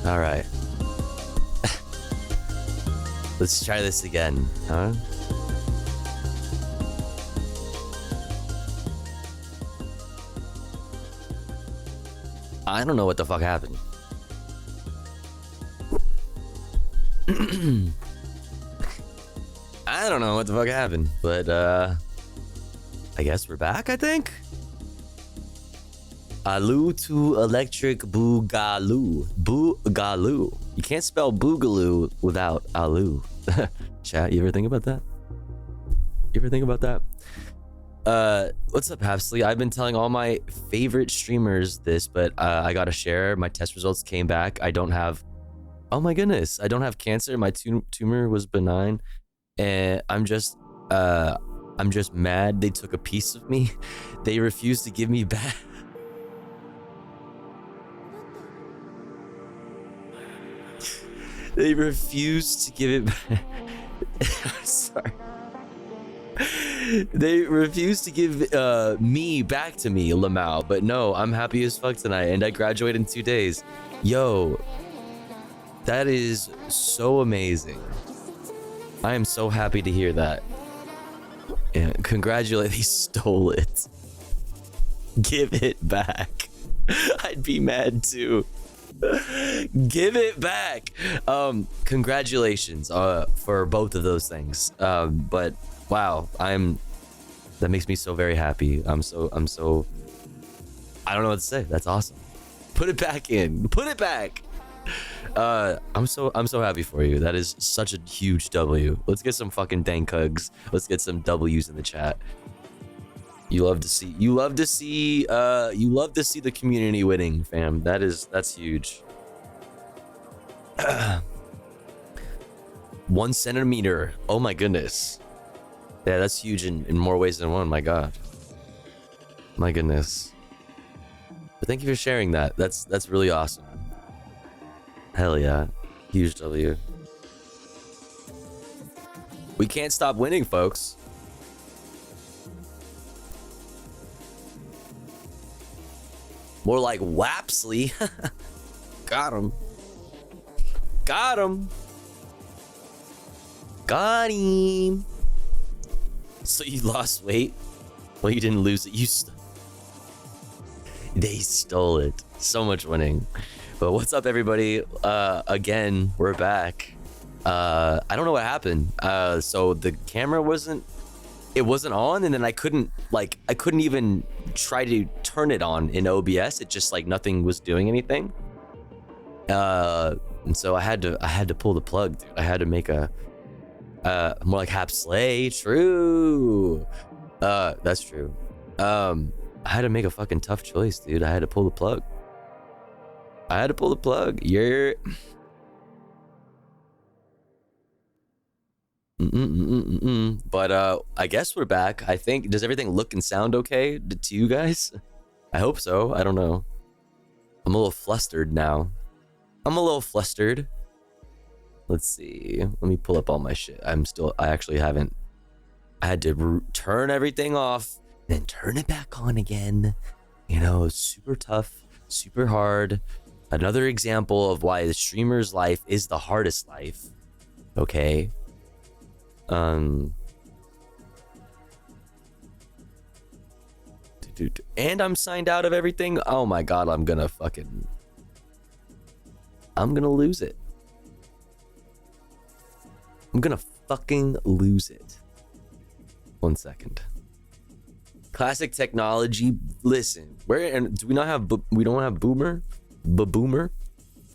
All right. Let's try this again, huh? I don't know what the fuck happened. I don't know what the fuck happened, but I guess we're back, I think. Alu to electric boogaloo. Boogaloo. You can't spell boogaloo without alu. Chat, you ever think about that? You ever think about that? What's up, Hapsley? I've been telling all my favorite streamers this, but I gotta share. My test results came back. I don't have... Oh my goodness. I don't have cancer. My tumor was benign. And I'm just mad they took a piece of me. They refused to give me back. They refused to give it back. I'm sorry. They refused to give me back to me, Lamau. But no, I'm happy as fuck tonight, and I graduate in 2 days. Yo, that is so amazing. I am so happy to hear that. And congratulate, they stole it. Give it back. I'd be mad too. Give it back. Congratulations for both of those things. But wow, that makes me so very happy. I'm so I don't know what to say. That's awesome. Put it back in. Put it back. I'm so happy for you. That is such a huge W. Let's get some fucking dank hugs. Let's get some W's in the chat. You love to see the community winning, fam. That's huge. 1 centimeter. Oh my goodness. Yeah, that's huge in more ways than one. My god. My goodness. But thank you for sharing that. That's really awesome. Hell yeah. Huge W. We can't stop winning, folks. More like Wapsley. Got him. Got him. Got him. So you lost weight? Well, you didn't lose it. They stole it. So much winning. But what's up, everybody? Again, we're back. I don't know what happened. So the camera wasn't on, and then I couldn't even try to turn it on in OBS. It just like nothing was doing anything. And so I had to pull the plug, dude. I had to make a more like Hap Slay. True. That's true. I had to make a fucking tough choice, dude. I had to pull the plug. You're But I guess we're back. I think, does everything look and sound okay to you guys? I hope so. I don't know. I'm a little flustered now. Let's see. Let me pull up all my shit. I had to turn everything off, then turn it back on again. You know, it's super tough, super hard. Another example of why the streamer's life is the hardest life. Okay. And I'm signed out of everything. Oh my god, I'm gonna lose it. I'm gonna fucking lose it. 1 second. Classic technology. Listen, do we not have? We don't have boomer. Boomer.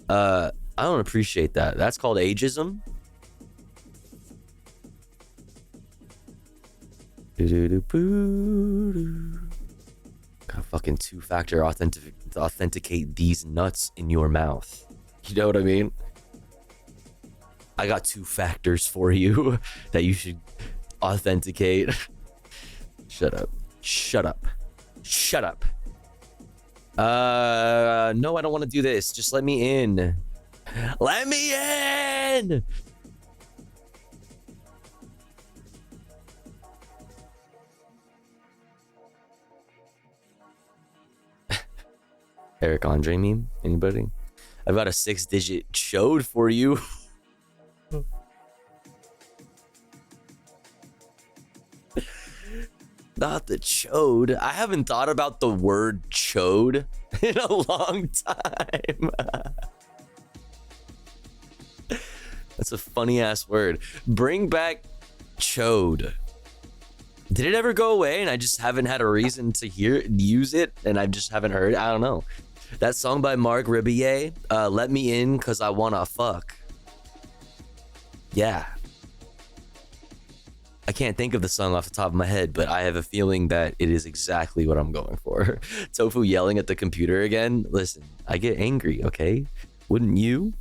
I don't appreciate that. That's called ageism. Gotta fucking two-factor authenticate these nuts in your mouth. You know what I mean? I got 2 factors for you that you should authenticate. Shut up. No, I don't want to do this. Just let me in. Let me in. Eric Andre meme? Anybody? I've got a 6-digit chode for you. Not the chode. I haven't thought about the word chode in a long time. That's a funny ass word. Bring back chode. Did it ever go away and I just haven't had a reason to use it and I just haven't heard? I don't know. That song by Mark Ribier, Let Me In Cause I Wanna Fuck. Yeah. I can't think of the song off the top of my head, but I have a feeling that it is exactly what I'm going for. Tofu yelling at the computer again. Listen, I get angry, okay? Wouldn't you?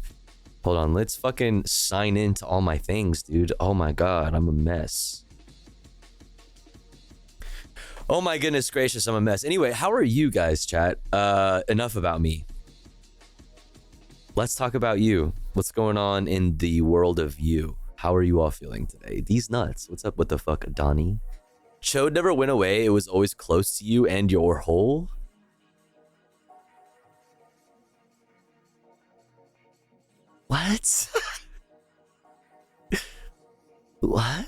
Hold on, let's fucking sign into all my things, dude. Oh my god, I'm a mess. Oh my goodness gracious, I'm a mess. Anyway, how are you guys, chat? Enough about me. Let's talk about you. What's going on in the world of you? How are you all feeling today? These nuts. What's up with the fuck, Donnie? Chode never went away. It was always close to you and your hole. What? What?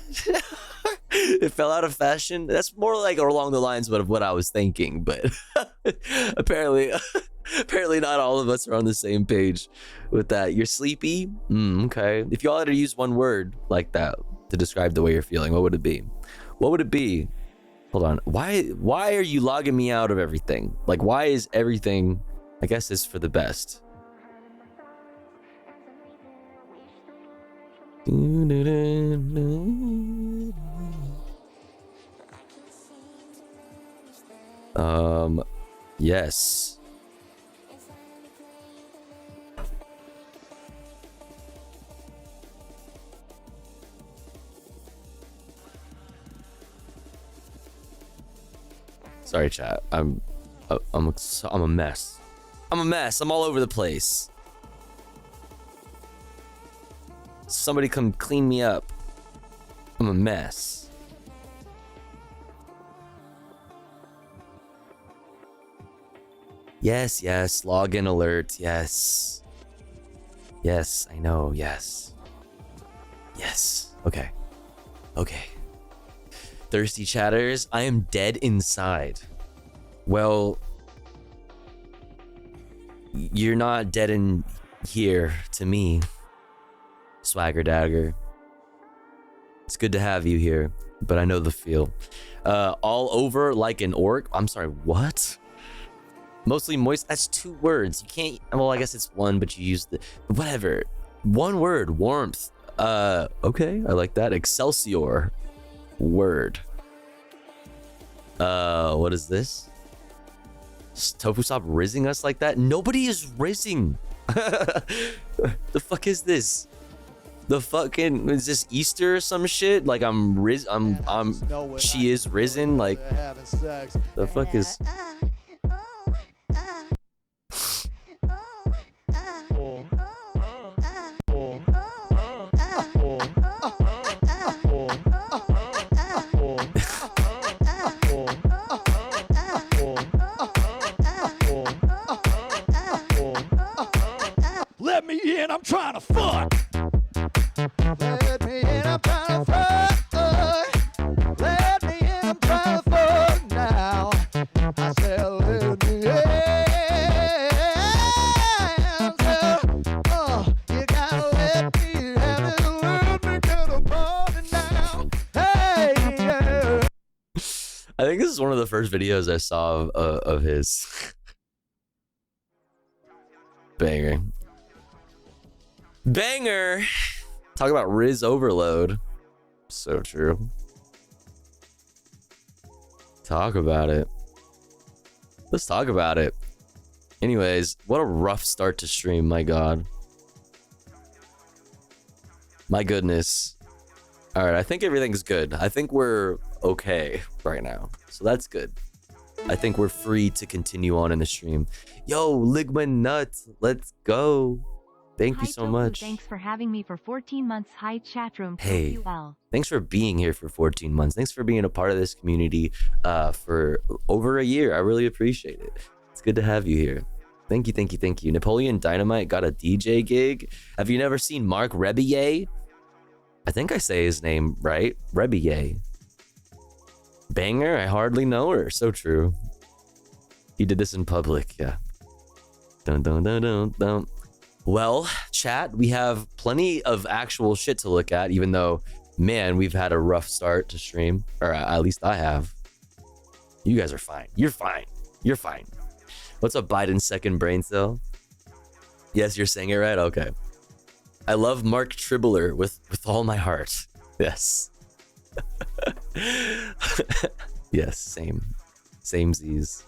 It fell out of fashion. That's more like along the lines of what I was thinking, but apparently not all of us are on the same page with that. You're sleepy? Okay. If y'all had to use one word like that to describe the way you're feeling, what would it be? What would it be? Hold on. Why are you logging me out of everything? Like, why is everything, I guess, is for the best? Yes. Sorry, chat. I'm a mess. I'm a mess. I'm all over the place. Somebody come clean me up. I'm a mess. Yes, yes. Login alert. Yes. Yes, I know. Yes. Yes. Okay. Okay. Thirsty chatters, I am dead inside. Well, you're not dead in here to me, Swagger Dagger. It's good to have you here, but I know the feel. All over like an orc. I'm sorry, what? Mostly moist. That's 2 words. You can't. Well, I guess it's 1, but you use the whatever. 1 word. Warmth. Okay, I like that. Excelsior. Word. What is this? Tofu, stop rizzing us like that. Nobody is rizzing. The fuck is this? The fucking, is this Easter or some shit? Like I'm she is risen. Like the fuck is? Let me in, I'm trying to fuck. Let me in, I'm trying to fuck. Let me in, I'm trying to fuck now. I said, let me in. You gotta let me have it. Let me get a party now. Hey, yeah. I think this is one of the first videos I saw of his. Banger. Banger. Talk about Riz overload. So true. Talk about it. Let's talk about it. Anyways, what a rough start to stream. My God. My goodness. All right, I think everything's good. I think we're okay right now. So that's good. I think we're free to continue on in the stream. Yo, Ligma Nuts, let's go. Thank you so much. Thanks for having me for 14 months. Hi, chat room. Hey, thanks for being here for 14 months. Thanks for being a part of this community for over a year. I really appreciate it. It's good to have you here. Thank you, thank you, thank you. Napoleon Dynamite got a DJ gig. Have you never seen Mark Rebillet? I think I say his name right. Rebillet. Banger, I hardly know her. So true. He did this in public, yeah. Dun dun dun dun dun. Well, chat, we have plenty of actual shit to look at, even though, man, we've had a rough start to stream. Or at least I have. You guys are fine. You're fine. You're fine. What's up, Biden's second brain cell? Yes, you're saying it right? Okay. I love Mark Tribbler with all my heart. Yes. Yes, same. Samesies.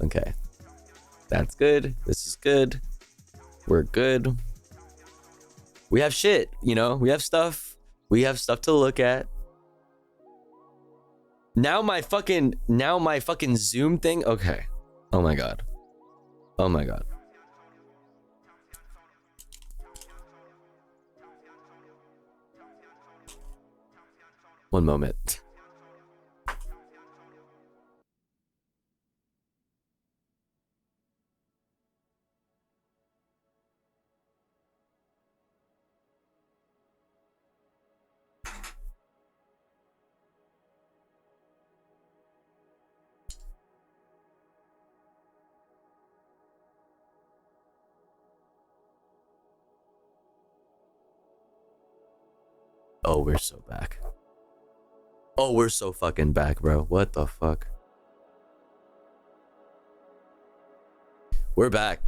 Okay. That's good. This is good. We're good. We have shit, you know? We have stuff. We have stuff to look at. Now my fucking Zoom thing. Okay. Oh my God. Oh my God. One moment. Oh, we're so back. Oh, we're so fucking back, bro. What the fuck? We're back.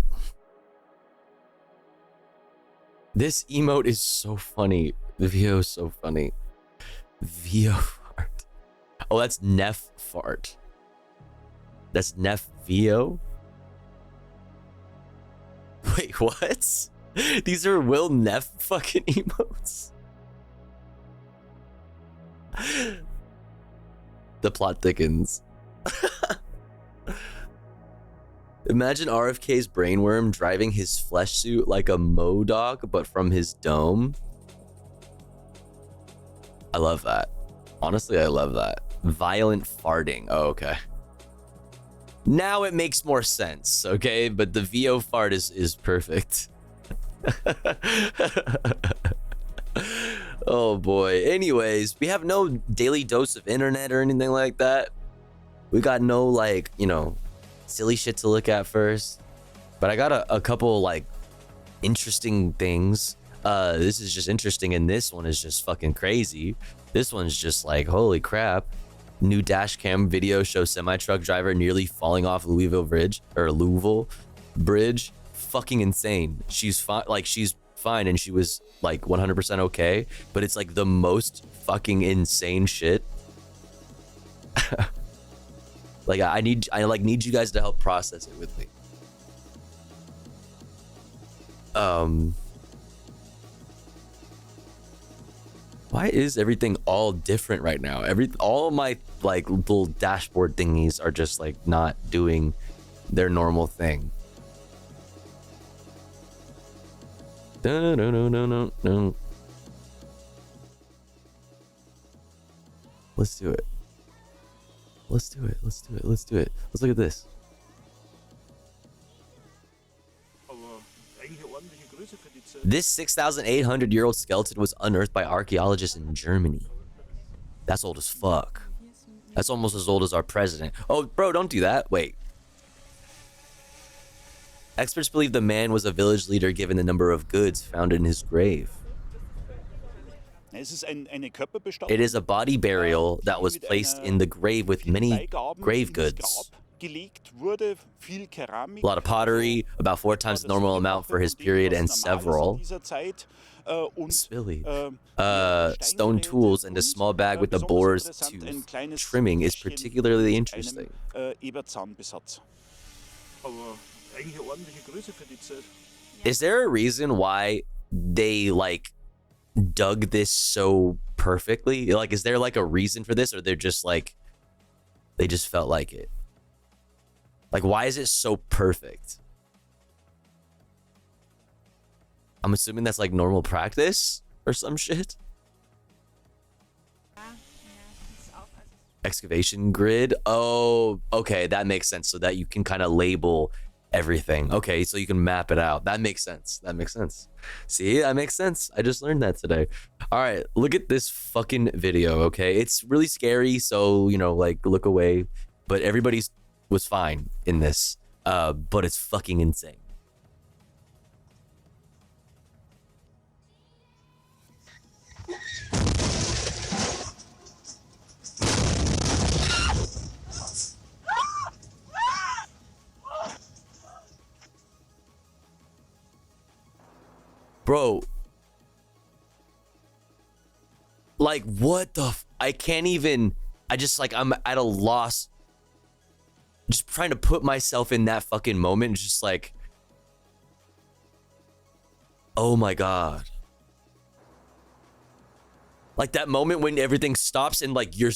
This emote is so funny. The VO is so funny. VO fart. Oh, that's Neff fart. That's Neff VO? Wait, what? These are Will Neff fucking emotes? The plot thickens. Imagine RFK's brainworm driving his flesh suit like a MODOK, but from his dome. I love that. Honestly, I love that. Violent farting. Oh, okay. Now it makes more sense, okay? But the VO fart is perfect. Oh boy. Anyways, we have no daily dose of internet or anything like that. We got no like, you know, silly shit to look at first. But I got a couple like interesting things. This is just interesting, and this one is just fucking crazy. This one's just like, holy crap. New dash cam video shows semi-truck driver nearly falling off Louisville Bridge. Fucking insane. She's fine, like she's fine, and she was like 100% okay, but it's like the most fucking insane shit. Like I need you guys to help process it with me. Why is everything all different right now? All my like little dashboard thingies are just like not doing their normal thing. No. Let's do it. Let's look at this. This 6,800-year-old skeleton was unearthed by archaeologists in Germany. That's old as fuck. That's almost as old as our president. Oh, bro, don't do that. Wait. Experts believe the man was a village leader given the number of goods found in his grave. It is a body burial that was placed in the grave with many grave goods. A lot of pottery, about 4 times the normal amount for his period, and several stone tools and a small bag with the boar's tooth trimming is particularly interesting. Is there a reason why they like dug this so perfectly? Like, is there like a reason for this, or they're just like they just felt like it? Like, why is it so perfect? I'm assuming that's like normal practice or some shit. Excavation grid. Oh, okay, that makes sense. So that you can kind of label everything. Okay, so you can map it out. That makes sense. See, that makes sense. I just learned that today. All right, look at this fucking video. Okay, it's really scary, so you know, like, look away. But everybody was fine in this. But it's fucking insane. Bro, like, what the I can't even, I'm at a loss just trying to put myself in that fucking moment. Just like, oh my god, like that moment when everything stops and like you're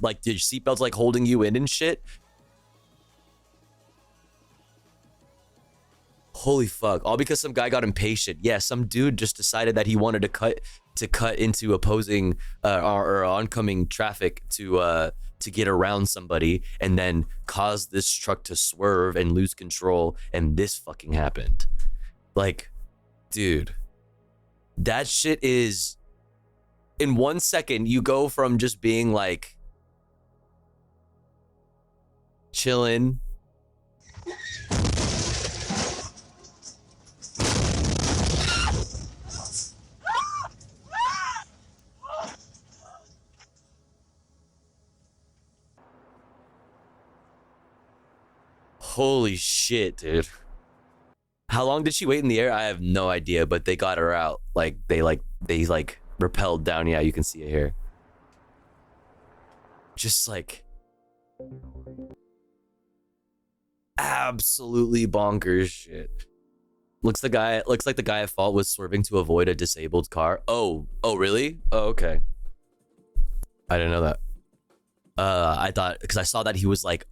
like your seatbelt's like holding you in and shit. Holy fuck, all because some guy got impatient. Yeah, some dude just decided that he wanted to cut into opposing or oncoming traffic to get around somebody, and then cause this truck to swerve and lose control, and this fucking happened. Like, dude, that shit is, in 1 second you go from just being like chilling, holy shit, dude. How long did she wait in the air? I have no idea, but they got her out. Like they rappelled down. Yeah, you can see it here. Just like absolutely bonkers shit. Looks like the guy at fault was swerving to avoid a disabled car. Oh really? Oh, okay. I didn't know that. I thought, because I saw that he was like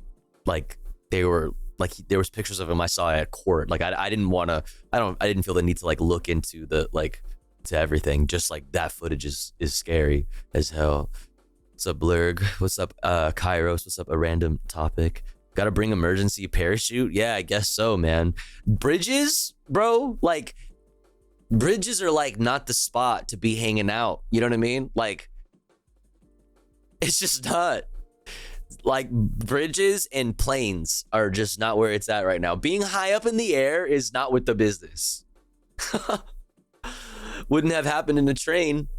they were like, there was pictures of him I saw at court. Like I didn't feel the need to like look into the like to everything. Just like that footage is scary as hell. What's up, Blurg? What's up, Kairos? What's up, a random topic? Gotta bring emergency parachute? Yeah, I guess so, man. Bridges, bro? Like, Bridges are like not the spot to be hanging out. You know what I mean? Like, it's just not. Like, bridges and planes are just not where it's at right now. Being high up in the air is not with the business. Wouldn't have happened in a train.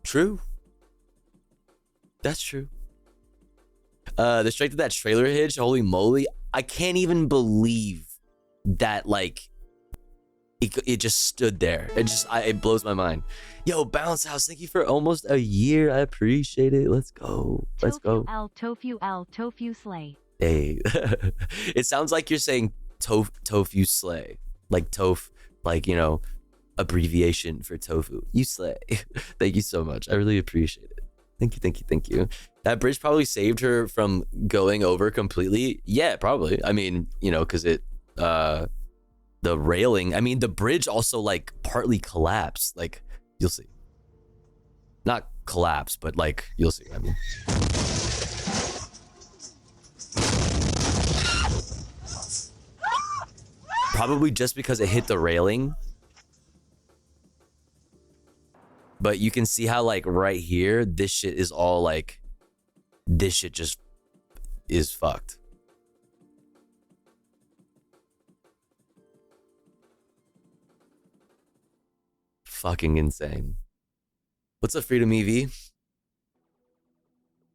True. That's true. The strength of that trailer hitch, holy moly. I can't even believe that, like, it just stood there. It blows my mind. Yo, Bounce House, thank you for almost a year. I appreciate it. Let's go. Let's go. Tofu slay. Hey, it sounds like you're saying tofu slay, like like, you know, abbreviation for tofu. You slay. Thank you so much. I really appreciate it. Thank you, thank you, thank you. That bridge probably saved her from going over completely. Yeah, probably. I mean, you know, because the railing, I mean, the bridge also like partly collapsed. Like, you'll see. Not collapse, but like, you'll see. I mean, probably just because it hit the railing. But you can see how, like, right here, this shit is all like, this shit just is fucked. Fucking insane. What's up, Freedom EV?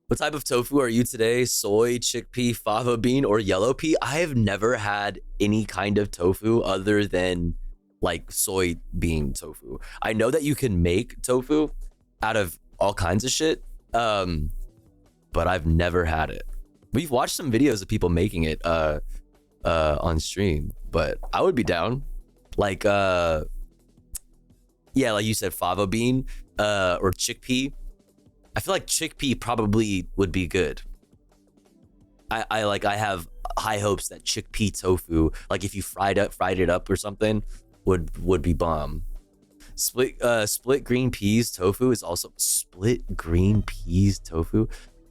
What type of tofu are you today? Soy, chickpea, fava bean, or yellow pea? I have never had any kind of tofu other than like soybean tofu. I know that you can make tofu out of all kinds of shit, but I've never had it. We've watched some videos of people making it on stream, but I would be down. Like, yeah, like you said, fava bean or chickpea. I feel like chickpea probably would be good. I have high hopes that chickpea tofu, like if you fried it up or something, would be bomb. Split green peas tofu is also split green peas tofu.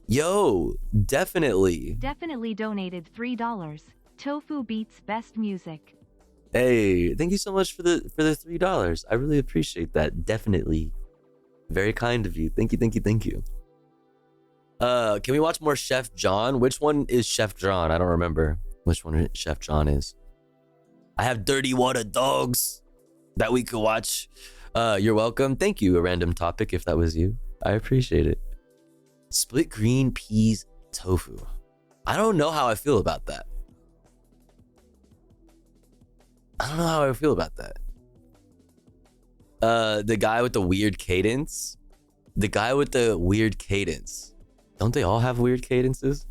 Yo, definitely Donated $3. Tofu beats best music. Hey, thank you so much for the $3. I really appreciate that. Definitely. Very kind of you. Thank you, thank you, thank you. Can we watch more Chef John? Which one is Chef John? I don't remember which one Chef John is. I have Dirty Water Dogs that we could watch. You're welcome. Thank you, a random topic, if that was you. I appreciate it. Split green peas tofu. I don't know how I feel about that. The guy with the weird cadence. Don't they all have weird cadences?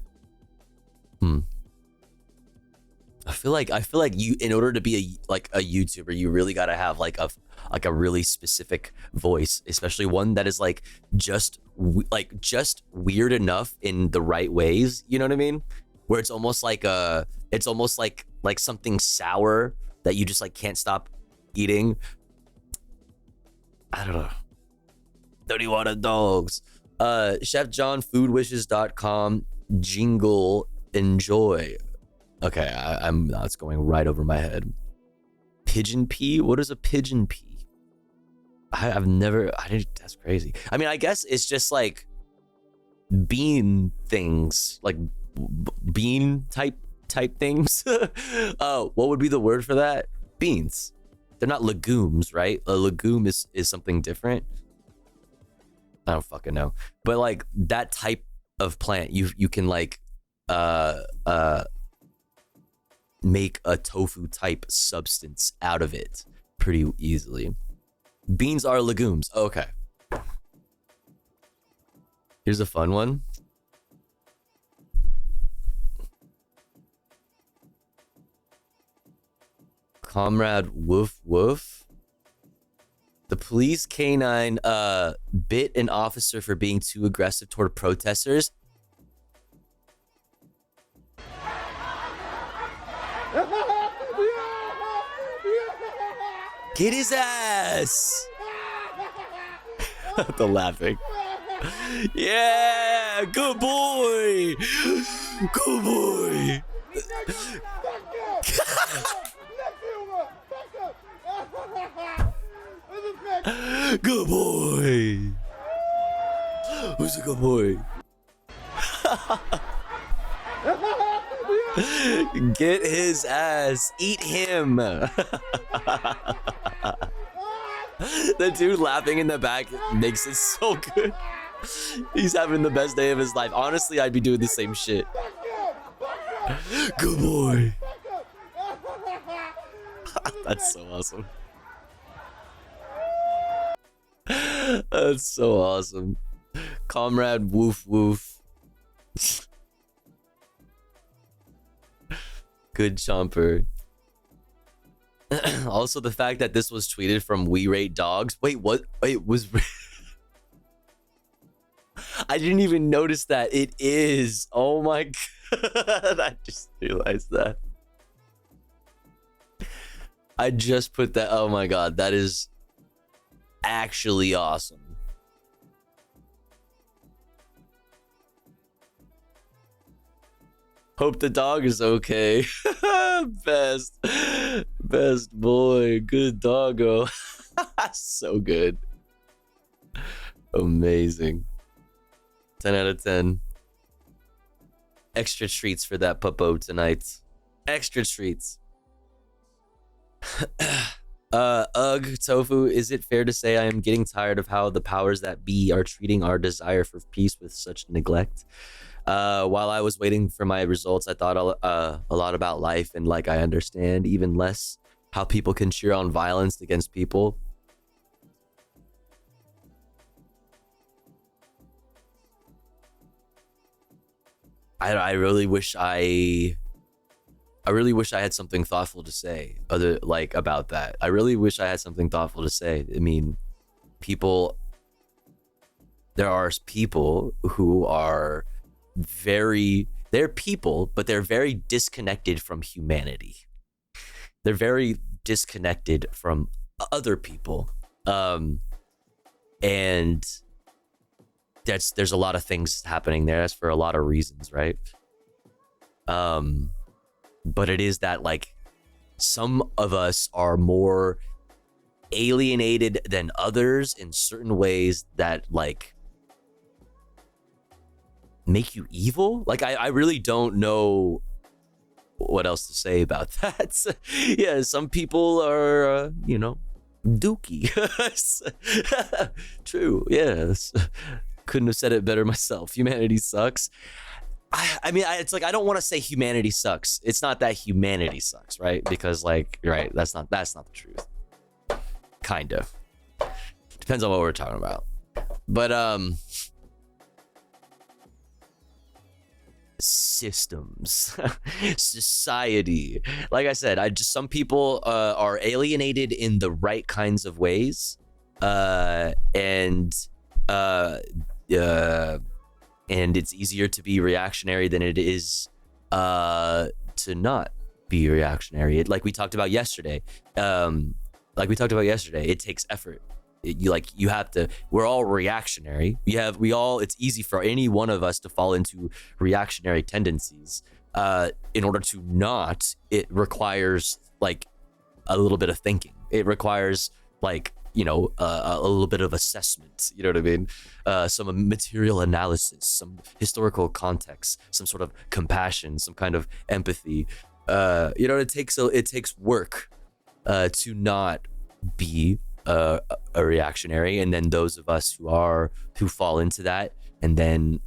I feel like you, in order to be a YouTuber, you really gotta have like a really specific voice, especially one that is like just weird enough in the right ways. You know what I mean? Where it's almost like something sour that you just like can't stop eating. I don't know. Dirty Water Dogs. Chef John, foodwishes.com, jingle, enjoy. Okay, I'm it's going right over my head. Pigeon pea? What is a pigeon pea? That's crazy. I mean, I guess it's just like bean things, like bean type things. Oh, what would be the word for that? Beans. They're not legumes, right? A legume is something different. I don't fucking know. But like that type of plant, you can like make a tofu type substance out of it pretty easily. Beans are legumes. Okay. Here's a fun one. Comrade Woof Woof. The police canine bit an officer for being too aggressive toward protesters. Get his ass! The laughing. Yeah, good boy. Good boy. Good boy. Who's a good boy? Get his ass. Eat him. The dude laughing in the back makes it so good. He's having the best day of his life. Honestly, I'd be doing the same shit. Good boy. That's so awesome. That's so awesome. Comrade woof woof. Good chomper. Also, the fact that this was tweeted from We Rate Dogs. Wait, what? Wait, was... I didn't even notice that. It is. Oh my god. I just realized that. I just put that. Oh my god. That is actually awesome. Hope the dog is okay. Best boy. Good doggo. So good. Amazing. 10 out of 10. Extra treats for that puppo tonight. Extra treats. Ugh, Tofu, is it fair to say I am getting tired of how the powers that be are treating our desire for peace with such neglect? While I was waiting for my results, I thought a lot about life, and like I understand even less how people can cheer on violence against people. I really wish I had something thoughtful to say about that. I really wish I had something thoughtful to say. I mean, there are people who are they're people, but they're very disconnected from humanity. They're very disconnected from other people. And there's a lot of things happening there. That's for a lot of reasons, right? But it is that, like, some of us are more alienated than others in certain ways that, like, make you evil. Like, I really don't know what else to say about that. Yeah, some people are, dookie. True, yes. Couldn't have said it better myself. Humanity sucks. I mean, it's like, I don't want to say humanity sucks. It's not that humanity sucks, right? Because, like, right, that's not the truth. Kind of. Depends on what we're talking about. But, systems, society. Like I said, some people are alienated in the right kinds of ways, and it's easier to be reactionary than it is to not be reactionary. Like we talked about yesterday. It takes effort. You have to. We're all reactionary. It's easy for any one of us to fall into reactionary tendencies. In order to not, it requires like a little bit of thinking. It requires like a little bit of assessment. You know what I mean? Some material analysis, some historical context, some sort of compassion, some kind of empathy. It takes work to not be a reactionary, and then those of us who fall into that, and then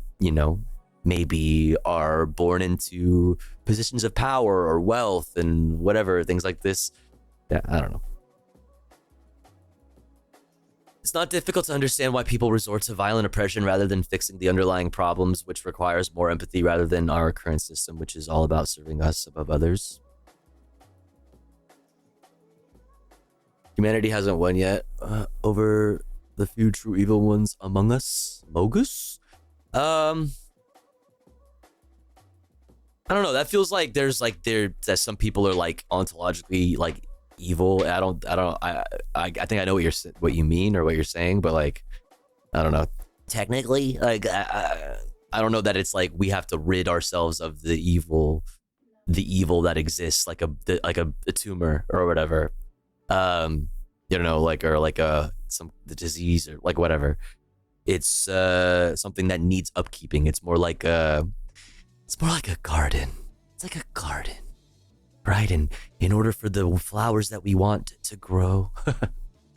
maybe are born into positions of power or wealth and whatever, things like this. Yeah, I don't know. It's not difficult to understand why people resort to violent oppression rather than fixing the underlying problems, which requires more empathy rather than our current system, which is all about serving us above others. Humanity hasn't won yet over the few true evil ones among us. Mogus? I don't know. That feels like that some people are like ontologically like evil. I think I know what you mean or what you're saying, but like, I don't know. Technically, like, I don't know that it's like we have to rid ourselves of the evil that exists, like a tumor or whatever. Like the disease or like whatever. It's something that needs upkeeping. It's more like a garden. It's like a garden, right? And in order for the flowers that we want to grow, I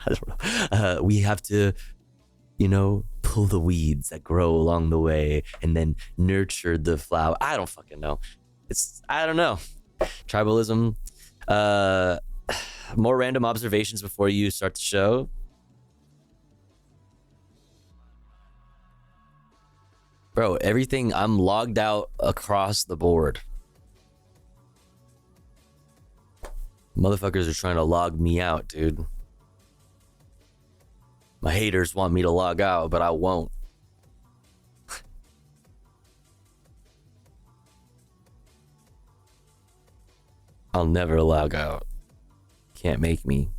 don't know, we have to, pull the weeds that grow along the way and then nurture the flower. I don't fucking know. I don't know. Tribalism. More random observations before you start the show. Bro, everything, I'm logged out across the board. Motherfuckers are trying to log me out, dude. My haters want me to log out, but I won't. I'll never log out. Can't make me.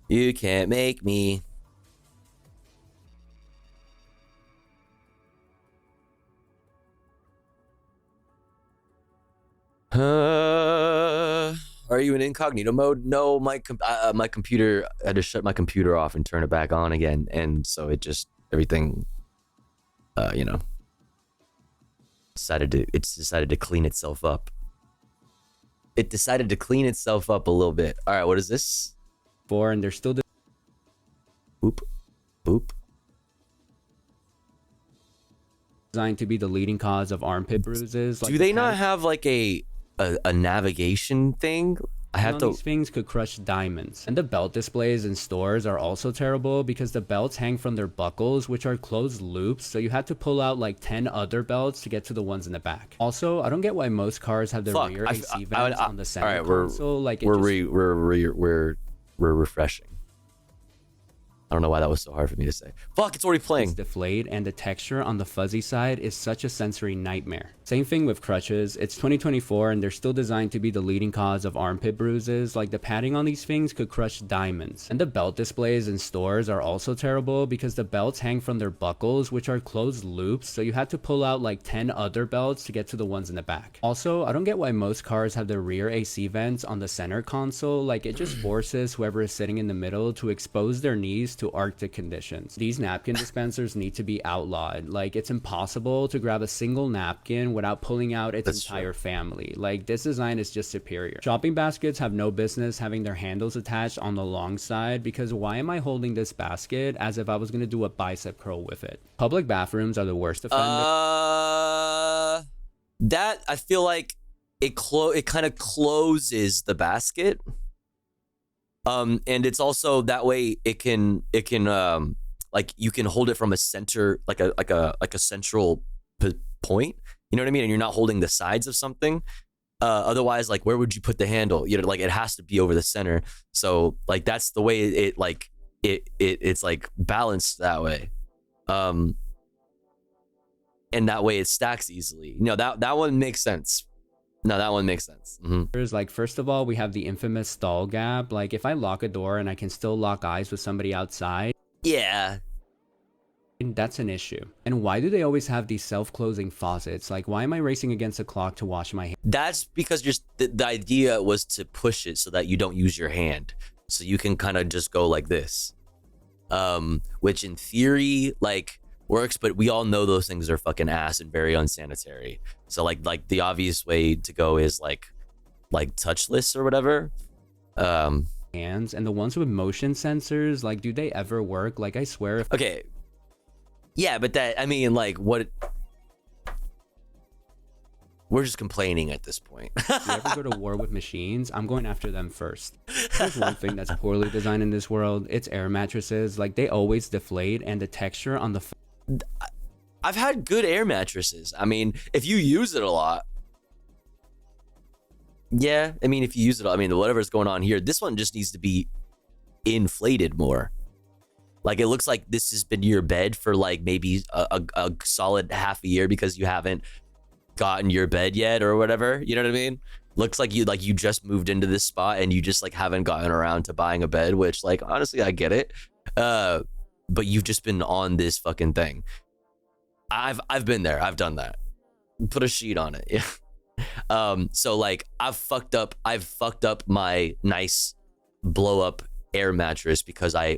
You can't make me. Are you in incognito mode? No, my computer, I had to shut my computer off and turn it back on again, and so it just everything, decided to clean itself up. It decided to clean itself up a little bit. All right, what is this? And they're still Boop, boop. designed to be the leading cause of armpit bruises. Do they not have like a navigation thing? I have to. These things could crush diamonds. And the belt displays in stores are also terrible because the belts hang from their buckles, which are closed loops, so you have to pull out like 10 other belts to get to the ones in the back. Also, I don't get why most cars have their rear AC vents on the center console. Like we're refreshing. I don't know why that was so hard for me to say. Fuck, it's already playing. It's deflated, and the texture on the fuzzy side is such a sensory nightmare. Same thing with crutches. It's 2024 and they're still designed to be the leading cause of armpit bruises. Like the padding on these things could crush diamonds. And the belt displays in stores are also terrible because the belts hang from their buckles, which are closed loops, so you have to pull out like 10 other belts to get to the ones in the back. Also, I don't get why most cars have their rear AC vents on the center console. Like it just forces whoever is sitting in the middle to expose their knees to Arctic conditions. These napkin dispensers need to be outlawed. Like it's impossible to grab a single napkin without pulling out its entire family. Like this design is just superior. Shopping baskets have no business having their handles attached on the long side, because why am I holding this basket as if I was going to do a bicep curl with it? Public bathrooms are the worst offender. That I feel like it kind of closes the basket. And it's also that way it can like you can hold it from a center, like a central point. You know what I mean? And you're not holding the sides of something. Otherwise, like where would you put the handle? Like it has to be over the center. So like that's the way it's like balanced that way. And that way it stacks easily. That one makes sense. No, that one makes sense. Mm-hmm. Like, first of all, we have the infamous stall gap. Like, if I lock a door and I can still lock eyes with somebody outside, yeah, that's an issue. And why do they always have these self-closing faucets? Like, why am I racing against a clock to wash my hands? That's because the idea was to push it so that you don't use your hand, so you can kind of just go like this, which in theory like works, but we all know those things are fucking ass and very unsanitary. So like the obvious way to go is like touchless or whatever. Hands, and the ones with motion sensors, like, do they ever work? Like, I swear if okay, yeah, but that, I mean, like, what, we're just complaining at this point. If you ever go to war with machines, I'm going after them first. There's one thing that's poorly designed in this world. It's air mattresses. Like, they always deflate, and the texture on the I've had good air mattresses. I mean, if you use it a lot. Yeah, I mean, if you use it, I mean, whatever's going on here, this one just needs to be inflated more. Like, it looks like this has been your bed for like maybe a solid half a year because you haven't gotten your bed yet or whatever. You know what I mean? Looks like you just moved into this spot and you just like haven't gotten around to buying a bed, which like, honestly, I get it. But you've just been on this fucking thing. I've been there. I've done that. Put a sheet on it. Yeah. So like I've fucked up my nice blow up air mattress because I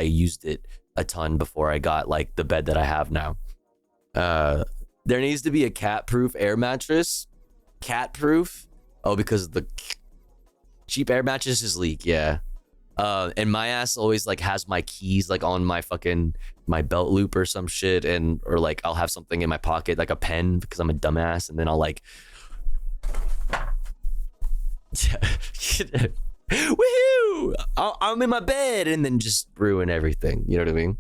used it a ton before I got like the bed that I have now. There needs to be a cat proof air mattress. Cat proof? Oh, because the cheap air mattresses leak, yeah. And my ass always like has my keys like on my belt loop or some shit, or like I'll have something in my pocket like a pen because I'm a dumbass, and then I'll like woohoo! I'm in my bed and then just ruin everything. You know what I mean?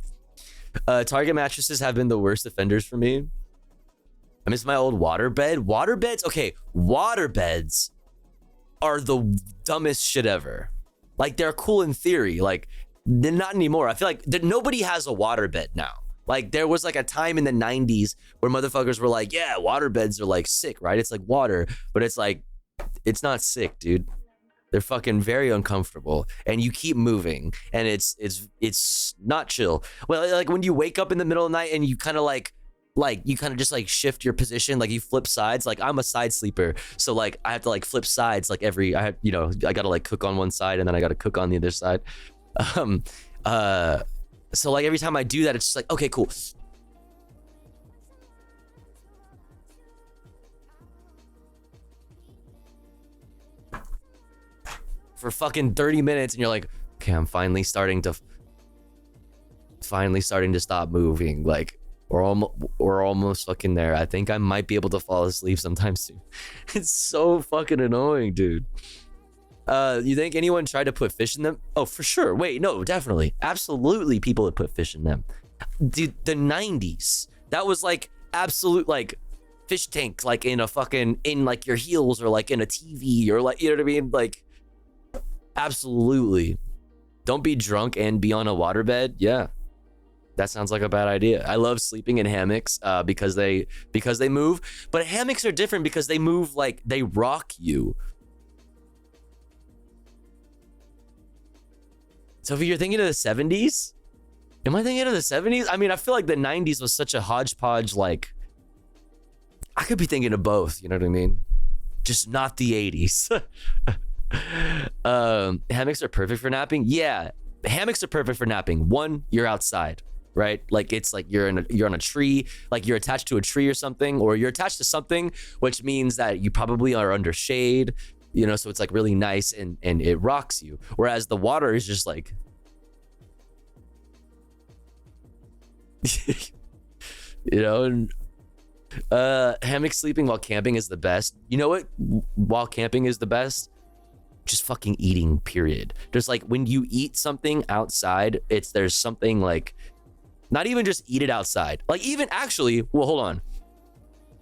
Target mattresses have been the worst offenders for me. I miss my old water bed. Water beds are the dumbest shit ever. Like they're cool in theory. Like they're not anymore. I feel like nobody has a water bed now. Like there was like a time in the 90s where motherfuckers were like, yeah, water beds are like sick, right? It's like water, but it's like, it's not sick, dude. They're fucking very uncomfortable, and you keep moving, and it's not chill. Well, like when you wake up in the middle of the night and you kind of you kind of just like shift your position, like you flip sides. Like I'm a side sleeper, so like I have to like flip sides like I gotta like cook on one side and then I gotta cook on the other side. So like every time I do that, it's just like, okay, cool. For fucking 30 minutes, and you're like, okay, I'm finally starting to stop moving. Like we're almost fucking there. I think I might be able to fall asleep sometime soon. It's so fucking annoying, dude. You think anyone tried to put fish in them? Oh, for sure. Wait, no, definitely. Absolutely people would put fish in them. Dude, the 90s. That was like absolute like fish tank, like in like your heels or like in a TV or like, you know what I mean? Like absolutely. Don't be drunk and be on a waterbed. Yeah. That sounds like a bad idea. I love sleeping in hammocks because they move, but hammocks are different because they move, like they rock you. So if you're thinking of the 70s, am I thinking of the 70s? I mean, I feel like the 90s was such a hodgepodge. Like I could be thinking of both. You know what I mean? Just not the 80s. Hammocks are perfect for napping. Yeah, hammocks are perfect for napping. One, you're outside, right? Like it's like you're on a tree, like you're attached to a tree or something, or you're attached to something, which means that you probably are under shade, you know, so it's like really nice and it rocks you. Whereas the water is just like you know. And hammock sleeping while camping is the best. You know what? While camping is the best? Just fucking eating, period. Just like when you eat something outside, there's something like, not even just eat it outside. Like even actually, well, hold on.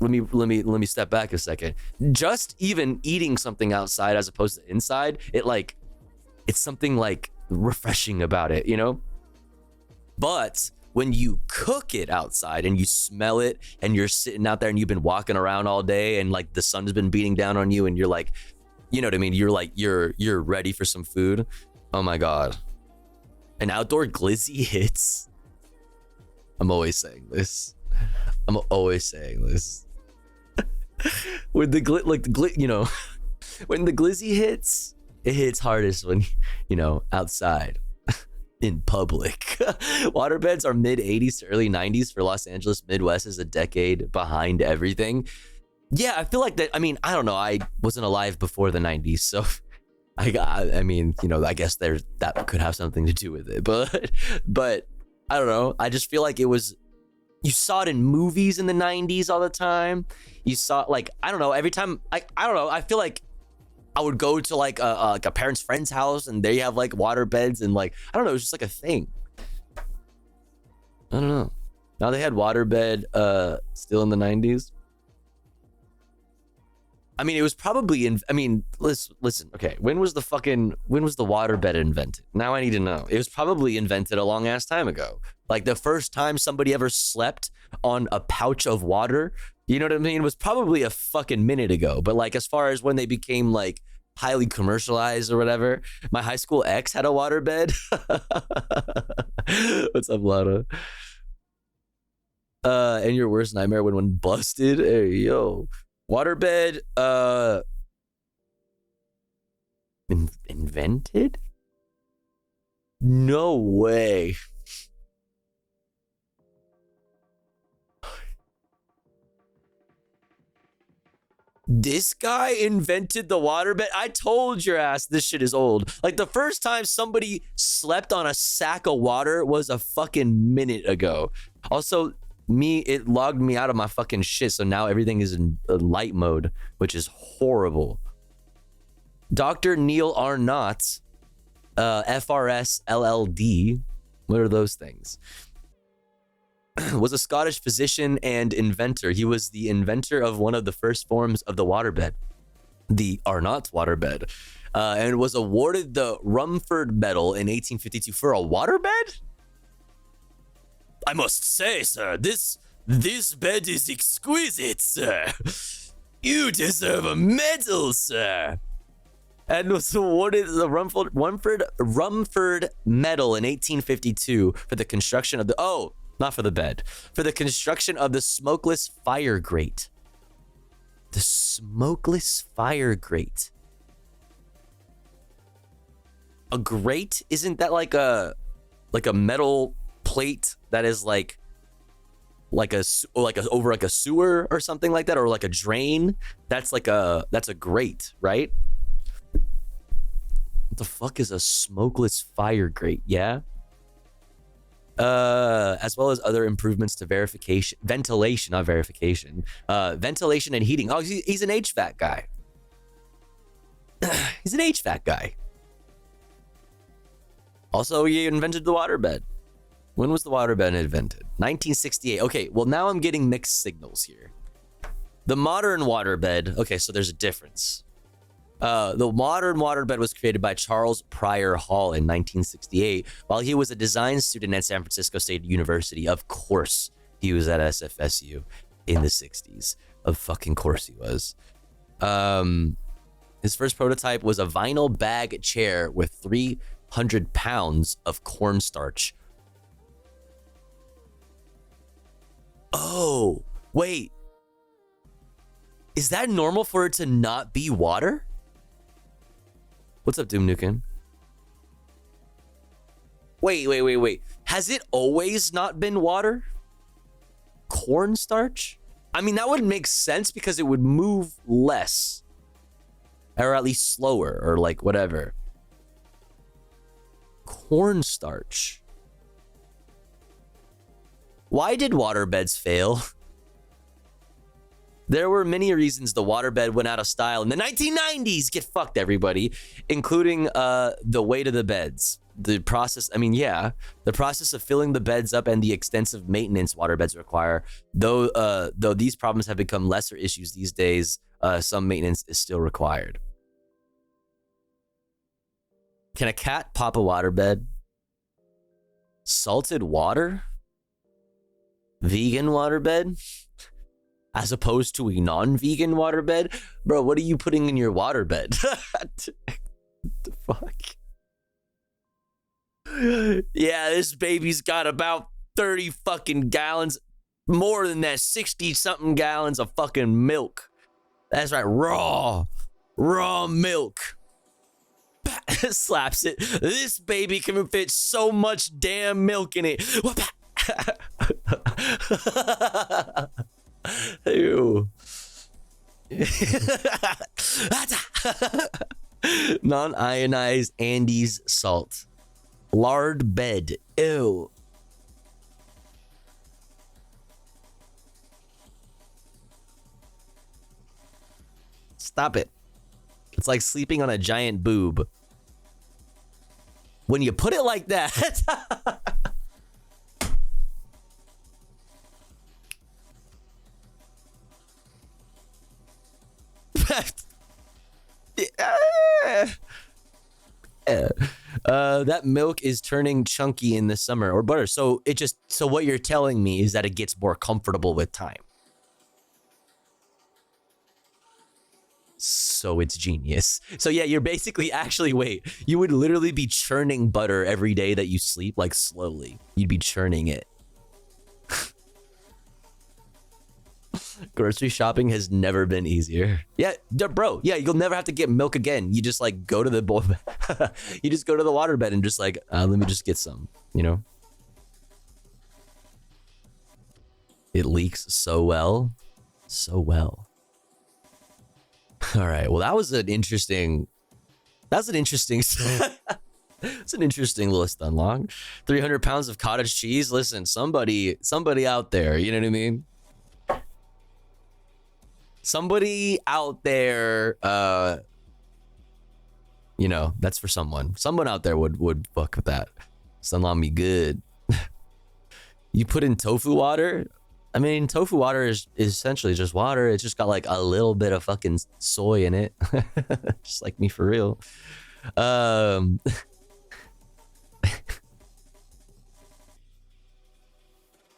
Let me step back a second. Just even eating something outside as opposed to inside, it's something like refreshing about it, you know? But when you cook it outside and you smell it and you're sitting out there and you've been walking around all day and like the sun has been beating down on you and you're like, you know what I mean? You're like, you're ready for some food. Oh my God. An outdoor glizzy hits. I'm always saying this. When you know, when the glizzy hits, it hits hardest when, you know, outside in public. Waterbeds are mid 80s to early 90s for Los Angeles. Midwest is a decade behind everything. Yeah, I feel like that. I mean, I don't know. I wasn't alive before the 90s, so I mean, you know, I guess that could have something to do with it. But I don't know. I just feel like you saw it in movies in the 90s all the time. You saw, like, I don't know, every time, I don't know. I feel like I would go to like a parent's friend's house and they have like water beds and like, I don't know, it's just like a thing. I don't know. Now they had waterbed still in the 90s. I mean, it was probably listen, okay, when was the waterbed invented? Now I need to know. It was probably invented a long ass time ago. Like the first time somebody ever slept on a pouch of water, you know what I mean? It was probably a fucking minute ago. But like, as far as when they became like highly commercialized or whatever, my high school ex had a waterbed. What's up, Lana? And your worst nightmare when one busted. Hey, yo. Waterbed, invented? No way. This guy invented the waterbed? I told your ass this shit is old. Like, the first time somebody slept on a sack of water was a fucking minute ago. Also, it logged me out of my fucking shit, so now everything is in light mode, which is horrible. Dr. Neil Arnott, FRS LLD, what are those things? Was a Scottish physician and inventor. He was the inventor of one of the first forms of the waterbed, the Arnott waterbed, and was awarded the Rumford Medal in 1852 for a waterbed? I must say, sir, this bed is exquisite, sir. You deserve a medal, sir. And was awarded the Rumford Medal in 1852 for the construction of the not for the bed, for the construction of the smokeless fire grate. The smokeless fire grate. A grate? Isn't that like a metal plate that is like over like a sewer or something like that, or like a drain? That's a grate, right? What the fuck is a smokeless fire grate? Yeah. As well as other improvements to ventilation and heating. Oh, he's an HVAC guy. He's an HVAC guy. Also, he invented the waterbed. When was the waterbed invented? 1968. Okay, well, now I'm getting mixed signals here. The modern waterbed, okay, so there's a difference. The modern waterbed was created by Charles Pryor Hall in 1968 while he was a design student at San Francisco State University. Of course, he was at SFSU in the 60s. Of fucking course he was. His first prototype was a vinyl bag chair with 300 pounds of cornstarch. Oh, wait. Is that normal for it to not be water? What's up, Doom Nukem? Wait. Has it always not been water? Cornstarch? I mean, that would make sense because it would move less. Or at least slower, or like whatever. Cornstarch. Why did waterbeds fail? There were many reasons the waterbed went out of style in the 1990s. Get fucked, everybody, including the weight of the beds. The process, the process of filling the beds up and the extensive maintenance waterbeds require. Though these problems have become lesser issues these days, some maintenance is still required. Can a cat pop a waterbed? Salted water? Vegan waterbed? As opposed to a non-vegan waterbed? Bro, what are you putting in your waterbed? The fuck? Yeah, this baby's got about 30 fucking gallons. More than that, 60 something gallons of fucking milk. That's right, raw milk. Slaps it. This baby can fit so much damn milk in it. Ew. Non-ionized Andes salt. Lard bed. Ew. Stop it. It's like sleeping on a giant boob. When you put it like that. That milk is turning chunky in the summer, or butter. So what you're telling me is that it gets more comfortable with time. So it's genius. So yeah, you're basically you would literally be churning butter every day that you sleep, like slowly. You'd be churning it. Grocery shopping has never been easier. Yeah, bro. Yeah, you'll never have to get milk again. You just like go to the bowl. You just go to the waterbed and just like, let me just get some, you know? It leaks so well. So well. All right. Well, that was an interesting... That's an interesting... It's an interesting list unlock. 300 pounds of cottage cheese. Listen, somebody out there, you know what I mean? Somebody out there, you know, that's for someone. Someone out there would fuck with that. Sunlaw me good. You put in tofu water. I mean, tofu water is essentially just water. It's just got like a little bit of fucking soy in it. Just like me for real.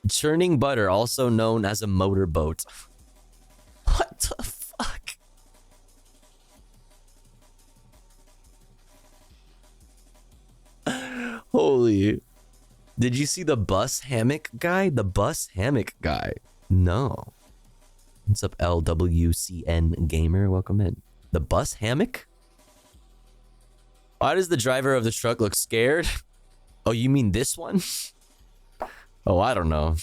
Churning butter, also known as a motorboat. What the fuck? Holy. Did you see the bus hammock guy? The bus hammock guy. No. What's up, LWCN gamer? Welcome in. The bus hammock? Why does the driver of the truck look scared? Oh, you mean this one? Oh, I don't know.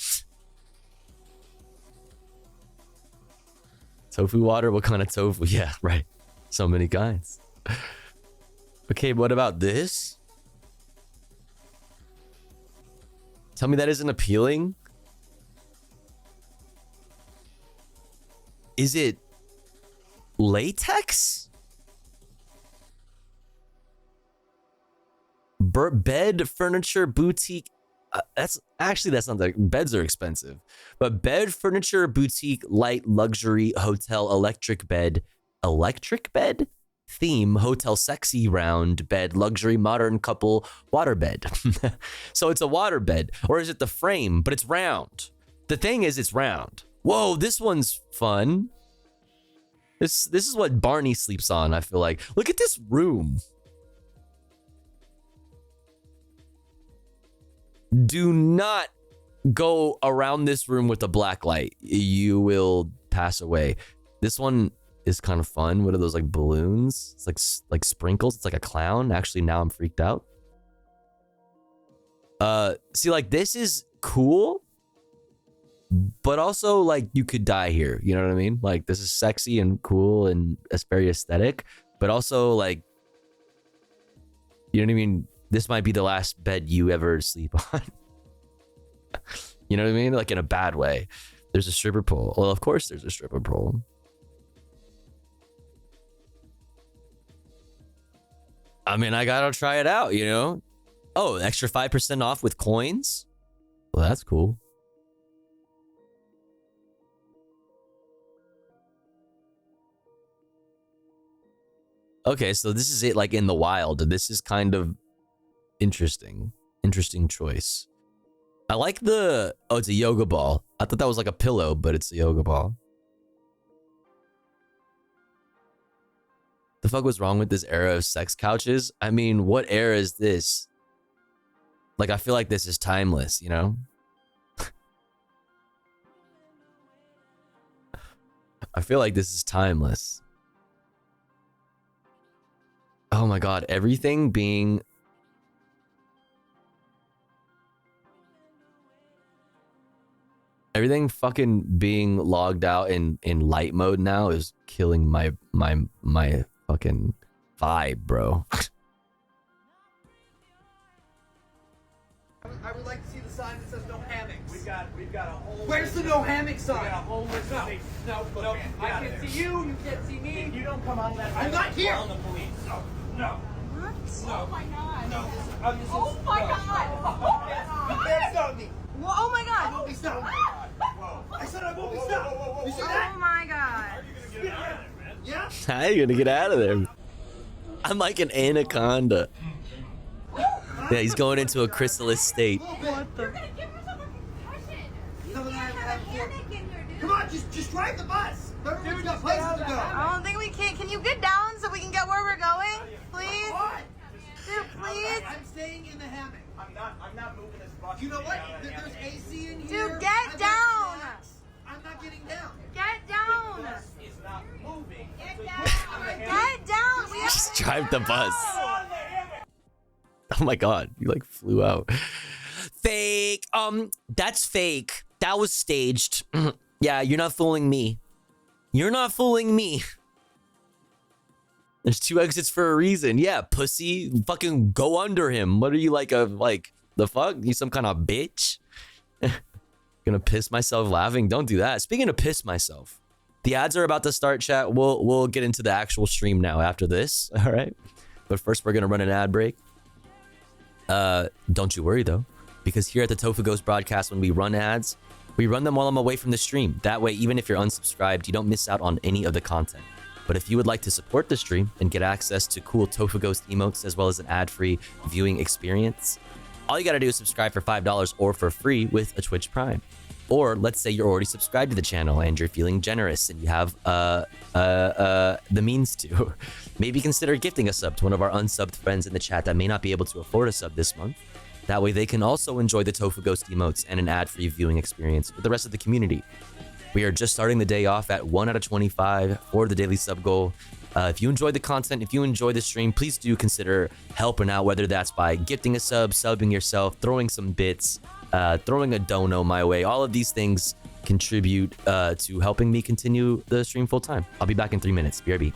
Tofu water? What kind of tofu? Yeah, right. So many kinds. Okay, what about this? Tell me that isn't appealing. Is it latex? Bed furniture boutique. That sounds like beds are expensive, but bed furniture boutique light luxury hotel electric bed theme hotel sexy round bed luxury modern couple water bed. So it's a water bed, or is it the frame? But it's round. The thing is, it's round. Whoa, this one's fun. This is what Barney sleeps on. I feel like. Look at this room. Do not go around this room with a black light. You will pass away. This one is kind of fun. What are those, like balloons? It's like sprinkles. It's like a clown. Actually, now I'm freaked out. See, like this is cool, but also like you could die here. You know what I mean? Like this is sexy and cool and it's very aesthetic, but also like, you know what I mean? This might be the last bed you ever sleep on. You know what I mean? Like in a bad way. There's a stripper pole. Well, of course there's a stripper pole. I mean, I gotta try it out, you know? Oh, extra 5% off with coins? Well, that's cool. Okay, so this is it like in the wild. This is kind of interesting choice. I like the... Oh, it's a yoga ball. I thought that was like a pillow, but it's a yoga ball. The fuck was wrong with this era of sex couches? I mean, what era is this? Like, I feel like this is timeless, you know? I feel like this is timeless. Oh my god, everything being... Everything fucking being logged out in light mode now is killing my fucking vibe, bro. I would like to see the sign that says no hammocks. We've got a whole... Where's the no hammock sign? We got a whole list of things. No, I can see you can't see me. If you don't come out of that... I'm not here. Call the police. No. What? No. Oh my god. No. Oh my god. Oh my You god. can't stop me. Well, oh my I god. won't be stopped. Whoa. I said I won't be stopped. You see Oh that? my god. You're gonna get out of there, man. Yeah? How are you gonna get out of there? I'm like an anaconda. Yeah, he's going into a chrysalis state. What the? You're gonna give yourself a concussion. You Come on, can't have a hammock in here, dude. Come on, just drive the bus. Everyone's got places to go. I don't think we can. Can you get down so we can get where we're going? Please? What? Dude, please? I'm staying in the hammock. I'm not moving this bus. You know to what? get out of the There's hammock. AC in here. Dude, get down. I I'm not getting down. Get down. Bus is not moving. Get down. Get down. We have Just drive the bus. Oh my god, you like flew out. Fake. That's fake. That was staged. Yeah, you're not fooling me. You're not fooling me. There's 2 exits for a reason. Yeah, pussy. Fucking go under him. What are you like the fuck? You some kind of bitch? Gonna piss myself laughing? Don't do that. Speaking of piss myself, the ads are about to start, chat. We'll get into the actual stream now after this. All right. But first we're gonna run an ad break. Don't you worry though, because here at the Tofu Ghost broadcast, when we run ads, we run them while I'm away from the stream. That way, even if you're unsubscribed, you don't miss out on any of the content. But if you would like to support the stream and get access to cool Tofu Ghost emotes as well as an ad-free viewing experience, all you gotta do is subscribe for $5 or for free with a Twitch Prime. Or let's say you're already subscribed to the channel and you're feeling generous and you have the means to. Maybe consider gifting a sub to one of our unsubbed friends in the chat that may not be able to afford a sub this month. That way they can also enjoy the Tofu Ghost emotes and an ad-free viewing experience with the rest of the community. We are just starting the day off at 1 out of 25 for the daily sub goal. If you enjoyed the content, if you enjoyed the stream, please do consider helping out, whether that's by gifting a sub, subbing yourself, throwing some bits, throwing a dono my way. All of these things contribute to helping me continue the stream full time. I'll be back in 3 minutes. BRB.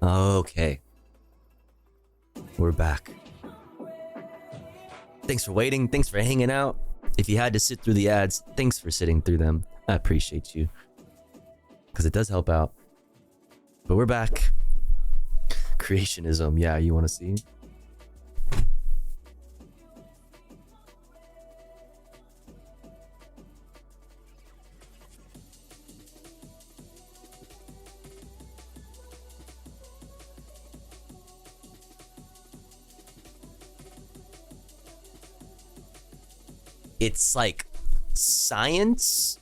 Okay. We're back. Thanks for waiting. Thanks for hanging out. If you had to sit through the ads, thanks for sitting through them. I appreciate you. Because it does help out. But we're back. Creationism. Yeah, you want to see? It's like science,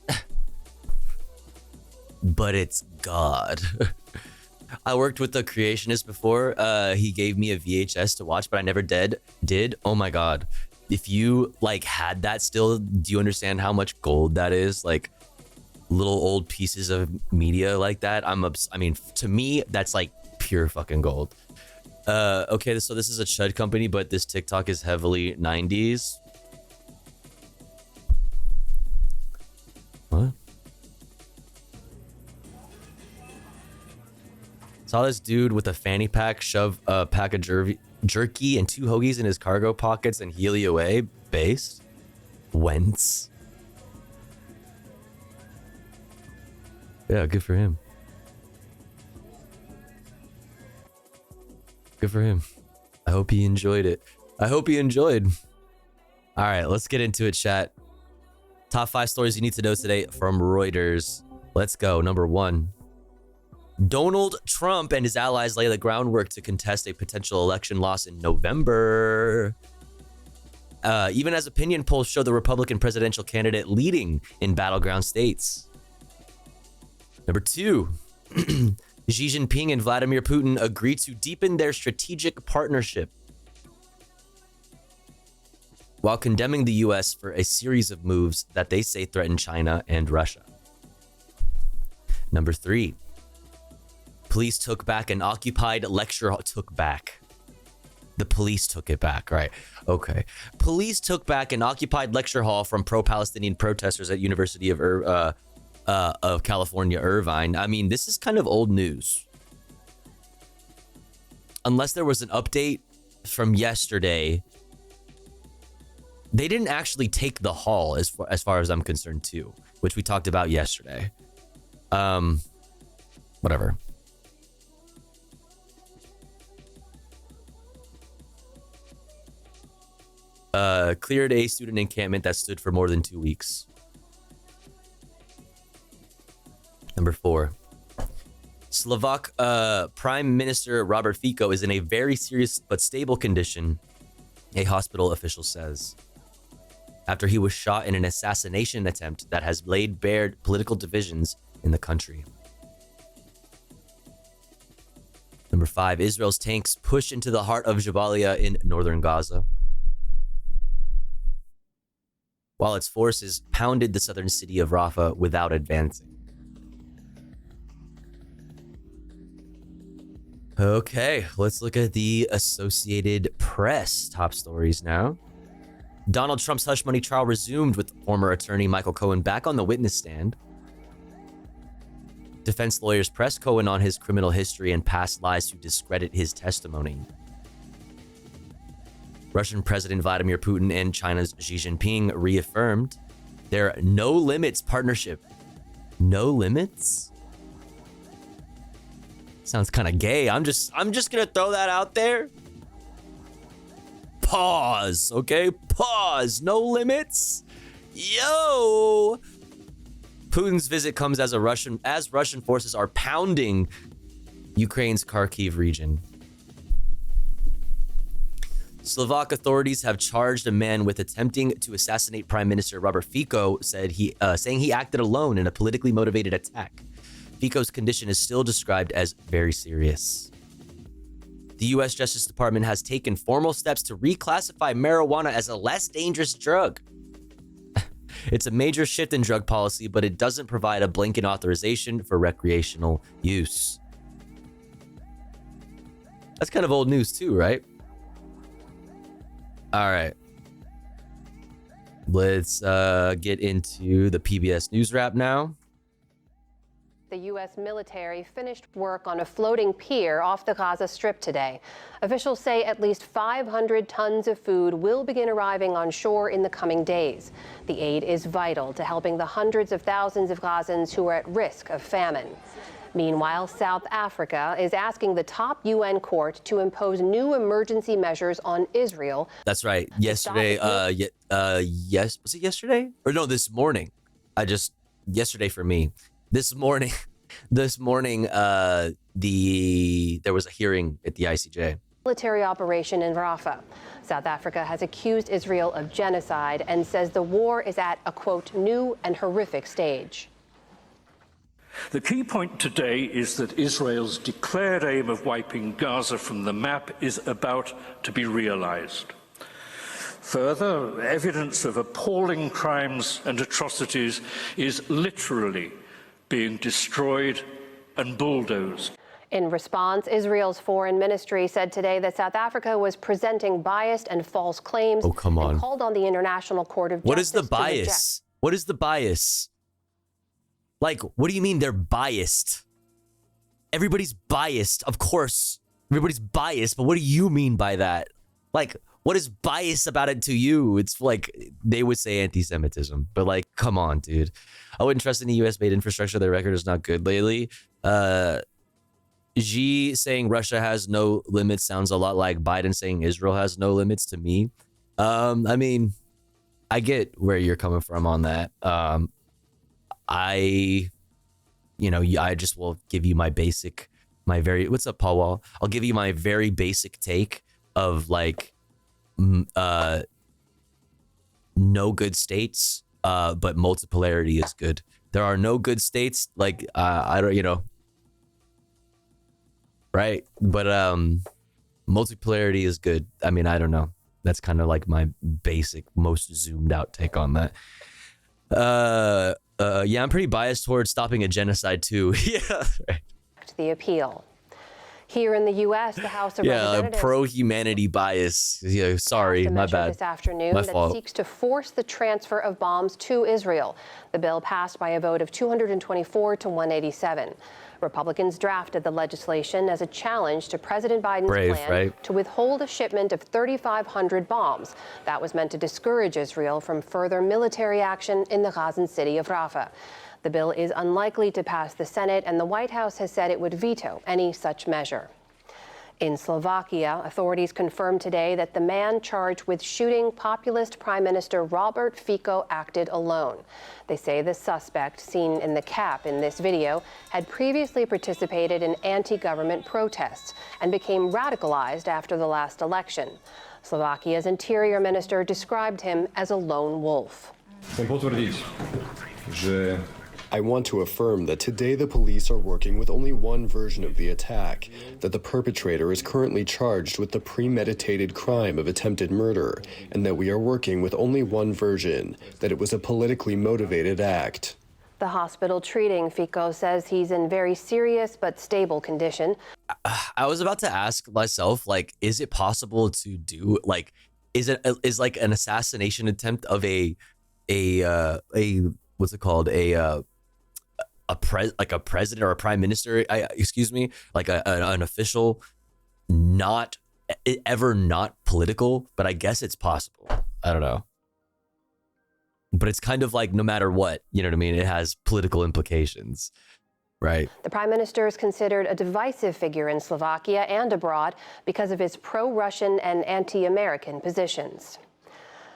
but it's God. I worked with a creationist before. He gave me a VHS to watch, but I never did. Oh my God. If you like had that still, do you understand how much gold that is? Like little old pieces of media like that. I mean, to me, that's like pure fucking gold. Okay, so this is a chud company, but this TikTok is heavily 90s. What? Saw this dude with a fanny pack shove a pack of jerky and 2 hoagies in his cargo pockets and heely away. Based? Whence? Yeah, good for him. Good for him. I hope he enjoyed it. I hope he enjoyed. All right, let's get into it, chat. Top 5 stories you need to know today from Reuters. Let's go. Number 1. Donald Trump and his allies lay the groundwork to contest a potential election loss in November. Even as opinion polls show the Republican presidential candidate leading in battleground states. Number 2. Xi Jinping and Vladimir Putin agree to deepen their strategic partnership, while condemning the US for a series of moves that they say threaten China and Russia. Number 3. Police took back an occupied lecture hall. The police took it back, right? Okay. Police took back an occupied lecture hall from pro-Palestinian protesters at University of California, Irvine. I mean, this is kind of old news. Unless there was an update from yesterday. They didn't actually take the hall as far as I'm concerned too, which we talked about yesterday. Whatever. Cleared a student encampment that stood for more than 2 weeks. Number 4. Slovak Prime Minister Robert Fico is in a very serious but stable condition, a hospital official says, after he was shot in an assassination attempt that has laid bare political divisions in the country. Number 5. Israel's tanks push into the heart of Jabalia in northern Gaza, while its forces pounded the southern city of Rafah without advancing. Okay, let's look at the Associated Press top stories now. Donald Trump's hush money trial resumed with former attorney Michael Cohen back on the witness stand. Defense lawyers pressed Cohen on his criminal history and past lies to discredit his testimony. Russian President Vladimir Putin and China's Xi Jinping reaffirmed their no limits partnership. No limits? Sounds kind of gay. I'm just gonna throw that out there. Pause, okay? Pause. No limits. Yo. Putin's visit comes as Russian forces are pounding Ukraine's Kharkiv region. Slovak authorities have charged a man with attempting to assassinate Prime Minister Robert Fico, saying he acted alone in a politically motivated attack. Fico's condition is still described as very serious. The U.S. Justice Department has taken formal steps to reclassify marijuana as a less dangerous drug. It's a major shift in drug policy, but it doesn't provide a blanket authorization for recreational use. That's kind of old news too, right? All right. Let's get into the PBS News Wrap now. The U.S. military finished work on a floating pier off the Gaza Strip today. Officials say at least 500 tons of food will begin arriving on shore in the coming days. The aid is vital to helping the hundreds of thousands of Gazans who are at risk of famine. Meanwhile, South Africa is asking the top UN court to impose new emergency measures on Israel. That's right. Yesterday, yes, was it yesterday? Or no, this morning. Yesterday for me. This morning, there was a hearing at the ICJ. Military operation in Rafah. South Africa has accused Israel of genocide and says the war is at a, quote, new and horrific stage. The key point today is that Israel's declared aim of wiping Gaza from the map is about to be realized. Further, evidence of appalling crimes and atrocities is literally being destroyed and bulldozed. In response, Israel's foreign ministry said today that South Africa was presenting biased and false claims. Oh, come on. And called on the International Court of Justice. What is the bias? What is the bias? Like, what do you mean they're biased? Everybody's biased, of course. Everybody's biased, but what do you mean by that? Like, what is bias about it to you? It's like, they would say anti-Semitism, but like, come on, dude. I wouldn't trust any US-made infrastructure. Their record is not good lately. Xi saying Russia has no limits sounds a lot like Biden saying Israel has no limits to me. I mean, I get where you're coming from on that. I just will give you what's up, Paul Wall? I'll give you my very basic take of like, no good states, but multipolarity is good. There are no good states, like, I don't, right? But multipolarity is good. I mean, I don't know. That's kind of like my basic, most zoomed out take on that. Yeah, I'm pretty biased towards stopping a genocide too. Yeah, right. The appeal. Here in the U.S., the House of Representatives pro-humanity bias. Yeah, sorry, my bad. This afternoon My fault. Seeks to force the transfer of bombs to Israel. The bill passed by a vote of 224 to 187. Republicans drafted the legislation as a challenge to President Biden's plan to withhold a shipment of 3,500 bombs. That was meant to discourage Israel from further military action in the Gazan city of Rafah. The bill is unlikely to pass the Senate, and the White House has said it would veto any such measure. In Slovakia, authorities confirmed today that the man charged with shooting populist Prime Minister Robert Fico acted alone. They say the suspect, seen in the cap in this video, had previously participated in anti-government protests and became radicalized after the last election. Slovakia's interior minister described him as a lone wolf. I want to affirm that today the police are working with only one version of the attack, that the perpetrator is currently charged with the premeditated crime of attempted murder, and that we are working with only one version, that it was a politically motivated act. The hospital treating Fico says he's in very serious but stable condition. I was about to ask myself, like, is it possible to do, like, is like an assassination attempt of a what's it called, a president or a prime minister, like an official, not political, but I guess it's possible. I don't know. But it's kind of like no matter what, you know what I mean? It has political implications, right? The prime minister is considered a divisive figure in Slovakia and abroad because of his pro-Russian and anti-American positions.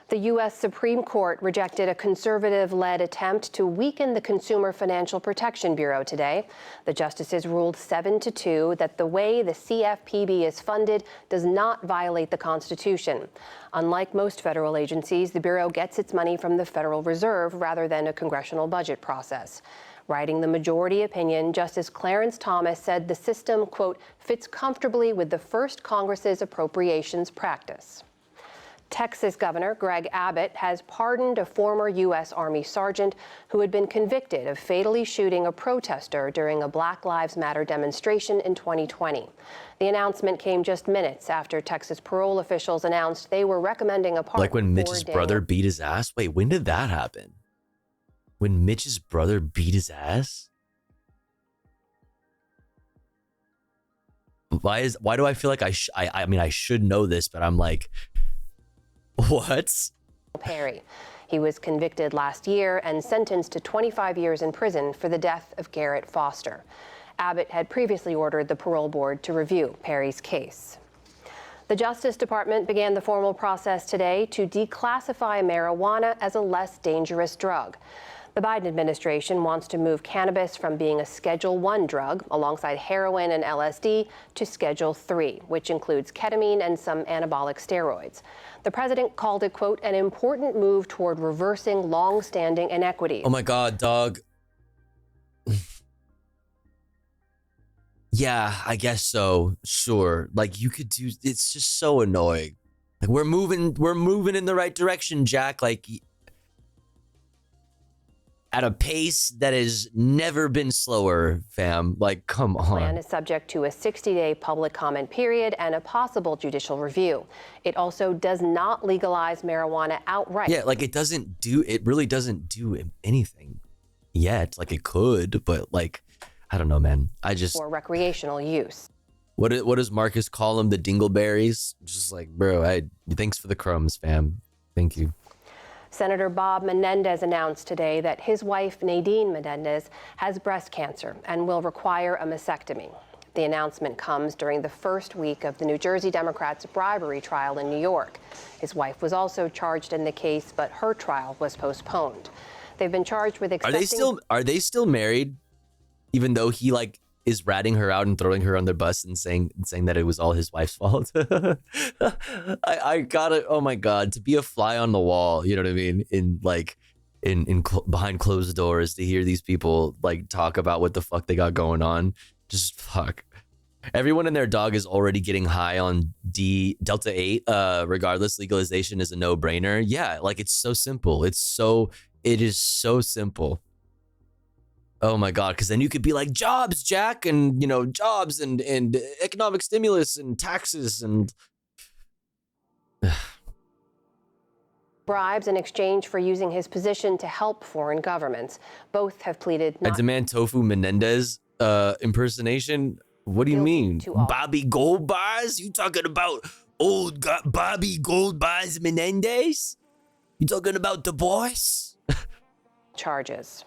The U.S. Supreme Court rejected a conservative-led attempt to weaken the Consumer Financial Protection Bureau today. The justices ruled 7-2 that the way the CFPB is funded does not violate the Constitution. Unlike most federal agencies, the Bureau gets its money from the Federal Reserve rather than a congressional budget process. Writing the majority opinion, Justice Clarence Thomas said the system, quote, fits comfortably with the first Congress's appropriations practice. Texas Governor Greg Abbott has pardoned a former U.S. Army sergeant who had been convicted of fatally shooting a protester during a Black Lives Matter demonstration in 2020. The announcement came just minutes after Texas parole officials announced they were recommending a pardon. Like when Mitch's brother beat his ass? Wait, when did that happen? When Mitch's brother beat his ass? why do I feel like I mean, I should know this, but I'm like, what? Perry. He was convicted last year and sentenced to 25 years in prison for the death of Garrett Foster. Abbott had previously ordered the parole board to review Perry's case. The Justice Department began the formal process today to declassify marijuana as a less dangerous drug. The Biden administration wants to move cannabis from being a Schedule I drug, alongside heroin and LSD, to Schedule III, which includes ketamine and some anabolic steroids. The president called it, quote, an important move toward reversing long-standing inequities. Oh my God, dog. Yeah, I guess so. Sure. Like you could do, it's just so annoying. Like we're moving in the right direction, Jack. Like at a pace that has never been slower, fam. Like, come on. The plan is subject to a 60-day public comment period and a possible judicial review. It also does not legalize marijuana outright. Yeah, like it really doesn't do anything yet. Like it could, but like, I don't know, man. For recreational use. What does Marcus call them? The dingleberries? Just like, bro, thanks for the crumbs, fam. Thank you. Senator Bob Menendez announced today that his wife, Nadine Menendez, has breast cancer and will require a mastectomy. The announcement comes during the first week of the New Jersey Democrats' bribery trial in New York. His wife was also charged in the case, but her trial was postponed. They've been charged with accepting... Are they still married? Even though he like is ratting her out and throwing her on the bus and saying that it was all his wife's fault. I got it. Oh my God, to be a fly on the wall, you know what I mean? Behind closed doors, to hear these people like talk about what the fuck they got going on. Just fuck. Everyone and their dog is already getting high on Delta 8. Regardless, legalization is a no-brainer. Yeah, like it's so simple. It is so simple. Oh my God, because then you could be like jobs, Jack, and you know, jobs and economic stimulus and taxes and bribes in exchange for using his position to help foreign governments. Both have pleaded not... I demand Tofu Menendez impersonation. What do you mean? Bobby Gold Bars? You talking about old Bobby Gold Bars Menendez? You talking about the boss? Charges.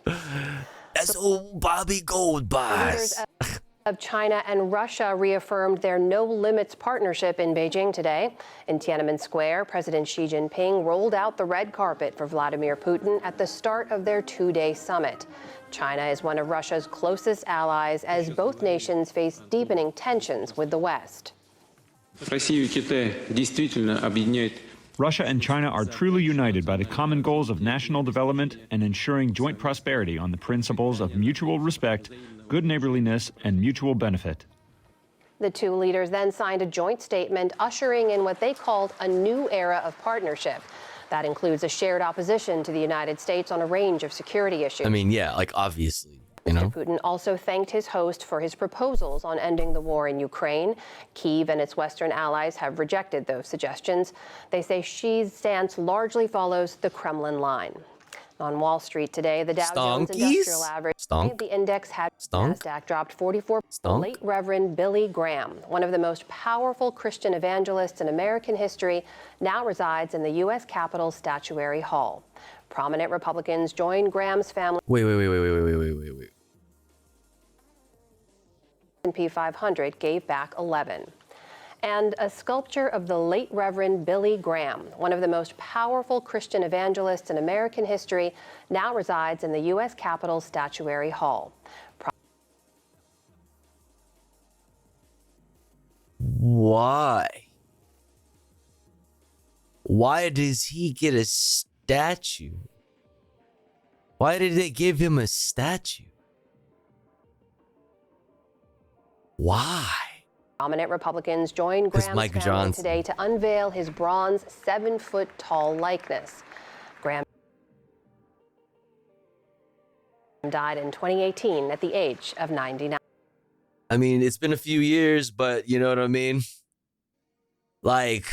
That's old Bobby Gold Bars. Leaders of China and Russia reaffirmed their no-limits partnership in Beijing today. In Tiananmen Square, President Xi Jinping rolled out the red carpet for Vladimir Putin at the start of their two-day summit. China is one of Russia's closest allies as both nations face deepening tensions with the West. Russia and China are truly united by the common goals of national development and ensuring joint prosperity on the principles of mutual respect, good neighborliness, and mutual benefit. The two leaders then signed a joint statement ushering in what they called a new era of partnership. That includes a shared opposition to the United States on a range of security issues. I mean, yeah, like obviously. You know? Mr. Putin also thanked his host for his proposals on ending the war in Ukraine. Kyiv and its Western allies have rejected those suggestions. They say Xi's stance largely follows the Kremlin line. On Wall Street today, the Dow Jones Industrial Average, the index had Nasdaq dropped 44. The late Reverend Billy Graham, one of the most powerful Christian evangelists in American history, now resides in the U.S. Capitol Statuary Hall. Prominent Republicans joined Graham's family. Wait. S&P 500 gave back 11. And a sculpture of the late Reverend Billy Graham, one of the most powerful Christian evangelists in American history, now resides in the U.S. Capitol Statuary Hall. Why? Why does he get a statue? Why did they give him a statue? Why? Prominent Republicans joined Graham's family today to unveil his bronze 7-foot-tall likeness. Graham died in 2018 at the age of 99. I mean, it's been a few years, but you know what I mean? Like...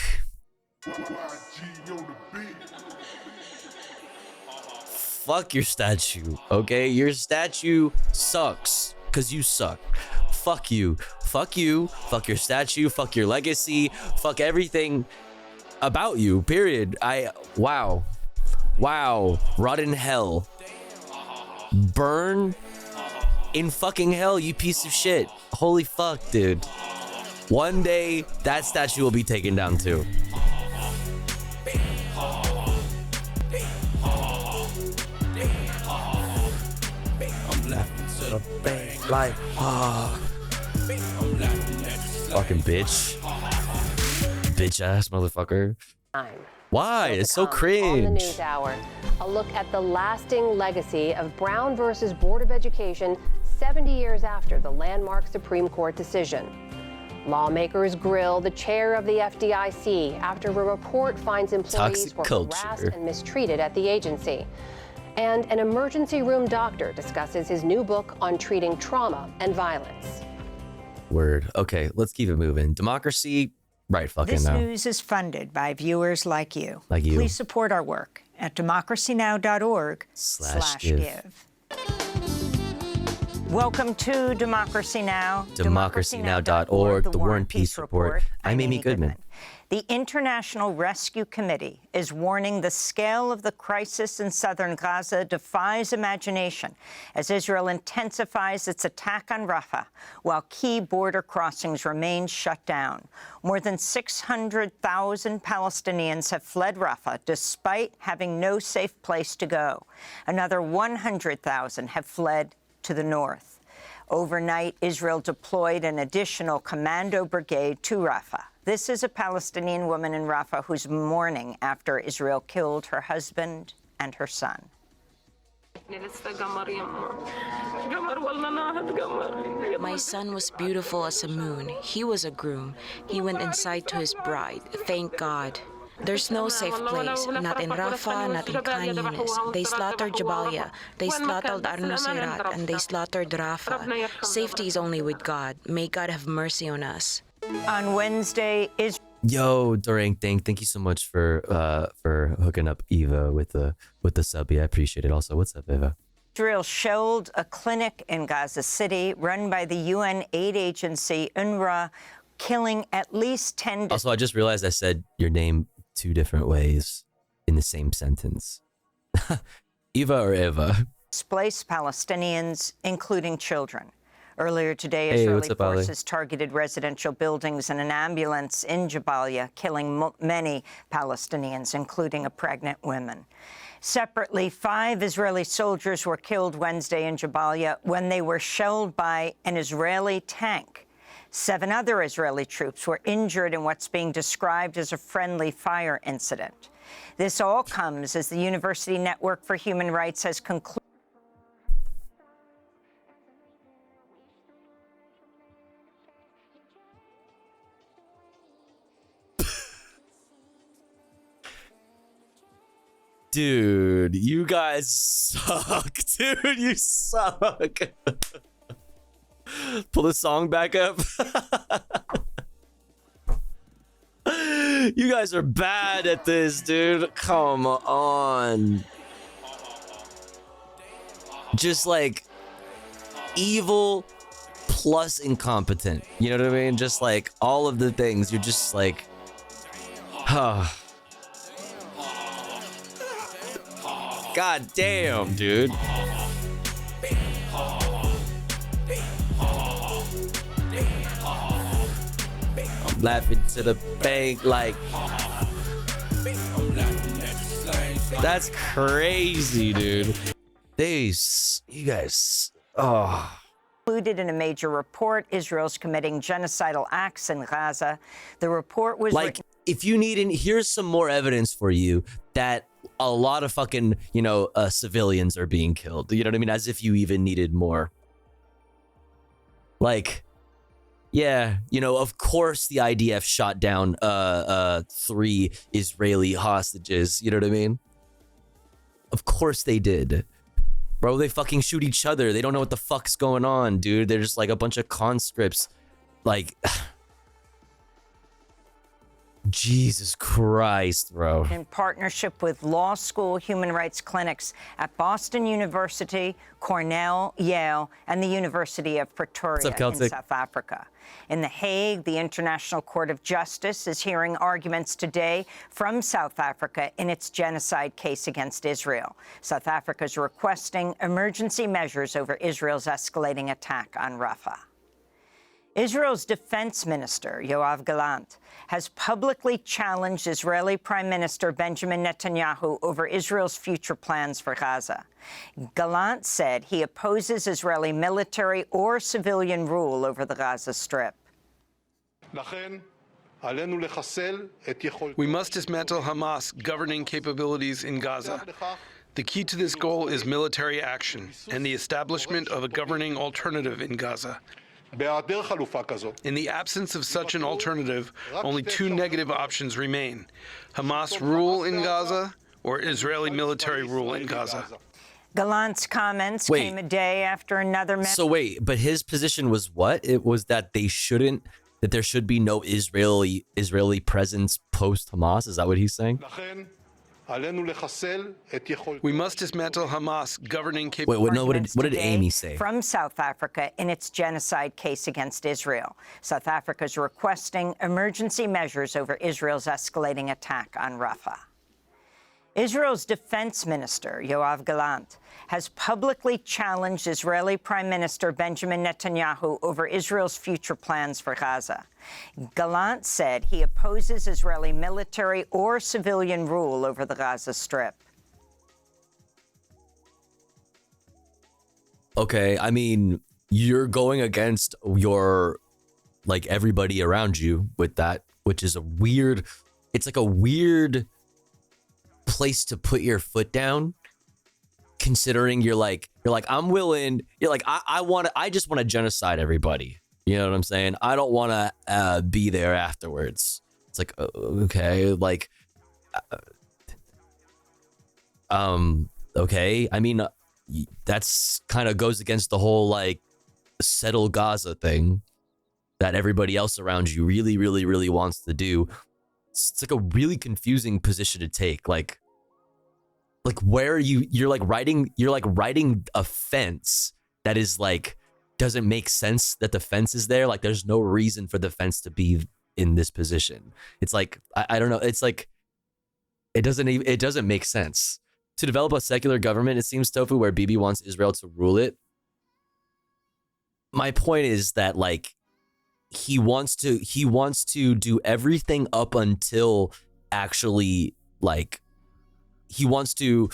Fuck your statue, okay? Your statue sucks, because you suck. Fuck you. fuck you, fuck your statue, fuck your legacy, fuck everything about you, period. Wow. Rot in hell. Burn in fucking hell, you piece of shit. Holy fuck, dude. One day, that statue will be taken down too. Like, fucking bitch. Bitch ass motherfucker. Why? It's so cringe. On the News Hour, a look at the lasting legacy of Brown versus Board of Education 70 years after the landmark Supreme Court decision. Lawmakers grill the chair of the FDIC after a report finds employees were harassed and mistreated at the agency. And an emergency room doctor discusses his new book on treating trauma and violence. Word. Okay, let's keep it moving. Democracy, right fucking this now. This news is funded by viewers like you. Like you. Please support our work at democracynow.org/give. Welcome to Democracy Now! Democracynow.org, the War and Peace Report. I'm Amy Goodman. The International Rescue Committee is warning the scale of the crisis in southern Gaza defies imagination as Israel intensifies its attack on Rafah while key border crossings remain shut down. More than 600,000 Palestinians have fled Rafah despite having no safe place to go. Another 100,000 have fled to the north. Overnight, Israel deployed an additional commando brigade to Rafah. This is a Palestinian woman in Rafah who's mourning after Israel killed her husband and her son. My son was beautiful as a moon. He was a groom. He went inside to his bride. Thank God. There's no safe place, not in Rafah, not in Khan Yunis. They slaughtered Jabalia, they slaughtered Ar-Nusayrat, and they slaughtered Rafah. Safety is only with God. May God have mercy on us. On Wednesday, Yo, Dorang Thing, thank you so much for hooking up Eva with the sub. Yeah, I appreciate it also. What's up, Eva? Israel shelled a clinic in Gaza City run by the UN aid agency UNRWA, killing at least 10. Also, I just realized I said your name 2 different ways in the same sentence. Eva or Eva? Displaced Palestinians, including children. Earlier today, Israeli forces targeted residential buildings and an ambulance in Jabalia, killing many Palestinians, including a pregnant woman. Separately, 5 Israeli soldiers were killed Wednesday in Jabalia when they were shelled by an Israeli tank. 7 other Israeli troops were injured in what's being described as a friendly fire incident. This all comes as the University Network for Human Rights has concluded. Dude, you guys suck. Dude, you suck. Pull the song back up. You guys are bad at this, dude. Come on. Just like evil plus incompetent. You know what I mean? Just like all of the things. You're just like, God damn, dude. I'm laughing to the bank like, that's crazy, dude. You guys, Included in a major report, Israel's committing genocidal acts in Gaza. The report was like, if you need, here's some more evidence for you that a lot of fucking, civilians are being killed. You know what I mean? As if you even needed more. Like, yeah, of course the IDF shot down 3 Israeli hostages. You know what I mean? Of course they did. Bro, they fucking shoot each other. They don't know what the fuck's going on, dude. They're just like a bunch of conscripts. Like, Jesus Christ, bro. In partnership with law school human rights clinics at Boston University, Cornell, Yale, and the University of Pretoria in South Africa. In The Hague, the International Court of Justice is hearing arguments today from South Africa in its genocide case against Israel. South Africa is requesting emergency measures over Israel's escalating attack on Rafah. Israel's defense minister, Yoav Gallant, has publicly challenged Israeli Prime Minister Benjamin Netanyahu over Israel's future plans for Gaza. Gallant said he opposes Israeli military or civilian rule over the Gaza Strip. We must dismantle Hamas' governing capabilities in Gaza. The key to this goal is military action and the establishment of a governing alternative in Gaza. In the absence of such an alternative, only two negative options remain: Hamas rule in Gaza or Israeli military rule in Gaza. Gallant's comments came a day after another... So wait, but his position was what? It was that they shouldn't, that there should be no Israeli presence post-Hamas? Is that what he's saying? We must dismantle Hamas' governing capabilities. Wait, what did Amy say? From South Africa in its genocide case against Israel. South Africa is requesting emergency measures over Israel's escalating attack on Rafah. Israel's defense minister, Yoav Gallant, has publicly challenged Israeli Prime Minister Benjamin Netanyahu over Israel's future plans for Gaza. Gallant said he opposes Israeli military or civilian rule over the Gaza Strip. Okay, I mean, you're going against your, like, everybody around you with that, which is a weird, it's like a weird place to put your foot down, considering you're like I'm willing, you're like I just want to genocide everybody, you know what I'm saying? I don't want to be there afterwards. It's like, okay, like okay, I mean, that's kind of goes against the whole like settle Gaza thing that everybody else around you really wants to do. It's like a really confusing position to take. Like where are you're like writing a fence that is like, doesn't make sense that the fence is there. Like there's no reason for the fence to be in this position. It's like, I don't know. It's like, it doesn't make sense. To develop a secular government, it seems, Tofu, where Bibi wants Israel to rule it. My point is that like, he wants to do everything up until actually like he wants to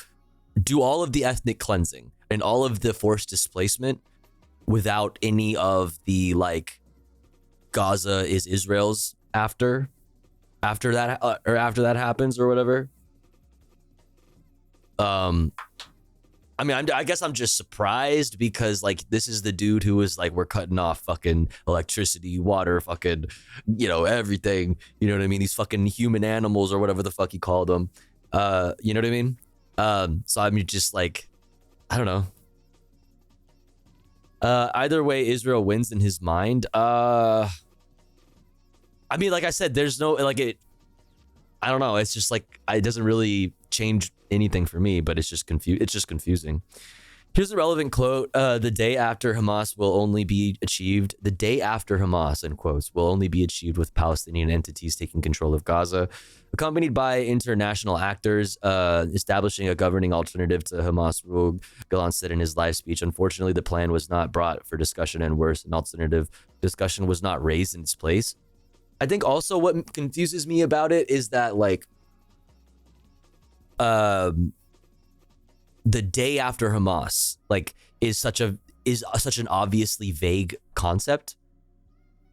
do all of the ethnic cleansing and all of the forced displacement without any of the like Gaza is Israel's after that happens or whatever. I mean, I guess I'm just surprised because like this is the dude who was like, we're cutting off fucking electricity, water, fucking, you know, everything. You know what I mean? These fucking human animals or whatever the fuck he called them. You know what I mean? So I'm just like, I don't know. Either way, Israel wins in his mind. I mean, like I said, there's no like it. I don't know. It's just like it doesn't really change anything for me, but it's just confusing. Here's the relevant quote. The day after Hamas will only be achieved. The day after Hamas, in quotes, will only be achieved with Palestinian entities taking control of Gaza, accompanied by international actors establishing a governing alternative to Hamas rule, Gallant said in his live speech. Unfortunately, the plan was not brought for discussion, and worse, an alternative discussion was not raised in its place. I think also what confuses me about it is that like the day after Hamas like is such an obviously vague concept.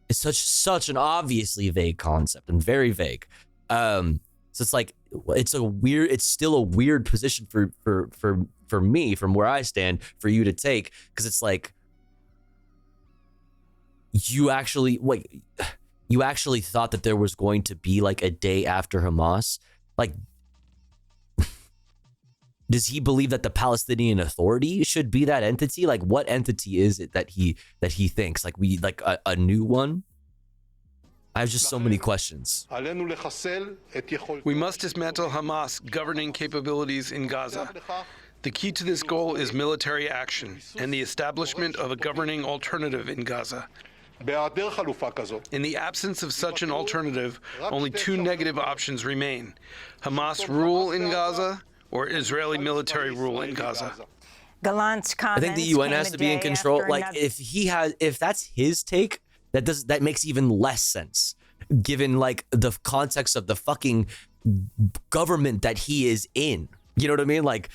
It's such an obviously vague concept and very vague. So it's like it's still a weird position for me from where I stand for you to take, because it's like you actually thought that there was going to be like a day after Hamas. Like, does he believe that the Palestinian Authority should be that entity? Like, what entity is it that he thinks? Like, we like a new one? I have just so many questions. We must dismantle Hamas governing capabilities in Gaza. The key to this goal is military action and the establishment of a governing alternative in Gaza. In the absence of such an alternative, only two negative options remain: Hamas rule in Gaza or Israeli military rule in Gaza. Gallant's I comments think the UN has to be in control. Like, if that's his take, that makes even less sense, given like the context of the fucking government that he is in. You know what I mean? Like,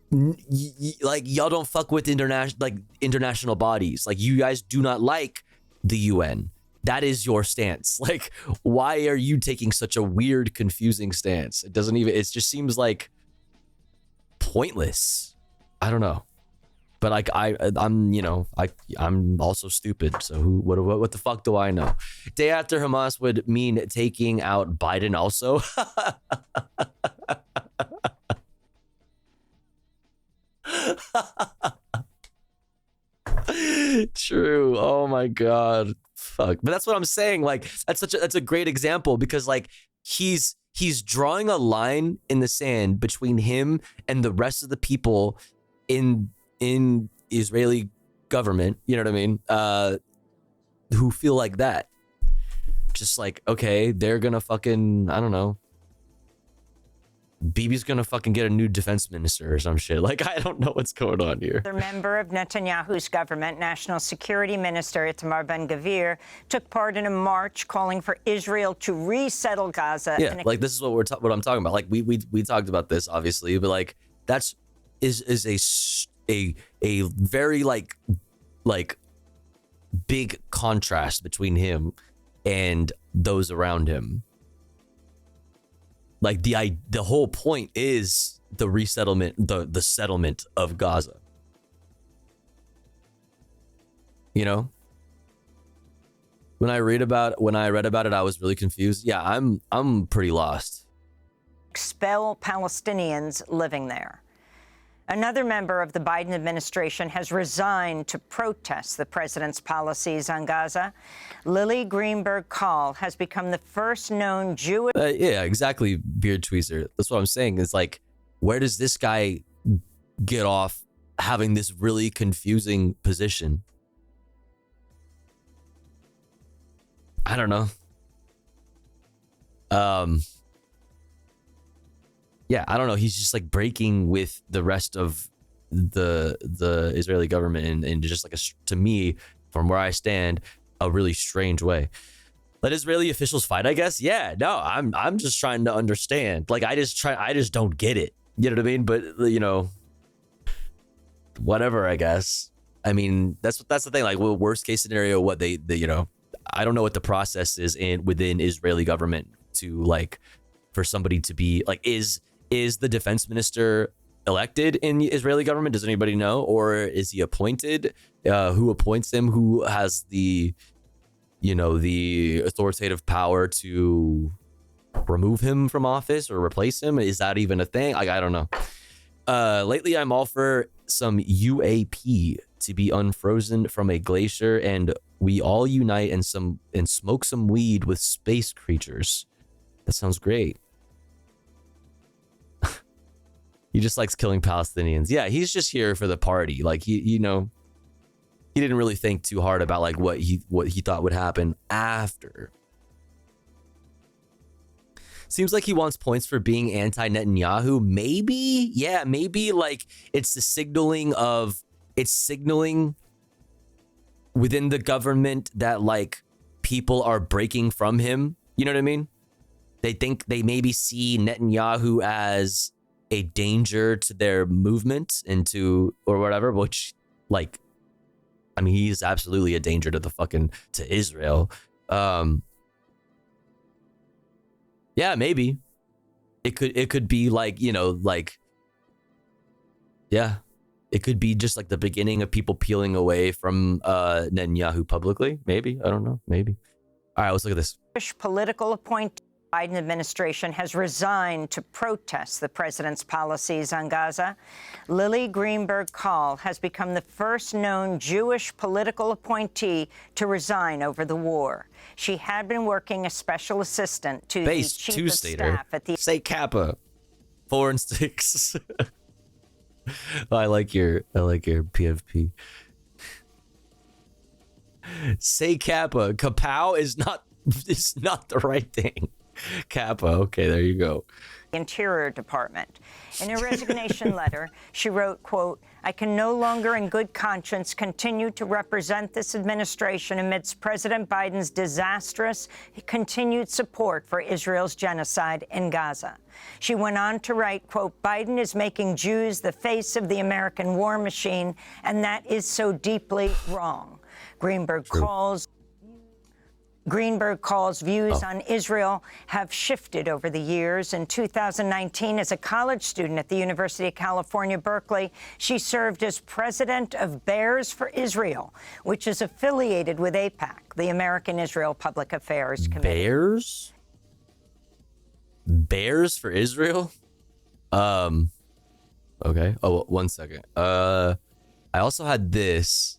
y'all don't fuck with international bodies. Like, you guys do not like the UN. That is your stance. Like, why are you taking such a weird, confusing stance? It just seems like pointless. I don't know. But like I'm also stupid. So what the fuck do I know? Day after Hamas would mean taking out Biden also. True. Oh my god. Fuck. But that's what I'm saying. Like, that's a great example, because like he's drawing a line in the sand between him and the rest of the people in Israeli government, you know what I mean? Who feel like that. Just like, okay, they're gonna fucking, I don't know, Bibi's gonna fucking get a new defense minister or some shit. Like, I don't know what's going on here. The member of Netanyahu's government, National Security Minister Itamar Ben-Gvir, took part in a march calling for Israel to resettle Gaza. Yeah, like this is what I'm talking about. Like we talked about this obviously, but like that's a very like big contrast between him and those around him. Like the whole point is the resettlement, the settlement of Gaza. You know? When I read about it, I was really confused. Yeah, I'm pretty lost. Expel Palestinians living there. Another member of the Biden administration has resigned to protest the president's policies on Gaza. Lily Greenberg Call has become the first known Jewish... Yeah, exactly, Beard Tweezer. That's what I'm saying. Is like, where does this guy get off having this really confusing position? I don't know. Yeah, I don't know. He's just like breaking with the rest of the Israeli government and just like to me, from where I stand, a really strange way. Let Israeli officials fight, I guess. Yeah, no, I'm just trying to understand. Like, I just don't get it. You know what I mean? But you know, whatever, I guess. I mean, that's the thing. Like, well, worst case scenario, what they you know, I don't know what the process is within Israeli government to like for somebody to be like, is the defense minister elected in the Israeli government? Does anybody know? Or is he appointed? Who appoints him? Who has the, you know, the authoritative power to remove him from office or replace him? Is that even a thing? Like, I don't know. Lately, I'm all for some UAP to be unfrozen from a glacier, and we all unite and smoke some weed with space creatures. That sounds great. He just likes killing Palestinians. Yeah, he's just here for the party. Like, he, you know, he didn't really think too hard about like what he thought would happen after. Seems like he wants points for being anti-Netanyahu. Maybe, yeah, maybe like it's signaling within the government that like people are breaking from him. You know what I mean? They think they maybe see Netanyahu as a danger to their movement or whatever, which like, I mean, he's absolutely a danger to Israel. Yeah, maybe it could be like, you know, like, yeah, it could be just like the beginning of people peeling away from Netanyahu publicly. Maybe, I don't know, maybe. All right, let's look at this. Political appointee Biden administration has resigned to protest the president's policies on Gaza. Lily Greenberg Call has become the first known Jewish political appointee to resign over the war. She had been working as special assistant to the chief of staff at the... Say Kappa. 4 and 6. I like your PFP. Say Kappa. Kapow is not the right thing. Kappa. Okay, there you go. Interior Department. In a resignation letter, she wrote, quote, "I can no longer in good conscience continue to represent this administration amidst President Biden's disastrous continued support for Israel's genocide in Gaza." She went on to write, quote, "Biden is making Jews the face of the American war machine, and that is so deeply wrong." Greenberg calls views on Israel have shifted over the years. In 2019, as a college student at the University of California, Berkeley, she served as president of Bears for Israel, which is affiliated with AIPAC, the American Israel Public Affairs Committee. Bears for Israel? Okay. Oh, 1 second. I also had this.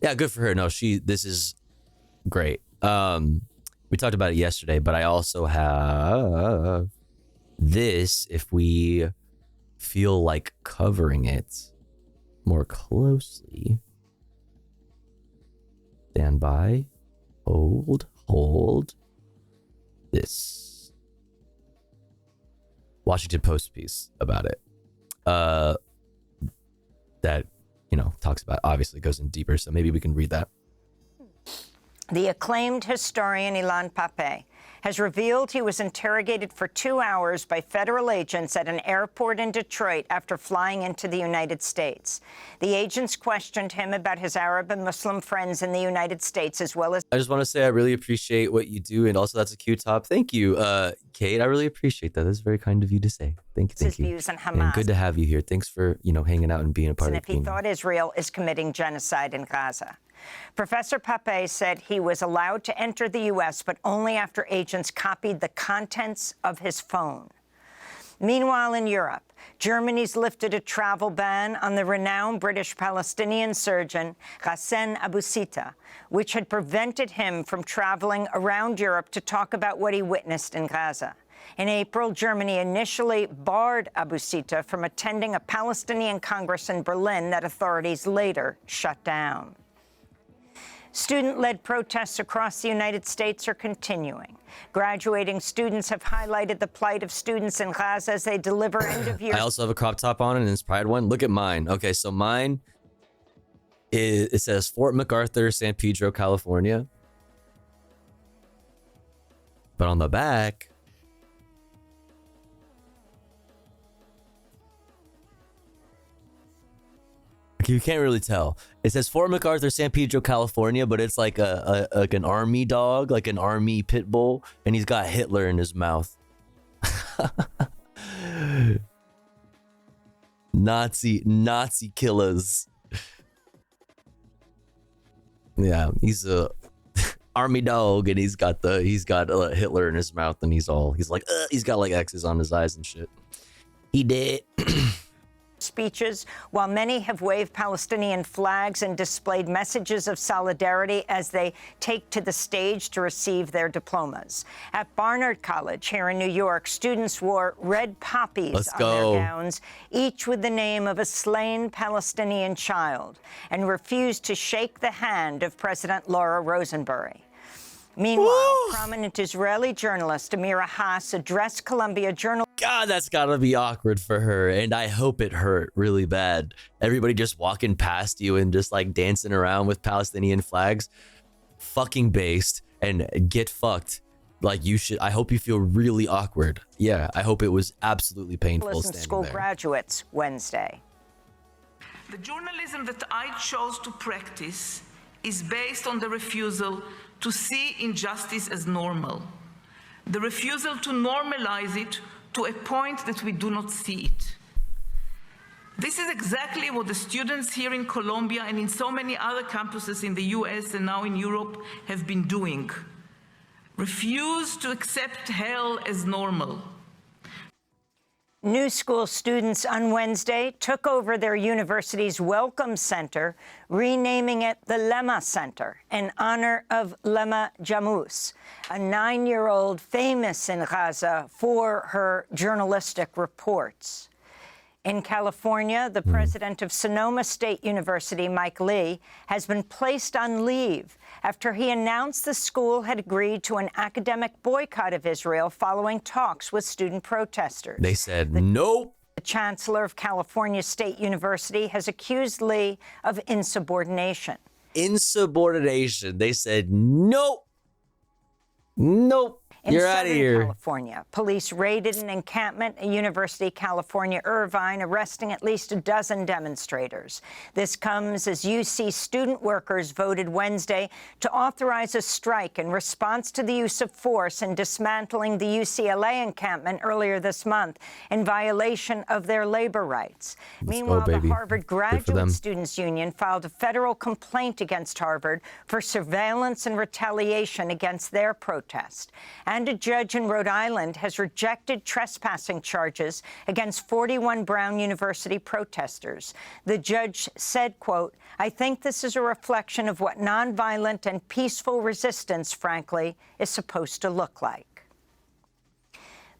Yeah, good for her. No, this is great. We talked about it yesterday, but I also have this if we feel like covering it more closely. Stand by. Hold. This Washington Post piece about it. That, talks about, obviously goes in deeper, so maybe we can read that. The acclaimed historian Ilan Pappé has revealed he was interrogated for 2 hours by federal agents at an airport in Detroit after flying into the United States. The agents questioned him about his Arab and Muslim friends in the United States, as well as... I just want to say I really appreciate what you do, and also that's a cute top. Thank you, Kate. I really appreciate that. That's very kind of you to say. Thank you. His views on Hamas. And good to have you here. Thanks for, hanging out and being a part of the community. And if he thought Israel is committing genocide in Gaza. Professor Pappé said he was allowed to enter the U.S., but only after agents copied the contents of his phone. Meanwhile, in Europe, Germany's lifted a travel ban on the renowned British-Palestinian surgeon Ghassan Abu Sita, which had prevented him from traveling around Europe to talk about what he witnessed in Gaza. In April, Germany initially barred Abu Sita from attending a Palestinian Congress in Berlin that authorities later shut down. Student-led protests across the United States are continuing. Graduating students have highlighted the plight of students in Gaza as they deliver end-of-year... I also have a crop top on, an inspired one. Look at mine. Okay, so mine, it says Fort MacArthur, San Pedro, California. But on the back... you can't really tell. It says Fort MacArthur, San Pedro, California, but it's like like an army dog, like an army pit bull, and he's got Hitler in his mouth. Nazi killers. Yeah, he's a army dog, and he's got Hitler in his mouth, and he's got like X's on his eyes and shit. He did. Speeches, while many have waved Palestinian flags and displayed messages of solidarity as they take to the stage to receive their diplomas. At Barnard College here in New York, students wore red poppies on their gowns, each with the name of a slain Palestinian child, and refused to shake the hand of President Laura Rosenberry. Meanwhile, prominent Israeli journalist Amira Haas addressed Columbia Journal. God, that's gotta be awkward for her, and I hope it hurt really bad. Everybody just walking past you and just like dancing around with Palestinian flags. Fucking based and get fucked. Like you should. I hope you feel really awkward. Yeah, I hope it was absolutely painful standing school there. Graduates Wednesday. The journalism that I chose to practice is based on the refusal to see injustice as normal, the refusal to normalize it to a point that we do not see it. This is exactly what the students here in Colombia and in so many other campuses in the US and now in Europe have been doing. refuse to accept hell as normal. New school students on Wednesday took over their university's Welcome Center, renaming it the Lema Center in honor of Lema Jammous, a 9-year-old famous in Gaza for her journalistic reports. In California, the president of Sonoma State University, Mike Lee, has been placed on leave after he announced the school had agreed to an academic boycott of Israel following talks with student protesters. They said nope. The chancellor of California State University has accused Lee of insubordination. Insubordination. They said nope. Nope. You're out of here. California, police raided an encampment at University of California, Irvine, arresting at least a dozen demonstrators. This comes as UC student workers voted Wednesday to authorize a strike in response to the use of force in dismantling the UCLA encampment earlier this month in violation of their labor rights. Meanwhile, the Harvard Graduate Students Union filed a federal complaint against Harvard for surveillance and retaliation against their protest. And a judge in Rhode Island has rejected trespassing charges against 41 Brown University protesters. The judge said, quote, "I think this is a reflection of what nonviolent and peaceful resistance, frankly, is supposed to look like."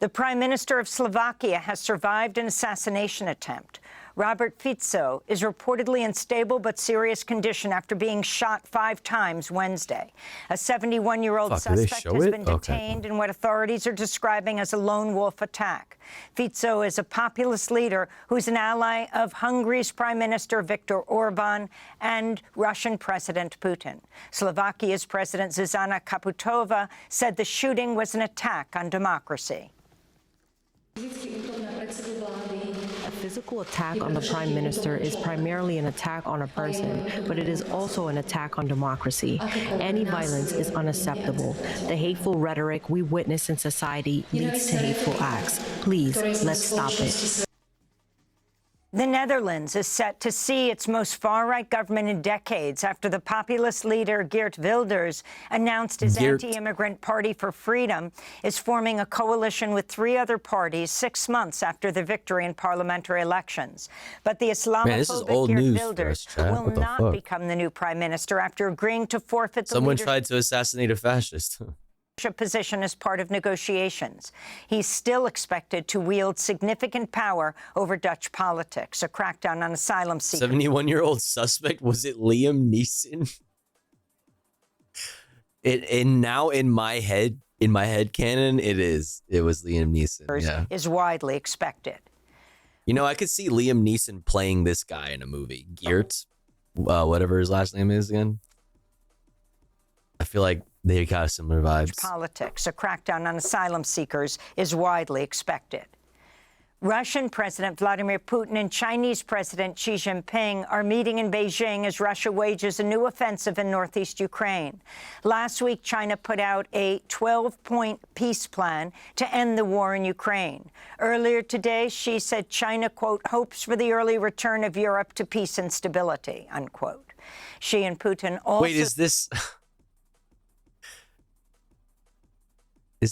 The Prime Minister of Slovakia has survived an assassination attempt. Robert Fico is reportedly in stable but serious condition after being shot 5 times Wednesday. A 71-year-old suspect has been detained in what authorities are describing as a lone wolf attack. Fico is a populist leader who's an ally of Hungary's Prime Minister Viktor Orban and Russian President Putin. Slovakia's President Zuzana Kaputova said the shooting was an attack on democracy. A physical attack on the Prime Minister is primarily an attack on a person, but it is also an attack on democracy. Any violence is unacceptable. The hateful rhetoric we witness in society leads to hateful acts. Please, let's stop it. The Netherlands is set to see its most far-right government in decades after the populist leader Geert Wilders announced his anti-immigrant Party for Freedom is forming a coalition with 3 other parties 6 months after the victory in parliamentary elections. But the Islamophobic Geert Wilders will not become the new prime minister after agreeing to forfeit the Someone tried to assassinate a fascist. Position as part of negotiations. He's still expected to wield significant power over Dutch politics. A crackdown on asylum seekers. 71-year-old suspect, was it Liam Neeson? Now in my head canon, it was Liam Neeson. Yeah. Is widely expected. You know, I could see Liam Neeson playing this guy in a movie. Geert, whatever his last name is again. I feel like they got similar vibes. Politics. A crackdown on asylum seekers is widely expected. Russian President Vladimir Putin and Chinese President Xi Jinping are meeting in Beijing as Russia wages a new offensive in northeast Ukraine. Last week, China put out a 12-point peace plan to end the war in Ukraine. Earlier today, Xi said China, quote, hopes for the early return of Europe to peace and stability, unquote. Xi and Putin also... Wait, is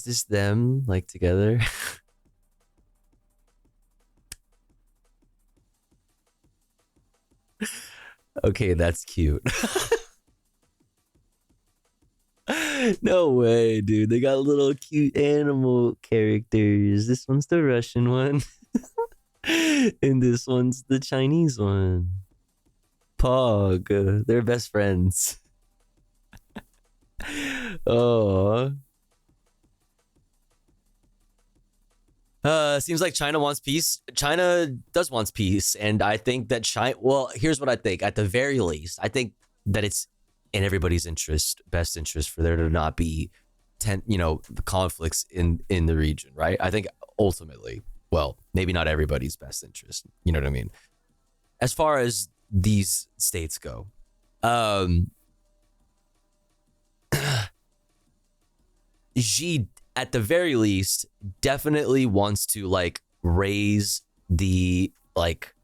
this them, like, together? Okay, that's cute. No way, dude. They got little cute animal characters. This one's the Russian one. And this one's the Chinese one. Pog. They're best friends. Oh. Seems like China wants peace. China does want peace, and I think that China. Well, here's what I think. At the very least, I think that it's in everybody's best interest, for there to not be, conflicts in the region, right? I think ultimately, well, maybe not everybody's best interest. You know what I mean? As far as these states go, Xi, at the very least, definitely wants to, like, raise the, like,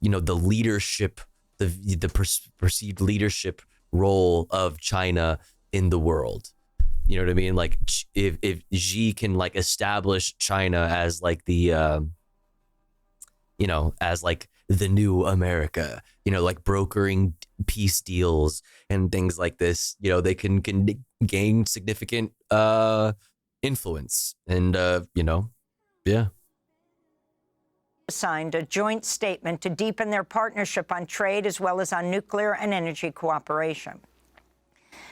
the leadership, the perceived leadership role of China in the world. You know what I mean? Like if Xi can like establish China as like the you know, as like the new America, you know, like brokering peace deals and things like this, you know, they can gain significant influence and you know, yeah. Signed a joint statement to deepen their partnership on trade as well as on nuclear and energy cooperation.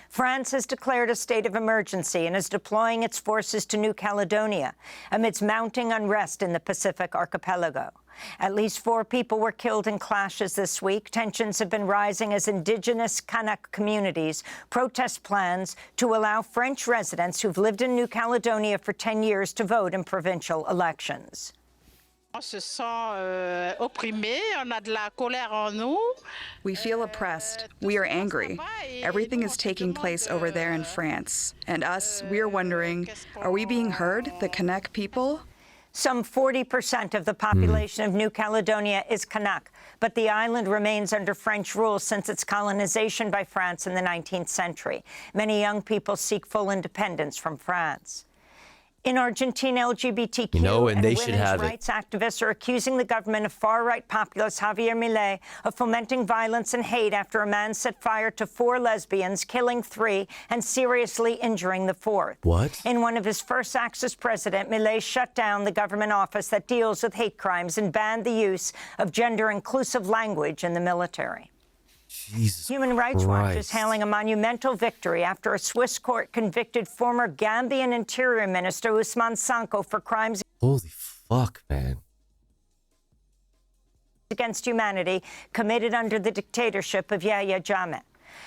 France has declared a state of emergency and is deploying its forces to New Caledonia amidst mounting unrest in the Pacific archipelago. At least 4 people were killed in clashes this week. Tensions have been rising as indigenous Kanak communities protest plans to allow French residents who've lived in New Caledonia for 10 years to vote in provincial elections. We feel oppressed. We are angry. Everything is taking place over there in France. And us, we are wondering, are we being heard, the Kanak people? Some 40% of the population of New Caledonia is Kanak, but the island remains under French rule since its colonization by France in the 19th century. Many young people seek full independence from France. In Argentina, LGBTQ and women's rights activists are accusing the government of far-right populist Javier Milei of fomenting violence and hate after a man set fire to 4 lesbians, killing 3 and seriously injuring the 4th. What? In one of his first acts as president, Milei shut down the government office that deals with hate crimes and banned the use of gender-inclusive language in the military. Jesus Human Rights Watch is Christ. hailing a monumental victory after a Swiss court convicted former Gambian Interior Minister Ousmane Sonko for crimes Holy fuck, man. against humanity committed under the dictatorship of Yahya Jammeh.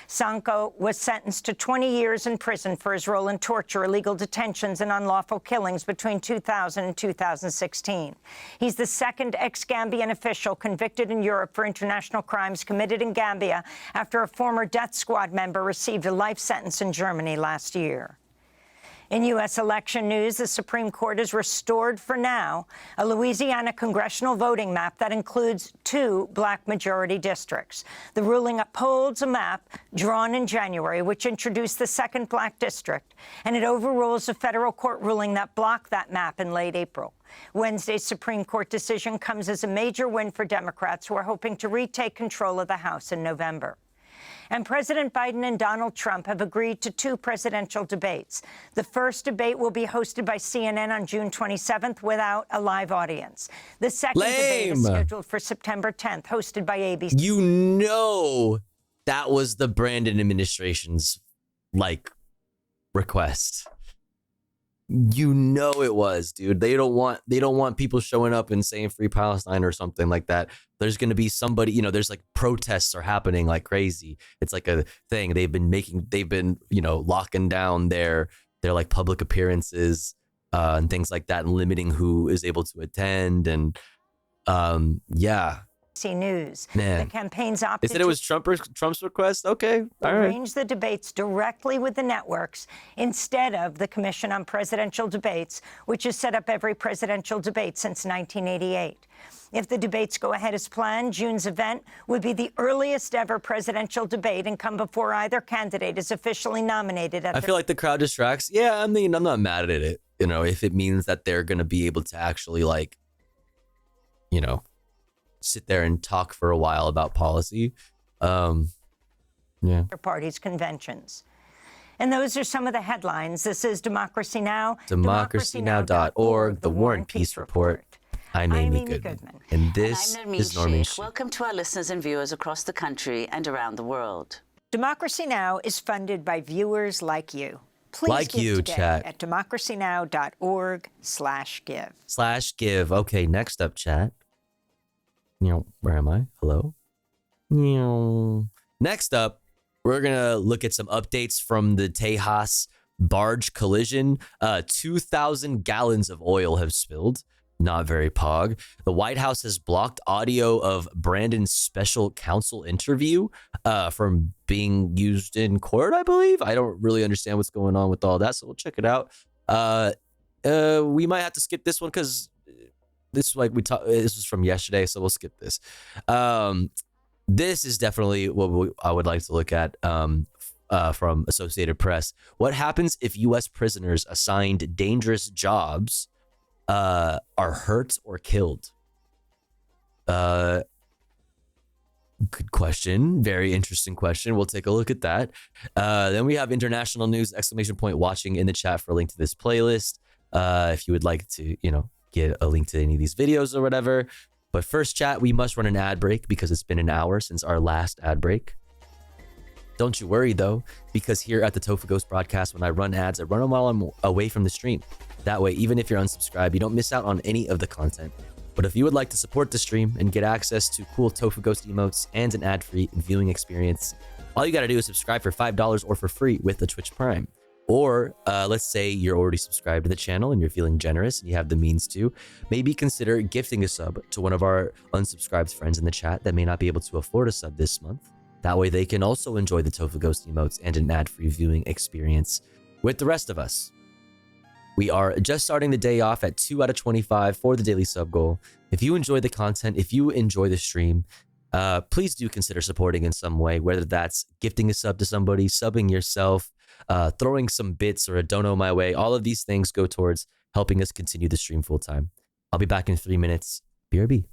Sonko was sentenced to 20 years in prison for his role in torture, illegal detentions, and unlawful killings between 2000 and 2016. He's the second ex-Gambian official convicted in Europe for international crimes committed in Gambia after a former death squad member received a life sentence in Germany last year. In U.S. election news, the Supreme Court has restored for now a Louisiana congressional voting map that includes 2 black majority districts. The ruling upholds a map drawn in January, which introduced the 2nd black district, and it overrules a federal court ruling that blocked that map in late April. Wednesday's Supreme Court decision comes as a major win for Democrats who are hoping to retake control of the House in November. And President Biden and Donald Trump have agreed to 2 presidential debates. The first debate will be hosted by CNN on June 27th without a live audience. The second debate is scheduled for September 10th, hosted by ABC. You know that was the Brandon administration's like request. You know it was, dude. They don't want people showing up and saying Free Palestine or something like that. There's going to be somebody, you know, there's like protests are happening like crazy. It's like a thing. They've been, you know, locking down their like public appearances and things like that and limiting who is able to attend. And yeah. News. Man. The campaign's opted They said it was Trump's request. Okay. All right. Arrange the debates directly with the networks instead of the Commission on Presidential Debates, which has set up every presidential debate since 1988. If the debates go ahead as planned, June's event would be the earliest ever presidential debate and come before either candidate is officially nominated. I feel like the crowd distracts. Yeah, I mean, I'm not mad at it. You know, if it means that they're going to be able to actually like, you know, sit there and talk for a while about policy. Yeah. Parties' conventions. And those are some of the headlines. This is Democracy Now! DemocracyNow.org, the War and Peace Report. I'm Amy Goodman. And this is Norman Sheik. Welcome to our listeners and viewers across the country and around the world. Democracy Now! Is funded by viewers like you. Please give today chat. At democracynow.org/give. /give. Okay, next up, chat. You know, where am I? Hello? Next up, we're going to look at some updates from the Tejas barge collision. 2,000 gallons of oil have spilled. Not very pog. The White House has blocked audio of Brandon's special counsel interview from being used in court, I believe. I don't really understand what's going on with all that, so we'll check it out. We might have to skip this one because this was from yesterday, so we'll skip this. This is definitely what I would like to look at. from Associated Press. What happens if U.S. prisoners assigned dangerous jobs are hurt or killed? Good question. Very interesting question. We'll take a look at that. Then we have international news, ! Watching in the chat for a link to this playlist. If you would like to, get a link to any of these videos or whatever. But first, chat, we must run an ad break because it's been an hour since our last ad break. Don't you worry, though, because here at the Tofu Ghost broadcast, when I run ads, I run them while I'm away from the stream. That way, even if you're unsubscribed, you don't miss out on any of the content. But if you would like to support the stream and get access to cool Tofu Ghost emotes and an ad-free viewing experience, all you got to do is subscribe for $5 or for free with the Twitch Prime. Or let's say you're already subscribed to the channel and you're feeling generous and you have the means to, maybe consider gifting a sub to one of our unsubscribed friends in the chat that may not be able to afford a sub this month. That way they can also enjoy the Tofu Ghost emotes and an ad-free viewing experience with the rest of us. We are just starting the day off at 2 out of 25 for the daily sub goal. If you enjoy the content, if you enjoy the stream, please do consider supporting in some way, whether that's gifting a sub to somebody, subbing yourself, throwing some bits or a dono my way. All of these things go towards helping us continue the stream full time. I'll be back in 3 minutes. BRB.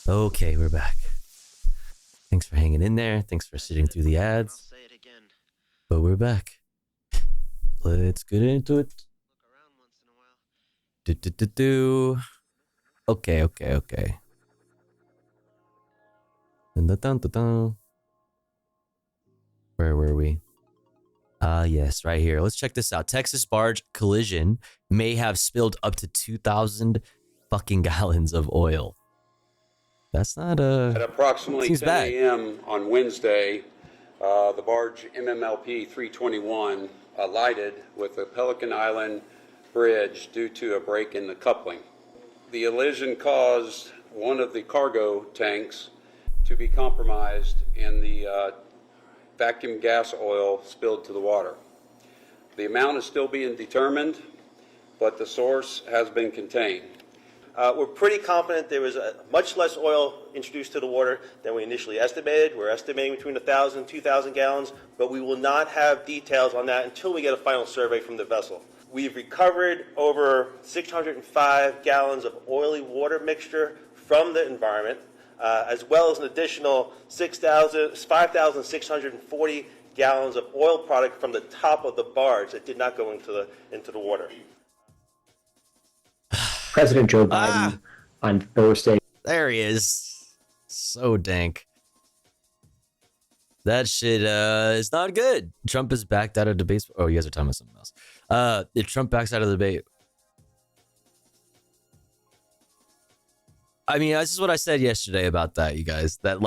Okay, we're back. Thanks for hanging in there. Thanks for sitting through the ads. But we're back. Let's get into it. Okay. Dun-dun-dun-dun-dun. Where were we? Yes, right here. Let's check this out. Texas barge collision may have spilled up to 2,000 fucking gallons of oil. That's not At approximately seems 10 bad. a.m. on Wednesday, the barge MMLP 321 alighted with the Pelican Island Bridge due to a break in the coupling. The collision caused one of the cargo tanks to be compromised and the vacuum gas oil spilled to the water. The amount is still being determined, but the source has been contained. We're pretty confident there was much less oil introduced to the water than we initially estimated. We're estimating between 1,000 and 2,000 gallons, but we will not have details on that until we get a final survey from the vessel. We've recovered over 605 gallons of oily water mixture from the environment, as well as an additional 5,640 gallons of oil product from the top of the barge that did not go into the water. President Joe Biden on Thursday. There he is. So dank. That shit is not good. Trump is backed out of debates. Oh, you guys are talking about something else. If Trump backs out of the debate. I mean, this is what I said yesterday about that, you guys. That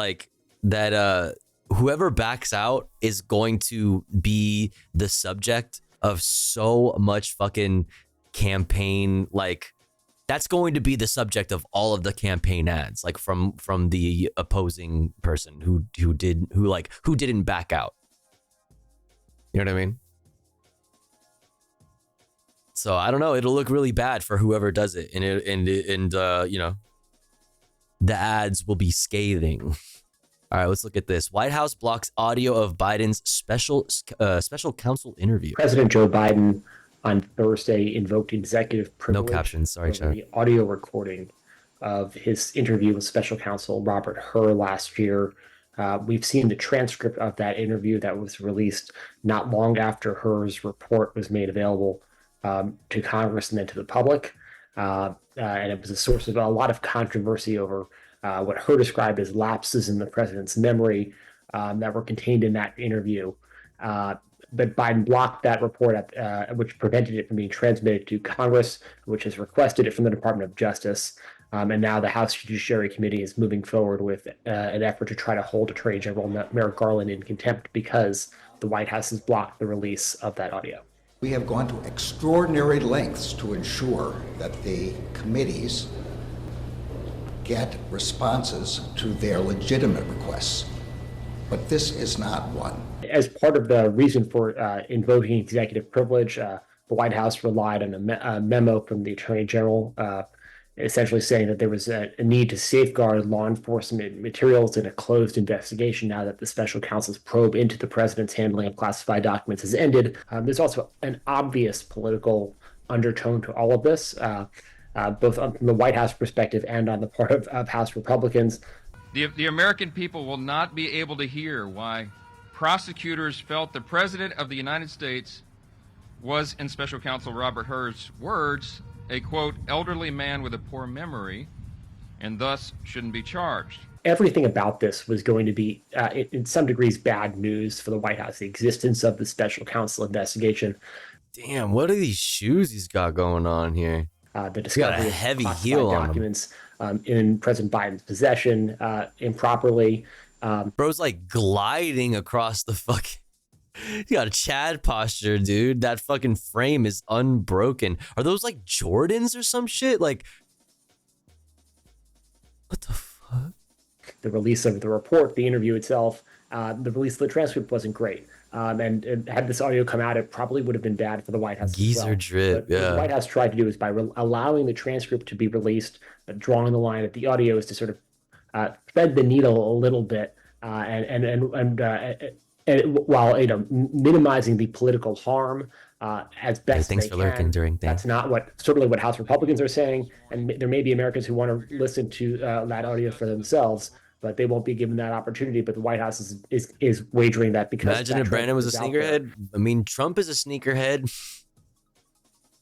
whoever backs out is going to be the subject of so much fucking campaign, that's going to be the subject of all of the campaign ads, from the opposing person who didn't back out. You know what I mean? So I don't know. It'll look really bad for whoever does it, and the ads will be scathing. All right, let's look at this. White House blocks audio of Biden's special counsel interview. President Joe Biden on Thursday invoked executive privilege. No captions. Sorry, over the audio recording of his interview with special counsel Robert Hur last year. We've seen the transcript of that interview that was released not long after Hur's report was made available to Congress and then to the public. And it was a source of a lot of controversy over what Hur described as lapses in the president's memory that were contained in that interview. But Biden blocked that report, which prevented it from being transmitted to Congress, which has requested it from the Department of Justice. And now the House Judiciary Committee is moving forward with an effort to try to hold Attorney General Merrick Garland in contempt because the White House has blocked the release of that audio. We have gone to extraordinary lengths to ensure that the committees get responses to their legitimate requests, but this is not one. As part of the reason for invoking executive privilege, the White House relied on a memo from the Attorney General essentially saying that there was a need to safeguard law enforcement materials in a closed investigation now that the special counsel's probe into the president's handling of classified documents has ended. There's also an obvious political undertone to all of this, both from the White House perspective and on the part of House Republicans. The American people will not be able to hear why prosecutors felt the President of the United States was, in Special Counsel Robert Hur's words, a, quote, elderly man with a poor memory, and thus shouldn't be charged. Everything about this was going to be, in some degrees, bad news for the White House, the existence of the special counsel investigation. Damn, what are these shoes he's got going on here? The discovery of heavy classified heel documents in President Biden's possession improperly. Bro's like gliding across the fucking... You got a Chad posture, dude. That fucking frame is unbroken. Are those like Jordans or some shit? Like, what the fuck? The release of the report, the interview itself, the release of the transcript wasn't great. And had this audio come out, it probably would have been bad for the White House. Geezer drip, What the White House tried to do is by allowing the transcript to be released, drawing the line at the audio is to sort of thread the needle a little bit, and while minimizing the political harm as best thanks they for can. lurking during things. That's not certainly what House Republicans are saying, and there may be Americans who want to listen to that audio for themselves, but they won't be given that opportunity. But the White House is wagering that because imagine if Brandon was a sneakerhead. I mean, Trump is a sneakerhead.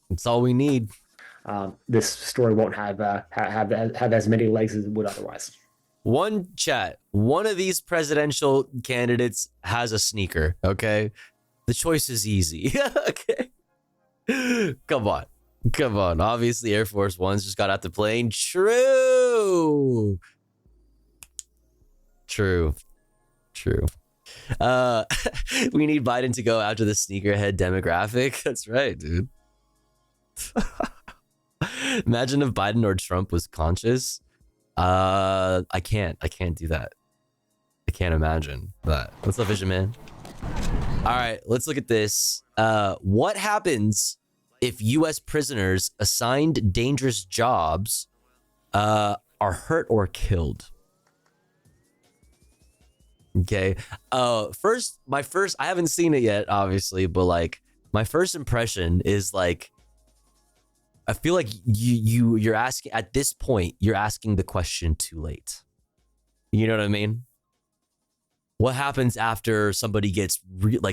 That's all we need. This story won't have as many legs as it would otherwise. One of these presidential candidates has a sneaker, okay? The choice is easy. Okay. Come on. Obviously, Air Force Ones just got out the plane. True. We need Biden to go after the sneakerhead demographic. That's right, dude. Imagine if Biden or Trump was conscious. I can't do that. I can't imagine that. What's up, Vision Man? All right, let's look at this. What happens if U.S. prisoners assigned dangerous jobs are hurt or killed? Okay. I haven't seen it yet, obviously, but like my first impression is like, I feel like you're asking at this point, you're asking the question too late. You know what I mean? What happens after somebody gets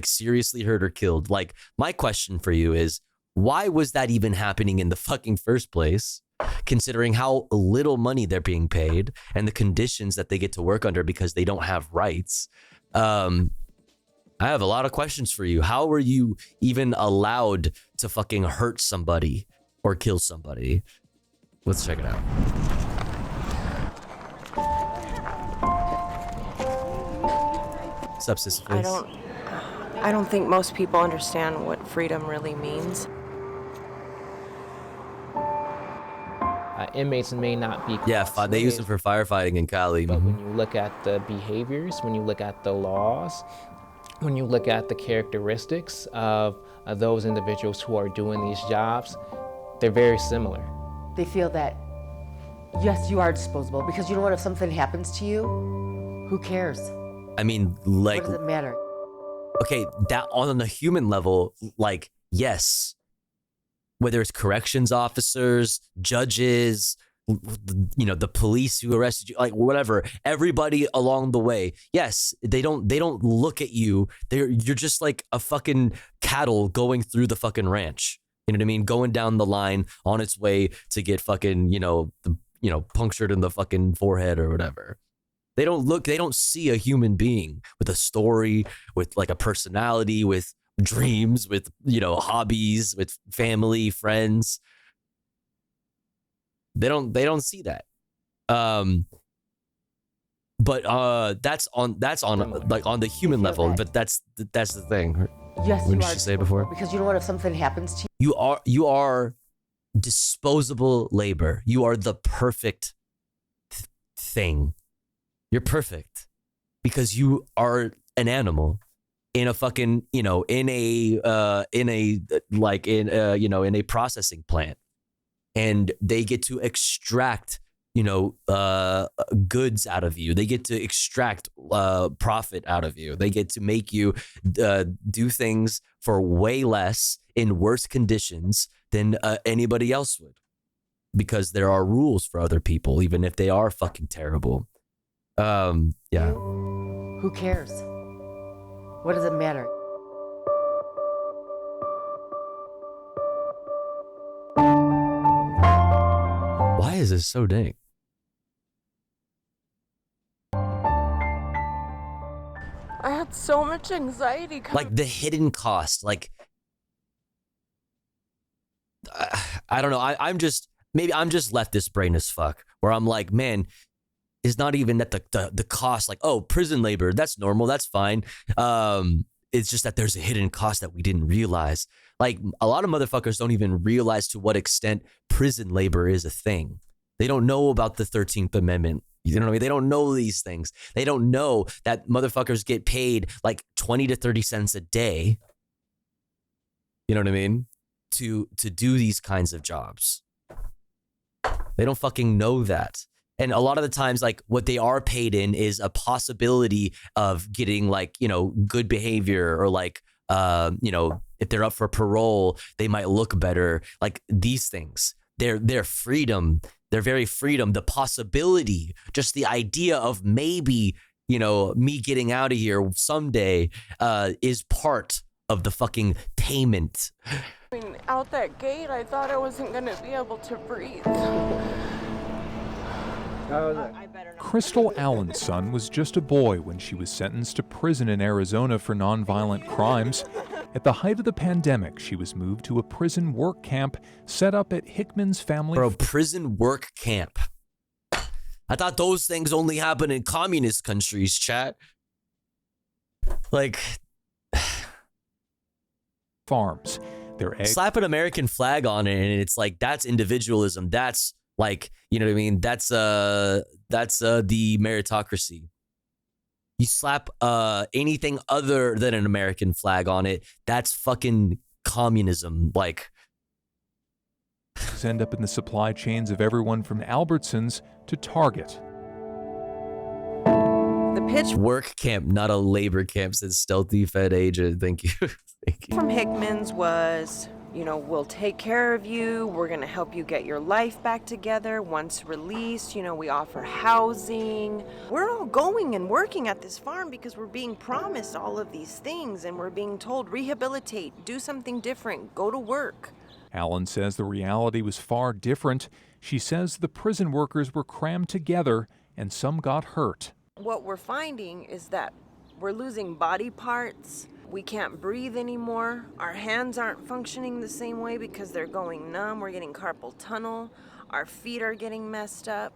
seriously hurt or killed? Like, my question for you is, why was that even happening in the fucking first place? Considering how little money they're being paid and the conditions that they get to work under because they don't have rights. I have a lot of questions for you. How were you even allowed to fucking hurt somebody or kill somebody? Let's check it out. What's up, Sisyphus? I don't think most people understand what freedom really means. Inmates may not be... Yeah, they use them for firefighting in Cali. But when you look at the behaviors, when you look at the laws, when you look at the characteristics of those individuals who are doing these jobs, they're very similar. They feel that, yes, you are disposable, because you know what, if something happens to you, who cares? I mean, like... What does it matter? Okay, that on the human level, like, yes. Whether it's corrections officers, judges, the police who arrested you, like whatever, everybody along the way. Yes, they don't look at you. You're just like a fucking cattle going through the fucking ranch. You know what I mean? Going down the line on its way to get fucking, punctured in the fucking forehead or whatever. They don't see a human being with a story, with like a personality, with dreams, with hobbies, with family, friends. They don't see that. But that's on like on the human level. But that's the thing. Yes, What you did are she say disposable, before? because you know what? If something happens to you, You are disposable labor. You are the perfect thing. You're perfect because you are an animal in a fucking, in a processing plant, and they get to extract, goods out of you. They get to extract profit out of you. They get to make you do things for way less in worse conditions than anybody else would, because there are rules for other people, even if they are fucking terrible. Yeah. who cares? What does it matter? Why is this so dang? I had so much anxiety. Like the hidden cost, like I don't know. I'm just leftist brain as fuck, where I'm like, man, it's not even that the cost, like, oh, prison labor, that's normal, that's fine. It's just that there's a hidden cost that we didn't realize. Like, a lot of motherfuckers don't even realize to what extent prison labor is a thing. They don't know about the 13th Amendment. You know what I mean? They don't know these things. They don't know that motherfuckers get paid like 20 to 30 cents a day. You know what I mean? To do these kinds of jobs. They don't fucking know that. And a lot of the times, like, what they are paid in is a possibility of getting, like, good behavior, or like, if they're up for parole, they might look better. Like, these things, their freedom, their very freedom, the possibility, just the idea of maybe, me getting out of here someday is part of the fucking payment. I mean, out that gate, I thought I wasn't going to be able to breathe. Crystal Allen's son was just a boy when she was sentenced to prison in Arizona for nonviolent crimes. At the height of the pandemic, she was moved to a prison work camp set up at Hickman's family. Bro, prison work camp. I thought those things only happen in communist countries, chat. Like, farms. Their slap an American flag on it, and it's like, that's individualism. That's like, you know what I mean? That's the meritocracy. You slap anything other than an American flag on it, that's fucking communism. Like, end up in the supply chains of everyone from Albertsons to Target. The pitch work camp, not a labor camp, says Stealthy Fed Agent. Thank you. Thank you. from Hickman's was, we'll take care of you. We're going to help you get your life back together. Once released, we offer housing. We're all going and working at this farm because we're being promised all of these things, and we're being told, rehabilitate, do something different, go to work. Allen says the reality was far different. She says the prison workers were crammed together and some got hurt. What we're finding is that we're losing body parts. We can't breathe anymore. Our hands aren't functioning the same way because they're going numb. We're getting carpal tunnel. Our feet are getting messed up.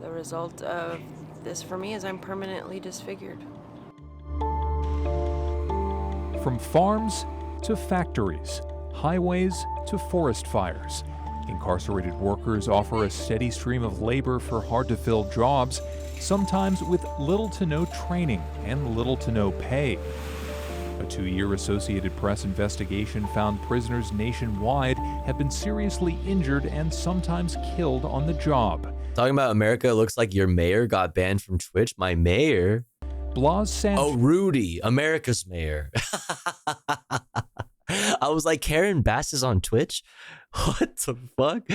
The result of this for me is I'm permanently disfigured. From farms to factories, highways to forest fires, incarcerated workers offer a steady stream of labor for hard-to-fill jobs, sometimes with little to no training and little to no pay. A 2-year Associated Press investigation found prisoners nationwide have been seriously injured and sometimes killed on the job. Talking about America, it looks like your mayor got banned from Twitch. My mayor? Blas Sanchez. Oh, Rudy, America's mayor. I was like, Karen Bass is on Twitch? What the fuck?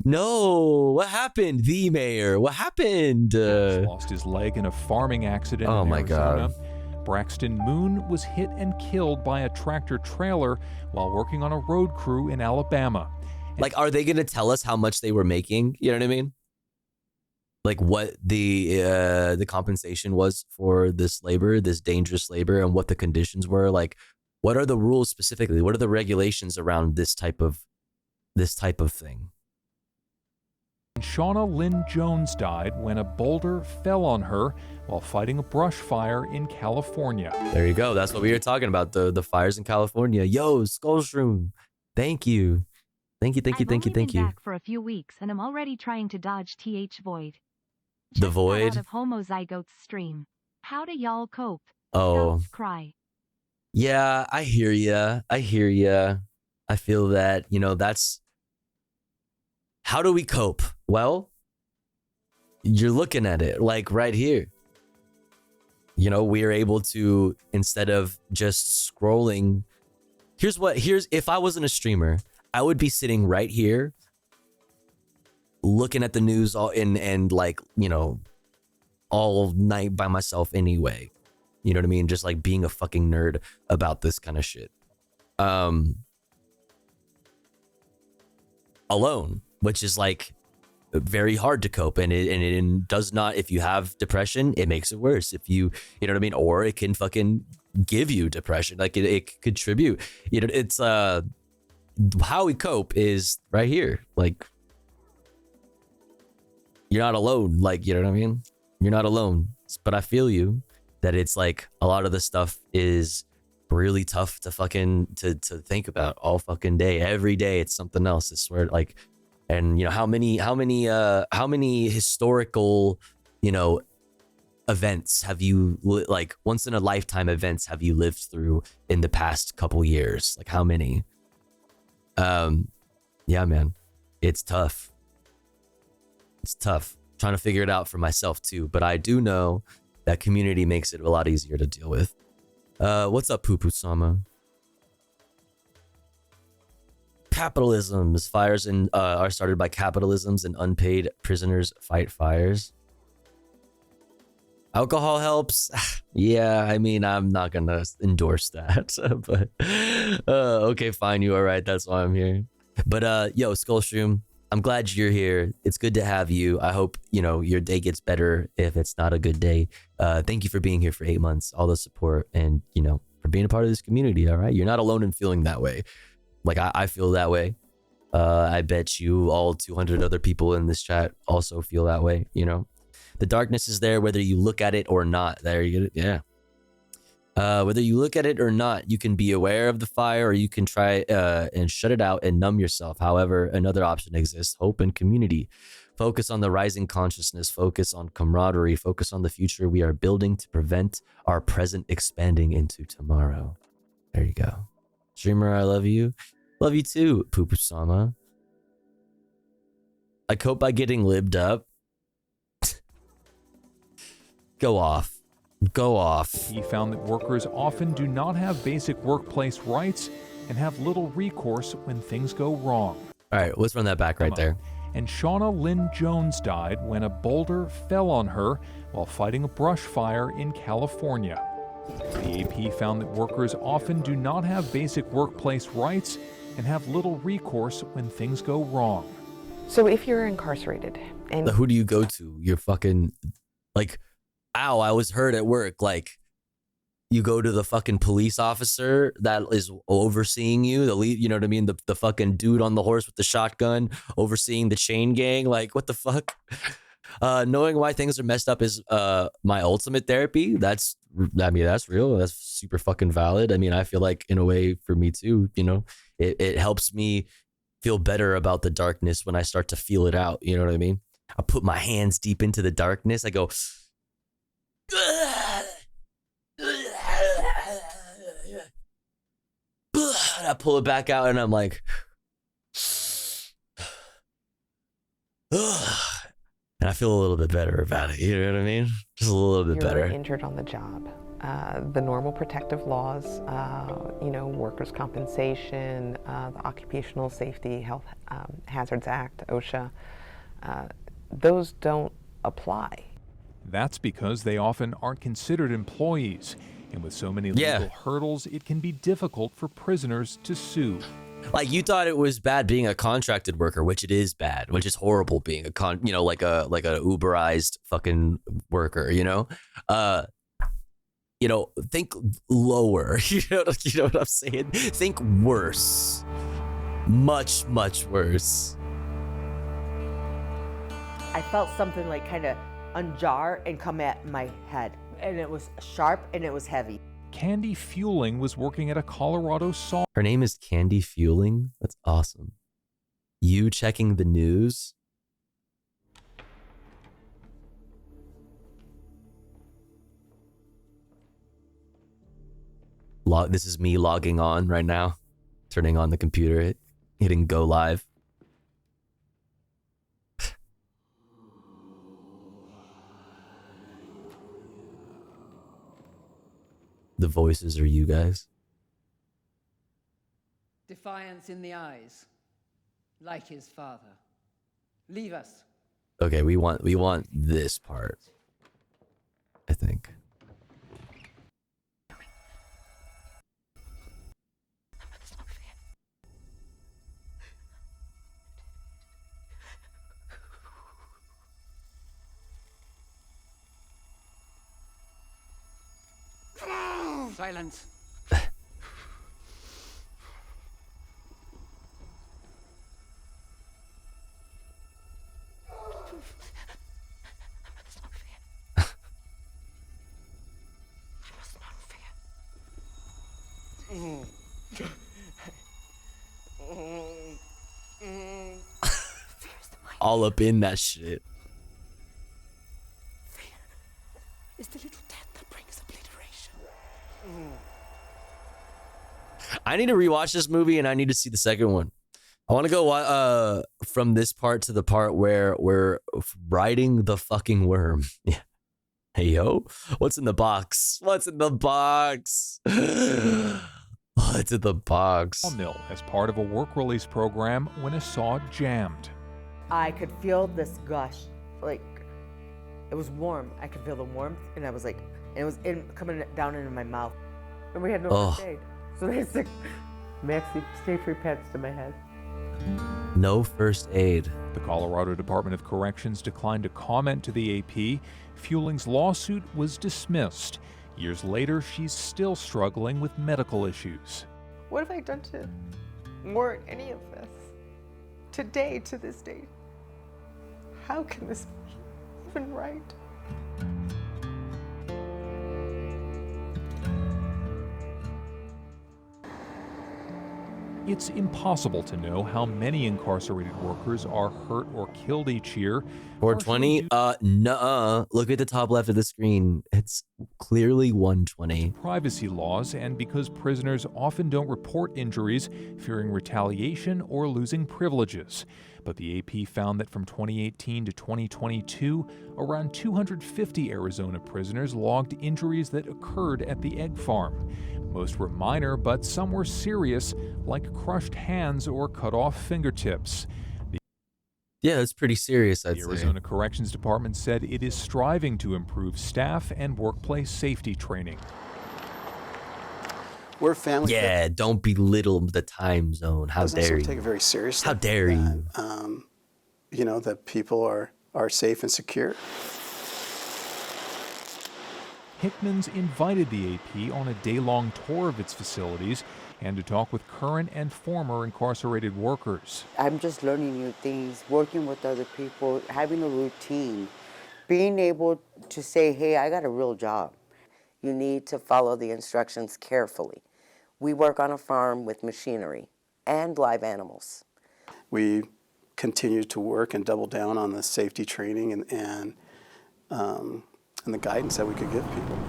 No, what happened? The mayor, what happened? Lost his leg in a farming accident in my Arizona. God. Braxton Moon was hit and killed by a tractor trailer while working on a road crew in Alabama. Like, are they going to tell us how much they were making? You know what I mean? Like, what the compensation was for this labor, this dangerous labor, and what the conditions were. Like, what are the rules specifically? What are the regulations around this type of thing? Shauna Lynn Jones died when a boulder fell on her while fighting a brush fire in California. There you go. That's what we were talking about, the fires in California. Yo, Skullshroom. Thank you. Thank you. I've only been back for a few weeks and I'm already trying to dodge TH Void. The Void? Out of Homozygotes stream. How do y'all cope? Oh. Scouts cry. Yeah, I hear ya. I feel that, that's... How do we cope? Well, you're looking at it like right here. We are able to, instead of just scrolling, if I wasn't a streamer, I would be sitting right here looking at the news all night by myself anyway. You know what I mean? Just like being a fucking nerd about this kind of shit. Alone, which is like very hard to cope, and it does not. If you have depression, it makes it worse. If you know what I mean, or it can fucking give you depression. Like it could contribute. It's how we cope is right here. Like you're not alone. Like, you know what I mean? You're not alone. But I feel you that it's like a lot of the stuff is really tough to fucking to think about all fucking day. Every day it's something else. I swear, like. And how many historical events have you like once in a lifetime events have you lived through in the past couple years? Like how many? Yeah, man, it's tough. It's tough trying to figure it out for myself too, but I do know that community makes it a lot easier to deal with. What's up, Poo Poo Sama? Capitalisms. Fires are started by capitalisms and unpaid prisoners fight fires. Alcohol helps. Yeah, I mean, I'm not gonna endorse that, but okay, fine, you are right. That's why I'm here. But yo, Skullshroom, I'm glad you're here. It's good to have you. I hope your day gets better if it's not a good day. Thank you for being here for 8 months, all the support, and for being a part of this community. All right, you're not alone in feeling that way. Like I feel that way. I bet you all 200 other people in this chat also feel that way. The darkness is there whether you look at it or not. There you go. Yeah. Whether you look at it or not, you can be aware of the fire, or you can try and shut it out and numb yourself. However, another option exists: hope and community. Focus on the rising consciousness. Focus on camaraderie. Focus on the future we are building to prevent our present expanding into tomorrow. There you go. Streamer, I love you. Love you too, Poo Poo Sama. I cope by getting libbed up. Go off. Go off. He found that workers often do not have basic workplace rights and have little recourse when things go wrong. All right, let's run that back right there. And Shauna Lynn Jones died when a boulder fell on her while fighting a brush fire in California. The AP found that workers often do not have basic workplace rights and have little recourse when things go wrong. So if you're incarcerated and who do you go to? You're fucking like, ow, I was hurt at work. Like, you go to the fucking police officer that is overseeing you, the lead, you know what I mean? The fucking dude on the horse with the shotgun overseeing the chain gang. Like, what the fuck? Knowing why things are messed up is my ultimate therapy. That's real. That's super fucking valid. I mean, I feel like in a way for me too, it helps me feel better about the darkness when I start to feel it out. You know what I mean? I put my hands deep into the darkness. I go, and I pull it back out and I'm like, and I feel a little bit better about it. You know what I mean? Just a little bit better. You're injured on the job. The normal protective laws, workers' compensation, the Occupational Safety Health Hazards Act, OSHA, those don't apply. That's because they often aren't considered employees. And with so many legal hurdles, it can be difficult for prisoners to sue. Like, you thought it was bad being a contracted worker, which it is bad, which is horrible being like a Uberized fucking worker, think lower, you know what I'm saying? Think worse, much, much worse. I felt something like kind of unjar and come at my head. And it was sharp and it was heavy. Candy Fueling was working at a Colorado saw. Her name is Candy Fueling? That's awesome. You checking the news? This is me logging on right now. Turning on the computer, hitting go live. The voices are you guys. Defiance in the eyes, like his father. Leave us. Okay, we want this part, I think. Silence. All up in that shit. It's the little death that brings obliteration. I need to rewatch this movie and I need to see the second one. I want to go from this part to the part where we're riding the fucking worm. Yeah. Hey yo, what's in the box? What's in the box? What's in the box? Mill as part of a work release program when a saw jammed. I could feel this gush, like it was warm. I could feel the warmth, and I was like, and it was coming down into my mouth. And we had no first aid, so they stick Maxi stay-free pads to my head. No first aid. The Colorado Department of Corrections declined to comment to the AP. Fueling's lawsuit was dismissed. Years later, she's still struggling with medical issues. What have I done to warrant any of this? Today, to this day. How can this be even right? It's impossible to know how many incarcerated workers are hurt or killed each year. 420? Nuh-uh. Look at the top left of the screen. It's clearly 120. Privacy laws, and because prisoners often don't report injuries, fearing retaliation or losing privileges. But the AP found that from 2018 to 2022, around 250 Arizona prisoners logged injuries that occurred at the egg farm. Most were minor, but some were serious, like crushed hands or cut off fingertips. Yeah, that's pretty serious, I'd say. The Arizona Corrections Department said it is striving to improve staff and workplace safety training. We're a family. Yeah, don't belittle the time zone. How dare you? Take it very seriously. How dare you? You know, that people are safe and secure. Hickman's invited the AP on a day-long tour of its facilities and to talk with current and former incarcerated workers. I'm just learning new things, working with other people, having a routine, being able to say, hey, I got a real job. You need to follow the instructions carefully. We work on a farm with machinery and live animals. We continue to work and double down on the safety training and the guidance that we could give people.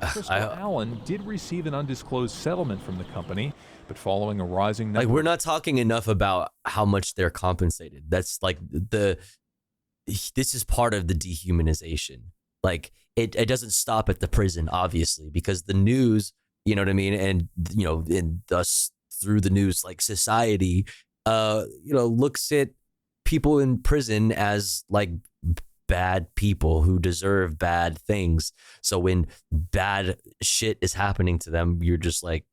Crystal Allen did receive an undisclosed settlement from the company, but following a rising number... Like, we're not talking enough about how much they're compensated. That's like this is part of the dehumanization. Like, it doesn't stop at the prison, obviously, because the news, you know what I mean? And, you know, and thus through the news, like society, you know, looks at people in prison as like bad people who deserve bad things. So when bad shit is happening to them, you're just like,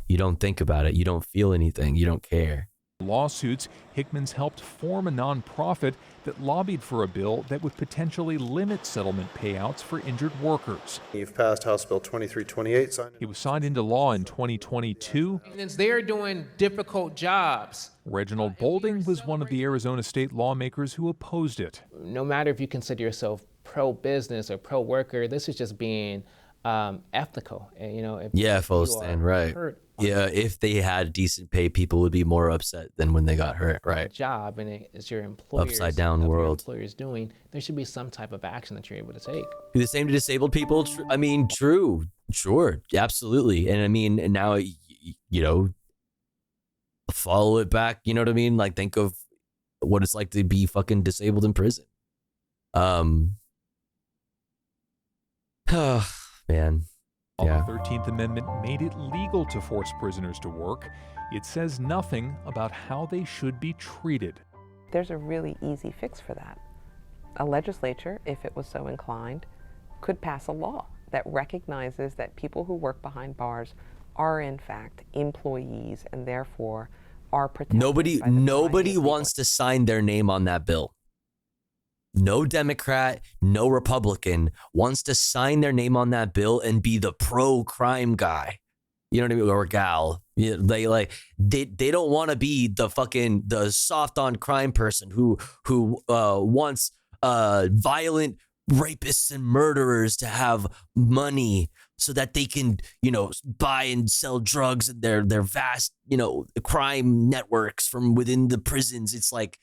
you don't think about it. You don't feel anything. You don't care. lawsuits, Hickman's helped form a nonprofit that lobbied for a bill that would potentially limit settlement payouts for injured workers. You've passed House Bill 2328. It was signed into law in 2022. Since they're doing difficult jobs. Reginald Boulding was one of the Arizona state lawmakers who opposed it. No matter if you consider yourself pro-business or pro-worker, this is just being ethical. And, if full you stand, are right. hurt Yeah, if they had decent pay, people would be more upset than when they got hurt, right? job and it's your employer's Upside down world. employer's doing, there should be some type of action that you're able to take. Do the same to disabled people? I mean, true, sure, absolutely. And I mean, and now, follow it back, you know what I mean? Like, think of what it's like to be fucking disabled in prison. Man. While the 13th Amendment made it legal to force prisoners to work, it says nothing about how they should be treated. There's a really easy fix for that. A legislature, if it was so inclined, could pass a law that recognizes that people who work behind bars are in fact employees and therefore are protected. Nobody wants to sign their name on that bill. No Democrat, no Republican wants to sign their name on that bill and be the pro-crime guy. You know what I mean? Or gal. They don't want to be the soft on crime person who wants violent rapists and murderers to have money so that they can, buy and sell drugs in their vast, crime networks from within the prisons. It's like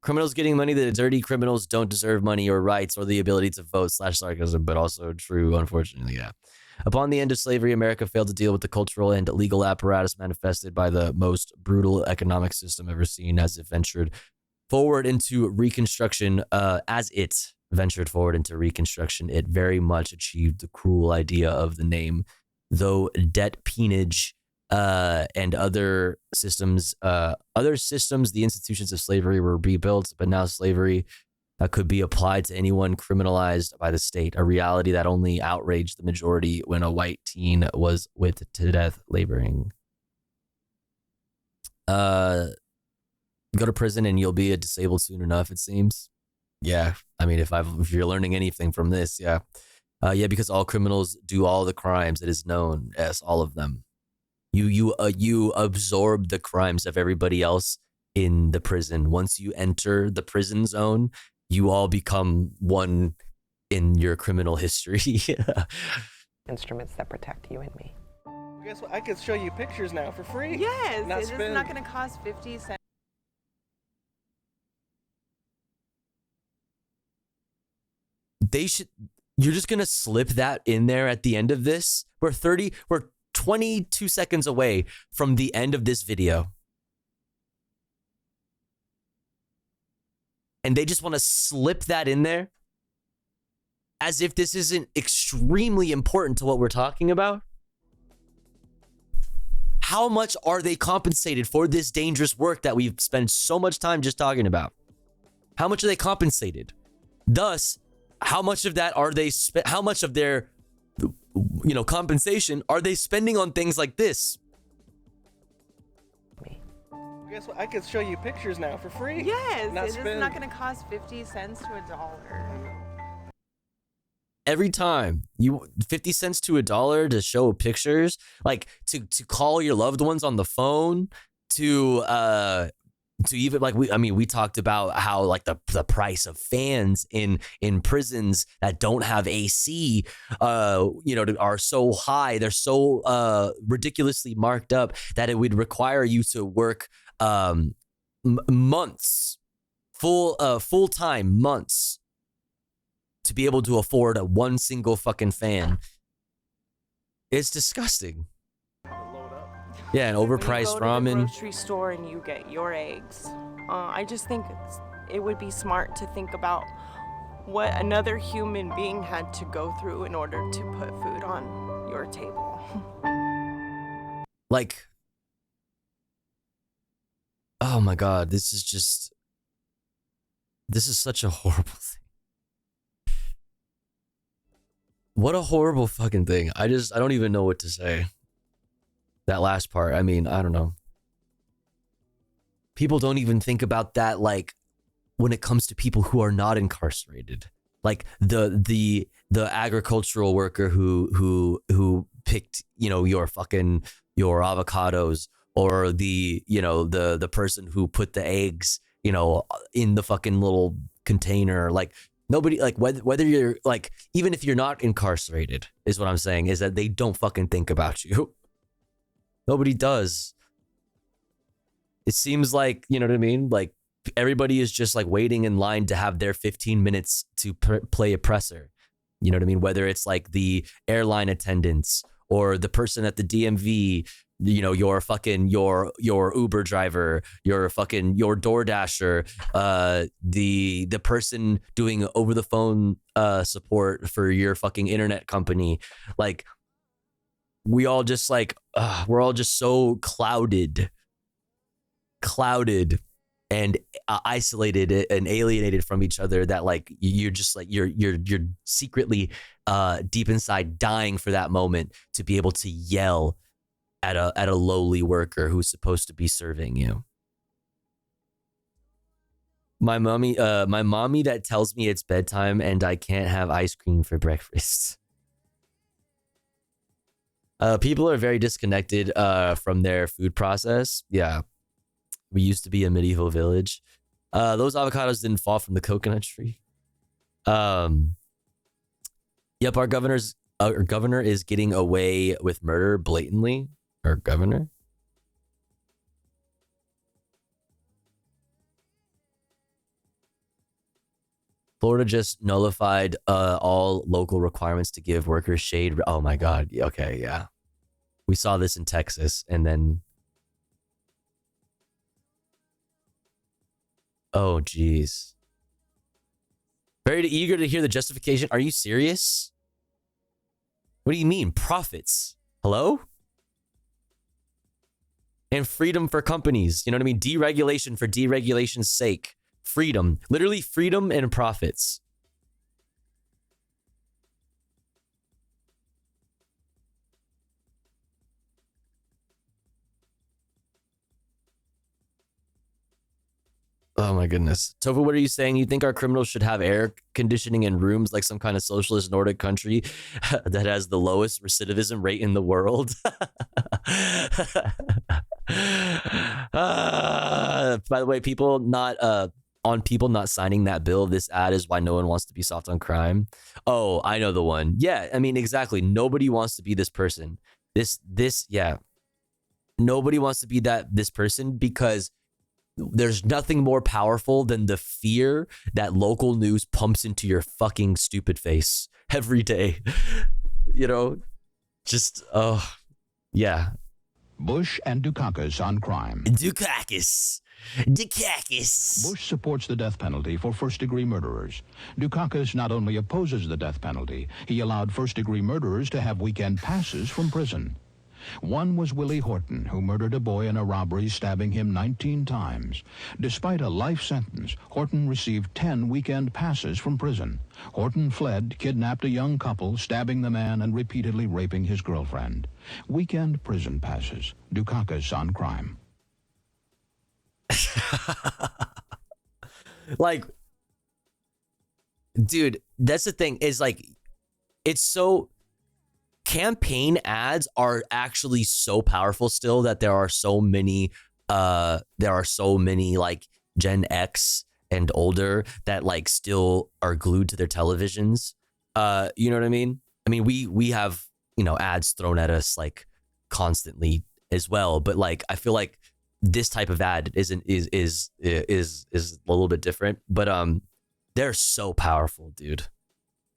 criminals getting money that dirty criminals don't deserve money or rights or the ability to vote / sarcasm, but also true, unfortunately, yeah. Upon the end of slavery, America failed to deal with the cultural and legal apparatus manifested by the most brutal economic system ever seen as it ventured forward into Reconstruction. It very much achieved the cruel idea of the name, though debt peonage and other systems, the institutions of slavery were rebuilt, but now slavery could be applied to anyone criminalized by the state, a reality that only outraged the majority when a white teen was whipped to death laboring. Go to prison and you'll be disabled soon enough, it seems. Yeah, I mean, if you're learning anything from this, yeah. Because all criminals do all the crimes, it is known as all of them. You absorb the crimes of everybody else in the prison. Once you enter the prison zone, you all become one in your criminal history. Instruments that protect you and me. Guess what? I could show you pictures now for free. Yes, it's not going to cost 50 cents. You're just gonna slip that in there at the end of this. We're 22 seconds away from the end of this video. And they just want to slip that in there as if this isn't extremely important to what we're talking about. How much are they compensated for this dangerous work that we've spent so much time just talking about? How much are they compensated? Thus, how much of that are they how much of their compensation are they spending on things like this? Guess what? I could show you pictures now for free. Yes, it's not going to cost 50 cents to $1. Every time 50 cents to $1 to show pictures, like to call your loved ones on the phone, to even we talked about how like the price of fans in prisons that don't have AC are so high, they're so ridiculously marked up that it would require you to work months, full-time months to be able to afford one single fucking fan. It's disgusting. Yeah, an overpriced ramen. You go to the grocery store and you get your eggs. I just think it would be smart to think about what another human being had to go through in order to put food on your table. Like, oh my God, this is such a horrible thing. What a horrible fucking thing. I don't even know what to say. That last part, I mean, I don't know. People don't even think about that, like, when it comes to people who are not incarcerated. Like the agricultural worker who picked, you know, your avocados, or the person who put the eggs, you know, in the fucking little container. Like, nobody, like, whether you're, like, even if you're not incarcerated, is what I'm saying, is that they don't fucking think about you. Nobody does. It seems like, you know what I mean? Like, everybody is just like waiting in line to have their 15 minutes to play oppressor. You know what I mean? Whether it's like the airline attendants or the person at the DMV, you know, your Uber driver, your DoorDasher, the person doing over the phone support for your fucking internet company. Like, we all just like, we're all just so clouded and isolated and alienated from each other that, like, you're just like, you're secretly deep inside dying for that moment to be able to yell at a lowly worker who's supposed to be serving you. My mommy that tells me it's bedtime and I can't have ice cream for breakfast. People are very disconnected from their food process. Yeah. We used to be a medieval village. Those avocados didn't fall from the coconut tree. Yep, our governor is getting away with murder blatantly. Our governor. Florida just nullified all local requirements to give workers shade. Oh my God. Okay, yeah. We saw this in Texas, and then... Oh, geez. Very eager to hear the justification. Are you serious? What do you mean? Profits. Hello? And freedom for companies. You know what I mean? Deregulation for deregulation's sake. Freedom. Literally freedom and profits. Oh my goodness. Tova, what are you saying? You think our criminals should have air conditioning in rooms like some kind of socialist Nordic country that has the lowest recidivism rate in the world? By the way, people not signing that bill, this ad is why no one wants to be soft on crime. Oh, I know the one. Yeah, I mean, exactly. Nobody wants to be this person. Yeah. Nobody wants to be this person because there's nothing more powerful than the fear that local news pumps into your fucking stupid face every day. You know, just, yeah. Bush and Dukakis on crime. Dukakis. Bush supports the death penalty for first-degree murderers. Dukakis not only opposes the death penalty, he allowed first-degree murderers to have weekend passes from prison. One was Willie Horton, who murdered a boy in a robbery, stabbing him 19 times. Despite a life sentence, Horton received 10 weekend passes from prison. Horton fled, kidnapped a young couple, stabbing the man and repeatedly raping his girlfriend. Weekend prison passes. Dukakis on crime. Like, dude, that's the thing, is like, it's so... Campaign ads are actually so powerful still that there are so many like Gen X and older that like still are glued to their televisions. You know what I mean? I mean, we have, you know, ads thrown at us like constantly as well, but like I feel like this type of ad is a little bit different, but they're so powerful, dude.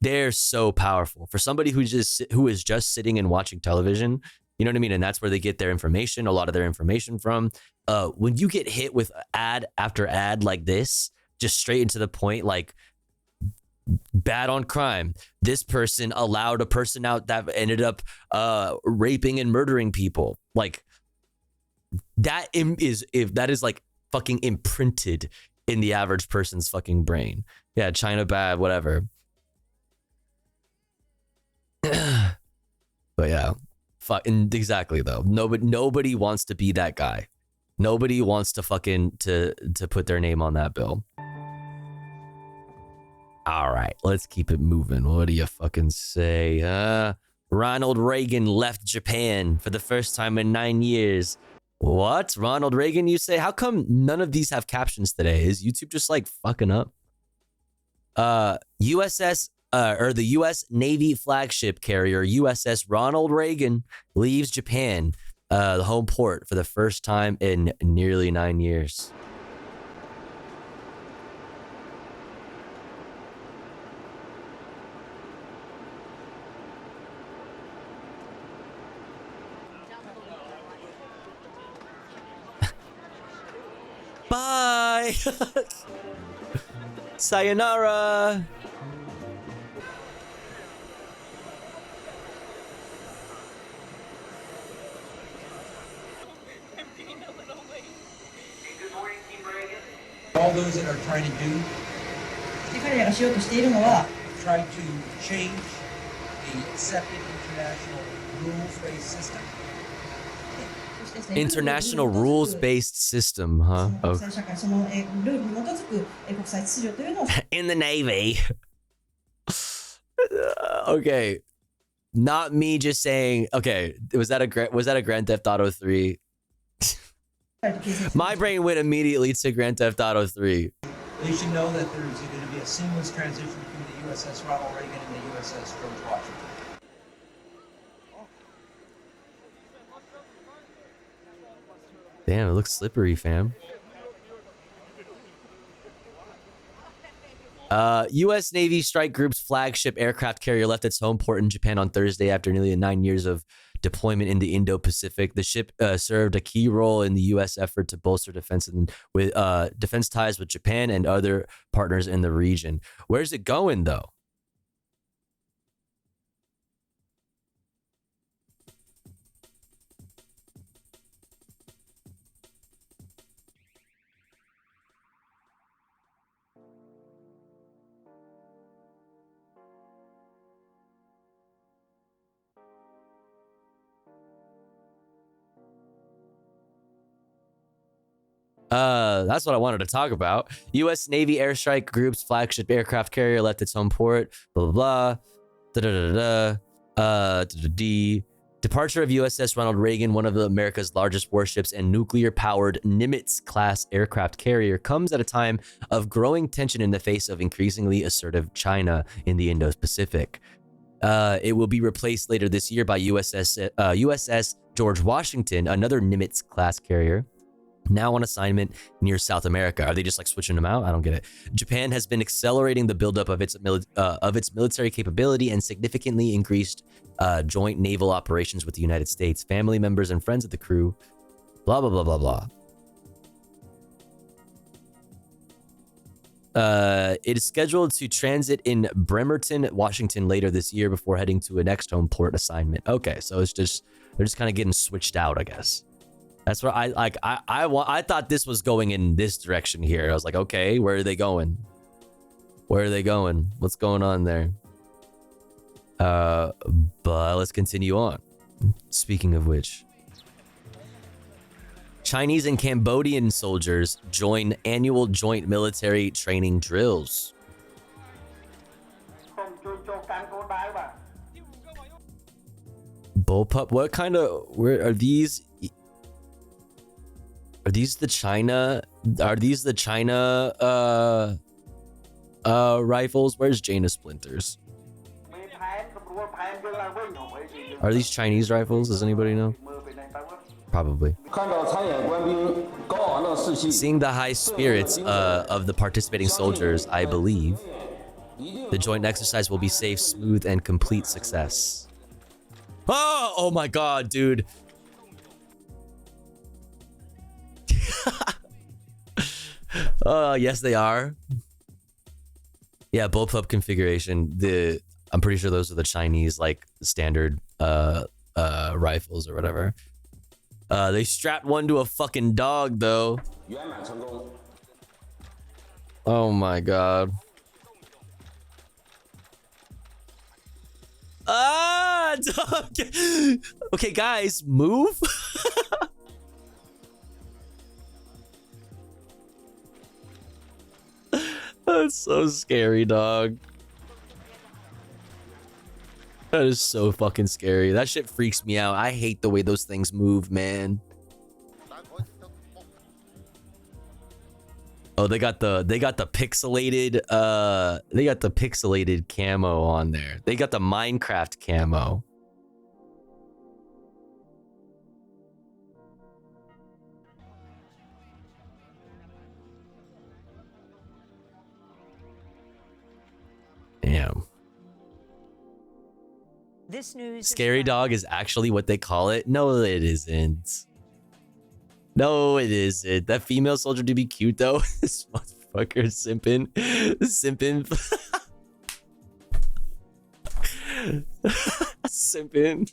They're so powerful for somebody who is just sitting and watching television. You know what I mean? And that's where they get their information, a lot of their information from. When you get hit with ad after ad like this, just straight into the point, like bad on crime. This person allowed a person out that ended up raping and murdering people. Like that is like fucking imprinted in the average person's fucking brain. Yeah, China bad, whatever. But yeah, exactly though. Nobody wants to be that guy. Nobody wants to fucking to put their name on that bill. All right, let's keep it moving. What do you fucking say? Ronald Reagan left Japan for the first time in 9 years. What? Ronald Reagan, you say? How come none of these have captions today? Is YouTube just like fucking up? The U.S. Navy flagship carrier USS Ronald Reagan leaves Japan, the home port, for the first time in nearly 9 years. Bye. Sayonara. All those that are trying to do, try to change the accepted international rules-based system. International rules-based system, huh? Okay. In the Navy. Okay. Not me just saying, okay, was that a Grand Theft Auto 3? My brain went immediately to Grand Theft Auto 3. They should know that there's going to be a seamless transition between the USS Ronald Reagan and the USS George Washington. Damn, it looks slippery, fam. U.S. Navy Strike Group's flagship aircraft carrier left its home port in Japan on Thursday after nearly 9 years of deployment in the Indo-Pacific. The ship served a key role in the U.S. effort to bolster defense ties with Japan and other partners in the region. Where's it going, though? That's what I wanted to talk about. U.S. Navy Airstrike Group's flagship aircraft carrier left its home port. Blah blah blah. Departure of USS Ronald Reagan, one of America's largest warships and nuclear-powered Nimitz-class aircraft carrier, comes at a time of growing tension in the face of increasingly assertive China in the Indo-Pacific. It will be replaced later this year by USS George Washington, another Nimitz-class carrier, now on assignment near South America. Are they just like switching them out? I don't get it. Japan has been accelerating the buildup of its military capability and significantly increased joint naval operations with the United States. Family members and friends of the crew, blah, blah, blah, blah, blah. It is scheduled to transit in Bremerton, Washington later this year before heading to a next home port assignment. Okay, so they're just kind of getting switched out, I guess. That's what I thought this was going in this direction here. I was like, okay, where are they going? Where are they going? What's going on there? But let's continue on. Speaking of which, Chinese and Cambodian soldiers join annual joint military training drills. Bullpup, what kind of, where are these? Are these the China? Are these the China rifles? Where's Jaina Splinters? Are these Chinese rifles? Does anybody know? Probably. Seeing the high spirits of the participating soldiers, I believe the joint exercise will be safe, smooth, and complete success. Oh my God, dude. Yes, they are. Yeah, bullpup configuration. I'm pretty sure those are the Chinese like standard rifles or whatever. They strapped one to a fucking dog though. Oh my God. Okay. Okay, guys, move. That's so scary, dog. That is so fucking scary. That shit freaks me out. I hate the way those things move, man. Oh, they got the pixelated camo on there. They got the Minecraft camo. Damn. This news. Scary dog is actually what they call it. No, it isn't. No, it isn't. That female soldier do be cute though. This motherfucker simping. Simping. Simping.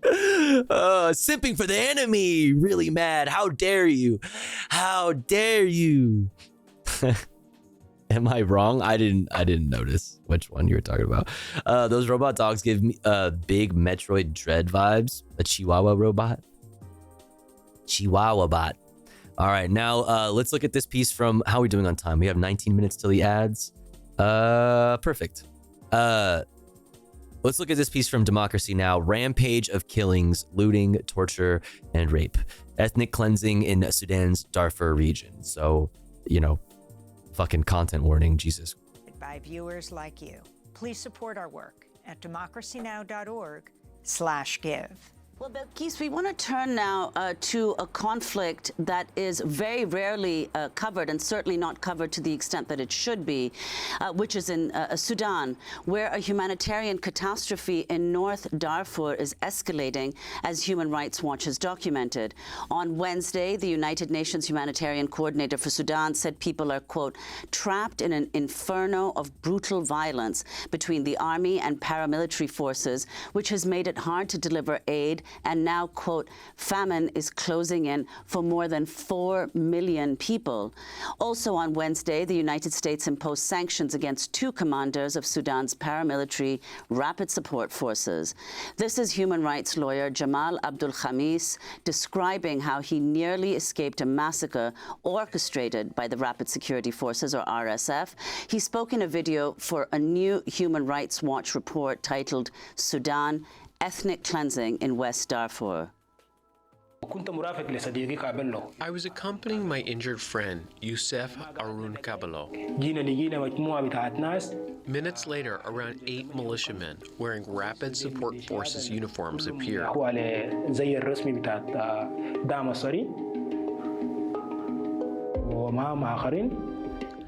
Simping for the enemy. Really mad. How dare you? How dare you? Am I wrong? I didn't notice which one you were talking about. Those robot dogs give me big Metroid Dread vibes. A Chihuahua robot. Chihuahua bot. All right, now let's look at this piece from. How are we doing on time? We have 19 minutes till the ads. Perfect. Let's look at this piece from Democracy Now. Rampage of killings, looting, torture, and rape. Ethnic cleansing in Sudan's Darfur region. So, you know, fucking content warning, Jesus. By viewers like you. Please support our work at democracynow.org/give. Well, Belkis, we want to turn now to a conflict that is very rarely covered, and certainly not covered to the extent that it should be, which is in Sudan, where a humanitarian catastrophe in North Darfur is escalating, as Human Rights Watch has documented. On Wednesday, the United Nations Humanitarian Coordinator for Sudan said people are, quote, trapped in an inferno of brutal violence between the army and paramilitary forces, which has made it hard to deliver aid. And now, quote, famine is closing in for more than 4 million people. Also on Wednesday, the United States imposed sanctions against 2 commanders of Sudan's paramilitary rapid support forces. This is human rights lawyer Jamal Abdul Khamis describing how he nearly escaped a massacre orchestrated by the Rapid Security Forces, or RSF. He spoke in a video for a new Human Rights Watch report titled Sudan, Ethnic Cleansing in West Darfur. I was accompanying my injured friend, Youssef Arun Kabalo. Minutes later, around 8 militiamen wearing Rapid Support Forces uniforms appeared.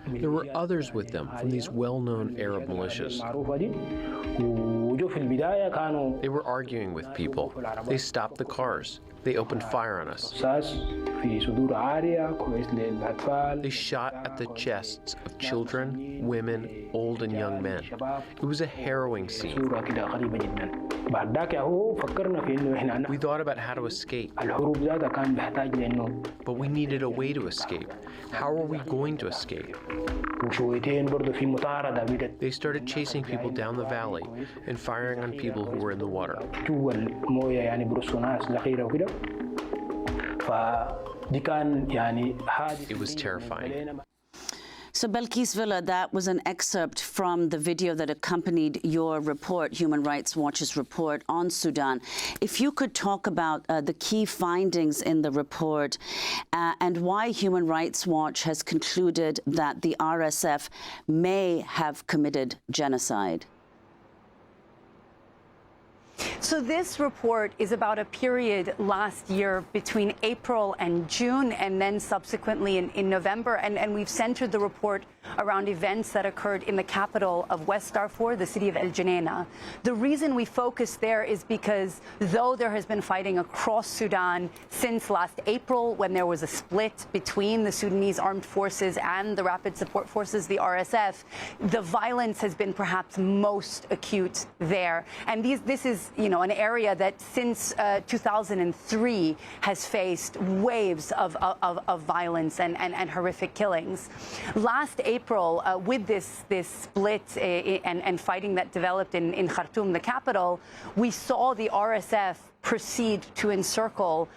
There were others with them from these well-known Arab militias. They were arguing with people. They stopped the cars. They opened fire on us. They shot at the chests of children, women, old and young men. It was a harrowing scene. We thought about how to escape. But we needed a way to escape. How are we going to escape? They started chasing people down the valley and firing on people who were in the water. It was terrifying. So Belkis Villa, that was an excerpt from the video that accompanied your report, Human Rights Watch's report on Sudan. If you could talk about the key findings in the report and why Human Rights Watch has concluded that the RSF may have committed genocide. So this report is about a period last year between April and June, and then subsequently in November. And we've centered the report around events that occurred in the capital of West Darfur, the city of El Geneina. The reason we focus there is because though there has been fighting across Sudan since last April, when there was a split between the Sudanese armed forces and the Rapid Support Forces, the RSF, the violence has been perhaps most acute there. And this is, you know, an area that since 2003 has faced waves of violence and horrific killings. Last April, with this split and fighting that developed in Khartoum, the capital, we saw the RSF proceed to encircle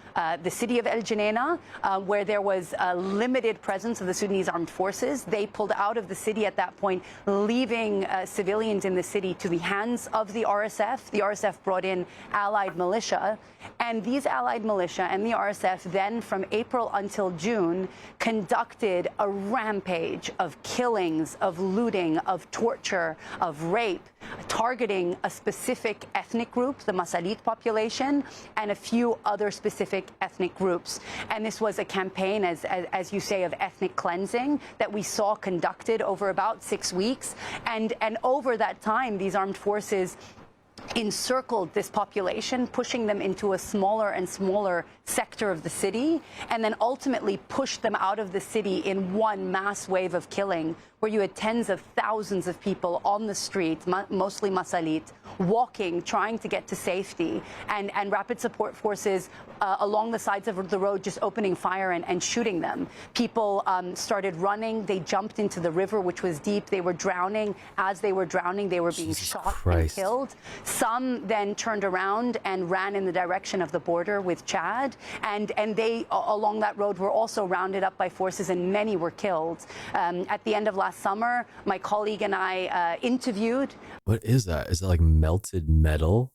the city of El Geneina, where there was a limited presence of the Sudanese armed forces. They pulled out of the city at that point, leaving civilians in the city to the hands of the RSF. The RSF brought in allied militia, and these allied militia and the RSF then, from April until June, conducted a rampage of killings, of looting, of torture, of rape, targeting a specific ethnic group, the Masalit population, and a few other specific ethnic groups. And this was a campaign, as you say, of ethnic cleansing that we saw conducted over about 6 weeks. And over that time, these armed forces encircled this population, pushing them into a smaller and smaller sector of the city, and then ultimately pushed them out of the city in one mass wave of killing, where you had tens of thousands of people on the street, mostly Masalit, walking, trying to get to safety, and rapid support forces along the sides of the road just opening fire and shooting them. People started running. They jumped into the river, which was deep. They were drowning. As they were drowning, they were being shot and killed. Some then turned around and ran in the direction of the border with Chad, and they, along that road, were also rounded up by forces, and many were killed. At the end of last summer, my colleague and I interviewed. What is that? Is it like melted metal?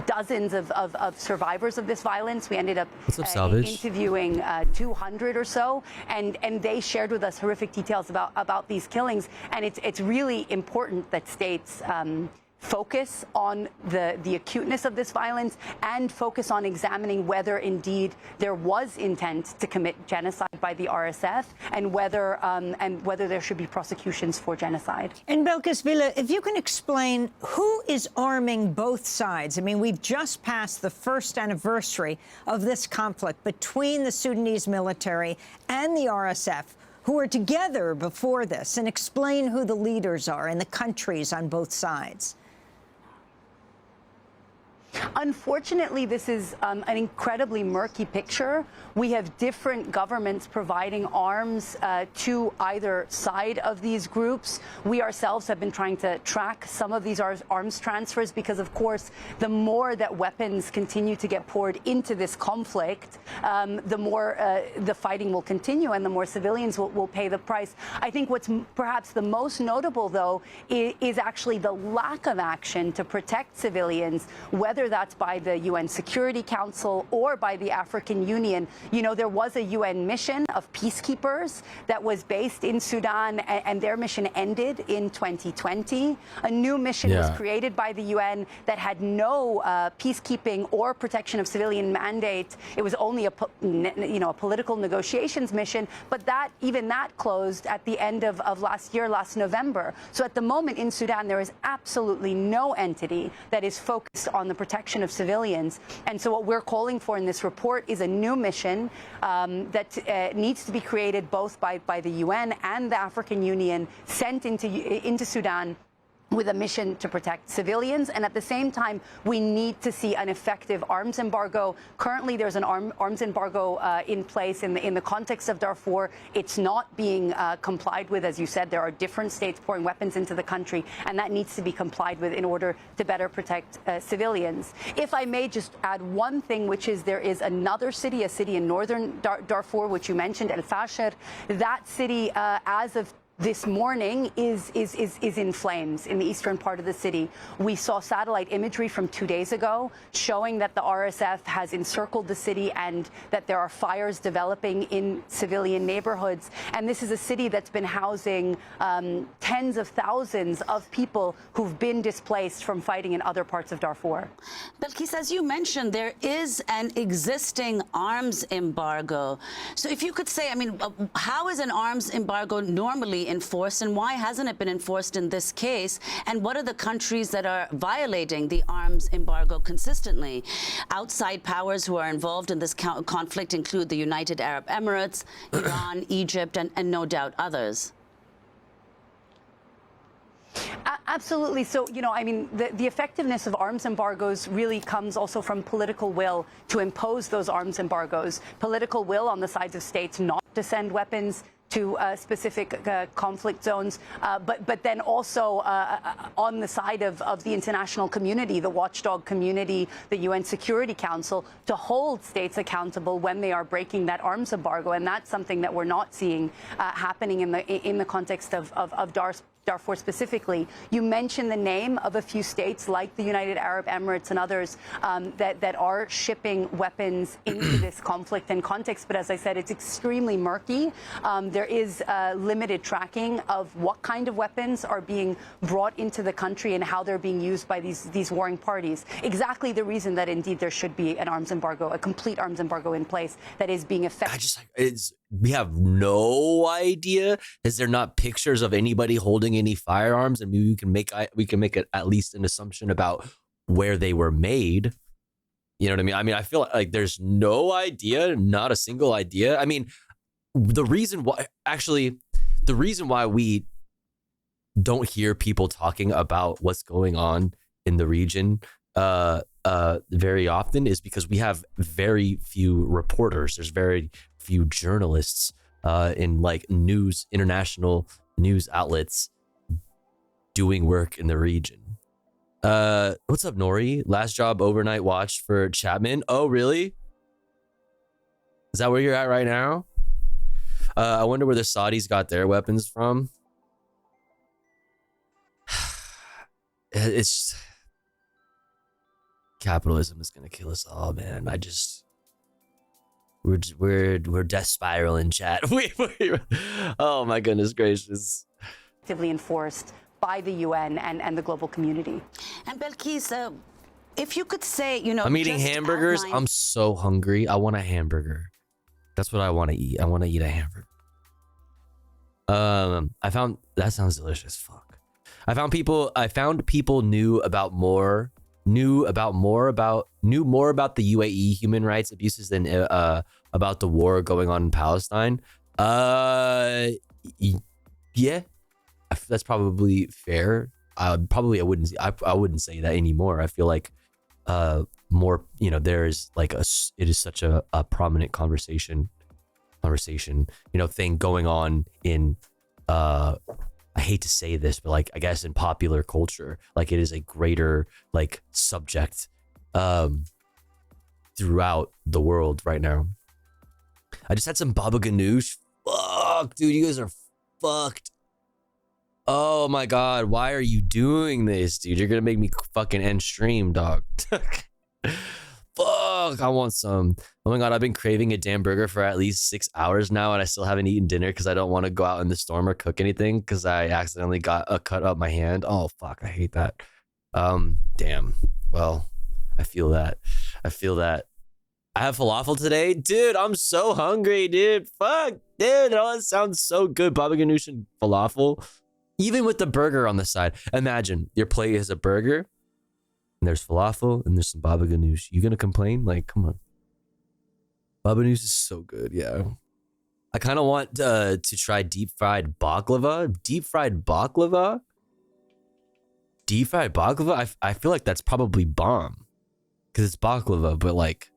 Dozens of survivors of this violence. We ended up interviewing 200 or so, and they shared with us horrific details about these killings. And it's really important that states focus on the acuteness of this violence and focus on examining whether indeed there was intent to commit genocide by the RSF, and whether there should be prosecutions for genocide. And Belkis Villa, if you can explain who is arming both sides. I mean, we've just passed the first anniversary of this conflict between the Sudanese military and the RSF, who were together before this, and explain who the leaders are and the countries on both sides. Unfortunately, this is an incredibly murky picture. We have different governments providing arms to either side of these groups. We ourselves have been trying to track some of these arms transfers because, of course, the more that weapons continue to get poured into this conflict, the more the fighting will continue and the more civilians will pay the price. I think what's perhaps the most notable, though, is actually the lack of action to protect civilians, whether that's by the UN Security Council or by the African Union. You know, there was a UN mission of peacekeepers that was based in Sudan, and their mission ended in 2020. A new mission was created by the UN that had no peacekeeping or protection of civilian mandate. It was only a political negotiations mission, but even that closed at the end of last year, last November. So at the moment in Sudan, there is absolutely no entity that is focused on the protection of civilians. And so what we're calling for in this report is a new mission that needs to be created both by the UN and the African Union, sent into Sudan with a mission to protect civilians. And at the same time, we need to see an effective arms embargo. Currently, there's an arms embargo in place in the context of Darfur. It's not being complied with. As you said, there are different states pouring weapons into the country, and that needs to be complied with in order to better protect civilians. If I may just add one thing, which is there is another city, a city in northern Darfur, which you mentioned, El Fasher. That city, as of this morning, is in flames in the eastern part of the city. We saw satellite imagery from 2 days ago showing that the RSF has encircled the city and that there are fires developing in civilian neighborhoods. And this is a city that's been housing tens of thousands of people who've been displaced from fighting in other parts of Darfur. Belkis, as you mentioned, there is an existing arms embargo. So if you could say, I mean, how is an arms embargo normally enforced, and why hasn't it been enforced in this case? And what are the countries that are violating the arms embargo consistently? Outside powers who are involved in this conflict include the United Arab Emirates, Iran, Egypt, and no doubt others. Absolutely. So, you know, I mean, the effectiveness of arms embargoes really comes also from political will to impose those arms embargoes. Political will on the sides of states not to send weapons to specific conflict zones, but then also on the side of the international community, the watchdog community, the UN Security Council, to hold states accountable when they are breaking that arms embargo. And that's something that we're not seeing happening in the context of Darfur specifically. You mentioned the name of a few states like the United Arab Emirates and others that are shipping weapons into this conflict and context. But as I said, it's extremely murky. There is limited tracking of what kind of weapons are being brought into the country and how they're being used by these warring parties. Exactly the reason that indeed there should be an arms embargo, a complete arms embargo in place that is being effective. We have no idea. Is there not pictures of anybody holding any firearms? And maybe we can make at least an assumption about where they were made. You know what I mean? I feel like there's no idea, not a single idea. I mean, the reason why we don't hear people talking about what's going on in the region very often is because we have very few reporters. There's very few journalists in like international news outlets doing work in the region. What's up, Nori? Last job overnight watch for Chapman. Oh, really? Is that where you're at right now? I wonder where the Saudis got their weapons from. It's capitalism is gonna kill us all, man. We're death spiraling, chat. Oh my goodness gracious. Actively enforced by the UN and the global community. And Belkis, if you could say, I'm eating hamburgers. I'm so hungry. I want a hamburger. That's what I want to eat. I want to eat a hamburger. I found that sounds delicious. Fuck. I found people knew more about the UAE human rights abuses than about the war going on in Palestine. Yeah, that's probably fair. I wouldn't say that anymore. I feel like more, there is like it is such a prominent conversation, thing going on in I hate to say this, but like I guess in popular culture, like it is a greater like subject throughout the world right now. I just had some baba ganoush. Fuck, dude, you guys are fucked. Oh my god, why are you doing this, dude? You're gonna make me fucking end stream, dog. Fuck, I want some. Oh my god, I've been craving a damn burger for at least 6 hours now, and I still haven't eaten dinner because I don't want to go out in the storm or cook anything because I accidentally got a cut up my hand. Oh fuck, I hate that. Damn. Well, I feel that. I have falafel today, dude. I'm so hungry, dude. Fuck, dude. Oh, it sounds so good. Baba ganoush and falafel, even with the burger on the side. Imagine your plate is a burger. And there's falafel and there's some baba ganoush. You gonna complain? Like, come on. Baba ganoush is so good, yeah. I kind of want to try deep fried baklava. Deep fried baklava? I feel like that's probably bomb. Because it's baklava, but like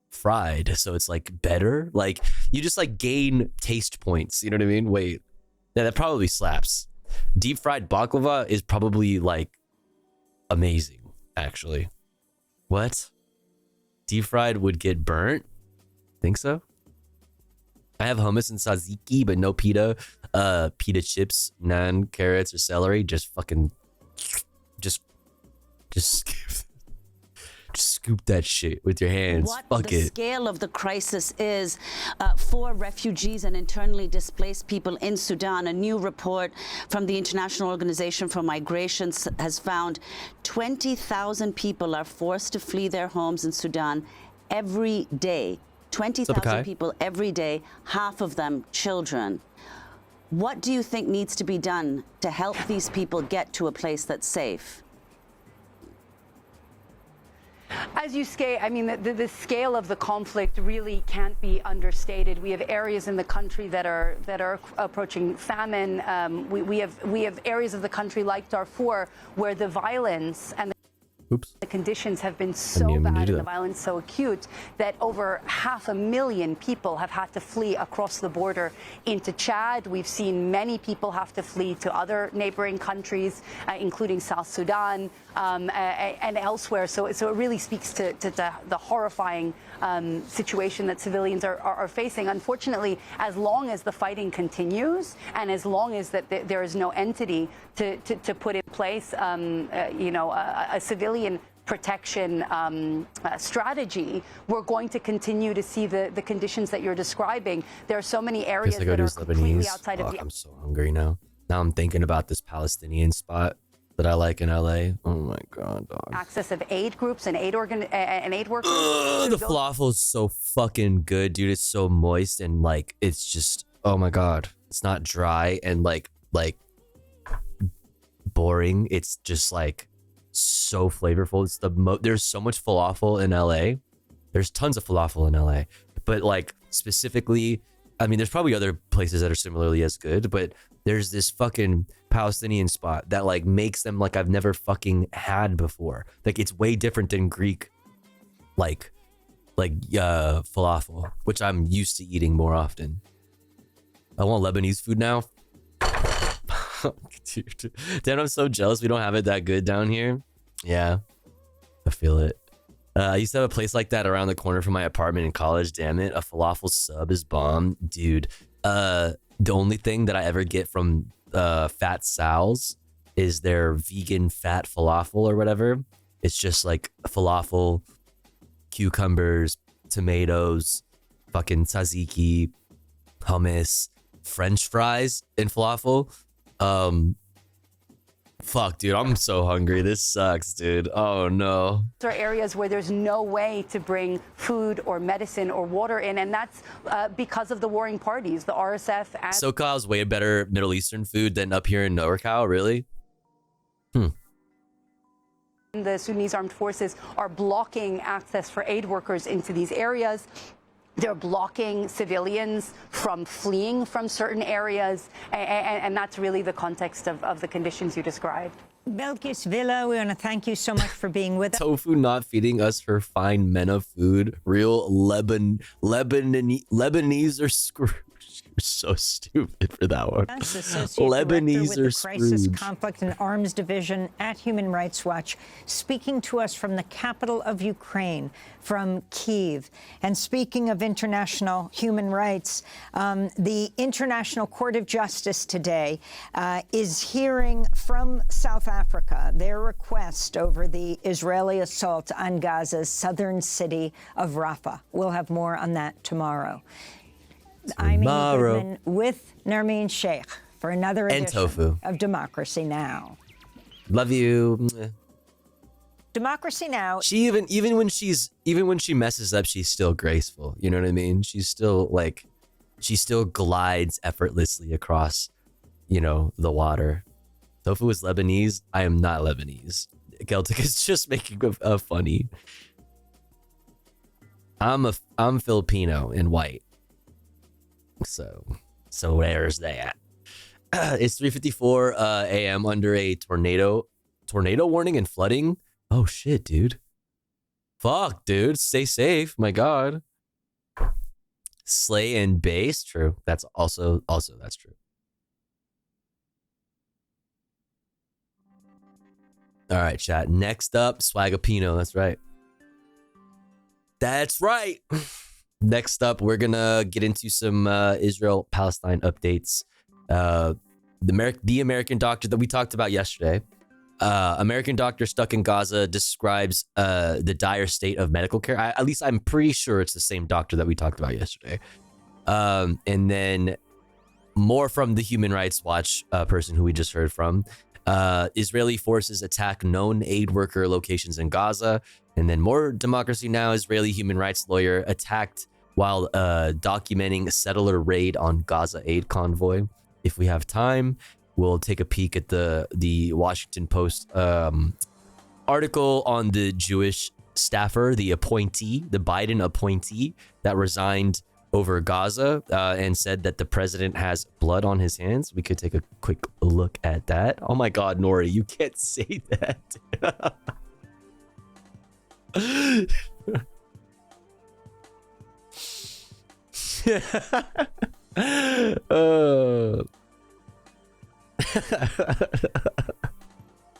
fried. So it's like better. Like you just like gain taste points. You know what I mean? Wait. Yeah, that probably slaps. Deep fried baklava is probably like amazing, actually. What? Deep fried would get burnt? Think so? I have hummus and tzatziki, but no pita. Pita chips, naan, carrots, or celery. Just fucking, just scoop that shit with your hands. What the scale of the crisis is for refugees and internally displaced people in Sudan. A new report from the International Organization for Migration has found 20,000 people are forced to flee their homes in Sudan every day. 20,000 people every day, half of them children. What do you think needs to be done to help these people get to a place that's safe? As you say, I mean, the scale of the conflict really can't be understated. We have areas in the country that are approaching famine. We have areas of the country like Darfur where the violence and Oops. The conditions have been so bad and the violence so acute that over 500,000 people have had to flee across the border into Chad. We've seen many people have to flee to other neighboring countries, including South Sudan and elsewhere. So it really speaks to the horrifying situation that civilians are facing. Unfortunately, as long as the fighting continues and as long as that there is no entity to put in place, a civilian protection strategy, we're going to continue to see the conditions that you're describing. There are so many areas that are completely outside of the... I'm so hungry now. Now I'm thinking about this Palestinian spot that I like in LA. Oh my god, dog. Access of aid groups and aid workers. The falafel is so fucking good, dude. It's so moist and like it's just, oh my god. It's not dry and like boring. It's just like so flavorful. It's there's so much falafel in LA. There's tons of falafel in LA, but like specifically, I mean, there's probably other places that are similarly as good, but there's this fucking Palestinian spot that like makes them like I've never fucking had before. Like it's way different than Greek, like falafel, which I'm used to eating more often. I want Lebanese food now. Dude, damn, I'm so jealous we don't have it that good down here. Yeah, I feel it. I used to have a place like that around the corner from my apartment in college. Damn it, a falafel sub is bomb, dude. The only thing that I ever get from Fat Sal's is their vegan fat falafel or whatever. It's just like falafel, cucumbers, tomatoes, fucking tzatziki, hummus, French fries, and falafel. Fuck, dude, I'm so hungry. This sucks, dude. Oh no. There are areas where there's no way to bring food or medicine or water in, and that's because of the warring parties, the RSF. And SoCal's way better Middle Eastern food than up here in NorCal, really? The Sudanese armed forces are blocking access for aid workers into these areas. They're blocking civilians from fleeing from certain areas, and that's really the context of the conditions you described. Belkis Villa, we want to thank you so much for being with us. Tofu not feeding us her fine MENA food. Real Lebanese are screwed. You're so stupid for that one. Lebanese are Crisis, screwed. Conflict and Arms Division at Human Rights Watch, speaking to us from the capital of Ukraine, from Kyiv. And speaking of international human rights, the International Court of Justice today is hearing from South Africa their request over the Israeli assault on Gaza's southern city of Rafah. We'll have more on that tomorrow. I'm Amy Goodman with Nermeen Sheikh for another edition of Democracy Now! Love you. Democracy Now! She even when she messes up, she's still graceful. You know what I mean? She's still like, she still glides effortlessly across, you know, the water. Tofu is Lebanese. I am not Lebanese. Celtic is just making a funny. I'm Filipino and white. So there's that. It's 3:54 a.m. under a tornado warning and flooding. Oh shit, dude. Fuck, dude. Stay safe. My God. Slay and base. True. That's also that's true. All right, chat. Next up, Swagapino. That's right. That's right. Next up, we're gonna get into some Israel-Palestine updates. The American doctor that we talked about yesterday, American doctor stuck in Gaza, describes the dire state of medical care. At least I'm pretty sure it's the same doctor that we talked about yesterday. And then more from the Human Rights Watch person who we just heard from. Israeli forces attack known aid worker locations in Gaza. And then more Democracy Now! Israeli human rights lawyer attacked while documenting a settler raid on Gaza aid convoy. If we have time, we'll take a peek at the Washington Post article on the Jewish staffer, the Biden appointee that resigned over Gaza and said that the president has blood on his hands. We could take a quick look at that. Oh my God, Nori, you can't say that. For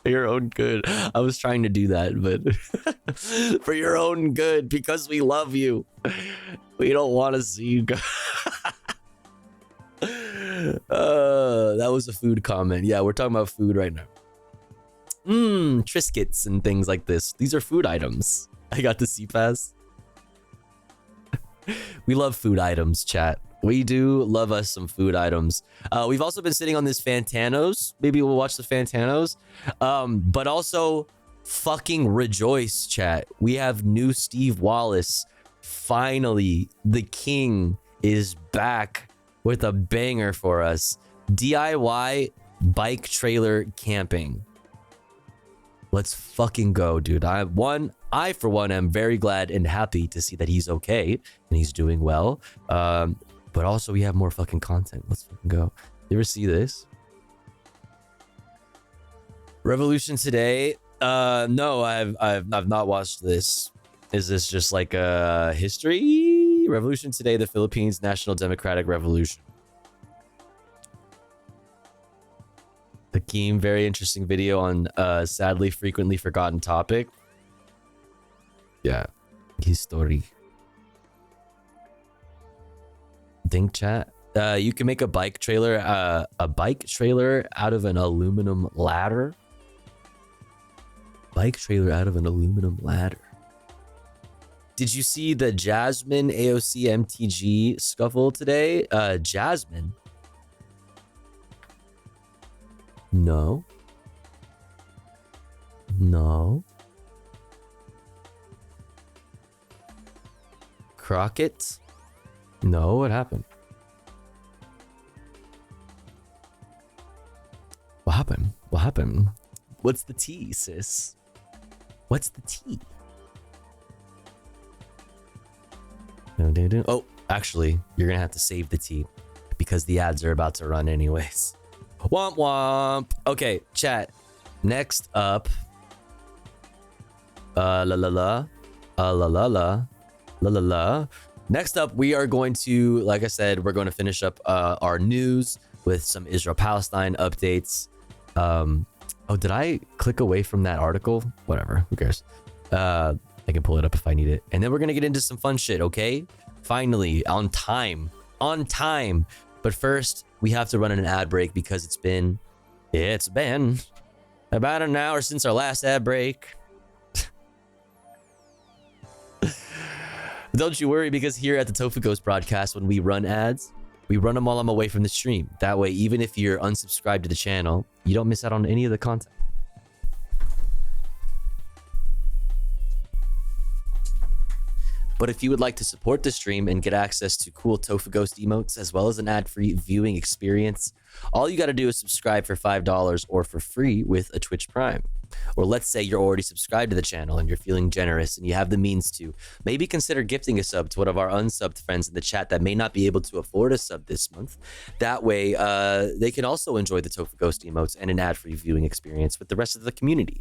your own good. I was trying to do that, but for your own good, because we love you. We don't want to see you go. That was a food comment. Yeah, we're talking about food right now. Triscuits and things like this. These are food items. I got the C-Pass. We love food items, chat. We do love us some food items. We've also been sitting on this Fantanos. Maybe we'll watch the Fantanos. But also, fucking rejoice, chat. We have new Steve Wallace. Finally, the king is back with a banger for us. DIY bike trailer camping. Let's fucking go, dude. I for one am very glad and happy to see that he's okay and he's doing well. But also we have more fucking content. Let's fucking go. You ever see this? Revolution Today? No, I've not watched this. Is this just like a history? Revolution Today, the Philippines National Democratic Revolution. Hakeem, very interesting video on sadly frequently forgotten topic. Yeah, history. Think chat. You can make a bike trailer out of an aluminum ladder. Bike trailer out of an aluminum ladder. Did you see the Jasmine AOC MTG scuffle today? Jasmine? No. No. Crockett? No, what happened? What happened? What happened? What's the tea, sis? What's the tea? Oh, actually, you're gonna have to save the tea because the ads are about to run anyways. Womp womp. Okay, chat. Next up. Next up, we are going to, like I said, we're going to finish up our news with some Israel-Palestine updates. Oh, did I click away from that article? Whatever, who cares? I can pull it up if I need it. And then we're going to get into some fun shit, okay? Finally, on time. On time. But first, we have to run an ad break because it's been about an hour since our last ad break. Don't you worry, because here at the Tofu Ghost broadcast, when we run ads, we run them while I'm away from the stream. That way, even if you're unsubscribed to the channel, you don't miss out on any of the content. But if you would like to support the stream and get access to cool Tofu Ghost emotes, as well as an ad-free viewing experience, all you got to do is subscribe for $5 or for free with a Twitch Prime. Or let's say you're already subscribed to the channel and you're feeling generous and you have the means to. Maybe consider gifting a sub to one of our unsubbed friends in the chat that may not be able to afford a sub this month. That way, they can also enjoy the Tofu Ghost emotes and an ad-free viewing experience with the rest of the community.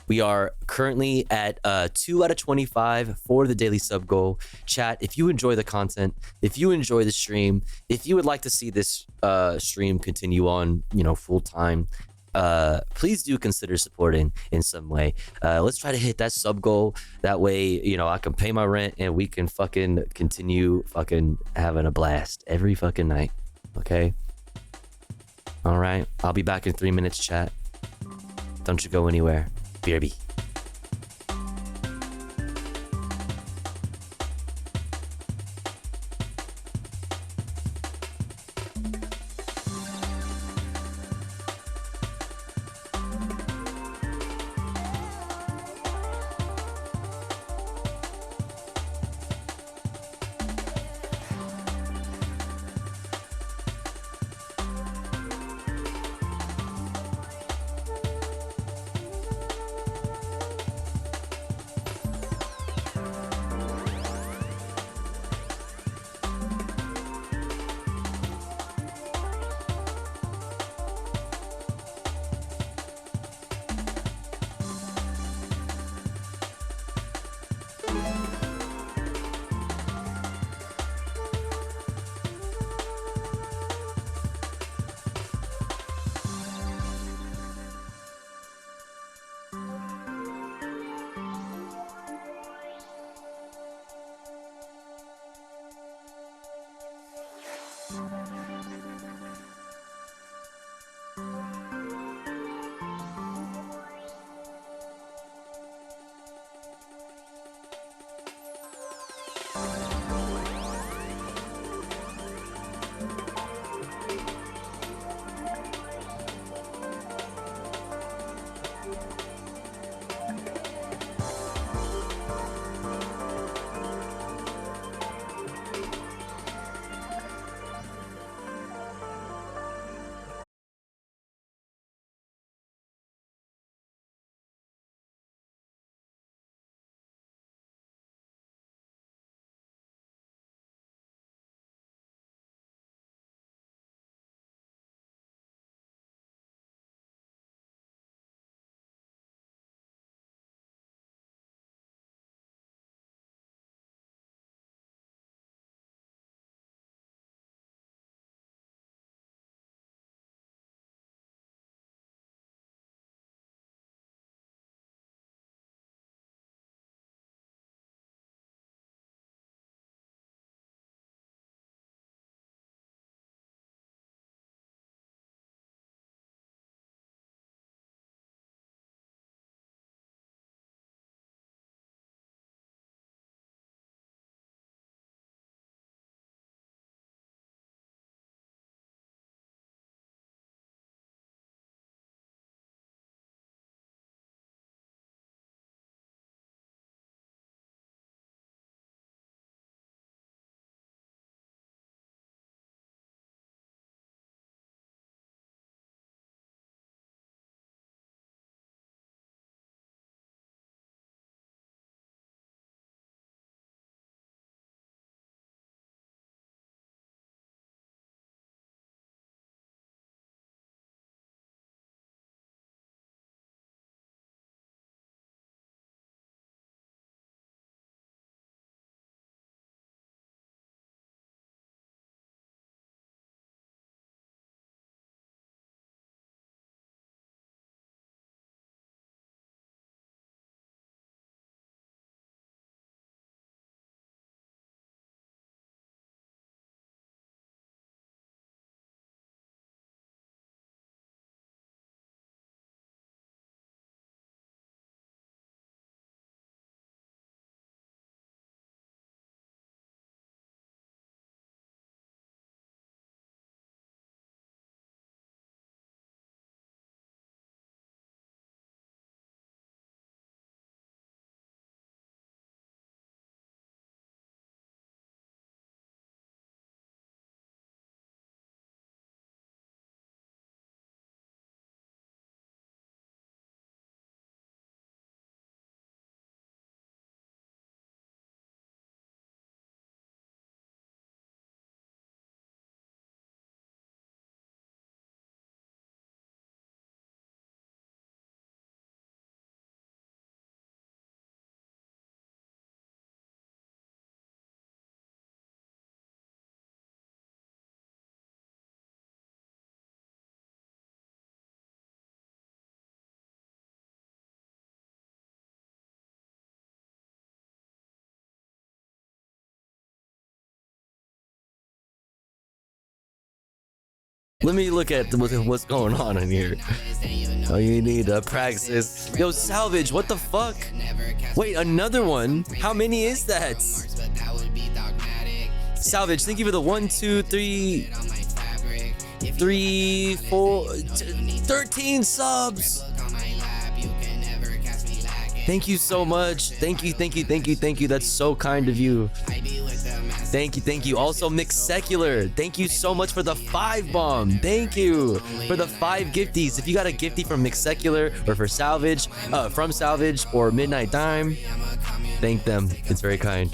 We are currently at 2 out of 25 for the daily sub goal. Chat, if you enjoy the content, if you enjoy the stream, if you would like to see this stream continue on, full time, please do consider supporting in some way. Let's try to hit that sub goal. That way, I can pay my rent and we can fucking continue fucking having a blast every fucking night. Okay? All right. I'll be back in 3 minutes, chat. Don't you go anywhere. BRB. Let me look at what's going on in here. Oh, you need to practice. Yo, Salvage, what the fuck? Wait, another one? How many is that? Salvage, thank you for the 1, 2, 3, 4, 13 subs. Thank you so much. Thank you. That's so kind of you. Thank you. Also, Mixed Secular, thank you so much for the 5 bomb. Thank you for the 5 gifties. If you got a gifty from Mixed Secular or for Salvage, from Salvage or Midnight Dime, thank them. It's very kind.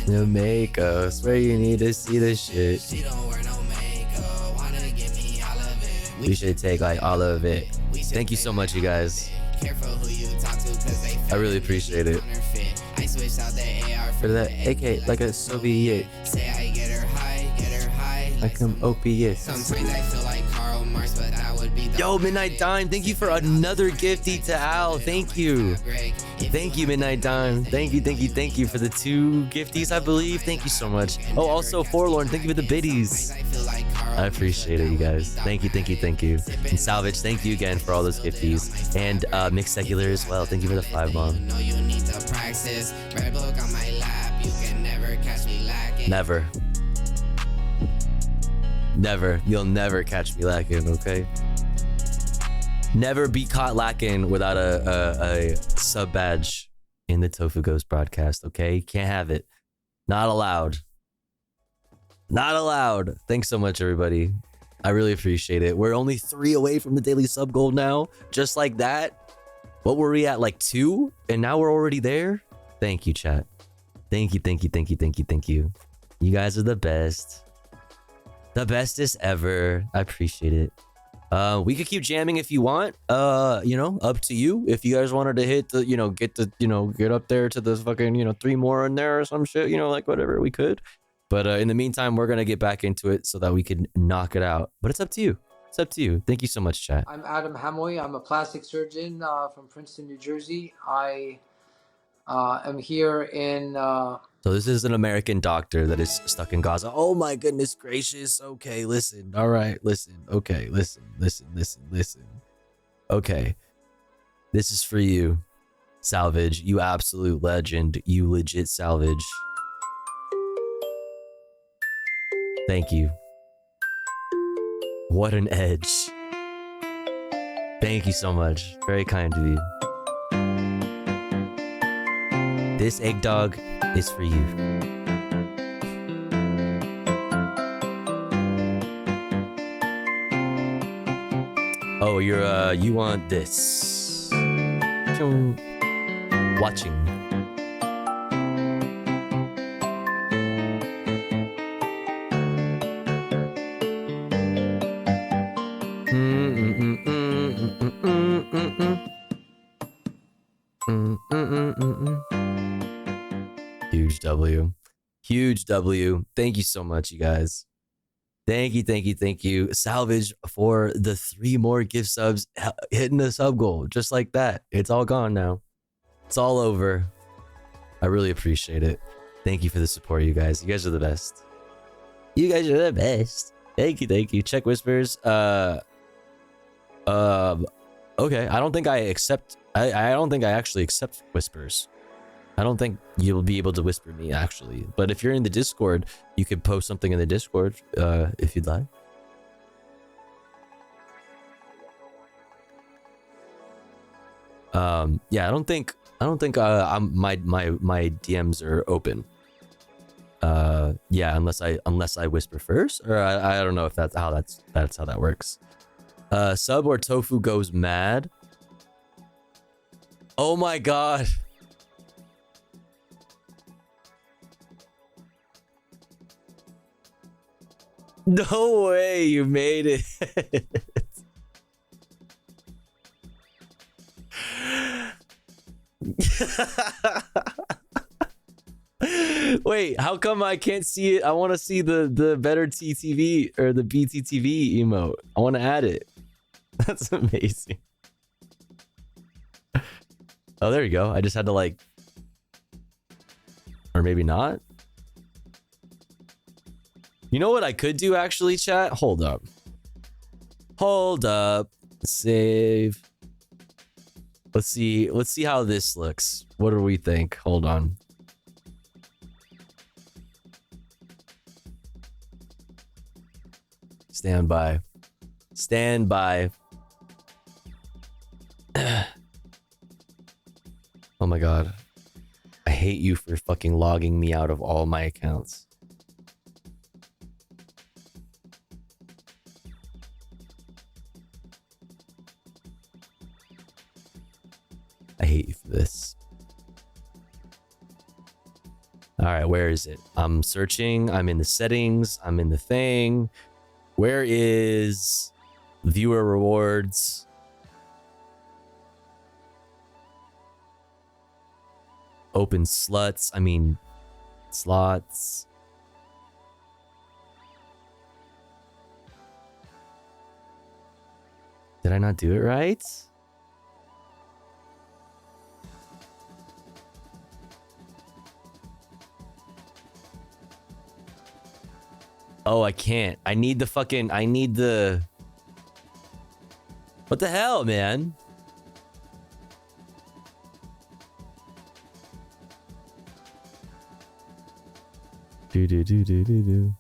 Jamaica, swear you need to see this shit. We should take like all of it. Thank you so much, you guys. I really appreciate it. For that AK, like a Soviet. Like I'm opiate. Sometimes I feel like Carl Yo, Midnight Dime, thank you for another gifty to Al. Thank you. Thank you, Midnight Dime. Thank you for the 2 gifties, I believe. Thank you so much. Oh, also Forlorn, thank you for the biddies. I appreciate it, you guys. Thank you. And Salvage, thank you again for all those gifties. And Mixed Secular as well. Thank you for the 5 mom. Never. Never. You'll never catch me lacking, okay? Never be caught lacking without a sub badge in the Tofu Ghost broadcast, okay? Can't have it. Not allowed. Not allowed. Thanks so much, everybody. I really appreciate it. We're only 3 away from the daily sub goal now. Just like that. What were we at? Like 2? And now we're already there? Thank you, chat. Thank you. You guys are the best. The bestest ever. I appreciate it. We could keep jamming if you want. You know, up to you. If you guys wanted to hit the, get up there to the fucking, 3 more in there or some shit, like whatever, we could. But in the meantime, we're gonna get back into it so that we can knock it out. But it's up to you. It's up to you. Thank you so much, chat. I'm Adam Hamoy. I'm a plastic surgeon from Princeton, New Jersey. I am here in... So this is an American doctor that is stuck in Gaza. Oh my goodness gracious. Okay, listen. All right, listen. Okay, listen. Okay. This is for you, Salvage. You absolute legend. You legit Salvage. Thank you. What an edge. Thank you so much. Very kind of you. This egg dog is for you. Oh, you want this. Watching. Huge W. Huge W. Thank you so much, you guys. Thank you. Salvage for the 3 more gift subs, hitting the sub goal. Just like that. It's all gone now. It's all over. I really appreciate it. Thank you for the support, you guys. You guys are the best. You guys are the best. Thank you. Check Whispers. Okay. I don't think I accept. I don't think I actually accept Whispers. I don't think you'll be able to whisper me, actually. But if you're in the Discord, you could post something in the Discord, if you'd like. Yeah, I don't think my DMs are open. Yeah, unless I whisper first, or I don't know if that's how that works. Sub or Tofu goes mad. Oh my god. No way you made it. Wait, how come I can't see it? I want to see the better TTV or the BTTV emote. I want to add it. That's amazing. Oh, there you go. I just had to like, or maybe not. You know what I could do actually, chat? Hold up. Save. Let's see how this looks. What do we think? Hold on. Stand by. Oh my god. I hate you for fucking logging me out of all my accounts. I hate you for this. All right, where is it? I'm searching. I'm in the settings. I'm in the thing. Where is viewer rewards? Open sluts. I mean, slots. Did I not do it right? Oh, I can't. I need the fucking... I need the... What the hell, man? Do.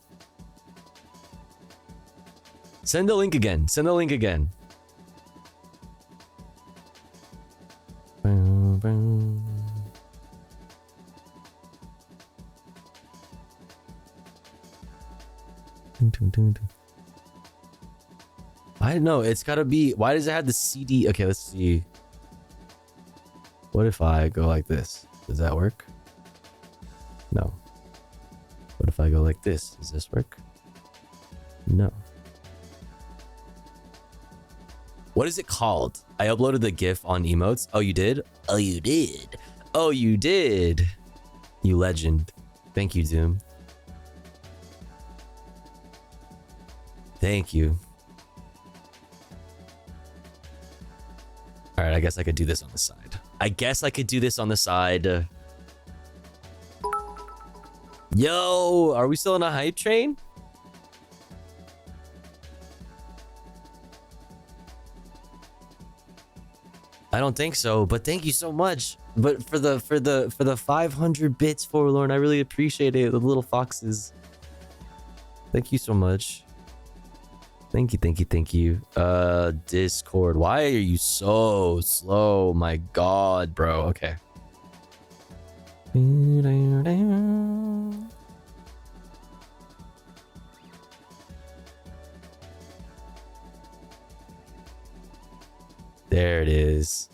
Send the link again. Send the link again. I don't know. It's gotta be... Why does it have the CD? Okay, let's see. What if I go like this? Does that work? No. What if I go like this? Does this work? No. What is it called? I uploaded the GIF on emotes. Oh, you did? Oh, you did. Oh, you did. You legend. Thank you, Doom. Thank you. All right, I guess I could do this on the side. I guess I could do this on the side. Yo, are we still on a hype train? I don't think so, but thank you so much. But for the 500 bits, Forlorn, I really appreciate it. The little foxes. Thank you so much. Thank you, thank you, thank you. Discord, why are you so slow? My God, bro. Okay. There it is.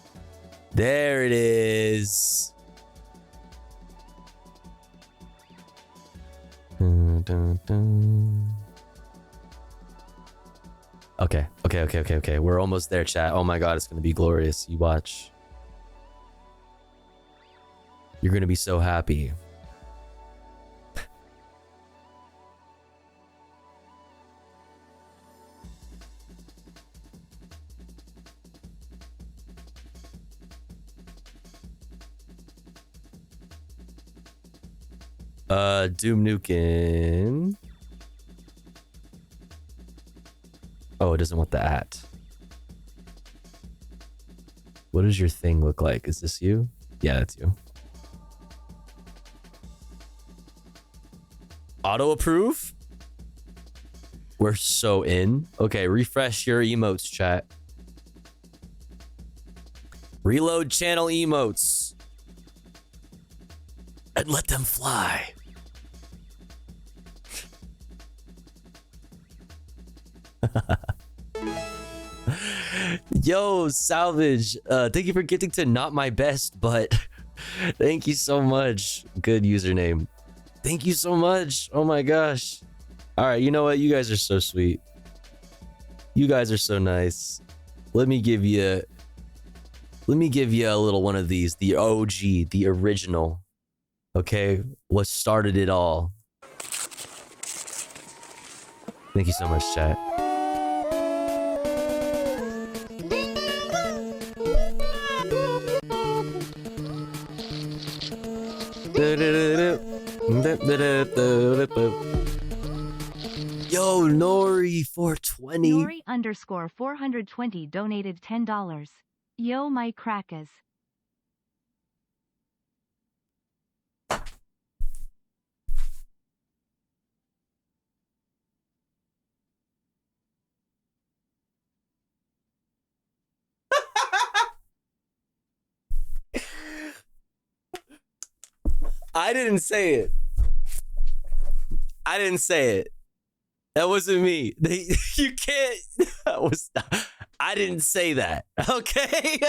There it is. Okay. We're almost there, chat. Oh my God, it's gonna be glorious. You watch. You're gonna be so happy. Doom Nukin. Oh, it doesn't want the at. What does your thing look like? Is this you? Yeah, that's you. Auto approve? We're so in. Okay, refresh your emotes, chat. Reload channel emotes. And let them fly. Yo, Salvage. Thank you for getting to not my best, but thank you so much. Good username. Thank you so much. Oh my gosh. All right, you know what? You guys are so sweet. You guys are so nice. Let me give you a little one of these. The OG, the original. Okay, what started it all. Thank you so much, chat. Yo, Nori 420. Nori _ 420 donated $10. Yo, my crackers. I didn't say it. I didn't say it. That wasn't me. You can't. That was. I didn't say that. Okay.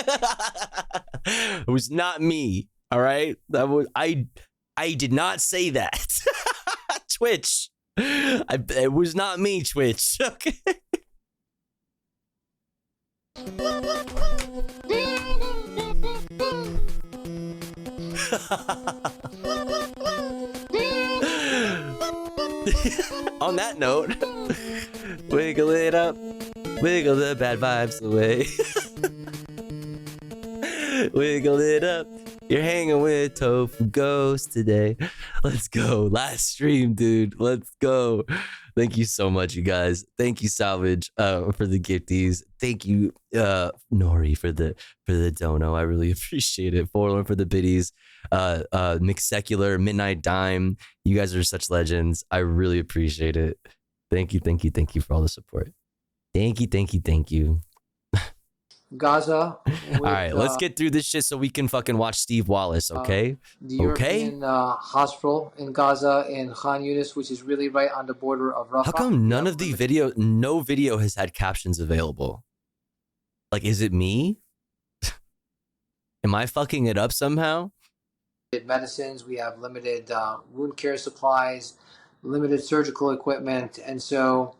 It was not me. All right. That was. I did not say that. Twitch. It was not me. Twitch. Okay. On that note, wiggle it up, Wiggle the bad vibes away. Wiggle it up. You're hanging with Tofu Ghost today. Let's go. Last stream, dude. Let's go. Thank you so much, you guys. Thank you, Salvage, for the gifties. Thank you, Nori, for the dono. I really appreciate it. Forlorn for the biddies. McSecular, Midnight Dime. You guys are such legends. I really appreciate it. Thank you for all the support. Thank you. Gaza. All right, let's get through this shit so we can fucking watch Steve Wallace, okay? The European hospital in Gaza in Khan Yunis, which is really right on the border of Rafah. How come no video has had captions available? Like, is it me? Am I fucking it up somehow? Medicines, we have limited wound care supplies, limited surgical equipment, and so,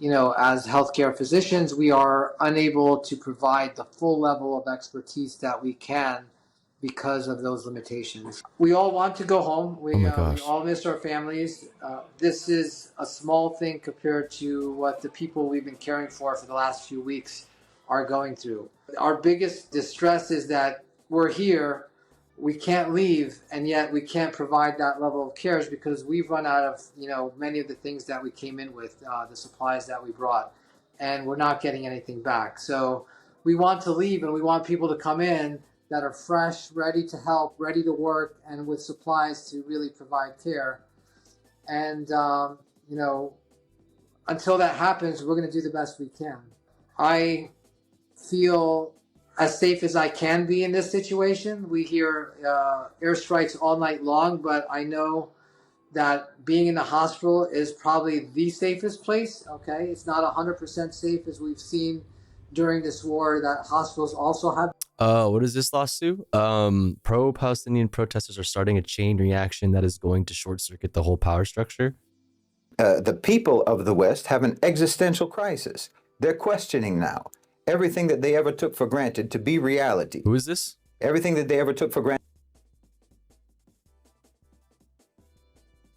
as healthcare physicians, we are unable to provide the full level of expertise that we can because of those limitations. We all want to go home. We all miss our families. This is a small thing compared to what the people we've been caring for the last few weeks are going through. Our biggest distress is that we're here, we can't leave, and yet we can't provide that level of care because we've run out of, many of the things that we came in with, the supplies that we brought, and we're not getting anything back. So we want to leave, and we want people to come in that are fresh, ready to help, ready to work, and with supplies to really provide care. And, until that happens, we're going to do the best we can. I feel as safe as I can be in this situation. We hear airstrikes all night long, but I know that being in the hospital is probably the safest place, okay? It's not 100% safe, as we've seen during this war, that hospitals also have. What is this lawsuit? Pro-Palestinian protesters are starting a chain reaction that is going to short-circuit the whole power structure. The people of the West have an existential crisis. They're questioning now everything that they ever took for granted to be reality. Who is this? Everything that they ever took for granted.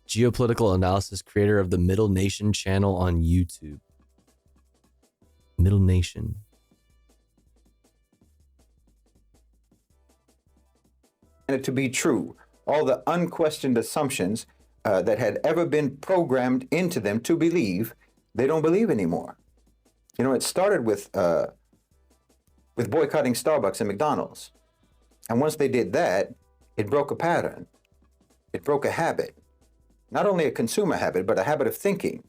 Geopolitical analysis creator of the Middle Nation channel on YouTube. Middle Nation. To be true, all the unquestioned assumptions that had ever been programmed into them to believe, they don't believe anymore. It started with boycotting Starbucks and McDonald's. And once they did that, it broke a pattern. It broke a habit. Not only a consumer habit, but a habit of thinking.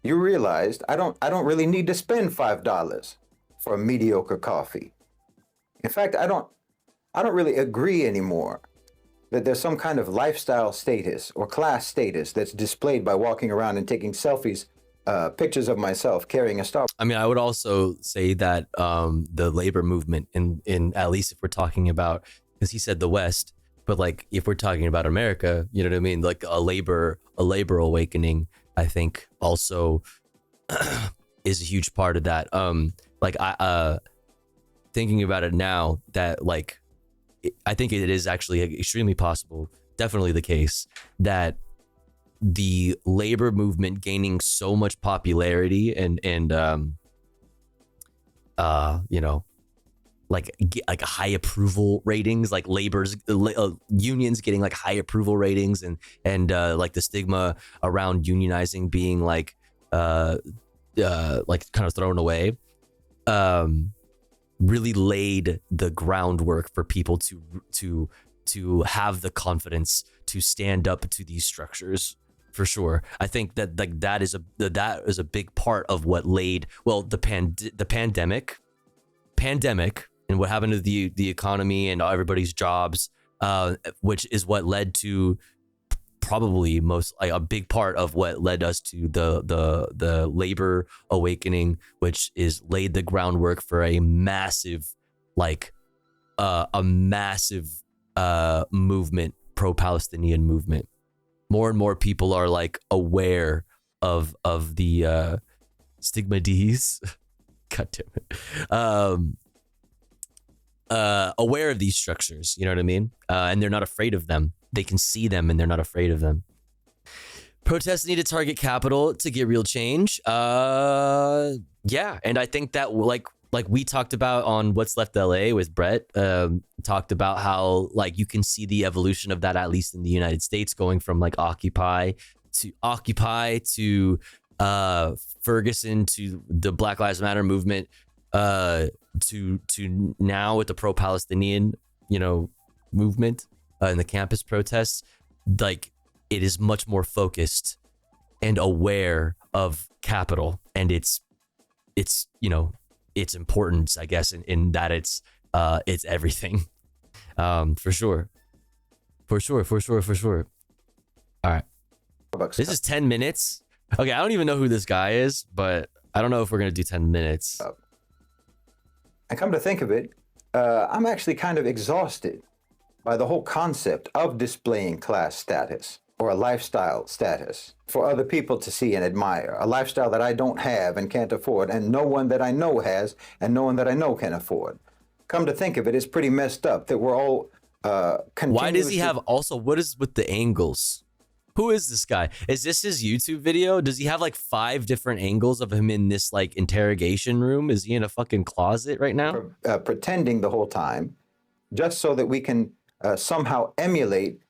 You realized, I don't really need to spend $5 for a mediocre coffee. In fact, I don't really agree anymore that there's some kind of lifestyle status or class status that's displayed by walking around and taking selfies, pictures of myself carrying a Starbucks. I mean, I would also say that the labor movement, in at least if we're talking about, because he said the West, but like if we're talking about America, you know what I mean? Like a labor awakening, I think also is a huge part of that. Like I thinking about it now, that like I think it is actually extremely possible, definitely the case, that the labor movement gaining so much popularity and like high approval ratings, like unions getting like high approval ratings, and like the stigma around unionizing being like kind of thrown away, really laid the groundwork for people to have the confidence to stand up to these structures. For sure, I think that like that is a big part of what laid the pandemic and what happened to the economy and everybody's jobs, which is what led to probably a big part of what led us to the labor awakening, which is laid the groundwork for a massive movement, pro-Palestinian movement. More and more people are like aware of the stigma D's. God damn it. Aware of these structures, you know what I mean? And they're not afraid of them. They can see them and they're not afraid of them. Protests need to target capital to get real change. Yeah, and I think that like we talked about on What's Left LA with Brett, talked about how like you can see the evolution of that, at least in the United States, going from like Occupy to Ferguson to the Black Lives Matter movement, to now with the pro-Palestinian, movement and the campus protests. Like, it is much more focused and aware of capital and its importance, I guess, in that it's everything. For sure. All right. This is 10 minutes. Okay, I don't even know who this guy is, but I don't know if we're going to do 10 minutes. And come to think of it, I'm actually kind of exhausted by the whole concept of displaying class status or a lifestyle status for other people to see and admire, a lifestyle that I don't have and can't afford, and no one that I know has, and no one that I know can afford. Come to think of it, it's pretty messed up that we're all Why does he have also, what is with the angles? Who is this guy? Is this his YouTube video? Does he have like 5 different angles of him in this like interrogation room? Is he in a fucking closet right now? Pretending the whole time, just so that we can somehow emulate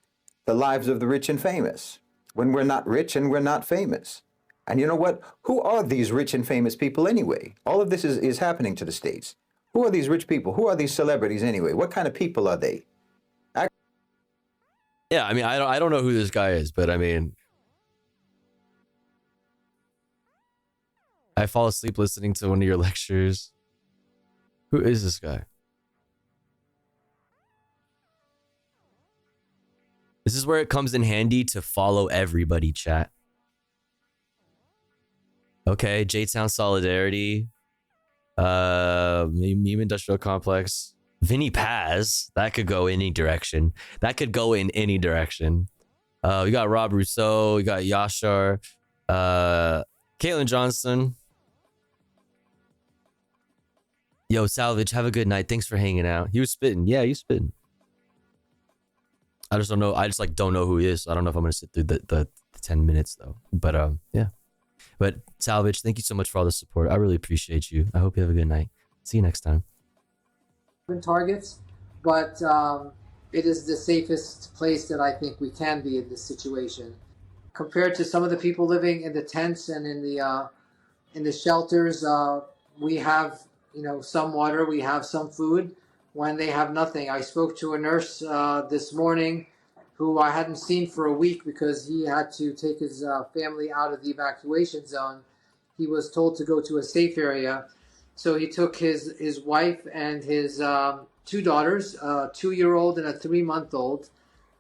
the lives of the rich and famous, when we're not rich and we're not famous. And you know what? Who are these rich and famous people anyway? All of this is happening to the States. Who are these rich people? Who are these celebrities anyway? What kind of people are they? Yeah, I mean, I don't know who this guy is, but I mean, I fall asleep listening to one of your lectures. Who is this guy? This is where it comes in handy to follow everybody, chat. Okay, J-Town Solidarity. Meme Industrial Complex. Vinny Paz. That could go any direction. We got Rob Rousseau. We got Yashar. Caitlin Johnston. Yo, Salvage, have a good night. Thanks for hanging out. He was spitting. Yeah, he's spitting. I just don't know. I just like don't know who he is. I don't know if I'm gonna sit through the 10 minutes though. But yeah. But Salvage, thank you so much for all the support. I really appreciate you. I hope you have a good night. See you next time. Targets, but it is the safest place that I think we can be in this situation. Compared to some of the people living in the tents and in the shelters, we have some water, we have some food. When they have nothing, I spoke to a nurse this morning who I hadn't seen for a week because he had to take his family out of the evacuation zone. He was told to go to a safe area. So he took his wife and his 2 daughters, a 2-year-old and a 3-month-old,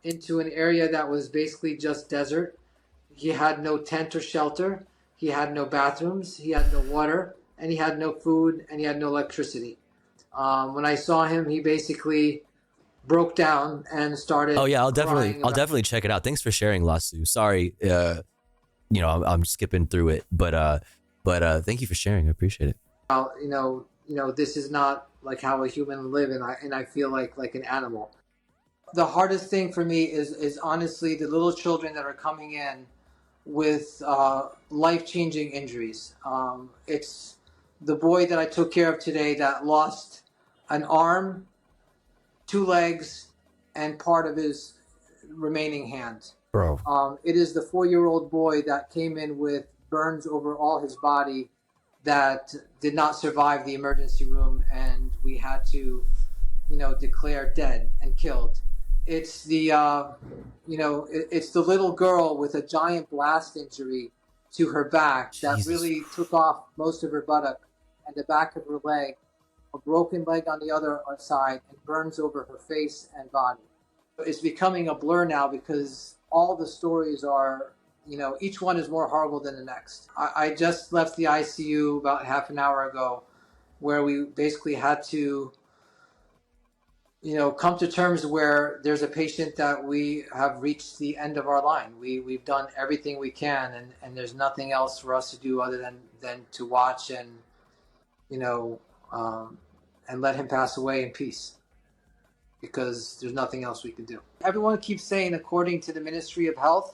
into an area that was basically just desert. He had no tent or shelter. He had no bathrooms. He had no water. And he had no food. And he had no electricity. When I saw him, he basically broke down and started. Oh yeah, I'll definitely check it out. Thanks for sharing, Lasu. Sorry, I'm skipping through it, but thank you for sharing. I appreciate it. This is not like how a human live, and I feel like an animal. The hardest thing for me is honestly the little children that are coming in with life-changing injuries. It's the boy that I took care of today that lost an arm, 2 legs, and part of his remaining hand. Bro. It is the 4-year-old boy that came in with burns over all his body that did not survive the emergency room, and we had to, declare dead and killed. It's the, it's the little girl with a giant blast injury to her back that really took off most of her buttock and the back of her leg, a broken leg on the other side, and burns over her face and body. It's becoming a blur now because all the stories are, each one is more horrible than the next. I just left the ICU about half an hour ago where we basically had to, come to terms where there's a patient that we have reached the end of our line. We've done everything we can, and there's nothing else for us to do other than to watch and, and let him pass away in peace, because there's nothing else we can do. Everyone keeps saying, according to the Ministry of Health,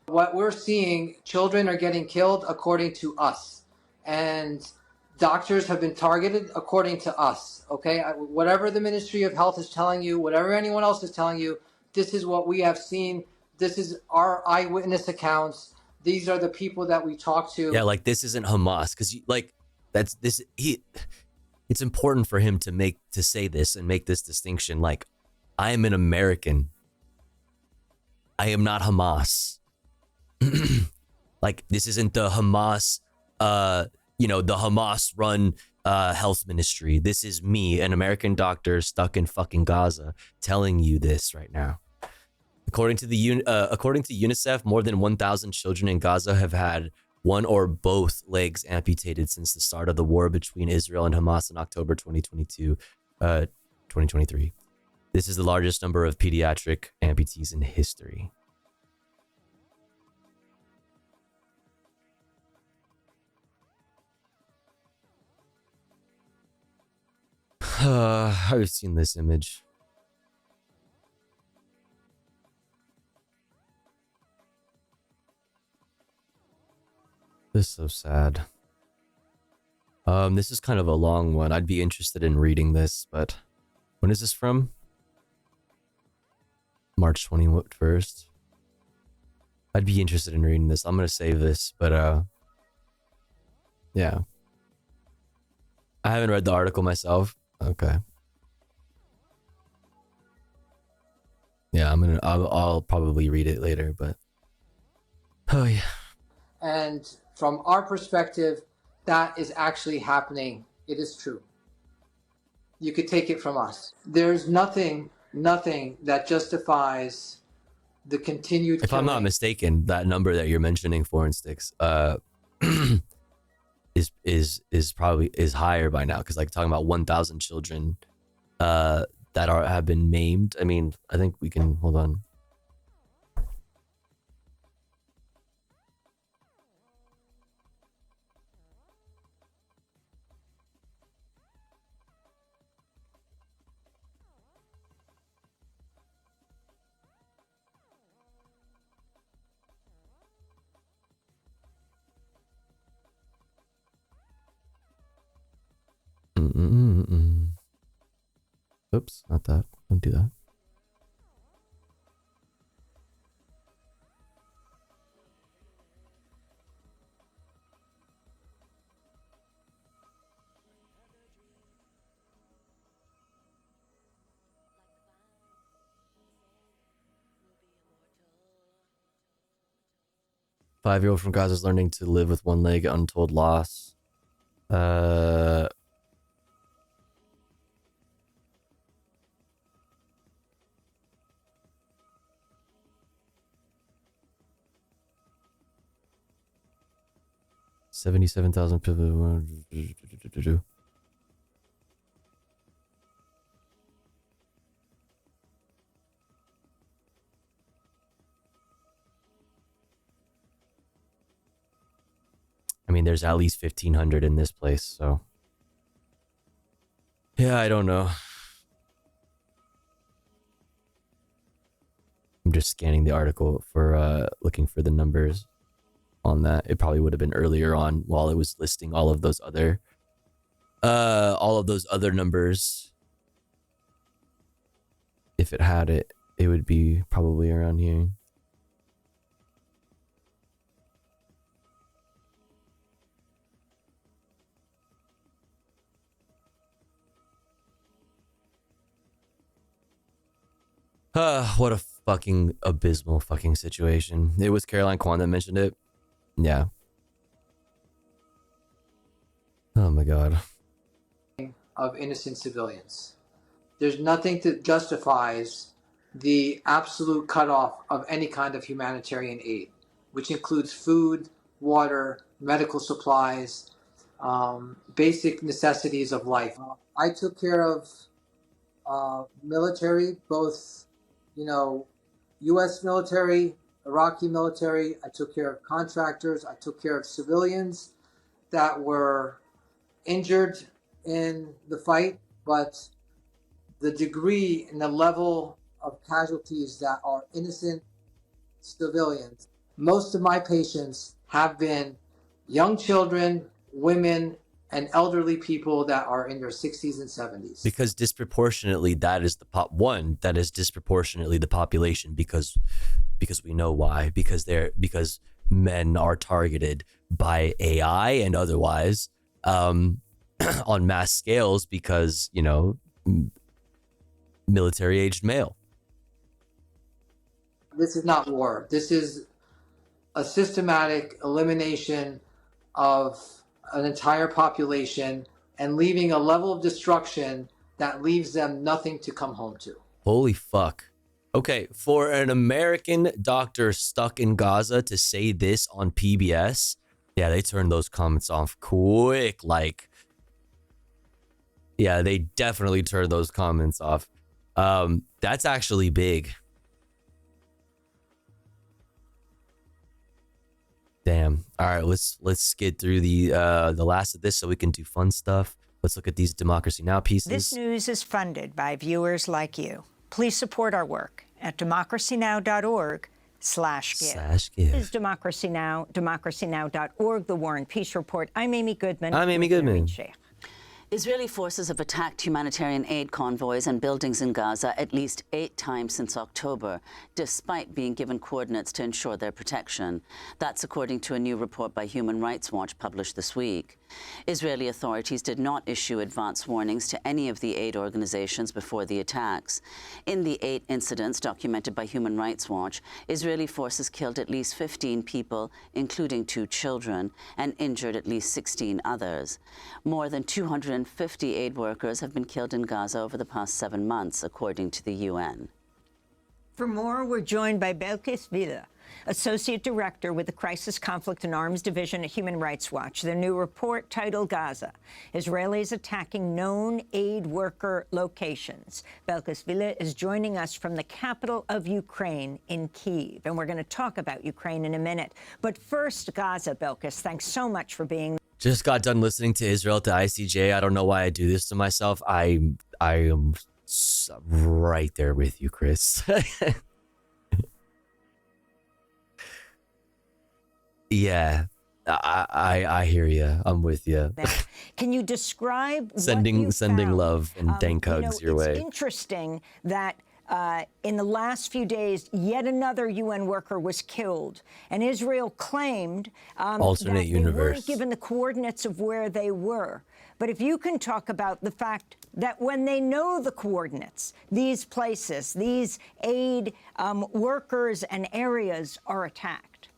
What we're seeing, children are getting killed according to us. And doctors have been targeted according to us, okay? Whatever the Ministry of Health is telling you, whatever anyone else is telling you, this is what we have seen. This is our eyewitness accounts. These are the people that we talk to. Yeah, like this isn't Hamas, because like that's this he. It's important for him to say this and make this distinction. Like, I am an American. I am not Hamas. Like, this isn't the Hamas, the Hamas run health ministry. This is me, an American doctor stuck in fucking Gaza, telling you this right now. According to UNICEF, more than 1,000 children in Gaza have had one or both legs amputated since the start of the war between Israel and Hamas in October 2023. This is the largest number of pediatric amputees in history. I've seen this image. This is so sad. This is kind of a long one. I'd be interested in reading this, but when is this from? March 21st. I'd be interested in reading this. I'm gonna save this, but yeah. I haven't read the article myself. Okay. Yeah, I'll probably read it later, but oh yeah. And from our perspective, that is actually happening. It is true. You could take it from us. There's nothing that justifies the continued If killing. I'm not mistaken, that number that you're mentioning, Foreign Sticks, is probably higher by now, because like talking about 1,000 children that have been maimed. I mean, I think we can hold on. Oops, not that. Don't do that. Five-year-old from Gaza is learning to live with one leg, untold loss. $77,000 people. I mean, there's at least 1,500 in this place, so yeah, I don't know. I'm just scanning the article for looking for the numbers on that. It probably would have been earlier on while it was listing all of those other numbers. If it had it, it would be probably around here. What a fucking abysmal fucking situation. It was Caroline Kwan that mentioned it. Yeah. Oh my god. Of innocent civilians. There's nothing that justifies the absolute cutoff of any kind of humanitarian aid, which includes food, water, medical supplies, basic necessities of life. I took care of military, both, U.S. military, Iraqi military. I took care of contractors. I took care of civilians that were injured in the fight, but the degree and the level of casualties that are innocent civilians Most of my patients have been young children, women, and elderly people that are in their 60s and 70s. Because disproportionately, that is that is disproportionately the population, because we know why. Because men are targeted by AI and otherwise on mass scales, because, you know, military aged male. This is not war. This is a systematic elimination of an entire population and leaving a level of destruction that leaves them nothing to come home to. Holy fuck. Okay, for an American doctor stuck in Gaza to say this on PBS, yeah, they turned those comments off quick. Like, yeah, they definitely turned those comments off. That's actually big. Damn. All right, let's get through the last of this so we can do fun stuff. Let's look at these Democracy Now! Pieces. This news is funded by viewers like you. Please support our work at democracynow.org/give. Give. Is Democracy Now!, democracynow.org, The War and Peace Report. I'm Amy Goodman. I'm Amy Goodman. Israeli forces have attacked humanitarian aid convoys and buildings in Gaza at least 8 times since October, despite being given coordinates to ensure their protection. That's according to a new report by Human Rights Watch published this week. Israeli authorities did not issue advance warnings to any of the aid organizations before the attacks. In the 8 incidents documented by Human Rights Watch, Israeli forces killed at least 15 people, including 2 children, and injured at least 16 others. More than 250 aid workers have been killed in Gaza over the past 7 months, according to the UN. For more, we're joined by Belkis Villa, Associate Director with the Crisis, Conflict and Arms Division at Human Rights Watch. Their new report titled Gaza, Israelis Attacking Known Aid Worker Locations. Belkis Villa is joining us from the capital of Ukraine in Kyiv, and we're going to talk about Ukraine in a minute. But first, Gaza, Belkis, thanks so much for being. Just got done listening to Israel to ICJ. I don't know why I do this to myself. I am right there with you, Chris. Yeah, I hear you. I'm with you. Can you describe sending love and dank hugs your way? It's interesting that in the last few days, yet another UN worker was killed, and Israel claimed alternate universe. They weren't given the coordinates of where they were. But if you can talk about the fact that when they know the coordinates, these places, these aid workers and areas are attacked.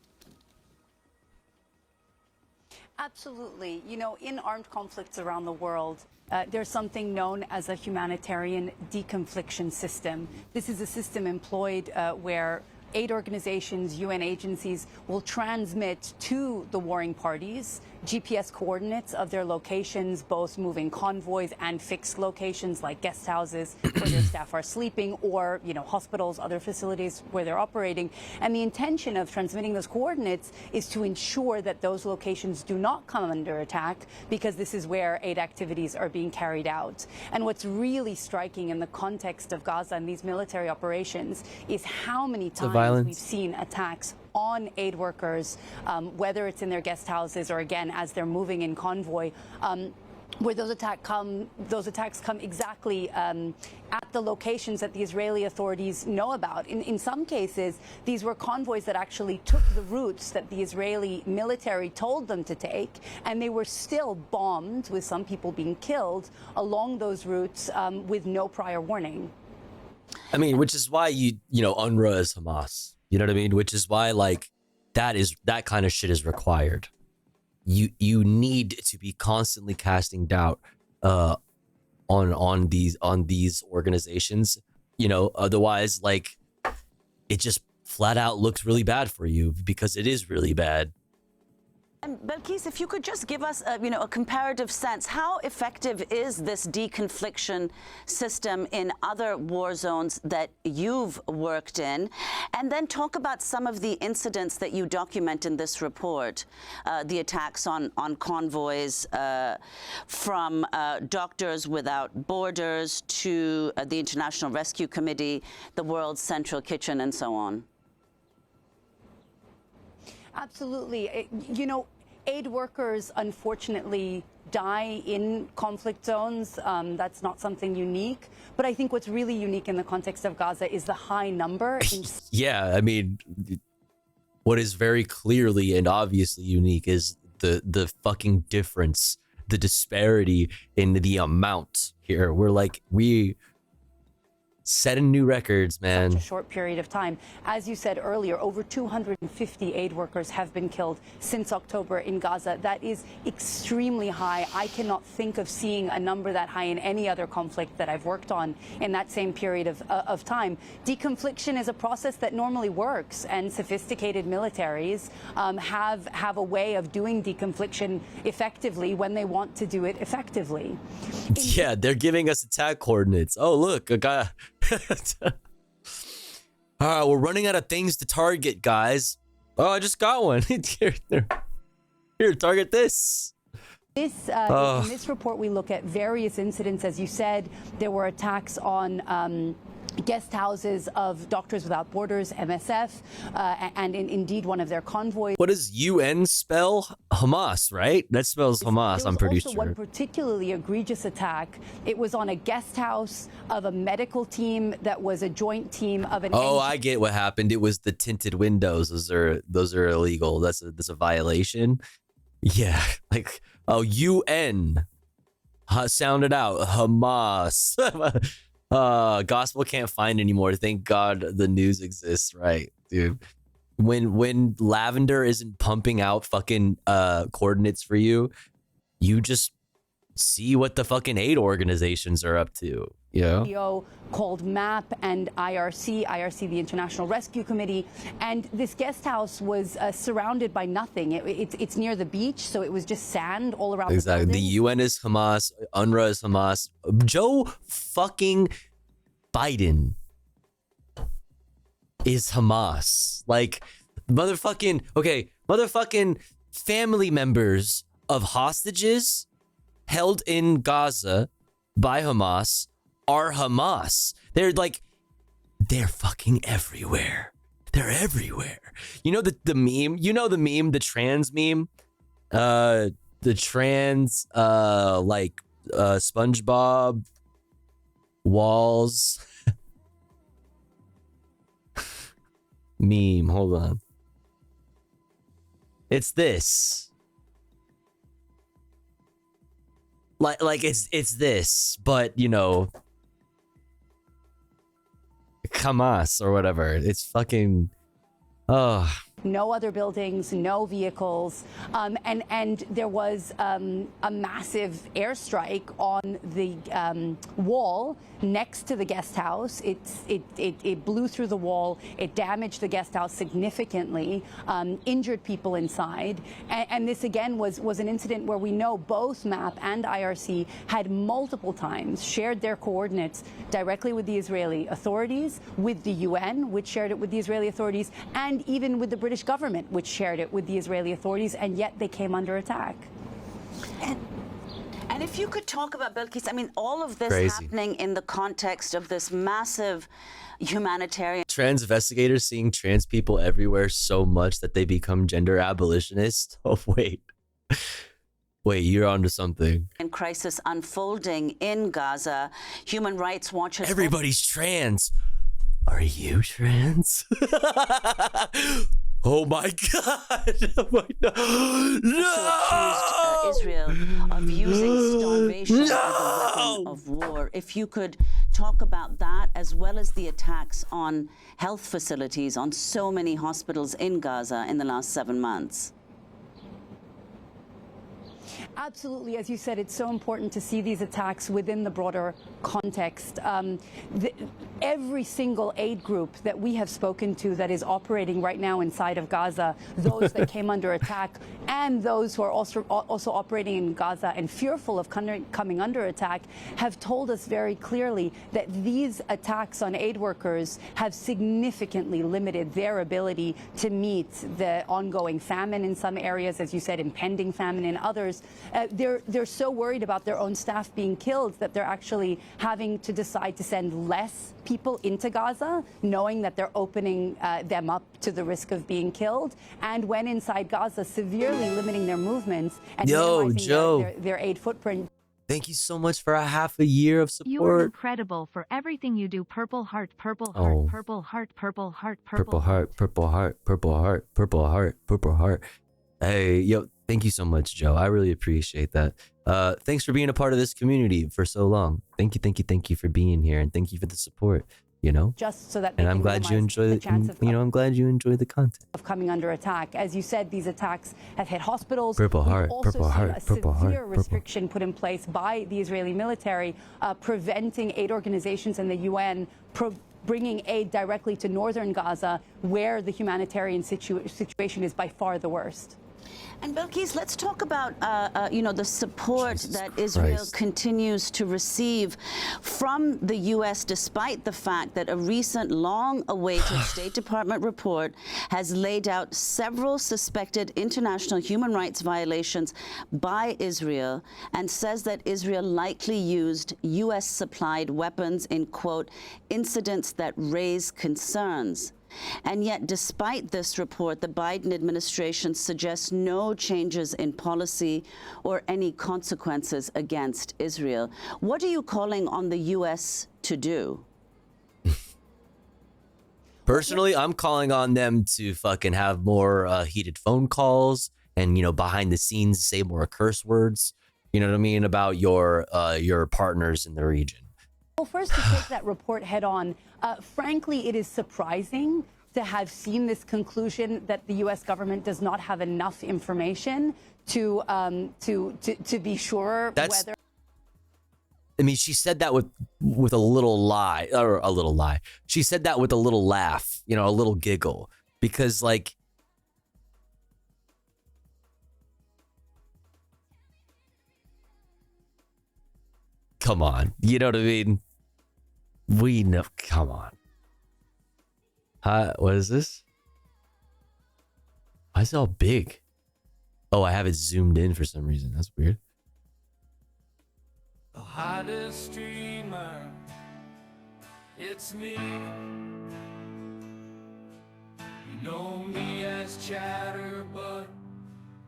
Absolutely. You know, in armed conflicts around the world, there's something known as a humanitarian deconfliction system. This is a system employed where aid organizations, UN agencies will transmit to the warring parties GPS coordinates of their locations, both moving convoys and fixed locations like guest houses where their staff are sleeping, or, you know, hospitals, other facilities where they're operating. And the intention of transmitting those coordinates is to ensure that those locations do not come under attack, because this is where aid activities are being carried out. And what's really striking in the context of Gaza and these military operations is how many times we've seen attacks on aid workers, whether it's in their guest houses or, again, as they're moving in convoy, where those attacks come exactly at the locations that the Israeli authorities know about. In some cases, these were convoys that actually took the routes that the Israeli military told them to take, and they were still bombed, with some people being killed along those routes with no prior warning. I mean, which is why you know UNRWA is Hamas. You know what I mean? Which is why, like, that kind of shit is required. You need to be constantly casting doubt on these organizations. You know, otherwise, like, it just flat out looks really bad for you, because it is really bad. And Belkis, if you could just give us a comparative sense, how effective is this deconfliction system in other war zones that you've worked in? And then talk about some of the incidents that you document in this report, the attacks on convoys from Doctors Without Borders to the International Rescue Committee, the World Central Kitchen, and so on. Absolutely. You know, aid workers, unfortunately, die in conflict zones. That's not something unique. But I think what's really unique in the context of Gaza is the high number. Yeah, I mean, what is very clearly and obviously unique is the fucking difference, the disparity in the amount here. We setting new records, man. Such a short period of time. As you said earlier, over 250 aid workers have been killed since October in Gaza. That is extremely high. I cannot think of seeing a number that high in any other conflict that I've worked on in that same period of time. Deconfliction is a process that normally works, and sophisticated militaries have a way of doing deconfliction effectively when they want to do it effectively. Yeah, they're giving us attack coordinates. Oh, look, a guy. All right, we're running out of things to target, guys. Oh, I just got one. Here, target this. In this report, we look at various incidents. As you said, there were attacks on guest houses of Doctors Without Borders, MSF, and indeed one of their convoys. What does UN spell? Hamas, right? That spells Hamas, I'm pretty sure. There was also one particularly egregious attack. It was on a guest house of a medical team that was a joint team of an... Oh, I get what happened. It was the tinted windows. Those are illegal. That's a violation. Yeah, like, oh, UN. Sound it out. Hamas. Gospel can't find anymore. Thank God the news exists, right, dude? When Lavender isn't pumping out fucking coordinates for you, you just see what the fucking aid organizations are up to, you know? Called MAP and IRC, the International Rescue Committee, and this guest house was surrounded by nothing. It's near the beach, so it was just sand all around. Exactly. The UN is Hamas, UNRWA is Hamas. Joe fucking Biden is Hamas. Like, motherfucking family members of hostages held in Gaza by Hamas are Hamas. They're fucking everywhere. They're everywhere. You know the meme? You know the meme, the trans meme? The trans SpongeBob walls meme. Hold on. It's this. Like it's this, but you know, Hamas or whatever. It's fucking no other buildings, no vehicles, and there was a massive airstrike on the wall next to the guest house. It blew through the wall. It damaged the guest house significantly, injured people inside. And this again was an incident where we know both MAP and IRC had multiple times shared their coordinates directly with the Israeli authorities, with the UN, which shared it with the Israeli authorities, and even with the British government, which shared it with the Israeli authorities, and yet they came under attack. And if you could talk about, Bilkis, I mean, all of this Crazy. happening in the context of this massive humanitarian... Trans investigators seeing trans people everywhere so much that they become gender abolitionists. Oh, wait, you're onto something. ...and crisis unfolding in Gaza, Human Rights Watch has... Everybody's trans. Are you trans? Oh my God! Oh my God. No! Accused Israel of using starvation as a weapon of war. If you could talk about that, as well as the attacks on health facilities, on so many hospitals in Gaza in the last 7 months. Absolutely. As you said, it's so important to see these attacks within the broader context. Every single aid group that we have spoken to that is operating right now inside of Gaza, those that came under attack and those who are also operating in Gaza and fearful of coming under attack, have told us very clearly that these attacks on aid workers have significantly limited their ability to meet the ongoing famine in some areas, as you said, impending famine in others. they're so worried about their own staff being killed that they're actually having to decide to send less people into Gaza, knowing that they're opening them up to the risk of being killed, and when inside Gaza, severely limiting their movements and minimizing Joe. their aid footprint. Thank you so much for a half a year of support. You are incredible for everything you do. Purple heart, purple heart, purple heart, purple heart, Purple heart, purple heart, purple heart, purple heart, purple heart. Hey, yo, thank you so much, Joe. I really appreciate that. Thanks for being a part of this community for so long. Thank you for being here, and thank you for the support. You know, just so that and I'm glad you enjoy it. I'm glad you enjoy the content of coming under attack. As you said, these attacks have hit hospitals. Purple heart, purple heart, purple heart. Severe restriction put in place by the Israeli military, preventing aid organizations and the UN bringing aid directly to northern Gaza, where the humanitarian situation is by far the worst. And Bilquis, let's talk about the support that Israel continues to receive from the U.S., despite the fact that a recent long-awaited State Department report has laid out several suspected international human rights violations by Israel, and says that Israel likely used U.S.-supplied weapons in, quote, incidents that raise concerns. And yet, despite this report, the Biden administration suggests no changes in policy or any consequences against Israel. What are you calling on the U.S. to do? Personally, I'm calling on them to fucking have more heated phone calls and, behind the scenes, say more curse words, you know what I mean, about your partners in the region. Well, first, to take that report head on, frankly, it is surprising to have seen this conclusion that the U.S. government does not have enough information to be sure whether. I mean, she said that with a little lie, or a little lie. She said that with a little laugh, a little giggle, because like. Come on, you know what I mean? We know, come on. What is this? Why is it all big? Oh, I have it zoomed in for some reason. That's weird. The hottest streamer, it's me. You know me as chatter, but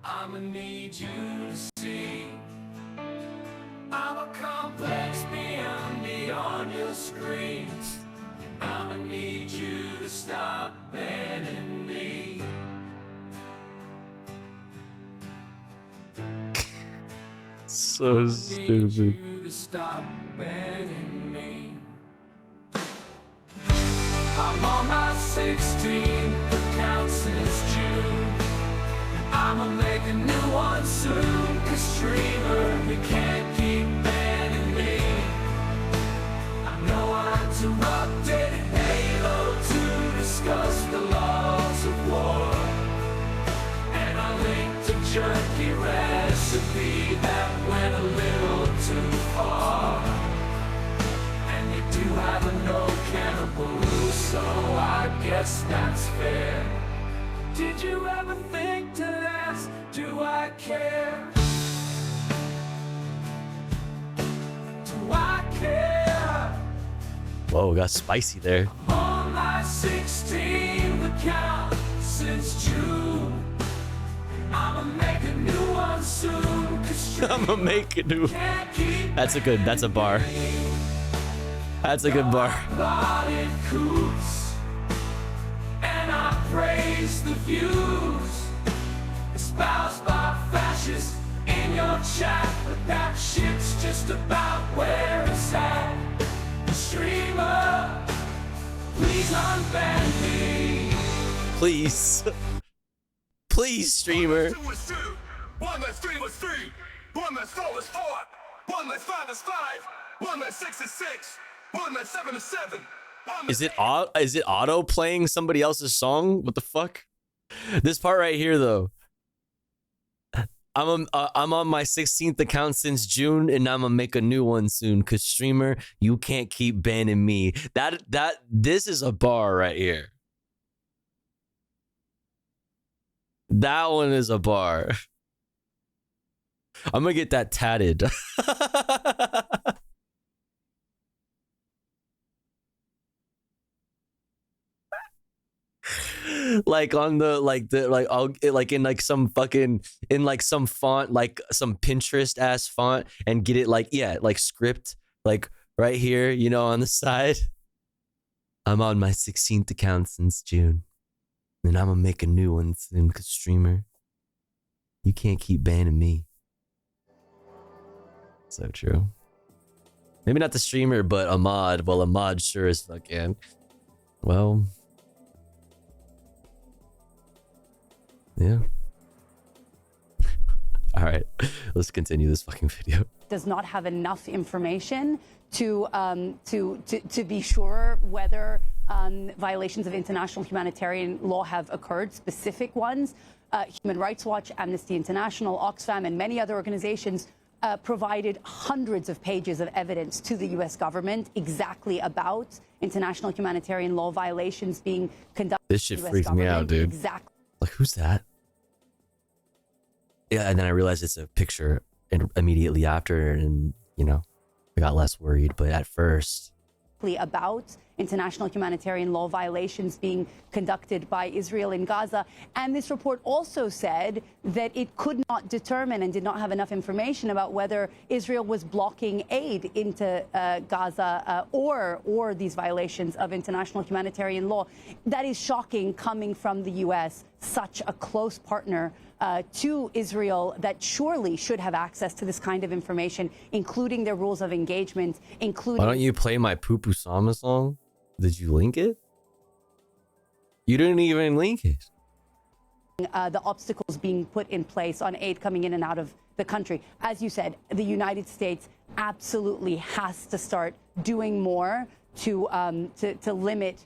I'ma need you to see. I'm a complex beyond your screen. I'ma need you to stop banning me. So stupid. You to stop banning me. I'm on my 16th account since June. I'ma make a new one soon, 'cause streamer, you can't keep banning me. I know I interrupted Halo to discuss the laws of war, and I linked a jerky recipe that went a little too far. And you do have a no cannibal, so I guess that's fair. Did you ever think to ask, do I care? Do I care? Whoa, got spicy there. On my 16th account since June. I'ma make a new one soon. I'ma make a new. That's a bar. That's a good bar. And I praise the views espoused by fascists in your chat, but that shit's just about where it's at. Streamer, please unban me. Please. Please, streamer. 1 less 2 is 2. 1 less 3 was 3. 1 less 4 was 4. 1 less 5 is 5. 1 less 6 is 6. 1 less 7 is 7. Is it auto playing somebody else's song? What the fuck? This part right here though. I'm on my 16th account since June, and I'm gonna make a new one soon. 'Cause streamer, you can't keep banning me. This is a bar right here. That one is a bar. I'm gonna get that tatted. Like on the like I'll like in like some fucking in like some font, like some Pinterest ass font, and get it like, yeah, like script like right here, you know, on the side. I'm on my 16th account since June, and I'm gonna make a new one soon, cause streamer, you can't keep banning me. So true. Maybe not the streamer, but Ahmad. Well, Ahmad sure as fuck can. Well, yeah. All right, let's continue this fucking video. Does not have enough information to be sure whether violations of international humanitarian law have occurred, specific ones. Human Rights Watch, Amnesty International, Oxfam, and many other organizations provided hundreds of pages of evidence to the U.S. government exactly about international humanitarian law violations being conducted. This shit freaks me out, dude. Exactly. Like, who's that? Yeah, and then I realized it's a picture immediately after, and, you know, I got less worried. But at first, about international humanitarian law violations being conducted by Israel in Gaza. And this report also said that it could not determine and did not have enough information about whether Israel was blocking aid into Gaza or these violations of international humanitarian law. That is shocking coming from the U.S., such a close partner to Israel that surely should have access to this kind of information, including their rules of engagement, including... Why don't you play my Pupu Sama song? Did you link it? You didn't even link it. The obstacles being put in place on aid coming in and out of the country. As you said, the United States absolutely has to start doing more to limit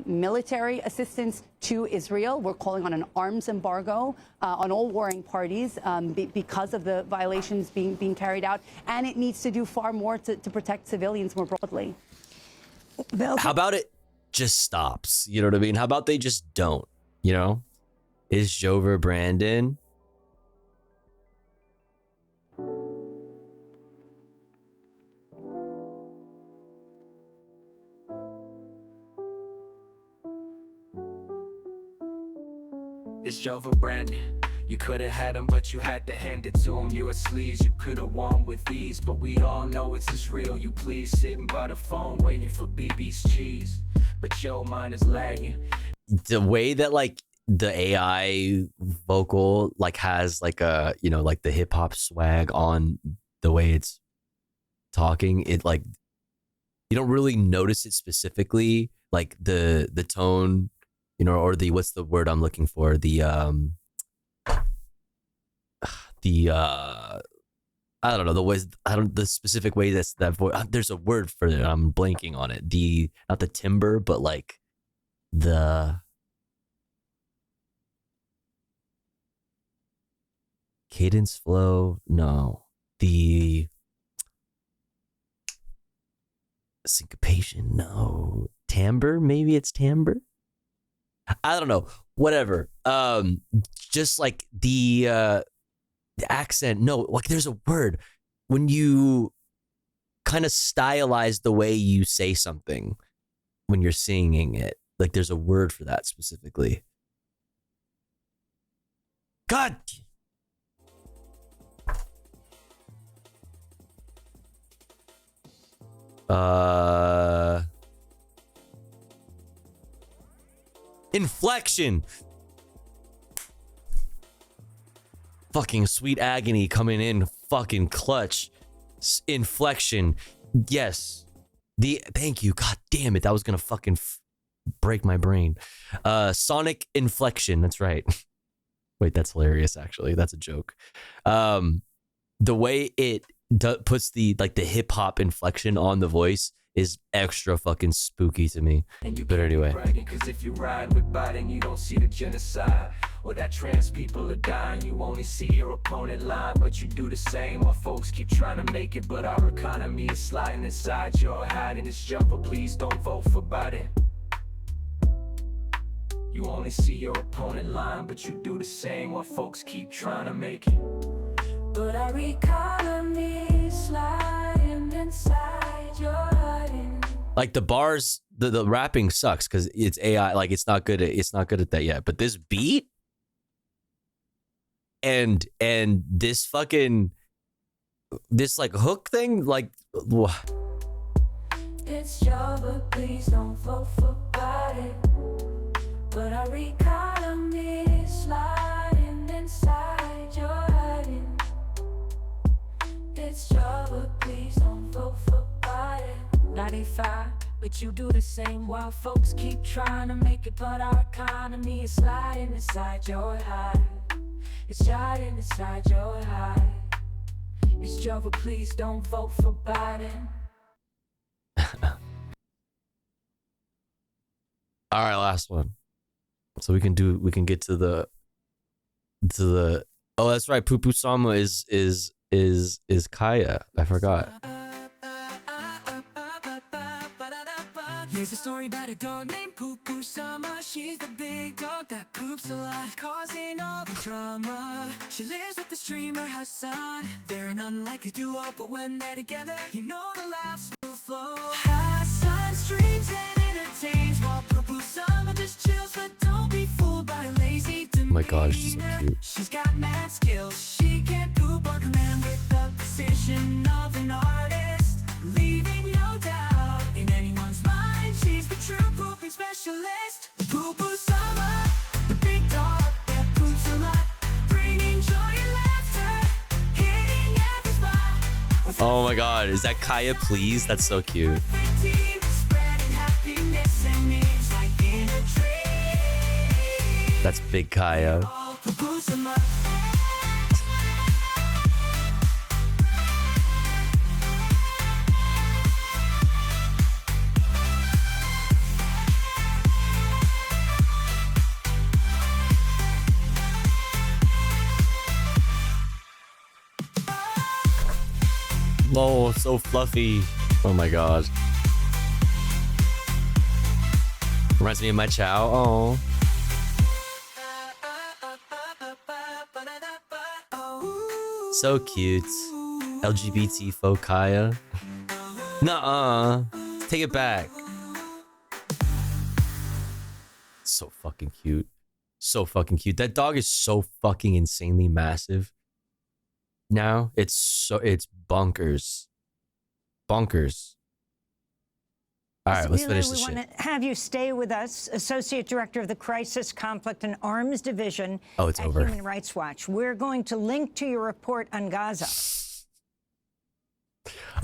military assistance to Israel. We're calling on an arms embargo on all warring parties because of the violations being carried out, and it needs to do far more to protect civilians more broadly. How about it just stops? You know what I mean? How about they just don't? You know? Is Jover Brandon? It's Jover Brandon. You could have had him, but you had to hand it to him. You a sleaze, you could have won with ease. But we all know it's as real. You please sitting by the phone waiting for BB's cheese. But your mind is lagging. The way that like the AI vocal like has like a, you know, like the hip hop swag on the way it's talking, it like you don't really notice it specifically, like the tone, you know, or the, what's the word I'm looking for? I don't know the ways, the specific way that voice, there's a word for it, I'm blanking on it. Not the timbre, but like the cadence flow, no, the syncopation, no, timbre, maybe it's timbre, I don't know, whatever. Just like the accent, no, like there's a word when you kind of stylize the way you say something when you're singing it, like there's a word for that specifically. God. Inflection. Fucking Sweet Agony coming in fucking clutch. Inflection. Yes. Thank you. God damn it. That was gonna fucking break my brain. Sonic inflection. That's right. Wait, that's hilarious actually. That's a joke. The way it puts the hip hop inflection on the voice is extra fucking spooky to me. But anyway. Cause if you ride with Biden, you don't see the genocide. Or that trans people are dying, you only see your opponent lying. But you do the same while folks keep trying to make it. But our economy is sliding inside, you're hiding this jumper. Please don't vote for Biden. You only see your opponent lying, but you do the same while folks keep trying to make it. But our economy sliding inside your hiding. Like the bars, the rapping sucks because it's AI. Like it's not good at that yet. But this beat and this fucking like hook thing, like It's your, but please don't vote for Biden. But our economy is sliding inside your hiding. It's your, but please don't vote for Biden. 95, but you do the same while folks keep trying to make it. But our economy is sliding inside your hiding. It's sliding inside your hiding. It's your, but please don't vote for Biden. all right, last one. So we can get to the oh, that's right. Poo Poo Sama is Kaya. I forgot. Here's a story about a dog named Poo Poo Sama. She's the big dog that poops a lot, causing all the drama. She lives with the streamer Hassan. They're an unlikely duo, but when they're together, you know the laughs will flow. Hassan streams and entertains while Poo Poo Sama just chills, but don't be fooled by a lazy demeanor. Oh my god, she's so cute. She's got mad skills. She can poop on command with the precision of an artist, leaving no doubt in anyone's mind. She's the true pooping specialist. Poo Poo Sama, the big dog that poops a lot, bringing joy and laughter, hitting every spot. Oh my god, is that Kaya? Please, that's so cute. Spreading happiness and memes like in a tree. That's big Kaya. Poo Poo Sama. Oh, so fluffy. Oh my god. Reminds me of my Chow. Oh. So cute. LGBT folk Kaya. Nuh-uh. Take it back. So fucking cute. So fucking cute. That dog is so fucking insanely massive. Now it's bonkers. Bonkers. All right, let's finish this shit. We want to have you stay with us, Associate Director of the Crisis, Conflict, and Arms Division at over. Human Rights Watch. We're going to link to your report on Gaza.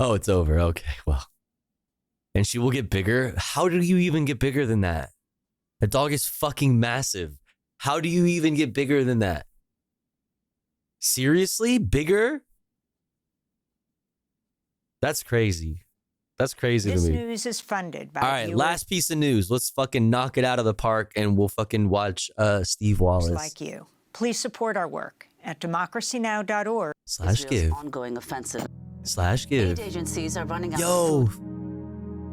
Oh, it's over. Okay, well. And she will get bigger? How do you even get bigger than that? The dog is fucking massive. How do you even get bigger than that? Seriously? Bigger? That's crazy. That's crazy to me. This news is funded by all right, viewers last piece of news. Let's fucking knock it out of the park and we'll fucking watch Steve Wallace. like you. Please support our work at democracynow.org. /give. Ongoing offensive. /give. Aid agencies are running out. Yo,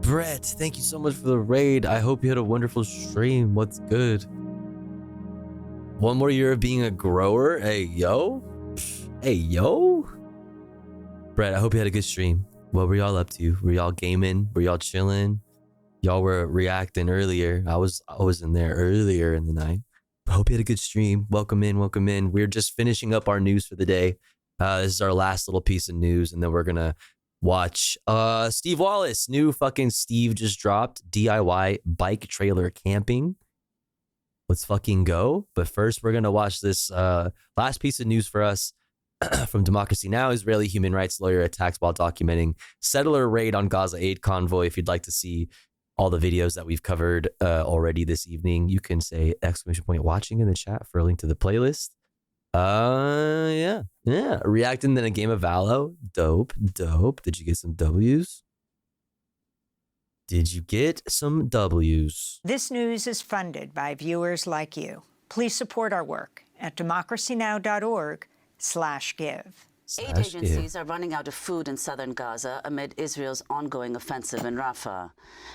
Brett, thank you so much for the raid. I hope you had a wonderful stream. What's good? One more year of being a grower. Hey, yo. Hey, yo. Brett, I hope you had a good stream. What were y'all up to? Were y'all gaming? Were y'all chilling? Y'all were reacting earlier. I was in there earlier in the night. I hope you had a good stream. Welcome in, welcome in. We're just finishing up our news for the day. This is our last little piece of news, and then we're gonna watch Steve Wallace. New fucking Steve just dropped. DIY bike trailer camping. Let's fucking go. But first, we're gonna watch this last piece of news for us. From Democracy Now! Israeli human rights lawyer attacks while documenting settler raid on Gaza aid convoy. If you'd like to see all the videos that we've covered already this evening, you can say !watching in the chat for a link to the playlist. Yeah. Reacting in a game of Valo. Dope. Did you get some W's? Did you get some W's? This news is funded by viewers like you. Please support our work at democracynow.org/give. Aid agencies are running out of food in southern Gaza amid Israel's ongoing offensive in Rafah.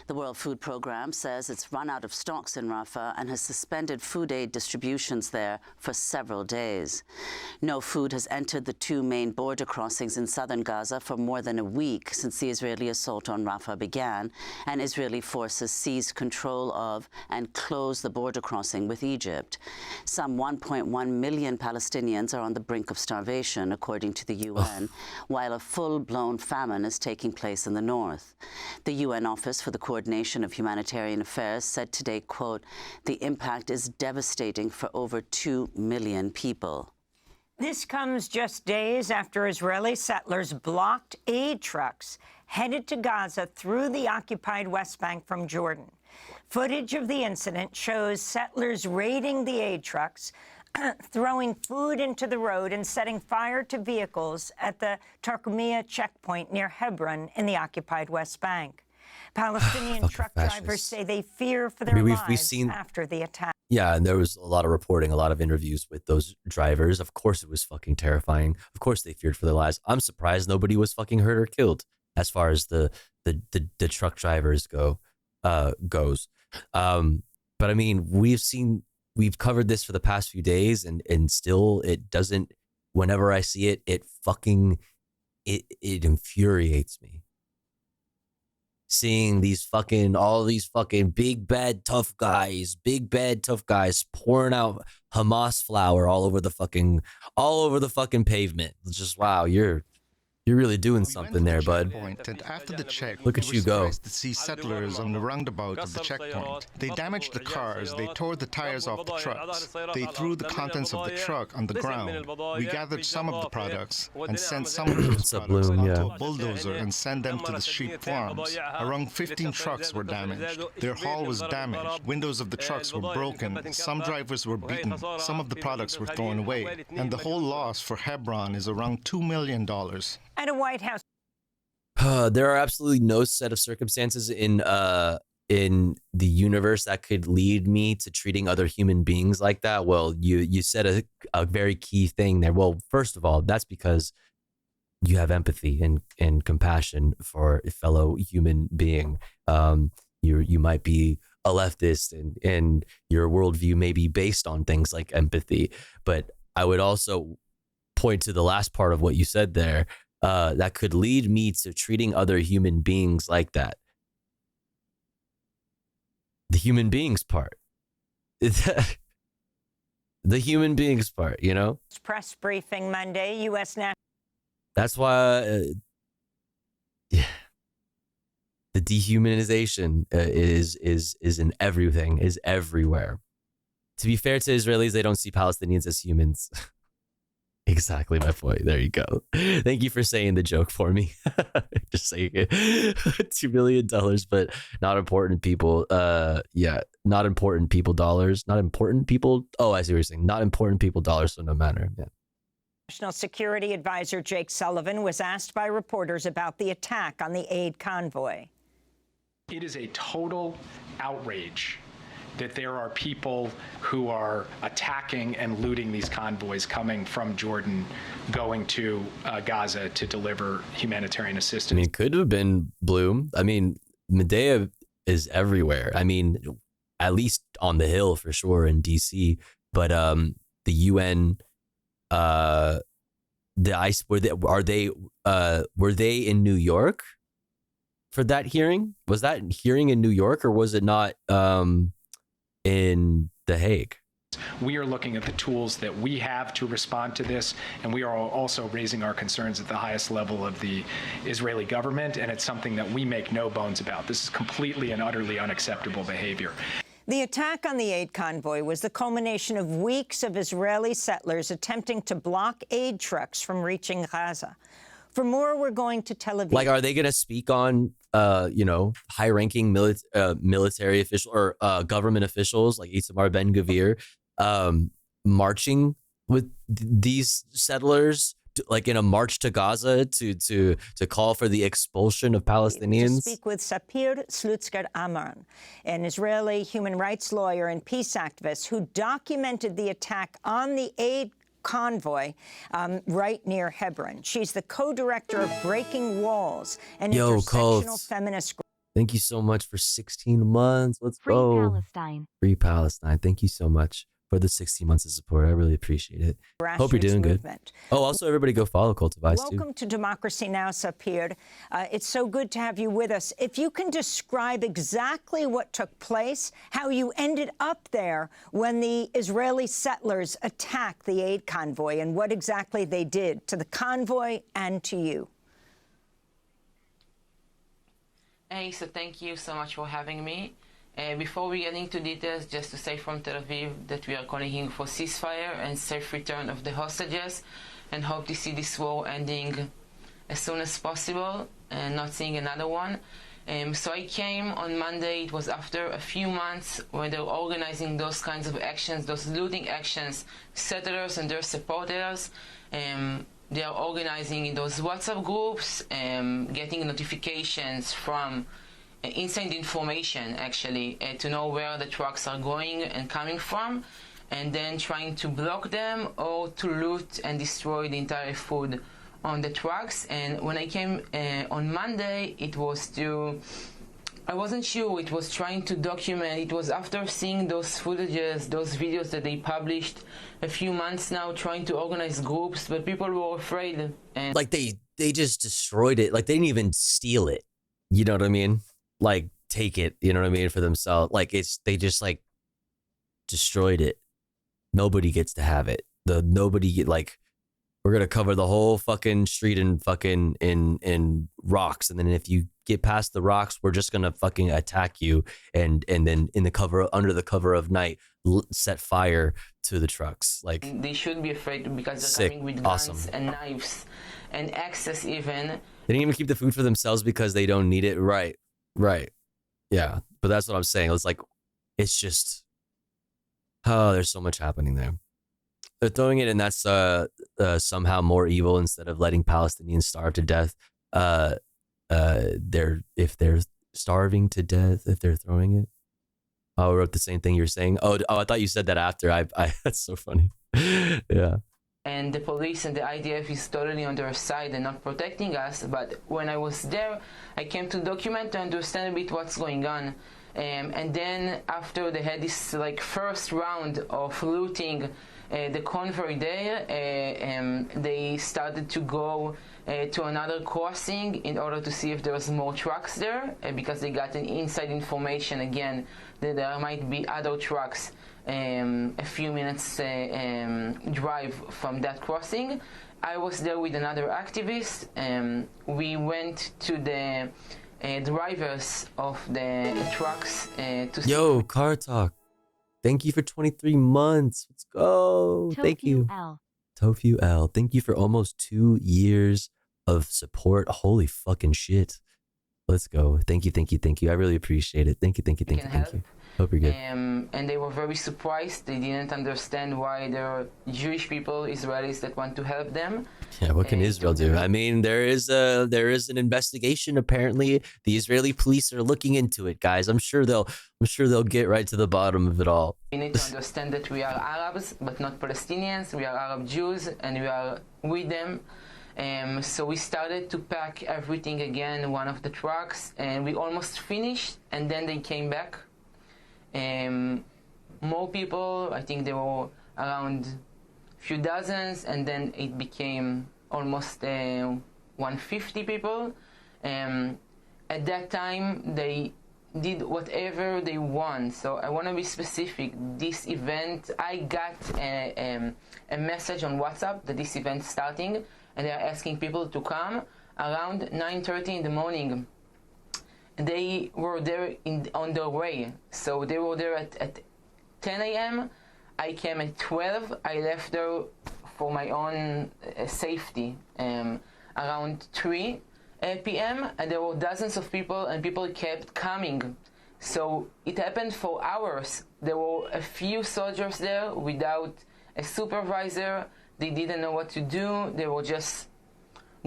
The World Food Programme says it's run out of stocks in Rafah and has suspended food aid distributions there for several days. No food has entered the two main border crossings in southern Gaza for more than a week since the Israeli assault on Rafah began, and Israeli forces seized control of and closed the border crossing with Egypt. Some 1.1 million Palestinians are on the brink of starvation, according to the UN, while a full-blown famine is taking place in the north. The UN Office for the Coordination of Humanitarian Affairs said today, quote, "The impact is devastating for over 2 million people." This comes just days after Israeli settlers blocked aid trucks headed to Gaza through the occupied West Bank from Jordan. Footage of the incident shows settlers raiding the aid trucks, throwing food into the road and setting fire to vehicles at the Tarkumia checkpoint near Hebron in the occupied West Bank. Palestinian truck drivers say they fear for their lives after the attack. Yeah, and there was a lot of reporting, a lot of interviews with those drivers. Of course, it was fucking terrifying. Of course, they feared for their lives. I'm surprised nobody was fucking hurt or killed as far as the truck drivers goes. But I mean, we've covered this for the past few days, and still it doesn't. Whenever I see it, it infuriates me. Seeing all these fucking big bad tough guys pouring out Hamas flour all over the fucking pavement. It's just, wow, you're really doing something there, bud. And after the check, Look at you go. To see settlers on the roundabout of the checkpoint. They damaged the cars, they tore the tires off the trucks, they threw the contents of the truck on the ground. We gathered some of the products and sent some of those products onto a bulldozer and sent them to the sheep farms. Around 15 trucks were damaged. Their hull was damaged. Windows of the trucks were broken. Some drivers were beaten. Some of the products were thrown away. And the whole loss for Hebron is around $2 million. At a White House. There are absolutely no set of circumstances in the universe that could lead me to treating other human beings like that. Well, you said a very key thing there. Well, first of all, that's because you have empathy and compassion for a fellow human being. You might be a leftist and your worldview may be based on things like empathy, but I would also point to the last part of what you said there. That could lead me to treating other human beings like that. The human beings part. The human beings part, you know? Press briefing Monday, U.S. National. That's why the dehumanization is in everything, is everywhere. To be fair to Israelis, they don't see Palestinians as humans. Exactly my point. There you go. Thank you for saying the joke for me. Just saying it. $2 million, but not important people. Not important people dollars. Not important people. Oh, I see what you're saying. Not important people dollars, so no matter. Yeah. National Security Advisor Jake Sullivan was asked by reporters about the attack on the aid convoy. It is a total outrage that there are people who are attacking and looting these convoys coming from Jordan, going to Gaza to deliver humanitarian assistance. I mean, it could have been Bloom. I mean, Medea is everywhere. I mean, at least on the Hill for sure in DC. But the UN, the ICE, were they in New York for that hearing? Was that hearing in New York, or was it not? In The Hague? We are looking at the tools that we have to respond to this, and we are also raising our concerns at the highest level of the Israeli government, and it's something that we make no bones about. This is completely and utterly unacceptable behavior. The attack on the aid convoy was the culmination of weeks of Israeli settlers attempting to block aid trucks from reaching Gaza. For more, we're going to Tel Aviv. Like, are they going to speak on, high-ranking military official or government officials like Itamar Ben-Gvir marching with these settlers, like in a march to Gaza to call for the expulsion of Palestinians? To speak with Sapir Slutzker-Amran, an Israeli human rights lawyer and peace activist who documented the attack on the aid convoy right near Hebron. She's the co-director of Breaking Walls, an Yo, intersectional Colts. feminist group. Thank you so much for 16 months. Let's Free go. Palestine. Free Palestine. Thank you so much for the 16 months of support. I really appreciate it. Hope you're Grassroots doing good. movement. Oh, also everybody go follow Cult of Ice too. Welcome to Democracy Now!, Sapir. It's so good to have you with us. If you can describe exactly what took place, how you ended up there when the Israeli settlers attacked the aid convoy, and what exactly they did to the convoy and to you. Hey, so thank you so much for having me. Before we get into details, just to say from Tel Aviv that we are calling for ceasefire and safe return of the hostages, and hope to see this war ending as soon as possible and not seeing another one. So I came on Monday. It was after a few months when they were organizing those kinds of actions, those looting actions, settlers and their supporters. They are organizing in those WhatsApp groups, getting notifications from inside information, actually, to know where the trucks are going and coming from, and then trying to block them or to loot and destroy the entire food on the trucks. And when I came on Monday, it was to... I wasn't sure. It was trying to document. It was after seeing those footages, those videos that they published a few months now, trying to organize groups, but people were afraid. And Like they just destroyed it. Like they didn't even steal it. You know what I mean? Like take it, you know what I mean, for themselves. Like they just like destroyed it. Nobody gets to have it. We're gonna cover the whole fucking street in fucking in rocks, and then if you get past the rocks, we're just gonna fucking attack you, and then under the cover of night, set fire to the trucks. Like they shouldn't be afraid because they're sick, coming with awesome. guns and knives and axes even. They didn't even keep the food for themselves because they don't need it. Right. Yeah, but that's what I'm saying. It's like, it's just, oh, there's so much happening there. They're throwing it, and that's somehow more evil instead of letting Palestinians starve to death. If they're starving to death, if they're throwing it. Oh, I wrote the same thing you're saying. Oh, I thought you said that after. I that's so funny. Yeah. And the police and the IDF is totally on their side and not protecting us. But when I was there, I came to document to understand a bit what's going on. And then after they had this like first round of looting the convoy there, they started to go to another crossing in order to see if there was more trucks there, because they got an inside information again that there might be other trucks a few minutes drive from that crossing. I was there with another activist. We went to the drivers of the trucks to see. Yo, Car Talk. Thank you for 23 months. Let's go. Thank you. Tofu L. Thank you for almost 2 years of support. Holy fucking shit. Let's go. Thank you. I really appreciate it. Thank you. Hope you're good. And they were very surprised. They didn't understand why there are Jewish people, Israelis, that want to help them. Yeah, what can Israel do? I mean, there is an investigation. Apparently, the Israeli police are looking into it, guys. I'm sure they'll get right to the bottom of it all. We need to understand that we are Arabs, but not Palestinians. We are Arab Jews, and we are with them. So we started to pack everything again in one of the trucks, and we almost finished, and then they came back. More people, I think there were around a few dozens, and then it became almost 150 people. At that time, they did whatever they want. So I want to be specific. This event, I got a message on WhatsApp that this event is starting, and they are asking people to come around 9:30 in the morning. They were there on their way. So they were there at 10 a.m. I came at 12. I left there for my own safety around 3 p.m. And there were dozens of people, and people kept coming. So it happened for hours. There were a few soldiers there without a supervisor. They didn't know what to do. They were just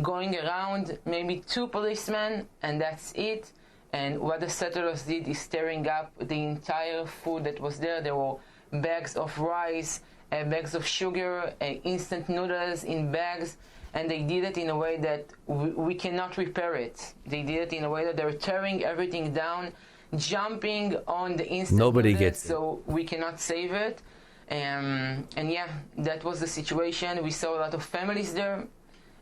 going around, maybe 2 policemen, and that's it. And what the settlers did is tearing up the entire food that was there. There were bags of rice bags of sugar, instant noodles in bags, and they did it in a way that we cannot repair it. They did it in a way that they're tearing everything down, jumping on the instant Nobody noodles, gets it. so we cannot save it. And yeah, that was the situation. We saw a lot of families there.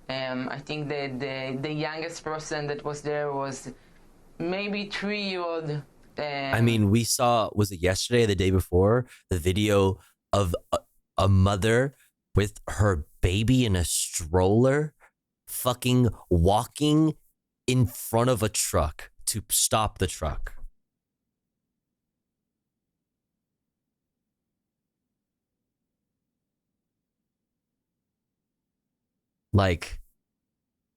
I think that the youngest person that was there was maybe 3-year-old. I mean, we saw, was it yesterday or the day before, the video of a mother with her baby in a stroller fucking walking in front of a truck to stop the truck. Like,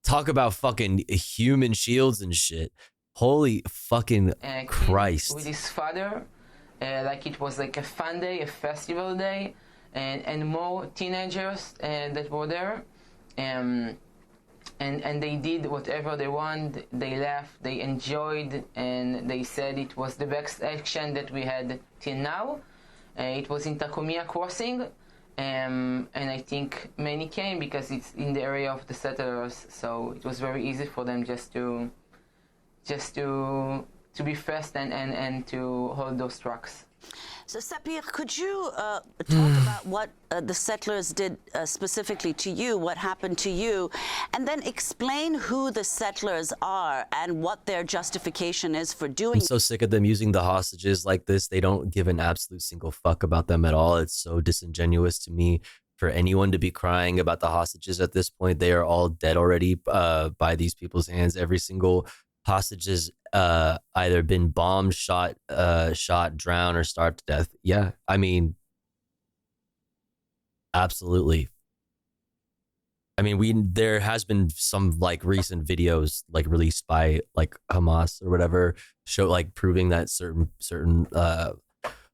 talk about fucking human shields and shit. Holy fucking Christ. With his father, like it was like a fun day, a festival day, and more teenagers that were there. And they did whatever they want. They laughed, they enjoyed, and they said it was the best action that we had till now. It was in Takumia Crossing. And I think many came because it's in the area of the settlers, so it was very easy for them just to be fast and to hold those trucks. So Sapir, could you talk about what the settlers did specifically to you, what happened to you, and then explain who the settlers are and what their justification is for doing. I'm so sick of them using the hostages like this. They don't give an absolute single fuck about them at all. It's so disingenuous to me for anyone to be crying about the hostages at this point. They are all dead already by these people's hands. Every single hostage has either been bombed, shot, drowned, or starved to death. Yeah, I mean, absolutely. I mean, there has been some like recent videos like released by like Hamas or whatever, show like proving that certain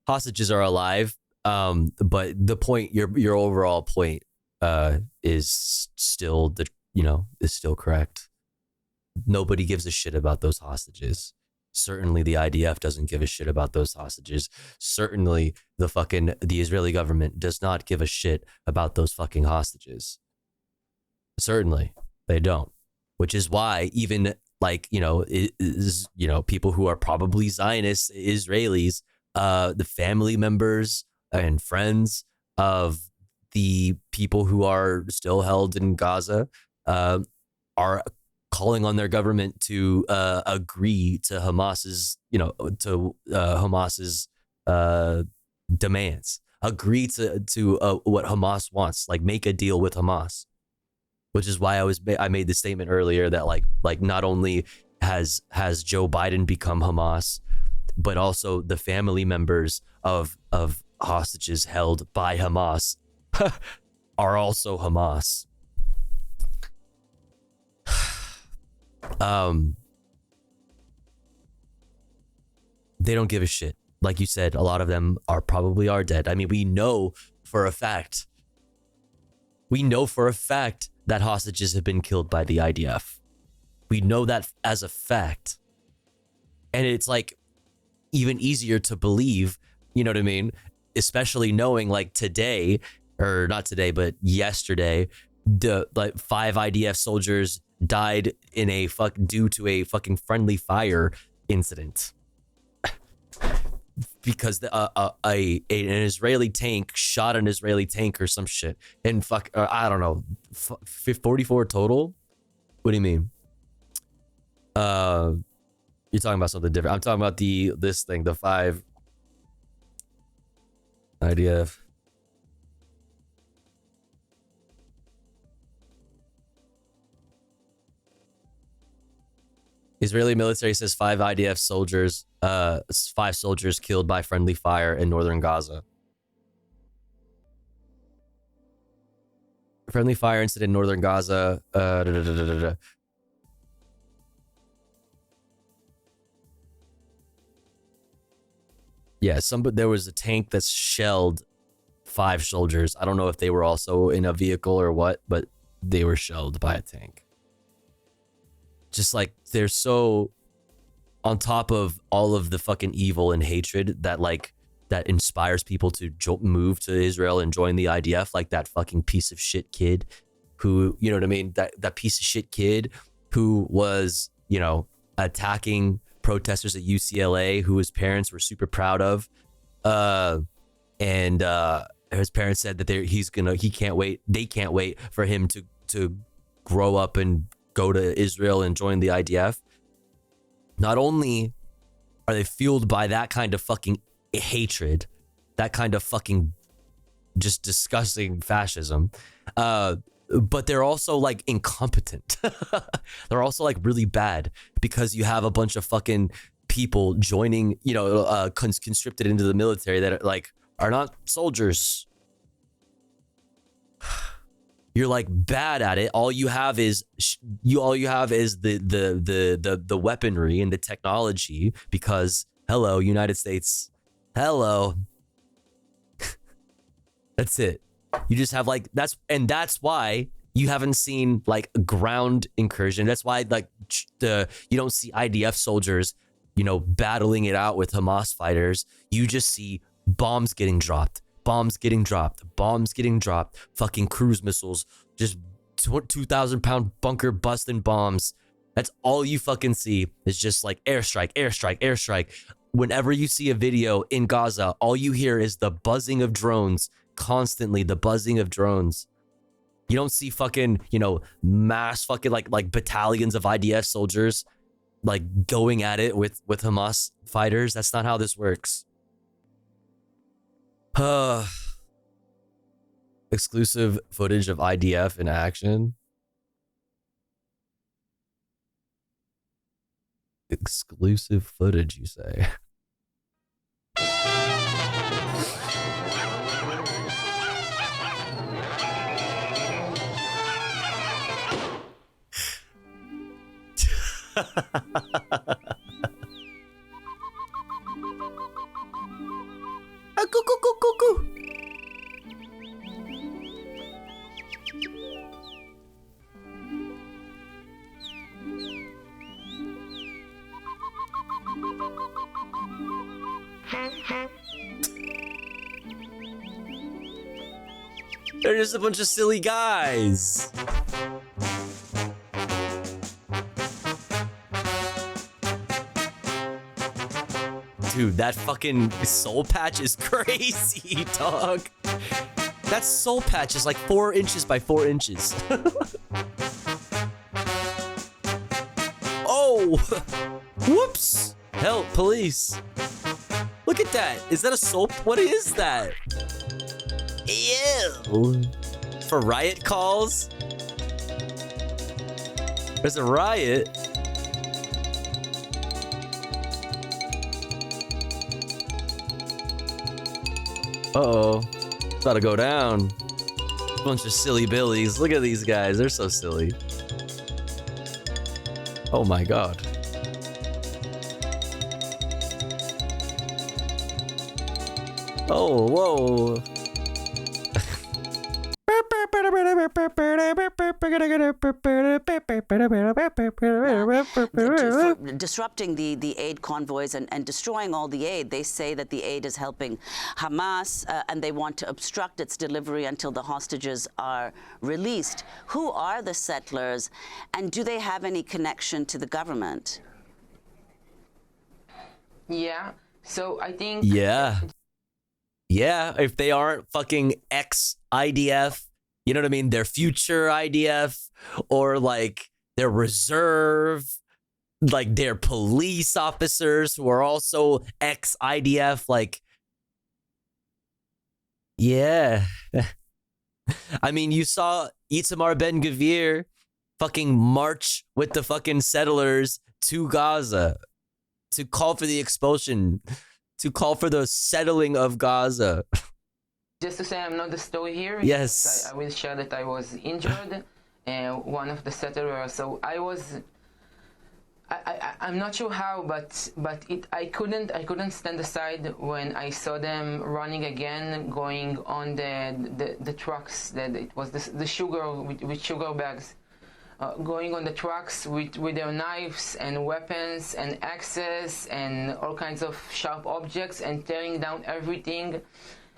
hostages are alive. But the point, your overall point, is still is still correct. Nobody gives a shit about those hostages. Certainly the IDF doesn't give a shit about those hostages. Certainly the Israeli government does not give a shit about those fucking hostages. Certainly they don't. Which is why even like, people who are probably Zionists, Israelis, the family members and friends of the people who are still held in Gaza, are calling on their government to agree to Hamas's, Hamas's demands, agree to what Hamas wants, like make a deal with Hamas. Which is why I made the statement earlier that like not only has Joe Biden become Hamas, but also the family members of hostages held by Hamas are also Hamas. They don't give a shit. Like you said, a lot of them are dead. I mean, we know for a fact that hostages have been killed by the IDF. We know that as a fact. And it's like even easier to believe, you know what I mean? Especially knowing like today, or not today, but yesterday, like 5 IDF soldiers died due to a fucking friendly fire incident. Because an Israeli tank shot an Israeli tank or some shit, and I don't know, 44 total. What do you mean? You're talking about something different. I'm talking about the 5 IDF. Israeli military says 5 IDF soldiers, 5 soldiers killed by friendly fire in northern Gaza. Friendly fire incident in northern Gaza. Yeah, there was a tank that's shelled 5 soldiers. I don't know if they were also in a vehicle or what, but they were shelled by a tank. Just like they're so on top of all of the fucking evil and hatred that like that inspires people to move to Israel and join the IDF, like that fucking piece of shit kid who, you know what I mean? That piece of shit kid who was, you know, attacking protesters at UCLA who his parents were super proud of. And his parents said that they can't wait for him to grow up and go to Israel and join the IDF. Not only are they fueled by that kind of fucking hatred, that kind of fucking just disgusting fascism, but they're also like incompetent. They're also like really bad because you have a bunch of fucking people joining, you know, conscripted into the military that are not soldiers. You're like bad at it. All you have is the weaponry and the technology because hello, United States. Hello. That's it. You just have like that's why you haven't seen like ground incursion. That's why like you don't see IDF soldiers, you know, battling it out with Hamas fighters. You just see bombs getting dropped, fucking cruise missiles, just 2,000-pound bunker busting bombs. That's all you fucking see is just like airstrike. Whenever you see a video in Gaza, all you hear is the buzzing of drones, constantly the buzzing of drones. You don't see fucking, you know, mass fucking like battalions of IDF soldiers like going at it with Hamas fighters. That's not how this works. Exclusive footage of IDF in action. Exclusive footage, you say? They're just a bunch of silly guys. Dude, that fucking soul patch is crazy, dog. That soul patch is like 4 inches by 4 inches. Oh! Whoops! Help, police. Look at that. Is that a soul? What is that? Ew. For riot calls? There's a riot. Uh-oh. About to go down. Bunch of silly billies. Look at these guys. They're so silly. Oh my god. Oh, whoa. Disrupting the aid convoys and destroying all the aid. They say that the aid is helping Hamas and they want to obstruct its delivery until the hostages are released. Who are the settlers and do they have any connection to the government? Yeah, so I think... Yeah, if they aren't fucking ex-IDF, you know what I mean? They're future IDF or like their reserve, like their police officers who are also ex-IDF. Like, yeah. I mean, you saw Itamar Ben-Gvir fucking march with the fucking settlers to Gaza to call for the expulsion, to call for the settling of Gaza. Just to say I'm not the story here. Yes. I will share that I was injured, one of the settlers. So I'm not sure how, but I couldn't stand aside when I saw them running again, going on the trucks. That it was the sugar with sugar bags. going on the trucks with their knives and weapons and axes and all kinds of sharp objects and tearing down everything.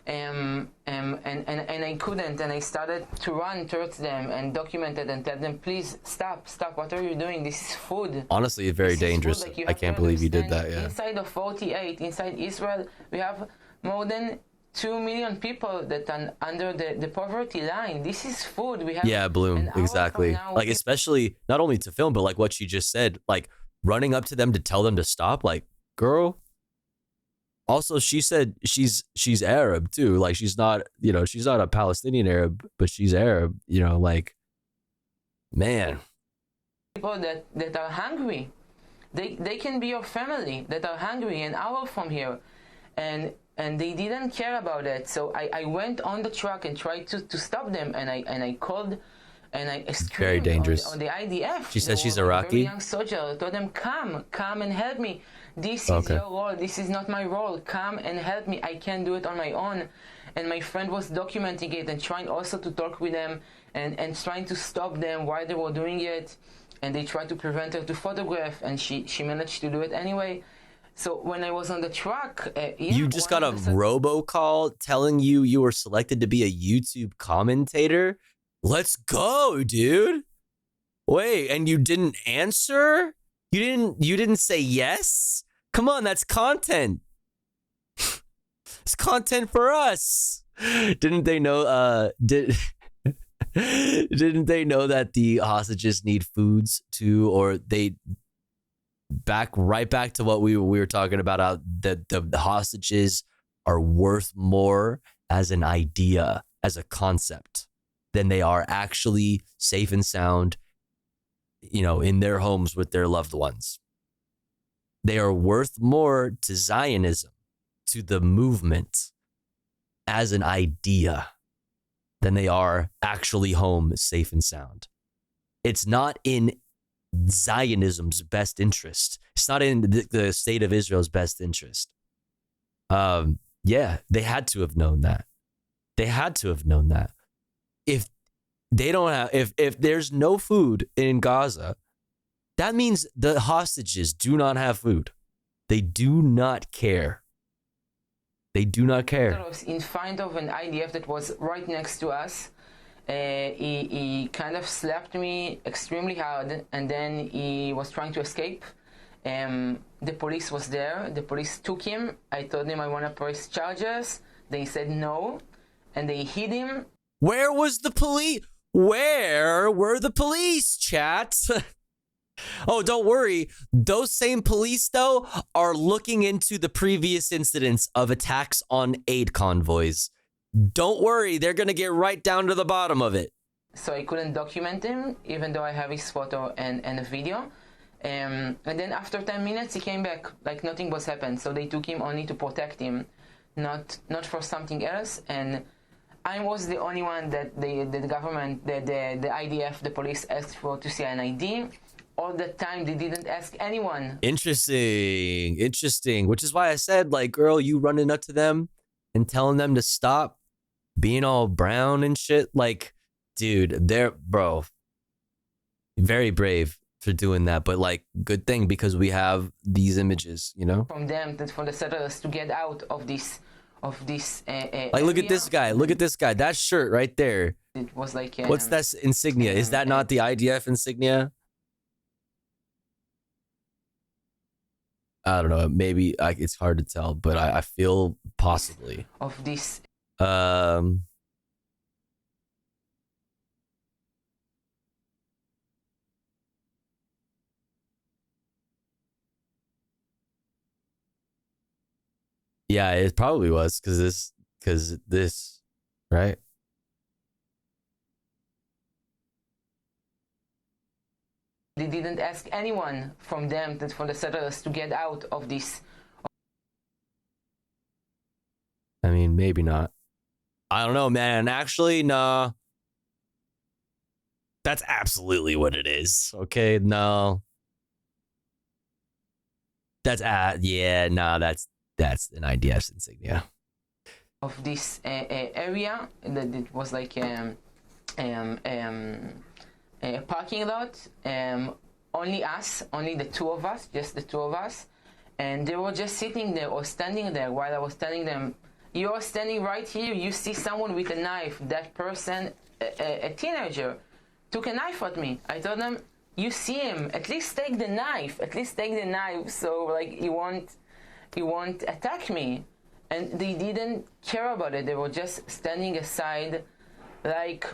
And I couldn't, and I started to run towards them and document it and tell them, please stop, what are you doing? This is food. Honestly, it's very dangerous. Like, I can't believe you did that. Yeah. Inside of 48, inside Israel, we have more than 2 million people that are under the poverty line. This is food. We have Yeah, Bloom, exactly. Like, especially not only to film, but like what she just said, like running up to them to tell them to stop. Like, girl. Also, she said she's Arab too. Like, she's not, you know, she's not a Palestinian Arab, but she's Arab. You know, like, man. People that are hungry, they can be your family that are hungry an hour from here, and they didn't care about it. So I went on the truck and tried to stop them, and I called and I screamed very dangerous. On the IDF. She says she's Very Iraqi. young soldier. I told them, come and help me. This is your role. This is not my role. Come and help me. I can't do it on my own. And my friend was documenting it and trying also to talk with them and trying to stop them while they were doing it. And they tried to prevent her to photograph, and she managed to do it anyway. So when I was on the truck, You just got a robocall telling you were selected to be a YouTube commentator? Let's go, dude. Wait, and you didn't answer? You didn't say yes? Come on, that's content. It's content for us. Didn't they know didn't they know that the hostages need foods too, or they right back to what we were talking about, that the hostages are worth more as an idea, as a concept, than they are actually safe and sound, you know, in their homes with their loved ones. They are worth more to Zionism, to the movement, as an idea than they are actually home safe and sound. It's not in Zionism's best interest. It's not in the state of Israel's best interest. Yeah, they had to have known that. They had to have known that. If they don't have, if there's no food in Gaza, that means the hostages do not have food. They do not care. They do not care. I was in front of an IDF that was right next to us. He kind of slapped me extremely hard, and then he was trying to escape. The police was there. The police took him. I told him I want to press charges. They said no, and they hit him. Where was the police? Where were the police, chat? Oh, don't worry. Those same police, though, are looking into the previous incidents of attacks on aid convoys. Don't worry. They're going to get right down to the bottom of it. So I couldn't document him, even though I have his photo and a video. And then after 10 minutes, he came back like nothing was happened. So they took him only to protect him, not for something else. And I was the only one that the government, the IDF, the police asked for to see an ID. All the time, they didn't ask anyone. Interesting. Which is why I said, like, girl, you running up to them and telling them to stop being all brown and shit. Like, dude, bro, very brave for doing that. But, like, good thing, because we have these images, you know? From them, for the settlers to get out of this. Like, look at this guy. Look at this guy. That shirt right there. It was like... What's that insignia? Is that not the IDF insignia? I don't know. Maybe it's hard to tell, but I feel possibly. Of this. Yeah, it probably was because this, right? They didn't ask anyone from them, for the settlers, to get out of this. I mean, maybe not. I don't know, man. Actually, no. That's absolutely what it is. Okay, no. That's yeah, no, that's an IDF insignia. Of this area, that it was like parking lot. Only us, only the two of us, just the two of us. And they were just sitting there or standing there while I was telling them, you're standing right here, you see someone with a knife. That person, a teenager, took a knife at me. I told them, you see him, at least take the knife, so like he won't attack me. And they didn't care about it. They were just standing aside, like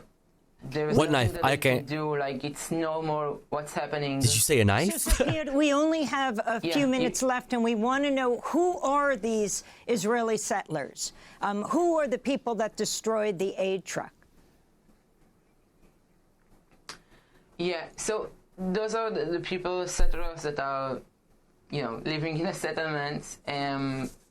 there's What nothing knife? that I they can can't. do, like it's normal what's happening. Did you say a knife? So, Sophia, we only have a few minutes left, and we want to know, who are these Israeli settlers? Who are the people that destroyed the aid truck? Yeah, so those are the people, settlers that are, living in the settlements.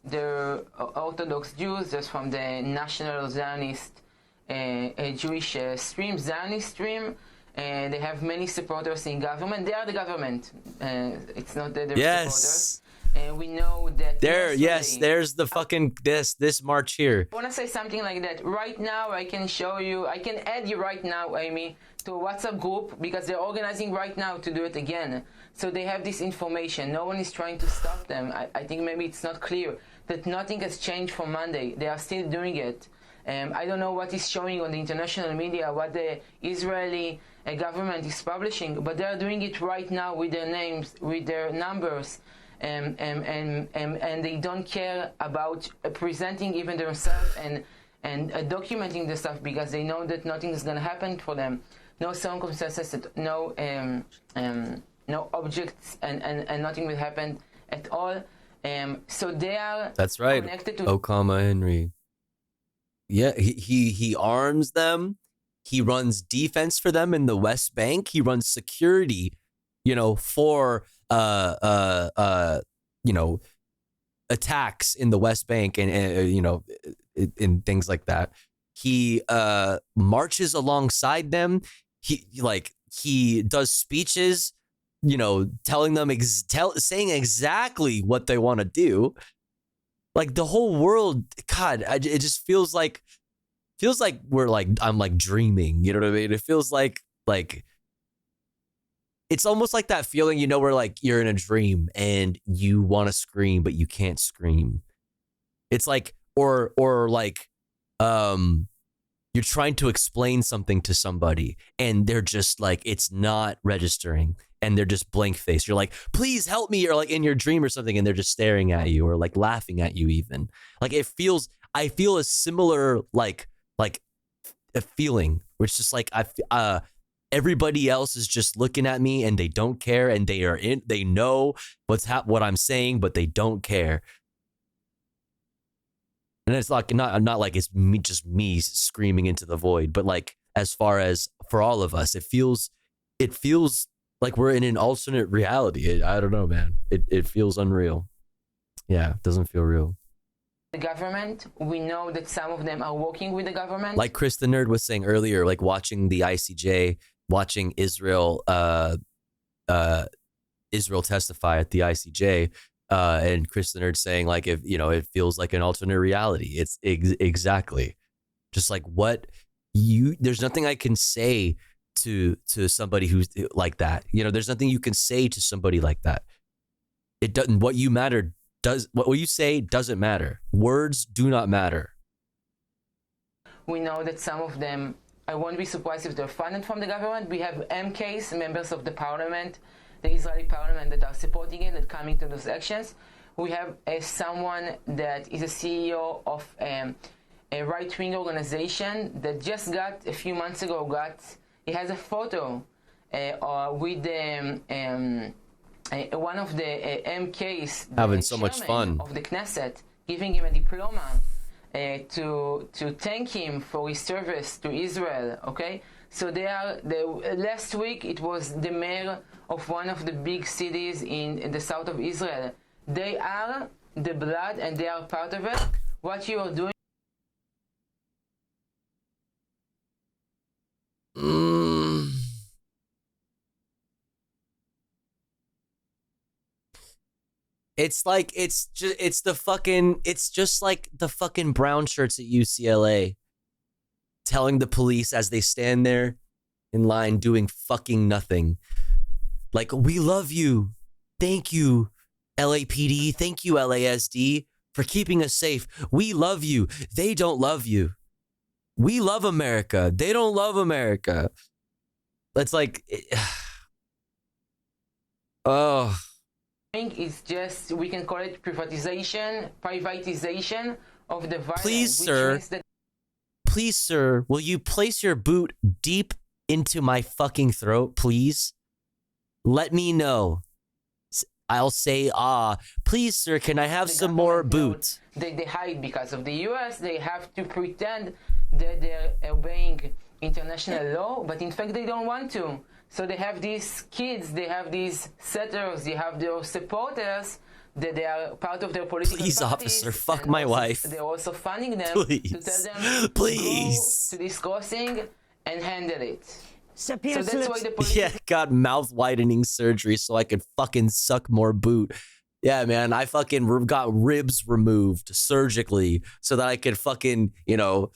They're Orthodox Jews, just from the National Zionist Jewish stream, Zionist stream. They have many supporters in government. They are the government. It's not that they're supporters. And we know that there's the fucking this march here. I want to say something like that. Right now, I can show you, I can add you right now, Amy, to a WhatsApp group, because they're organizing right now to do it again. So they have this information. No one is trying to stop them. I think maybe it's not clear that nothing has changed from Monday. They are still doing it. I don't know what is showing on the international media, what the Israeli government is publishing, but they are doing it right now with their names, with their numbers. And they don't care about presenting even themselves and documenting the stuff, because they know that nothing is going to happen for them. No circumstances, no objects, and nothing will happen at all. So they are That's right. connected to Okama Henry. Yeah, he arms them. He runs defense for them in the West Bank. He runs security, for attacks in the West Bank and in things like that. He marches alongside them. He does speeches, telling them saying exactly what they want to do. Like the whole world, God, it just feels like I'm like dreaming. You know what I mean? It feels like it's almost like that feeling, where like you're in a dream and you want to scream, but you can't scream. It's like, or like, you're trying to explain something to somebody and they're just like, it's not registering and they're just blank faced. You're like, please help me. Or like in your dream or something, and they're just staring at you or like laughing at you even. Like I feel a similar, like a feeling where it's just like, everybody else is just looking at me and they don't care, and they know what I'm saying, but they don't care. And it's like not like it's me screaming into the void, but like as far as for all of us, it feels like we're in an alternate reality. I don't know, man. It feels unreal. Yeah, it doesn't feel real. the government. We know that some of them are working with the government. Like Chris the Nerd was saying earlier, like watching the ICJ, watching Israel testify at the ICJ, and Chris the Nerd saying like, if it feels like an alternate reality. It's exactly just like there's nothing I can say to somebody who's like that. There's nothing you can say to somebody like that. It doesn't. What you say doesn't matter. Words do not matter. We know that some of them, I won't be surprised if they're funded from the government. We have MKs, members of the parliament, the Israeli parliament, that are supporting it and coming to those actions. We have someone that is a CEO of a right-wing organization that just got, a few months ago, he has a photo with one of the MKs, having so much fun of the Knesset, giving him a diploma to thank him for his service to Israel. Okay, so last week it was the mayor of one of the big cities in the south of Israel. They are the blood and they are part of it. What you are doing. It's just like the fucking brown shirts at UCLA telling the police as they stand there in line doing fucking nothing. Like, we love you. Thank you, LAPD. Thank you, LASD, for keeping us safe. We love you. They don't love you. We love America. They don't love America. It's like, oh. I think it's just, we can call it privatization of the violence. Please, sir. Please, sir, will you place your boot deep into my fucking throat, please? Let me know. I'll say, please, sir, can I have some more boots? They hide because of the US. They have to pretend that they're obeying international law, but in fact they don't want to. So they have these kids, they have these setters, they have their supporters, that they are part of their political Please, parties, officer, fuck my wife. They're also funding them Please. to tell them Please. go to this crossing and handle it. So that's why the police... Yeah, got mouth widening surgery so I could fucking suck more boot. Yeah, man, I fucking got ribs removed surgically so that I could fucking, you know,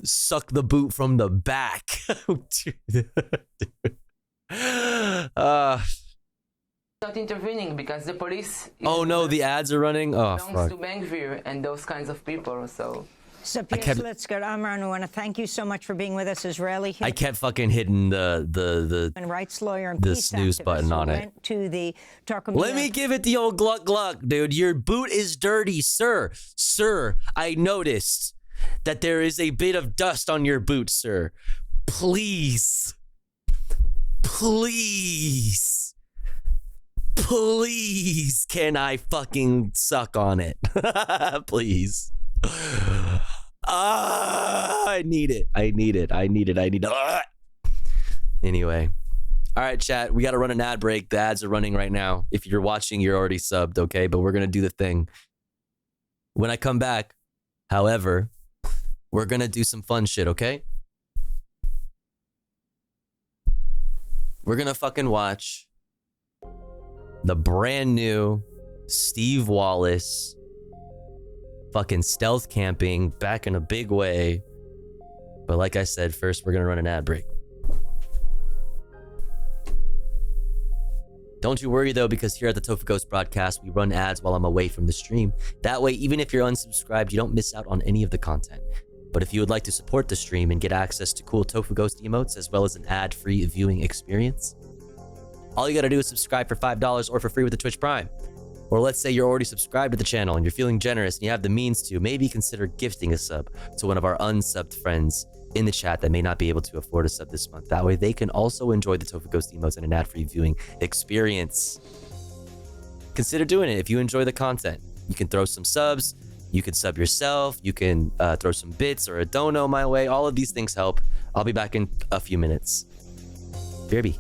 suck the boot from the back. Not intervening because the police... Oh no, the ads are running? Oh, belongs fuck. to Ben-Gvir and those kinds of people, so... So, let's go. Amran, I want to thank you so much for being with us, Israeli. I kept fucking hitting the rights lawyer and the peace snooze activist button who on it. went to the Let me give it the old gluck gluck, dude. Your boot is dirty, sir. Sir, I noticed that there is a bit of dust on your boot, sir. Please. Please. Please, can I fucking suck on it? Please. I need it. Anyway. All right, chat. We got to run an ad break. The ads are running right now. If you're watching, you're already subbed, okay? But we're going to do the thing. When I come back, however, we're going to do some fun shit, okay? We're going to fucking watch the brand new Steve Wallace fucking stealth camping back in a big way. But like I said, first we're gonna run an ad break. Don't you worry though, because here at the Tofu Ghost broadcast, we run ads while I'm away from the stream. That way, even if you're unsubscribed, you don't miss out on any of the content. But if you would like to support the stream and get access to cool Tofu Ghost emotes, as well as an ad-free viewing experience, all you gotta do is subscribe for $5 or for free with the Twitch Prime. Or let's say you're already subscribed to the channel and you're feeling generous and you have the means to, maybe consider gifting a sub to one of our unsubbed friends in the chat that may not be able to afford a sub this month. That way they can also enjoy the Tofu Ghost emotes and an ad-free viewing experience. Consider doing it if you enjoy the content. You can throw some subs, you can sub yourself, you can throw some bits or a dono my way. All of these things help. I'll be back in a few minutes. BRB.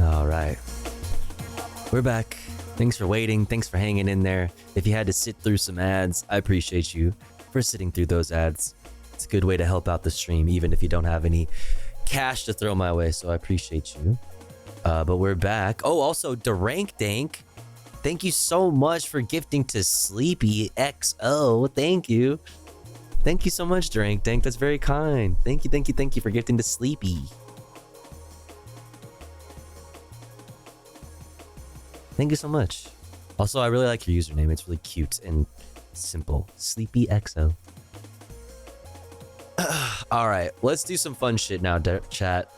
All right. We're back. Thanks for waiting. Thanks for hanging in there. If you had to sit through some ads, I appreciate you for sitting through those ads. It's a good way to help out the stream, even if you don't have any cash to throw my way, so I appreciate you. But we're back. Oh, also, Darank Dank. Thank you so much for gifting to Sleepy XO. Thank you. Thank you so much, Darank Dank. That's very kind. Thank you for gifting to Sleepy. Thank you so much. Also, I really like your username. It's really cute and simple. Sleepy XO. All right, let's do some fun shit now, chat.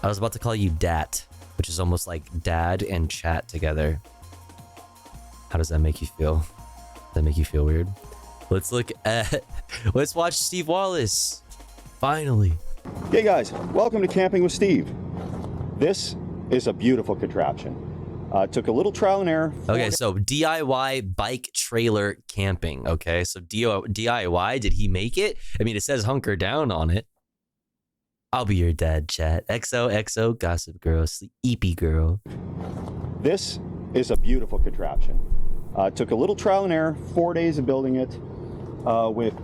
I was about to call you Dat, which is almost like dad and chat together. How does that make you feel? Does that make you feel weird? Let's watch Steve Wallace. Finally. Hey guys, welcome to Camping with Steve. This is a beautiful contraption. Took a little trial and error. Okay, so DIY bike trailer camping. Okay, so DIY, did he make it? I mean, it says hunker down on it. I'll be your dad, chat. XOXO, gossip girl, sleepy girl. This is a beautiful contraption. Took a little trial and error, 4 days of building it, with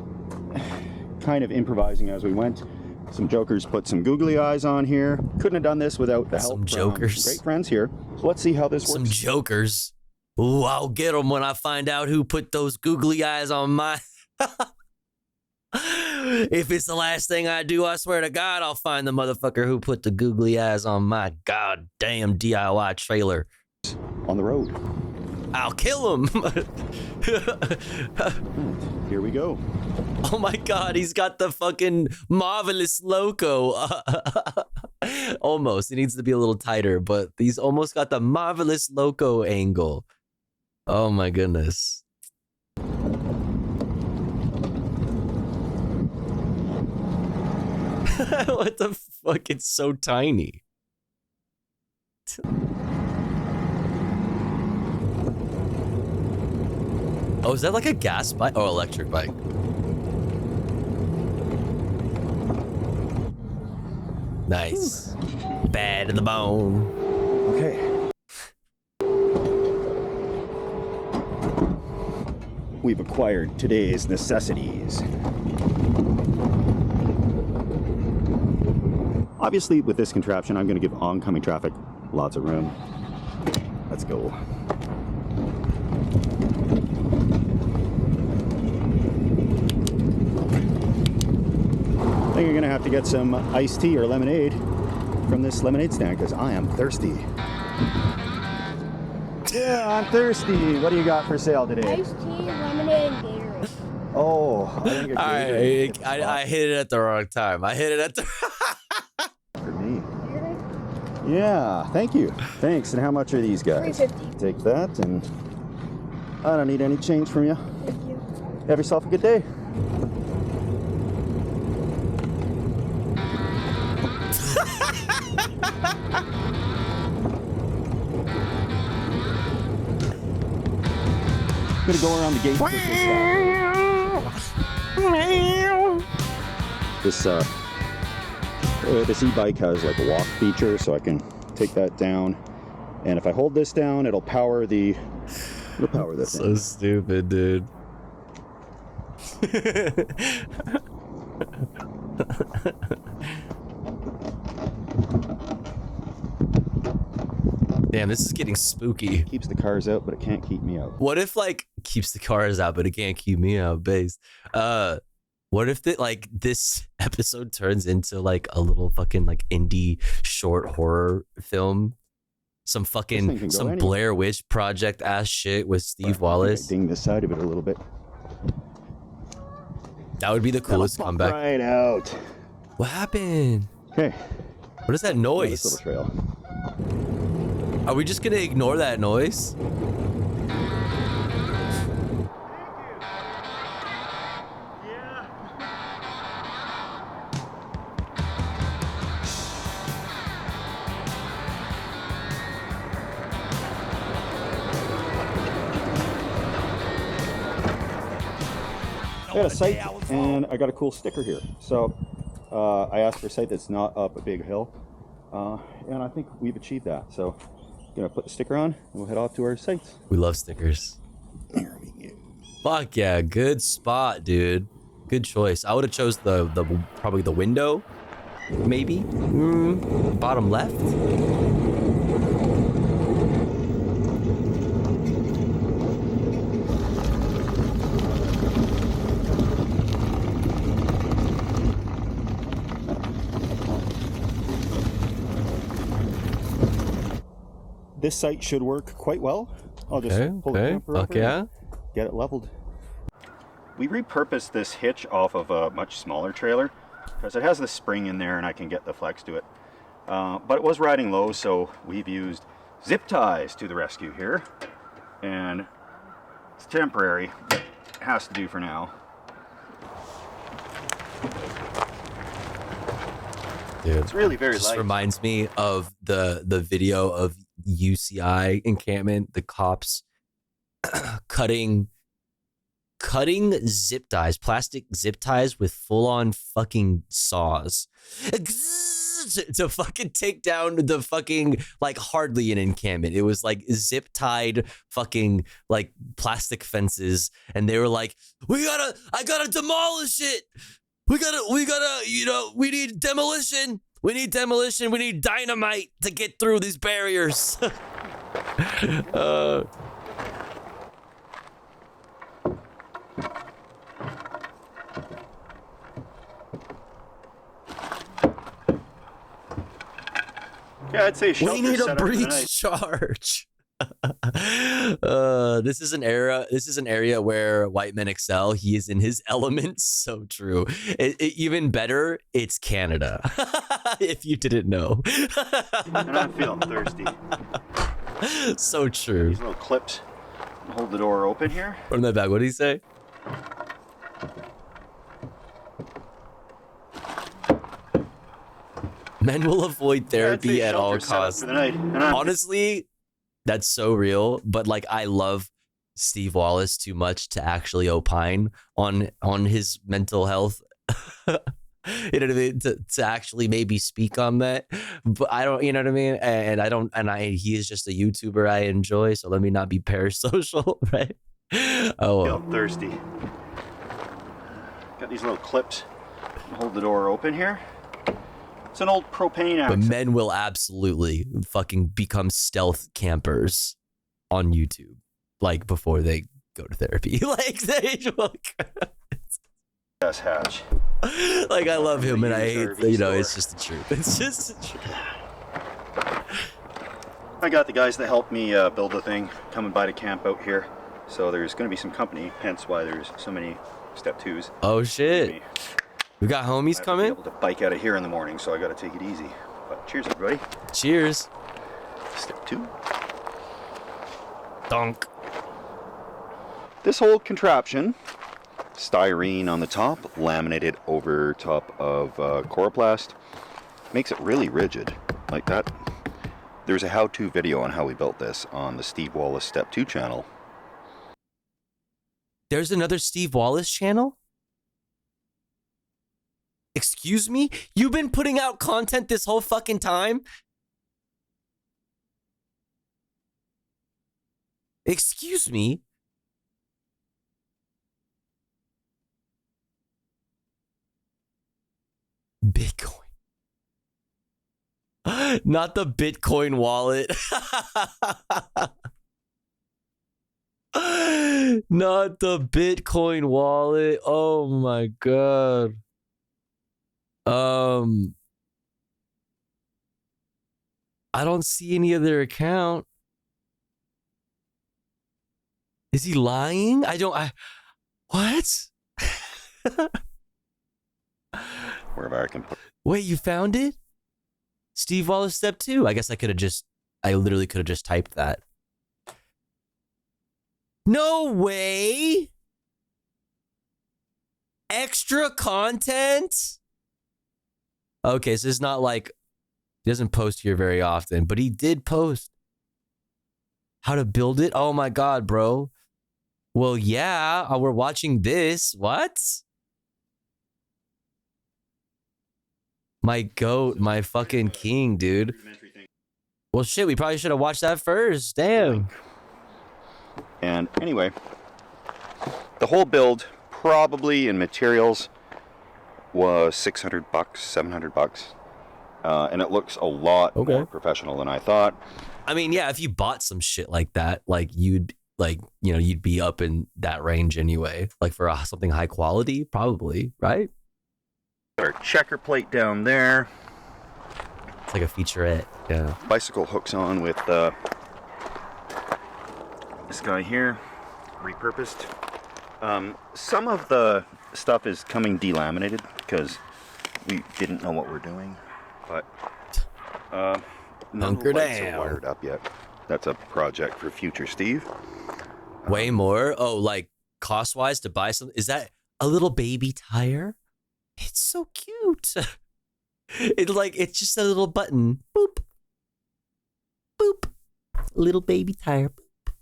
kind of improvising as we went. Some jokers put some googly eyes on here. Couldn't have done this without the help from great friends here. So let's see how this works. Some jokers. Ooh, I'll get them when I find out who put those googly eyes on my... If it's the last thing I do, I swear to God, I'll find the motherfucker who put the googly eyes on my goddamn DIY trailer. On the road. I'll kill him. Here we go. Oh my God, he's got the fucking marvelous loco. Almost. It needs to be a little tighter, but he's almost got the marvelous loco angle. Oh my goodness. What the fuck? It's so tiny. Oh, is that like a gas bike? Oh, electric bike. Nice. Bad to the bone. Okay. We've acquired today's necessities. Obviously, with this contraption, I'm going to give oncoming traffic lots of room. Let's go. I think you're going to have to get some iced tea or lemonade from this lemonade stand because I am thirsty. Yeah, I'm thirsty. What do you got for sale today? Iced tea, lemonade, and Gatorade. Oh, I think a Gatorade. I hit it at the wrong time. I hit it at the... For me. Yeah, thank you. Thanks. And how much are these guys? $3.50. Take that, and I don't need any change from you. Thank you. Have yourself a good day. I'm gonna go around the gate. This e-bike has like a walk feature, so I can take that down. And if I hold this down, it'll power the. It'll power this. So stupid, dude. Damn, this is getting spooky. It keeps the cars out, but it can't keep me out. What if like keeps the cars out, but it can't keep me out? Base. What if this episode turns into like a little fucking like indie short horror film? Some Blair Witch Project ass shit with Steve Wallace. Ding the side of it a little bit. That would be the coolest comeback. Right out. What happened? Okay. What is that noise? This little trail. Are we just gonna ignore that noise? I got a site and I got a cool sticker here. So I asked for a site that's not up a big hill. And I think we've achieved that. So gonna put the sticker on and we'll head off to our sites. We love stickers. Fuck yeah, good spot, dude. Good choice. I would have chose the probably the window, maybe. Bottom left. This site should work quite well. I'll just pull the camper over and get it leveled. We repurposed this hitch off of a much smaller trailer because it has the spring in there and I can get the flex to it. But it was riding low, so we've used zip ties to the rescue here. And it's temporary, but it has to do for now. Dude, it's really very just light. Reminds me of the video of UCI encampment, the cops cutting zip ties, plastic zip ties with full-on fucking saws to fucking take down the fucking, like, hardly an encampment. It was like zip tied fucking like plastic fences, and they were like, I gotta demolish it. We gotta, you know, we need demolition. We need demolition. We need dynamite to get through these barriers. Yeah, I'd say we need a breach charge. This is an area where white men excel. He is in his element. So true. Even better, it's Canada. If you didn't know. And I'm feeling thirsty. So true. These little clips hold the door open here. Run that back. What did he say? Men will avoid therapy at all costs. Honestly, that's so real. But like, I love Steve Wallace too much to actually opine on his mental health. You know what I mean? To actually maybe speak on that. But I don't, you know what I mean? He is just a YouTuber I enjoy. So let me not be parasocial, right? Oh, Feel thirsty. Got these little clips hold the door open here. It's an old propane but accent. men will absolutely fucking become stealth campers on YouTube, like before they go to therapy. Like they Yes, Hatch. Like I love him and I hate, you know, it's just the truth. It's just the truth. I got the guys that helped me build the thing coming by to camp out here. So there's going to be some company, hence why there's so many step twos. Oh shit. We got homies coming? I'll be able to bike out of here in the morning, so I got to take it easy. But cheers, everybody. Cheers. Step 2. Donk. This whole contraption, styrene on the top, laminated over top of coroplast, makes it really rigid. Like that. There's a how-to video on how we built this on the Steve Wallace Step 2 channel. There's another Steve Wallace channel? Excuse me? You've been putting out content this whole fucking time? Excuse me? Bitcoin. Not the Bitcoin wallet. Not the Bitcoin wallet. Oh my god. I don't see any of their account. Is he lying? What? Wherever I can put. Wait, you found it? Steve Wallace Step 2. I guess I literally could have just typed that. No way. Extra content? Okay, so it's not like he doesn't post here very often, but he did post how to build it. Oh my god, bro. Well, yeah, we're watching this. What? My goat, my fucking king, dude. Well, shit, we probably should have watched that first. Damn. And anyway, the whole build, probably in materials, was $600, $700. And it looks a lot more professional than I thought. I mean, yeah, if you bought some shit like that, like you'd you'd be up in that range anyway. Like for something high quality, probably, right? Our checker plate down there. It's like a featurette, yeah. Bicycle hooks on with this guy here, repurposed. Some of the stuff is coming delaminated because we didn't know what we're doing, but none of the lights are wired up yet. That's a project for future Steve. Way more? Oh, like cost-wise to buy something? Is that a little baby tire? It's so cute. It's just a little button. Boop. Boop. Little baby tire. Boop.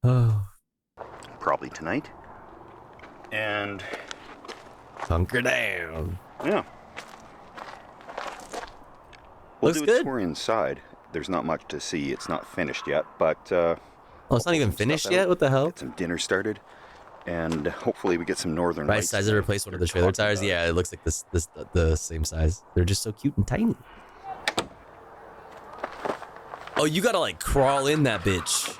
Oh. Probably tonight. And hunker down. Yeah. We'll Looks do a good. tour inside. There's not much to see. It's not finished yet, but it's not even finished yet? What the hell? Get some dinner started, and hopefully we get some northern Right lights. size to replace one of the trailer tires? Yeah, it looks like the same size. They're just so cute and tiny. Oh, you gotta like crawl in that bitch.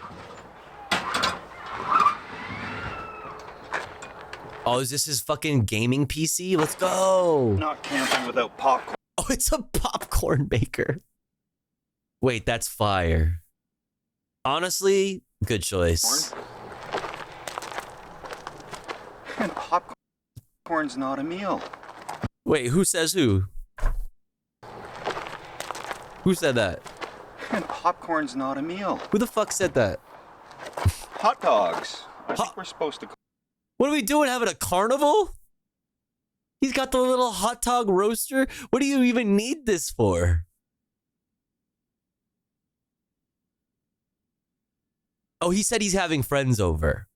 Oh, is this his fucking gaming PC? Let's go. Not camping without popcorn. Oh, it's a popcorn maker. Wait, that's fire. Honestly, good choice. And popcorn's not a meal. Wait, who says who? Who said that? And popcorn's not a meal. Who the fuck said that? Hot dogs. I think we're supposed to. What are we doing? Having a carnival? He's got the little hot dog roaster. What do you even need this for? Oh, he said he's having friends over.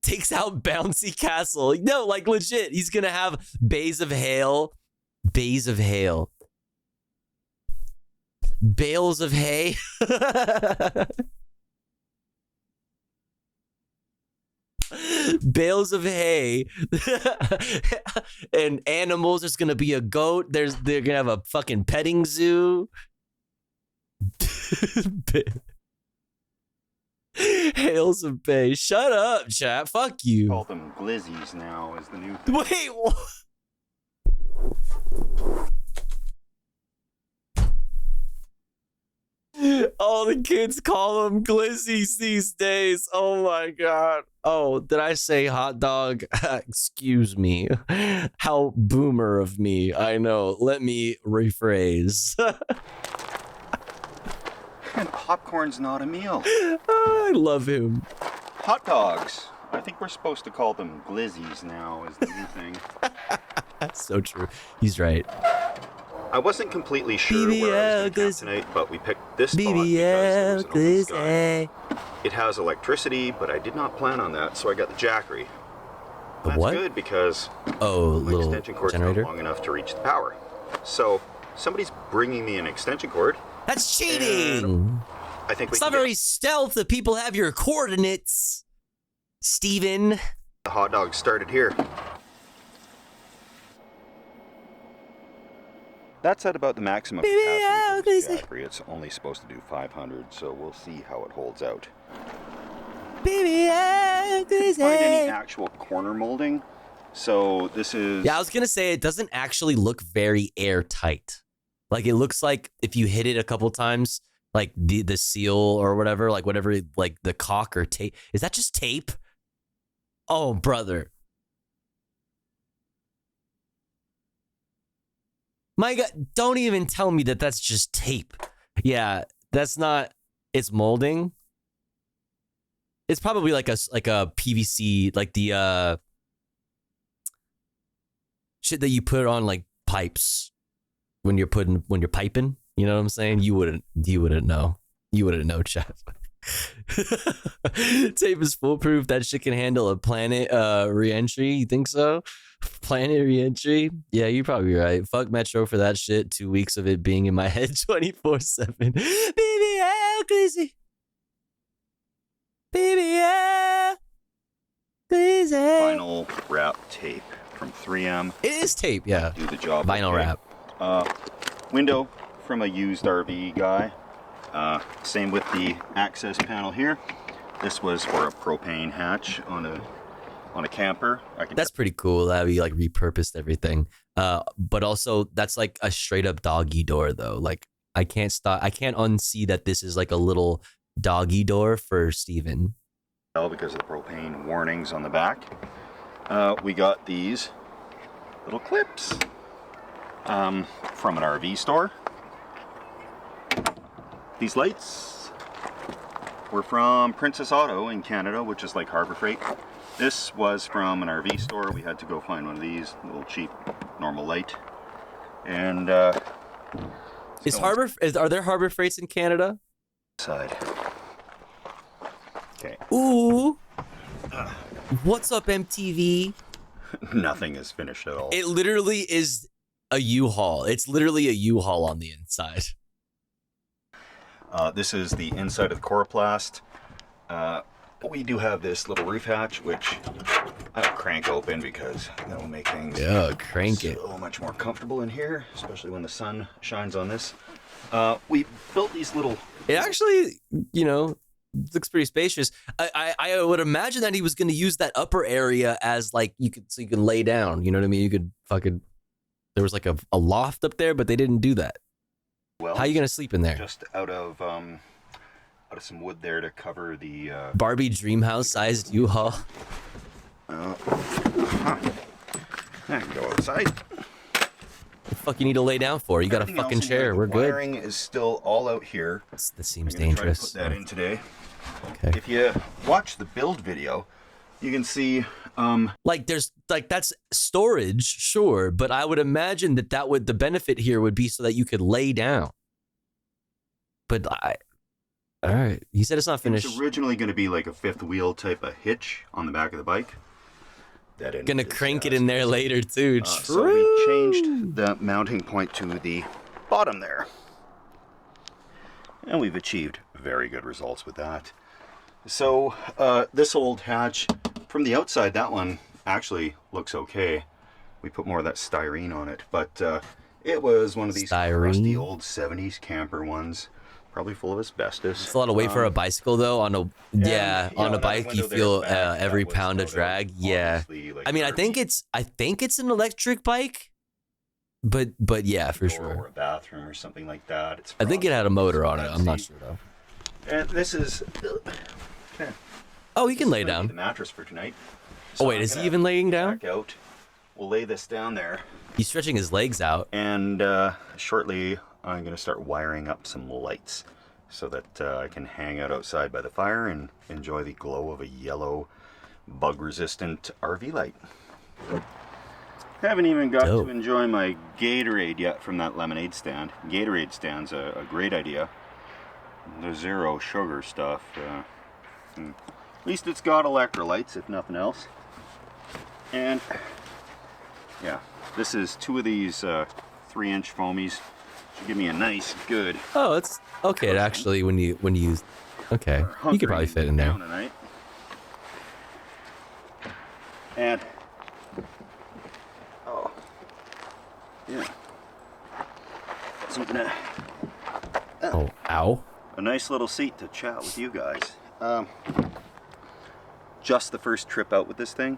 Takes out bouncy castle. No, like legit. He's gonna have bays of hail. Bays of hail. Bales of hay. Bales of hay. And animals. There's gonna be a goat. They're gonna have a fucking petting zoo. Hails of Bay. Shut up, chat. Fuck you. Call them glizzies now is the new thing. Wait, what? All the kids call them glizzies these days. Oh my god. Oh, did I say hot dog? Excuse me. How boomer of me. I know. Let me rephrase. And popcorn's not a meal. I love him. Hot dogs. I think we're supposed to call them glizzies now is the new thing. So true. He's right. I wasn't completely sure where I was going to camp tonight, but we picked this spot because there was an open sky. It has electricity, but I did not plan on that, so I got the Jackery. That's what? good because my little extension cord's generator? not long enough to reach the power. So somebody's bringing me an extension cord. That's cheating. I think it's not very stealth if people have your coordinates, Steven. The hot dog started here. That's at about the maximum capacity of this Jackery. It's only supposed to do 500, so we'll see how it holds out. Baby, I'm Couldn't find any actual corner molding, so this is... Yeah, I was gonna say it doesn't actually look very airtight. Like it looks like if you hit it a couple times, like the seal or whatever, like whatever, like the caulk or tape. Is that just tape? Oh, brother. My God, don't even tell me that that's just tape. Yeah, that's not, it's molding. It's probably like a PVC, like the shit that you put on like pipes when you're piping. You know what I'm saying? You wouldn't know. You wouldn't know, chat. Tape is foolproof. That shit can handle a planet re-entry. You think so? Planning re-entry? Yeah, you're probably right. Fuck Metro for that shit. 2 weeks of it being in my head 24/7. BBL Glizzy. BBL Glizzy. Vinyl wrap tape from 3M. It is tape, yeah. Do the job. Vinyl okay. wrap. Window from a used RV guy. Same with the access panel here. This was for a propane hatch on a camper. That's pretty cool that we like repurposed everything. But also that's like a straight up doggy door though. Like I can't unsee that this is like a little doggy door for Steven. Because of the propane warnings on the back. We got these little clips from an RV store. These lights were from Princess Auto in Canada, which is like Harbor Freight. This was from an RV store. We had to go find one of these, a little cheap, normal light. And are there Harbor Freights in Canada? Side. Okay. Ooh. What's up, MTV? Nothing is finished at all. It literally is a U-Haul. It's literally a U-Haul on the inside. This is the inside of the coroplast. We do have this little roof hatch, which I don't crank open because that will make things so much more comfortable in here, especially when the sun shines on this. We built these little... It actually, looks pretty spacious. I would imagine that he was going to use that upper area as like you can lay down. You know what I mean? You could there was like a loft up there, but they didn't do that. Well, how are you going to sleep in there? Just out of some wood there to cover the Barbie Dreamhouse sized U-Haul. I can go outside. What the fuck you need to lay down for? You got a fucking chair. We're good. Wiring is still all out here. This seems dangerous. Try to put that in today. Okay. If you watch the build video, you can see that's storage, sure, but I would imagine the benefit here would be so that you could lay down. But all right. He said it's not finished. It's originally going to be like a fifth wheel type of hitch on the back of the bike. Gonna crank it in there later too. So we changed the mounting point to the bottom there. And we've achieved very good results with that. So this old hatch, from the outside, that one actually looks okay. We put more of that styrene on it, but it was one of these rusty old 70s camper ones. Probably full of asbestos. It's a lot of weight for a bicycle, though. On a bike, you feel every pound of drag. Yeah, I mean, I think it's an electric bike, but yeah, for sure. Or a bathroom or something like that. I think it had a motor on it. I'm not sure though. And this is. Okay. Oh, he can lay down. The mattress for tonight. So wait, is he even laying down? Back out. We'll lay this down there. He's stretching his legs out. And shortly, I'm going to start wiring up some lights so that I can hang out outside by the fire and enjoy the glow of a yellow bug-resistant RV light. Haven't even got to enjoy my Gatorade yet from that lemonade stand. Gatorade stand's a great idea. The zero sugar stuff. At least it's got electrolytes, if nothing else. And yeah, this is 2 of these 3-inch foamies. Should give me a nice, good. Oh, it's okay. Actually, when you okay, you could probably fit in there. Tonight. And yeah, something. Ow! A nice little seat to chat with you guys. Just the first trip out with this thing.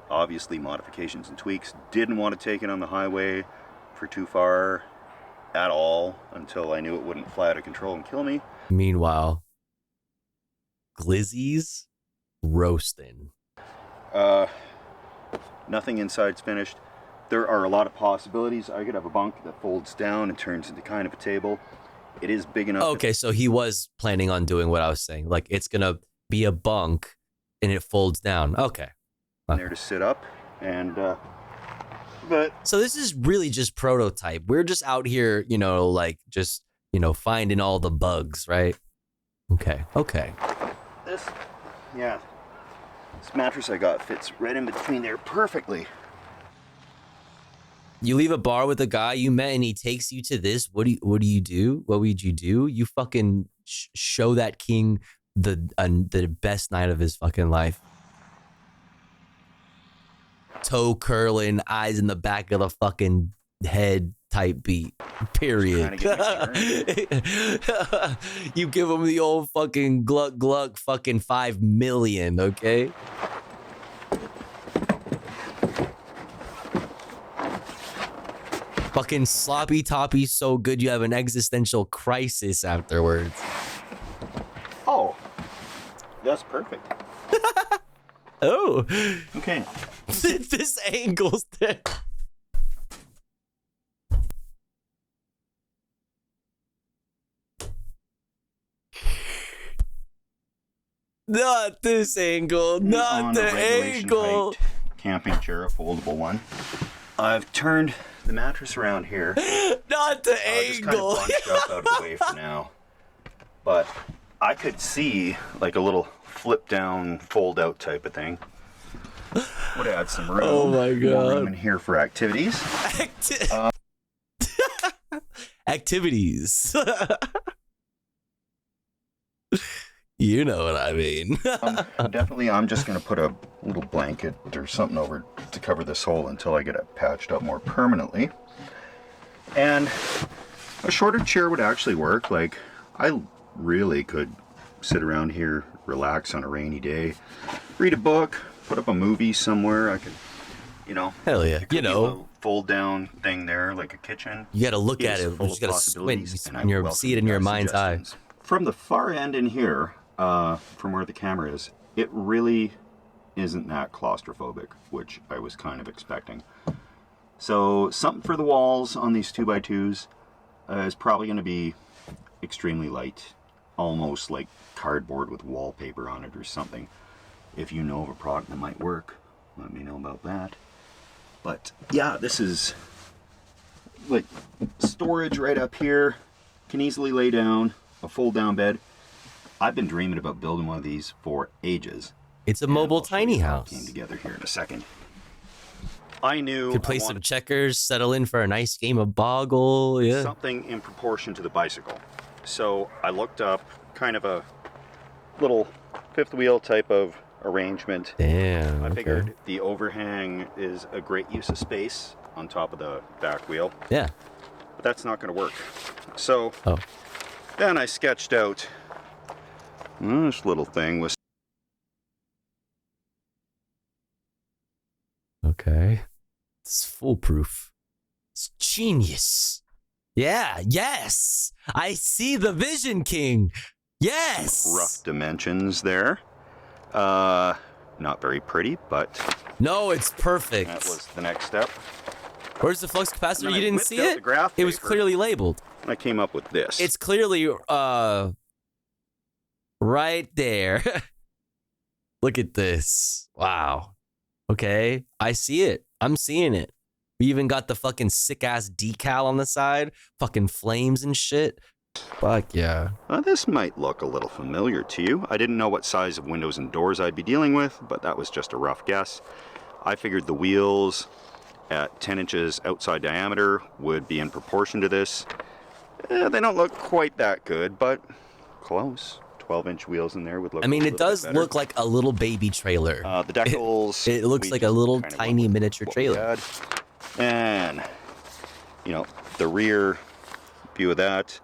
Obviously, modifications and tweaks. Didn't want to take it on the highway for too far at all until I knew it wouldn't fly out of control and kill me. Meanwhile, Glizzy's roasting. Nothing inside's finished. There are a lot of possibilities. I could have a bunk that folds down and turns into kind of a table. It is big enough. Okay, so he was planning on doing what I was saying. Like, it's gonna be a bunk and it folds down. Okay. There to sit up and but so this is really just prototype. We're just out here, finding all the bugs, right? Okay. This mattress I got fits right in between there perfectly. You leave a bar with a guy you met and he takes you to this. What do you do? What would you do? You fucking show that king the best night of his fucking life. Toe curling, eyes in the back of the fucking head type beat. Period. You give him the old fucking gluck gluck fucking 5 million, okay? Fucking sloppy toppy so good you have an existential crisis afterwards. Oh, that's perfect. Oh. Okay. This angle's there. Not this angle. Not the angle. Height camping chair, a foldable one. I've turned the mattress around here. Not the angle. Just kind of bunched up out of the way for now. But I could see like a little flip down, fold out type of thing. Would add some room. Oh my God. More room in here for activities. Activities. You know what I mean. Definitely, I'm just going to put a little blanket or something over to cover this hole until I get it patched up more permanently. And a shorter chair would actually work. Like, I really could sit around here, relax on a rainy day, read a book, put up a movie somewhere. I could, you know. Hell yeah. You know. Fold down thing there, like a kitchen. You got to look at it. You just got to squint. See it in your mind's eye. From the far end in here, from where the camera is, it really isn't that claustrophobic, which I was kind of expecting. So something for the walls on these 2x2s is probably going to be extremely light, almost like cardboard with wallpaper on it or something. If you know of a product that might work, let me know about that. But yeah, this is like storage right up here, can easily lay down, a fold down bed. I've been dreaming about building one of these for ages. It's a mobile tiny house. Came together here in a second. I knew could play some checkers, settle in for a nice game of boggle. Yeah, something in proportion to the bicycle. So I looked up kind of a little fifth wheel type of arrangement. Damn. I figured the overhang is a great use of space on top of the back wheel. Yeah. But that's not going to work. So then I sketched out this little thing with. Okay. It's foolproof. It's genius. Yeah, yes. I see the vision, King. Yes. Rough dimensions there. Not very pretty, but. No, it's perfect. That was the next step. Where's the flux capacitor? You didn't see it? It was clearly labeled. And I came up with this. It's clearly, right there. Look at this. Wow. Okay. I see it. I'm seeing it. We even got the fucking sick ass decal on the side. Fucking flames and shit. Fuck yeah. This might look a little familiar to you. I didn't know what size of windows and doors I'd be dealing with, but that was just a rough guess. I figured the wheels at 10 inches outside diameter would be in proportion to this. They don't look quite that good, but close. 12-inch wheels in there would look. I mean, it does look like a little baby trailer. The decals. It looks like a little tiny miniature trailer. And, you know, the rear view of that.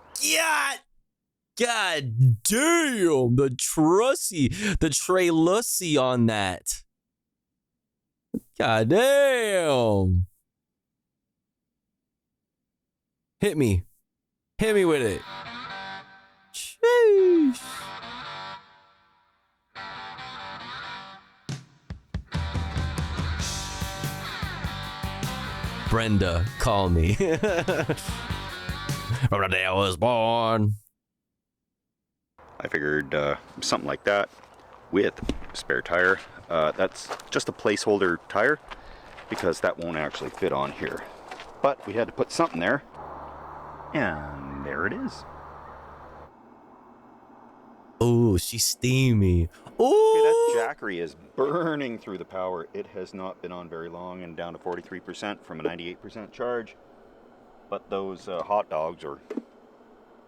God damn, the trailussy on that. God damn. Hit me with it. Sheesh. Brenda, call me. From the day I was born. I figured something like that with spare tire. That's just a placeholder tire because that won't actually fit on here. But we had to put something there. And there it is. Oh, she's steamy. Oh, Jackery is burning through the power. It has not been on very long and down to 43% from a 98% charge. But those hot dogs, or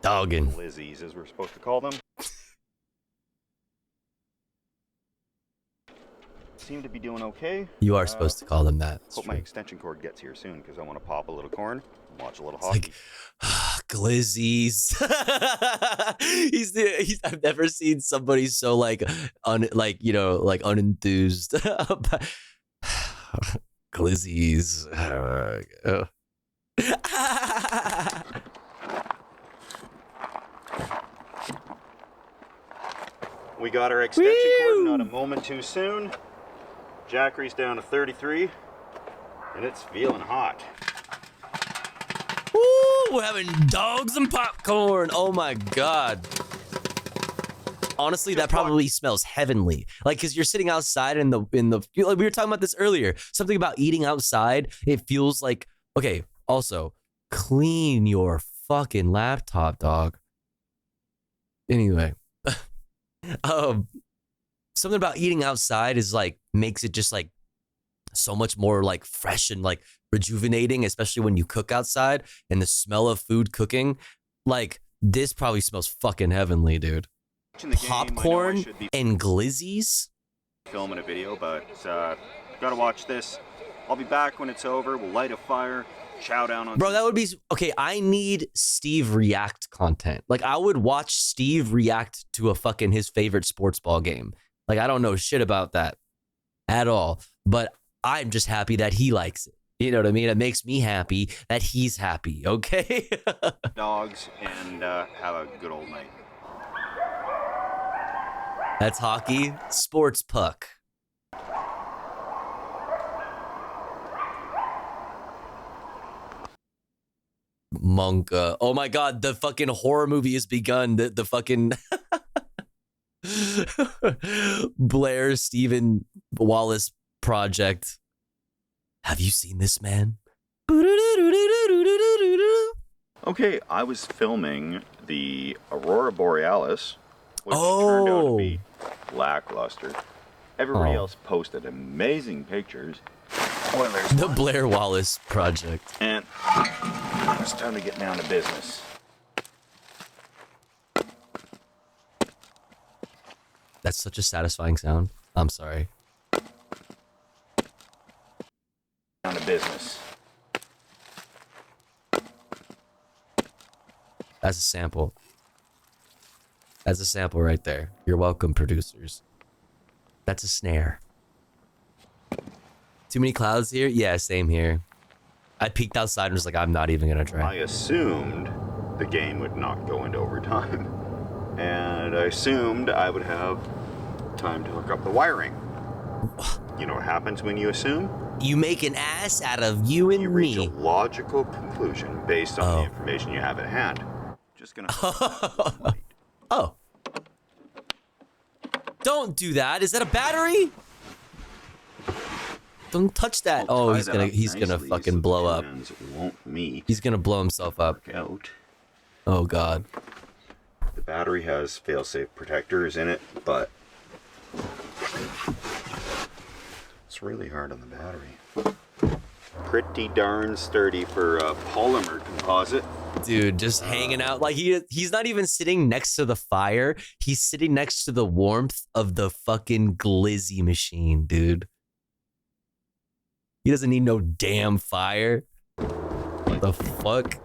doggin' glizzies as we're supposed to call them, seem to be doing okay. You are supposed to call them that. Hope my extension cord gets here soon because I want to pop a little corn and watch a little hockey. Glizzies. I've never seen somebody so like unenthused about glizzies. We got our extension cord not a moment too soon. Jackery's down to 33 and it's feeling hot. Woo, we're having dogs and popcorn. Oh my God. Honestly, that probably smells heavenly. Like, cause you're sitting outside in the, like we were talking about this earlier, something about eating outside. It feels like, okay, also clean your fucking laptop, dog. Anyway, something about eating outside is like, makes it just like so much more like fresh and like rejuvenating, especially when you cook outside and the smell of food cooking. Like, this probably smells fucking heavenly, dude. Popcorn and glizzies. Filming a video, but gotta watch this. I'll be back when it's over. We'll light a fire, chow down on. Bro, that would be okay. I need Steve react content. Like, I would watch Steve react to a fucking his favorite sports ball game. Like, I don't know shit about that at all, but I'm just happy that he likes it. You know what I mean? It makes me happy that he's happy. Okay. Dogs and have a good old night. That's hockey. Sports puck. Monka. Oh my God, the fucking horror movie has begun. The fucking Blair Stephen Wallace project. Have you seen this, man? Okay, I was filming the Aurora Borealis, which turned out to be lackluster. Everybody else posted amazing pictures. The Blair Wallace project. And it's time to get down to business. That's such a satisfying sound. I'm sorry. Down to business. That's a sample. That's a sample right there. You're welcome, producers. That's a snare. Too many clouds here? Yeah, same here. I peeked outside and was like, I'm not even gonna try. I assumed the game would not go into overtime. And I assumed I would have time to hook up the wiring. You know what happens when you assume? You make an ass out of you and you reach me. A logical conclusion based on the information you have at hand. Just gonna. Oh. Don't do that. Is that a battery? Don't touch that. Oh, he's gonna fucking blow up. He's gonna blow himself up. Oh God. The battery has fail-safe protectors in it, but it's really hard on the battery. Pretty darn sturdy for a polymer composite. Dude, just hanging out. Like, he's not even sitting next to the fire. He's sitting next to the warmth of the fucking glizzy machine, dude. He doesn't need no damn fire. What the fuck?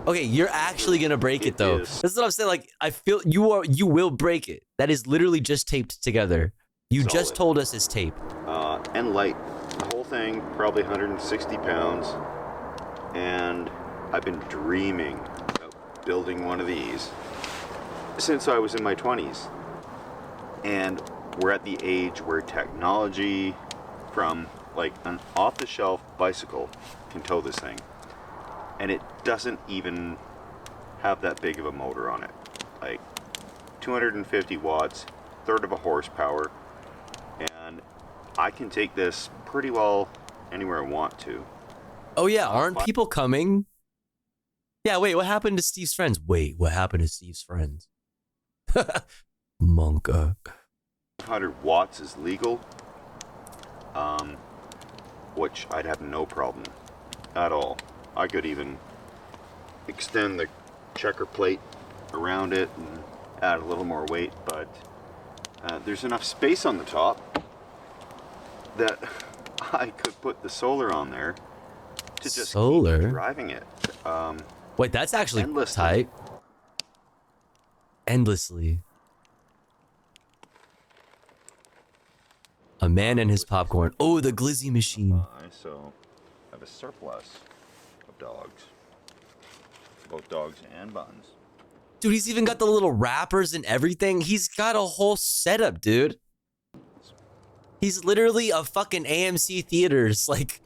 Okay, you're actually gonna break it though. That's what I'm saying. Like, I feel you will break it. That is literally just taped together. You just told us it's tape. And light. The whole thing, probably 160 pounds. And I've been dreaming of building one of these since I was in my 20s. And we're at the age where technology from like an off-the-shelf bicycle can tow this thing. And it doesn't even have that big of a motor on it. Like 250 watts, third of a horsepower. And I can take this pretty well anywhere I want to. Oh yeah, aren't people coming? Yeah, wait, what happened to Steve's friends? Wait, what happened to Steve's friends? Monka. 100 watts is legal, which I'd have no problem at all. I could even extend the checker plate around it and add a little more weight, but there's enough space on the top that I could put the solar on there to just keep driving it. Wait, that's actually endlessly. tight. Endlessly. A man and his popcorn. Oh, the glizzy machine. So I have a surplus of dogs. Both dogs and buns. Dude, he's even got the little wrappers and everything. He's got a whole setup, dude. He's literally a fucking AMC theaters. Like,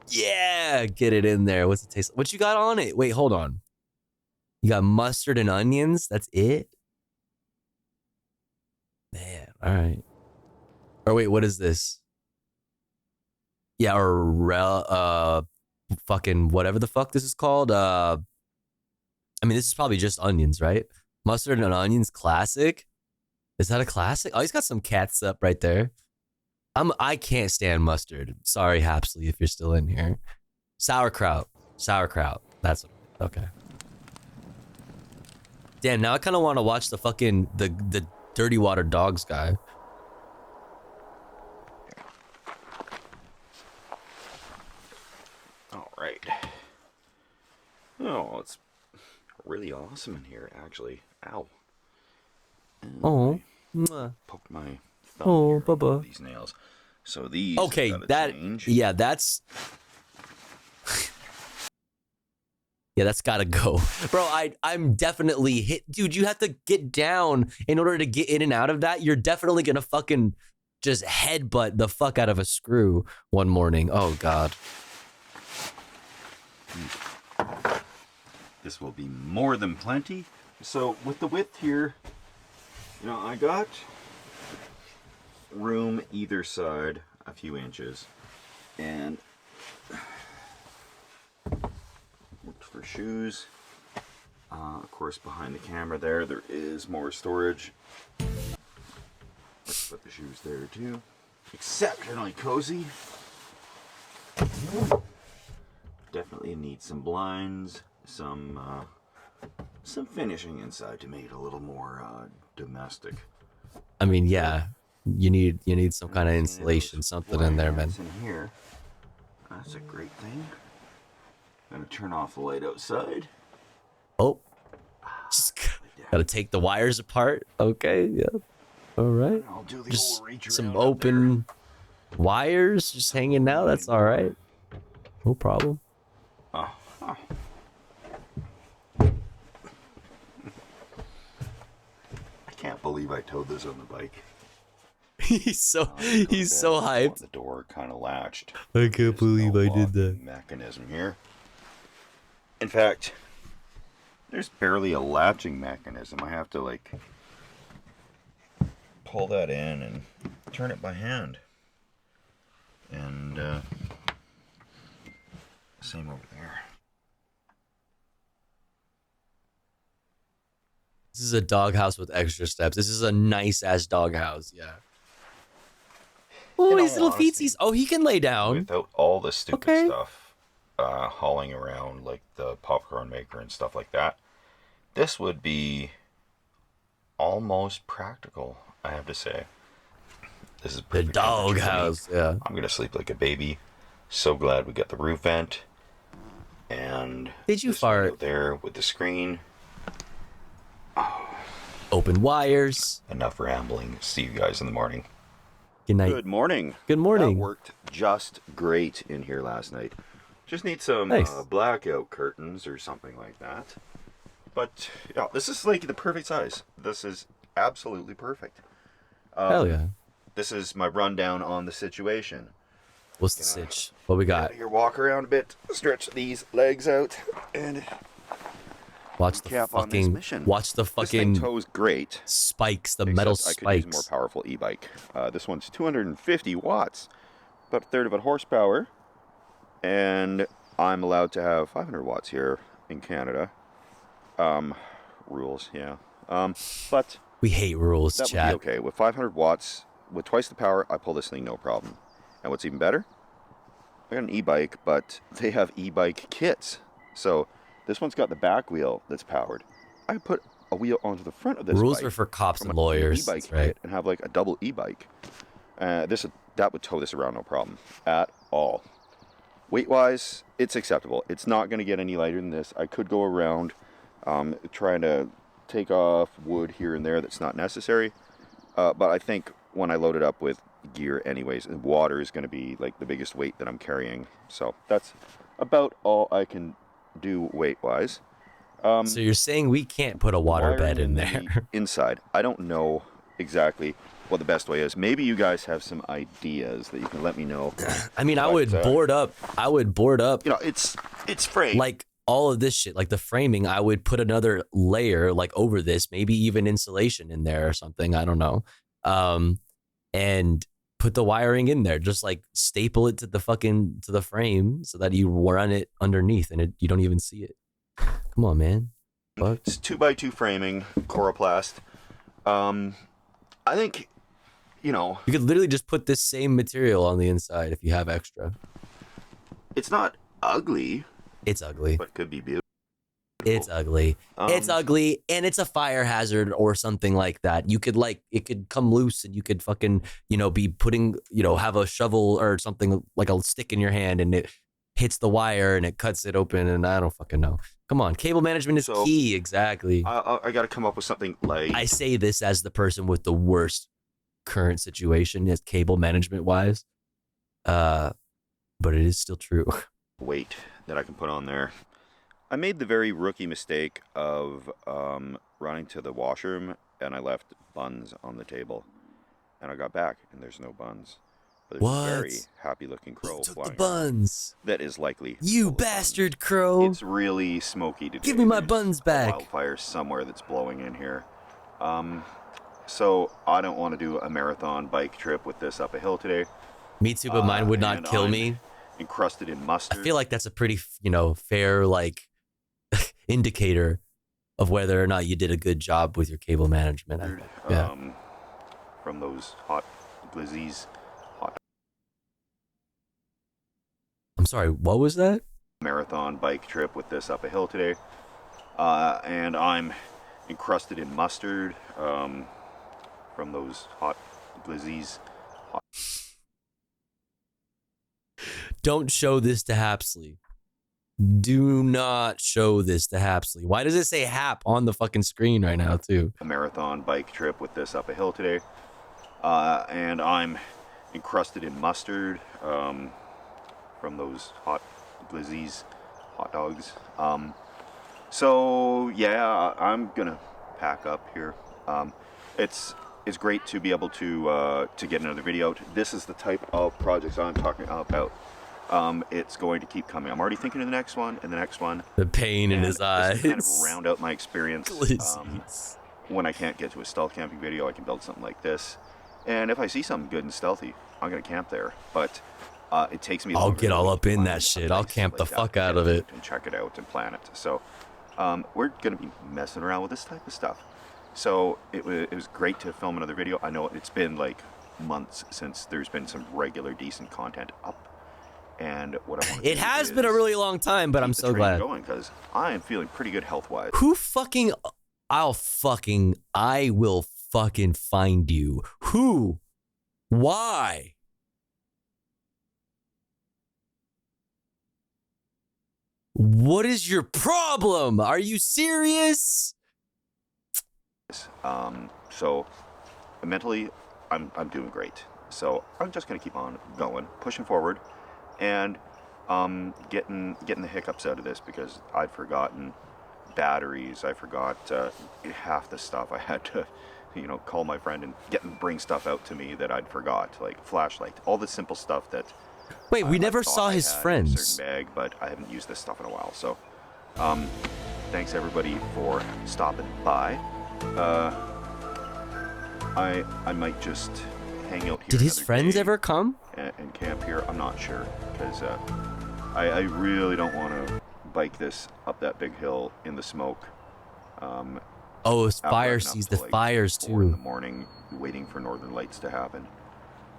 yeah, get it in there. What's it taste like? What you got on it? Wait, hold on. You got mustard and onions? That's it? Man, all right. Or wait, what is this? Yeah, or fucking whatever the fuck this is called. I mean, this is probably just onions, right? Mustard and onions classic. Is that a classic? Oh, he's got some catsup right there. I can't stand mustard. Sorry, Hapsley, if you're still in here. Sauerkraut. That's okay. Damn, now I kind of want to watch the fucking the Dirty Water Dogs guy. All right. Oh, it's really awesome in here, actually. Ow. Oh. Poked my thumb here on all these nails. So these. Okay, yeah, that's. Yeah, that's gotta go. Bro, I'm definitely hit. Dude, you have to get down in order to get in and out of that. You're definitely gonna fucking just headbutt the fuck out of a screw one morning. Oh, God. This will be more than plenty. So with the width here, you know, I got room either side a few inches, and looked for shoes. Of course, behind the camera there is more storage. Let's put the shoes there too. Exceptionally cozy. Definitely need some blinds, some finishing inside to make it a little more domestic. I mean, yeah, you need some kind of insulation, something in there, man. In here, that's a great thing. Gonna turn off the light outside. Oh, just gotta take the wires apart. Okay, yeah, all right. Just some open wires just hanging out. That's all right. No problem. I can't believe I towed this on the bike. he's so hyped. The door kind of latched. I can't believe I did that. Mechanism here. In fact, there's barely a latching mechanism. I have to like pull that in and turn it by hand. And same over there. This is a doghouse with extra steps. This is a nice ass doghouse. Yeah. Oh, his little feetsies. Oh, he can lay down. Without all the stupid stuff hauling around, like the popcorn maker and stuff like that, this would be almost practical, I have to say. This is the doghouse. Yeah. I'm gonna sleep like a baby. So glad we got the roof vent. And did you fart there with the screen? Open wires. Enough rambling. See you guys in the morning. Good night. Good morning. Good morning. That worked just great in here last night. Just need some blackout curtains or something like that. But yeah, this is like the perfect size. This is absolutely perfect. Hell yeah. This is my rundown on the situation. What's the sitch? What we got? Here, walk around a bit, stretch these legs out, and watch the fucking this thing tows great. Spikes, the metal spikes. I could use a more powerful e-bike. This one's 250 watts, about a third of a horsepower, and I'm allowed to have 500 watts here in Canada. Rules, yeah. But We hate rules, that chat. would be okay. With 500 watts, with twice the power, I pull this thing no problem. And what's even better, I got an e-bike, but they have e-bike kits. So this one's got the back wheel that's powered. I put a wheel onto the front of this Rules bike are for cops from and an lawyers. e-bike That's right. kit and have like a double e-bike. That would tow this around no problem at all. Weight-wise, it's acceptable. It's not going to get any lighter than this. I could go around trying to take off wood here and there that's not necessary. But I think when I load it up with gear anyways, water is going to be like the biggest weight that I'm carrying. So that's about all I can do weight-wise. So you're saying we can't put a water bed in there? Inside. I don't know exactly what the best way is. Maybe you guys have some ideas that you can let me know. I mean, I would board up. You know, it's framed. Like all of this shit, like the framing, I would put another layer like over this, maybe even insulation in there or something. I don't know. And put the wiring in there, just like staple it to the frame so that you run it underneath and you don't even see it. Come on, man. Fuck. It's 2x2 framing, coroplast. I think, you know, you could literally just put this same material on the inside if you have extra. It's not ugly. It's ugly. But could be beautiful. It's ugly. It's ugly, and it's a fire hazard or something like that. You could it could come loose, and you could fucking, be putting, have a shovel or something like a stick in your hand, and it hits the wire and it cuts it open, and I don't fucking know. Come on, cable management is key. Exactly. I got to come up with something like. I say this as the person with the worst current situation as cable management wise, but it is still true. Weight that I can put on there. I made the very rookie mistake of running to the washroom and I left buns on the table, and I got back and there's no buns. But there's a very happy-looking crow flying the buns. That is likely. You bastard crow! It's really smoky today. Give me my buns back. Wildfire somewhere that's blowing in here. So I don't want to do a marathon bike trip with this up a hill today. Me too, but mine would not kill me. Encrusted in mustard. I feel like that's a pretty, fair indicator of whether or not you did a good job with your cable management. Yeah. From those hot glizzies. I'm sorry, what was that? Marathon bike trip with this up a hill today. And I'm encrusted in mustard from those hot glizzies. Don't show this to Hapsley. Do not show this to Hapsley. Why does it say Hap on the fucking screen right now, too? A marathon bike trip with this up a hill today. And I'm encrusted in mustard from those hot glizzies, hot dogs. So, yeah, I'm going to pack up here. It's great to be able to get another video out. This is the type of projects I'm talking about. It's going to keep coming. I'm already thinking of the next one and the next one. The pain in his eyes. Kind of round out my experience. When I can't get to a stealth camping video, I can build something like this. And if I see something good and stealthy, I'm going to camp there. But it takes me. I'll get all up in that shit. I'll camp the fuck out of it. And check it out and plan it. So we're going to be messing around with this type of stuff. So it was great to film another video. I know it's been like months since there's been some regular decent content up. And what I want to it has been a really long time, but I'm so glad. Going because I am feeling pretty good health-wise. Who fucking? I will fucking find you. Who? Why? What is your problem? Are you serious? So mentally, I'm doing great. So I'm just gonna keep on going, pushing forward, and getting the hiccups out of this because I'd forgotten batteries. I forgot half the stuff. I had to, call my friend and bring stuff out to me that I'd forgot, like flashlight, all the simple stuff that. Wait, we never saw his friends. In a certain bag, but I haven't used this stuff in a while. So, thanks everybody for stopping by. I might just hang out here. Did his friends ever come? And camp here? I'm not sure because I really don't want to bike this up that big hill in the smoke. Oh, it's after fire I've been up sees till, the like, fires 4 in the too. morning waiting for northern lights to happen.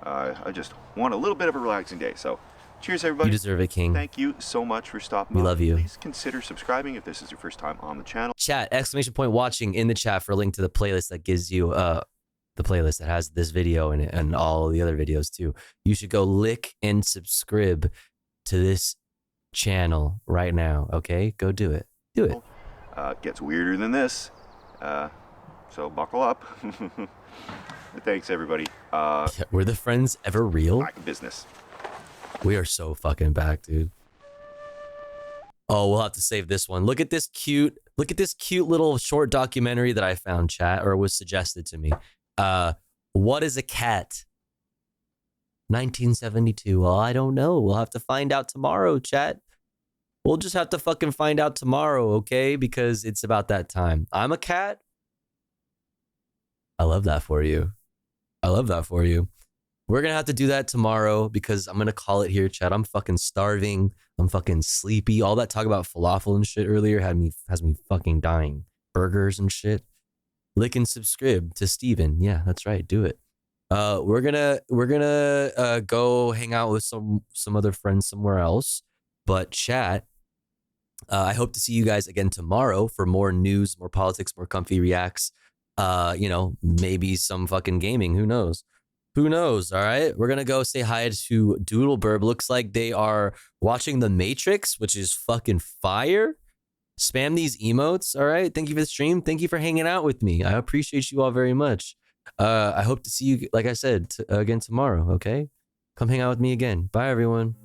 I just want a little bit of a relaxing day. So cheers, everybody. You deserve it, King. Thank you so much for stopping by. We love you. Please consider subscribing if this is your first time on the channel. Chat, exclamation point watching in the chat for a link to the playlist that gives you the playlist that has this video in it and all the other videos too. You should go lick and subscribe to this channel right now. Okay, go do it. Do it. It gets weirder than this, so buckle up. Thanks, everybody. Were the friends ever real? Back in business. We are so fucking back, dude. Oh, we'll have to save this one. Look at this cute little short documentary that I found, chat, or was suggested to me. What is a cat? 1972. Well, I don't know. We'll have to find out tomorrow, chat. We'll just have to fucking find out tomorrow, okay? Because it's about that time. I'm a cat. I love that for you. I love that for you. We're going to have to do that tomorrow because I'm going to call it here, chat. I'm fucking starving. I'm fucking sleepy. All that talk about falafel and shit earlier has me fucking dying. Burgers and shit. Lick and subscribe to Steven. Yeah, that's right. Do it. We're gonna go hang out with some other friends somewhere else. But chat, I hope to see you guys again tomorrow for more news, more politics, more comfy reacts. You know, maybe some fucking gaming. Who knows? Who knows? All right. We're gonna go say hi to Doodleburb. Looks like they are watching The Matrix, which is fucking fire. Spam these emotes. All right. Thank you for the stream. Thank you for hanging out with me. I appreciate you all very much. I hope to see you, like I said, again tomorrow. Okay. Come hang out with me again. Bye, everyone.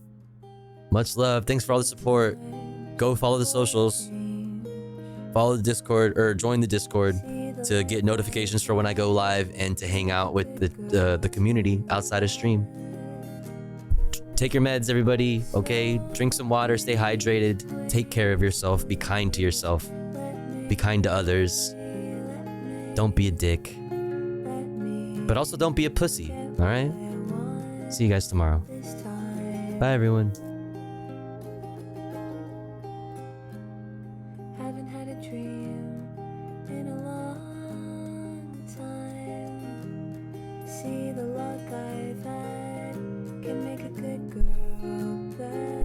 Much love. Thanks for all the support. Go follow the socials. Follow the Discord or join the Discord to get notifications for when I go live and to hang out with the community outside of stream. Take your meds, everybody, okay? Drink some water, stay hydrated, take care of yourself, be kind to yourself, be kind to others. Don't be a dick. But also don't be a pussy, all right? See you guys tomorrow. Bye, everyone. Haven't had a dream in a long time. See the luck I've had can make a good girl bad.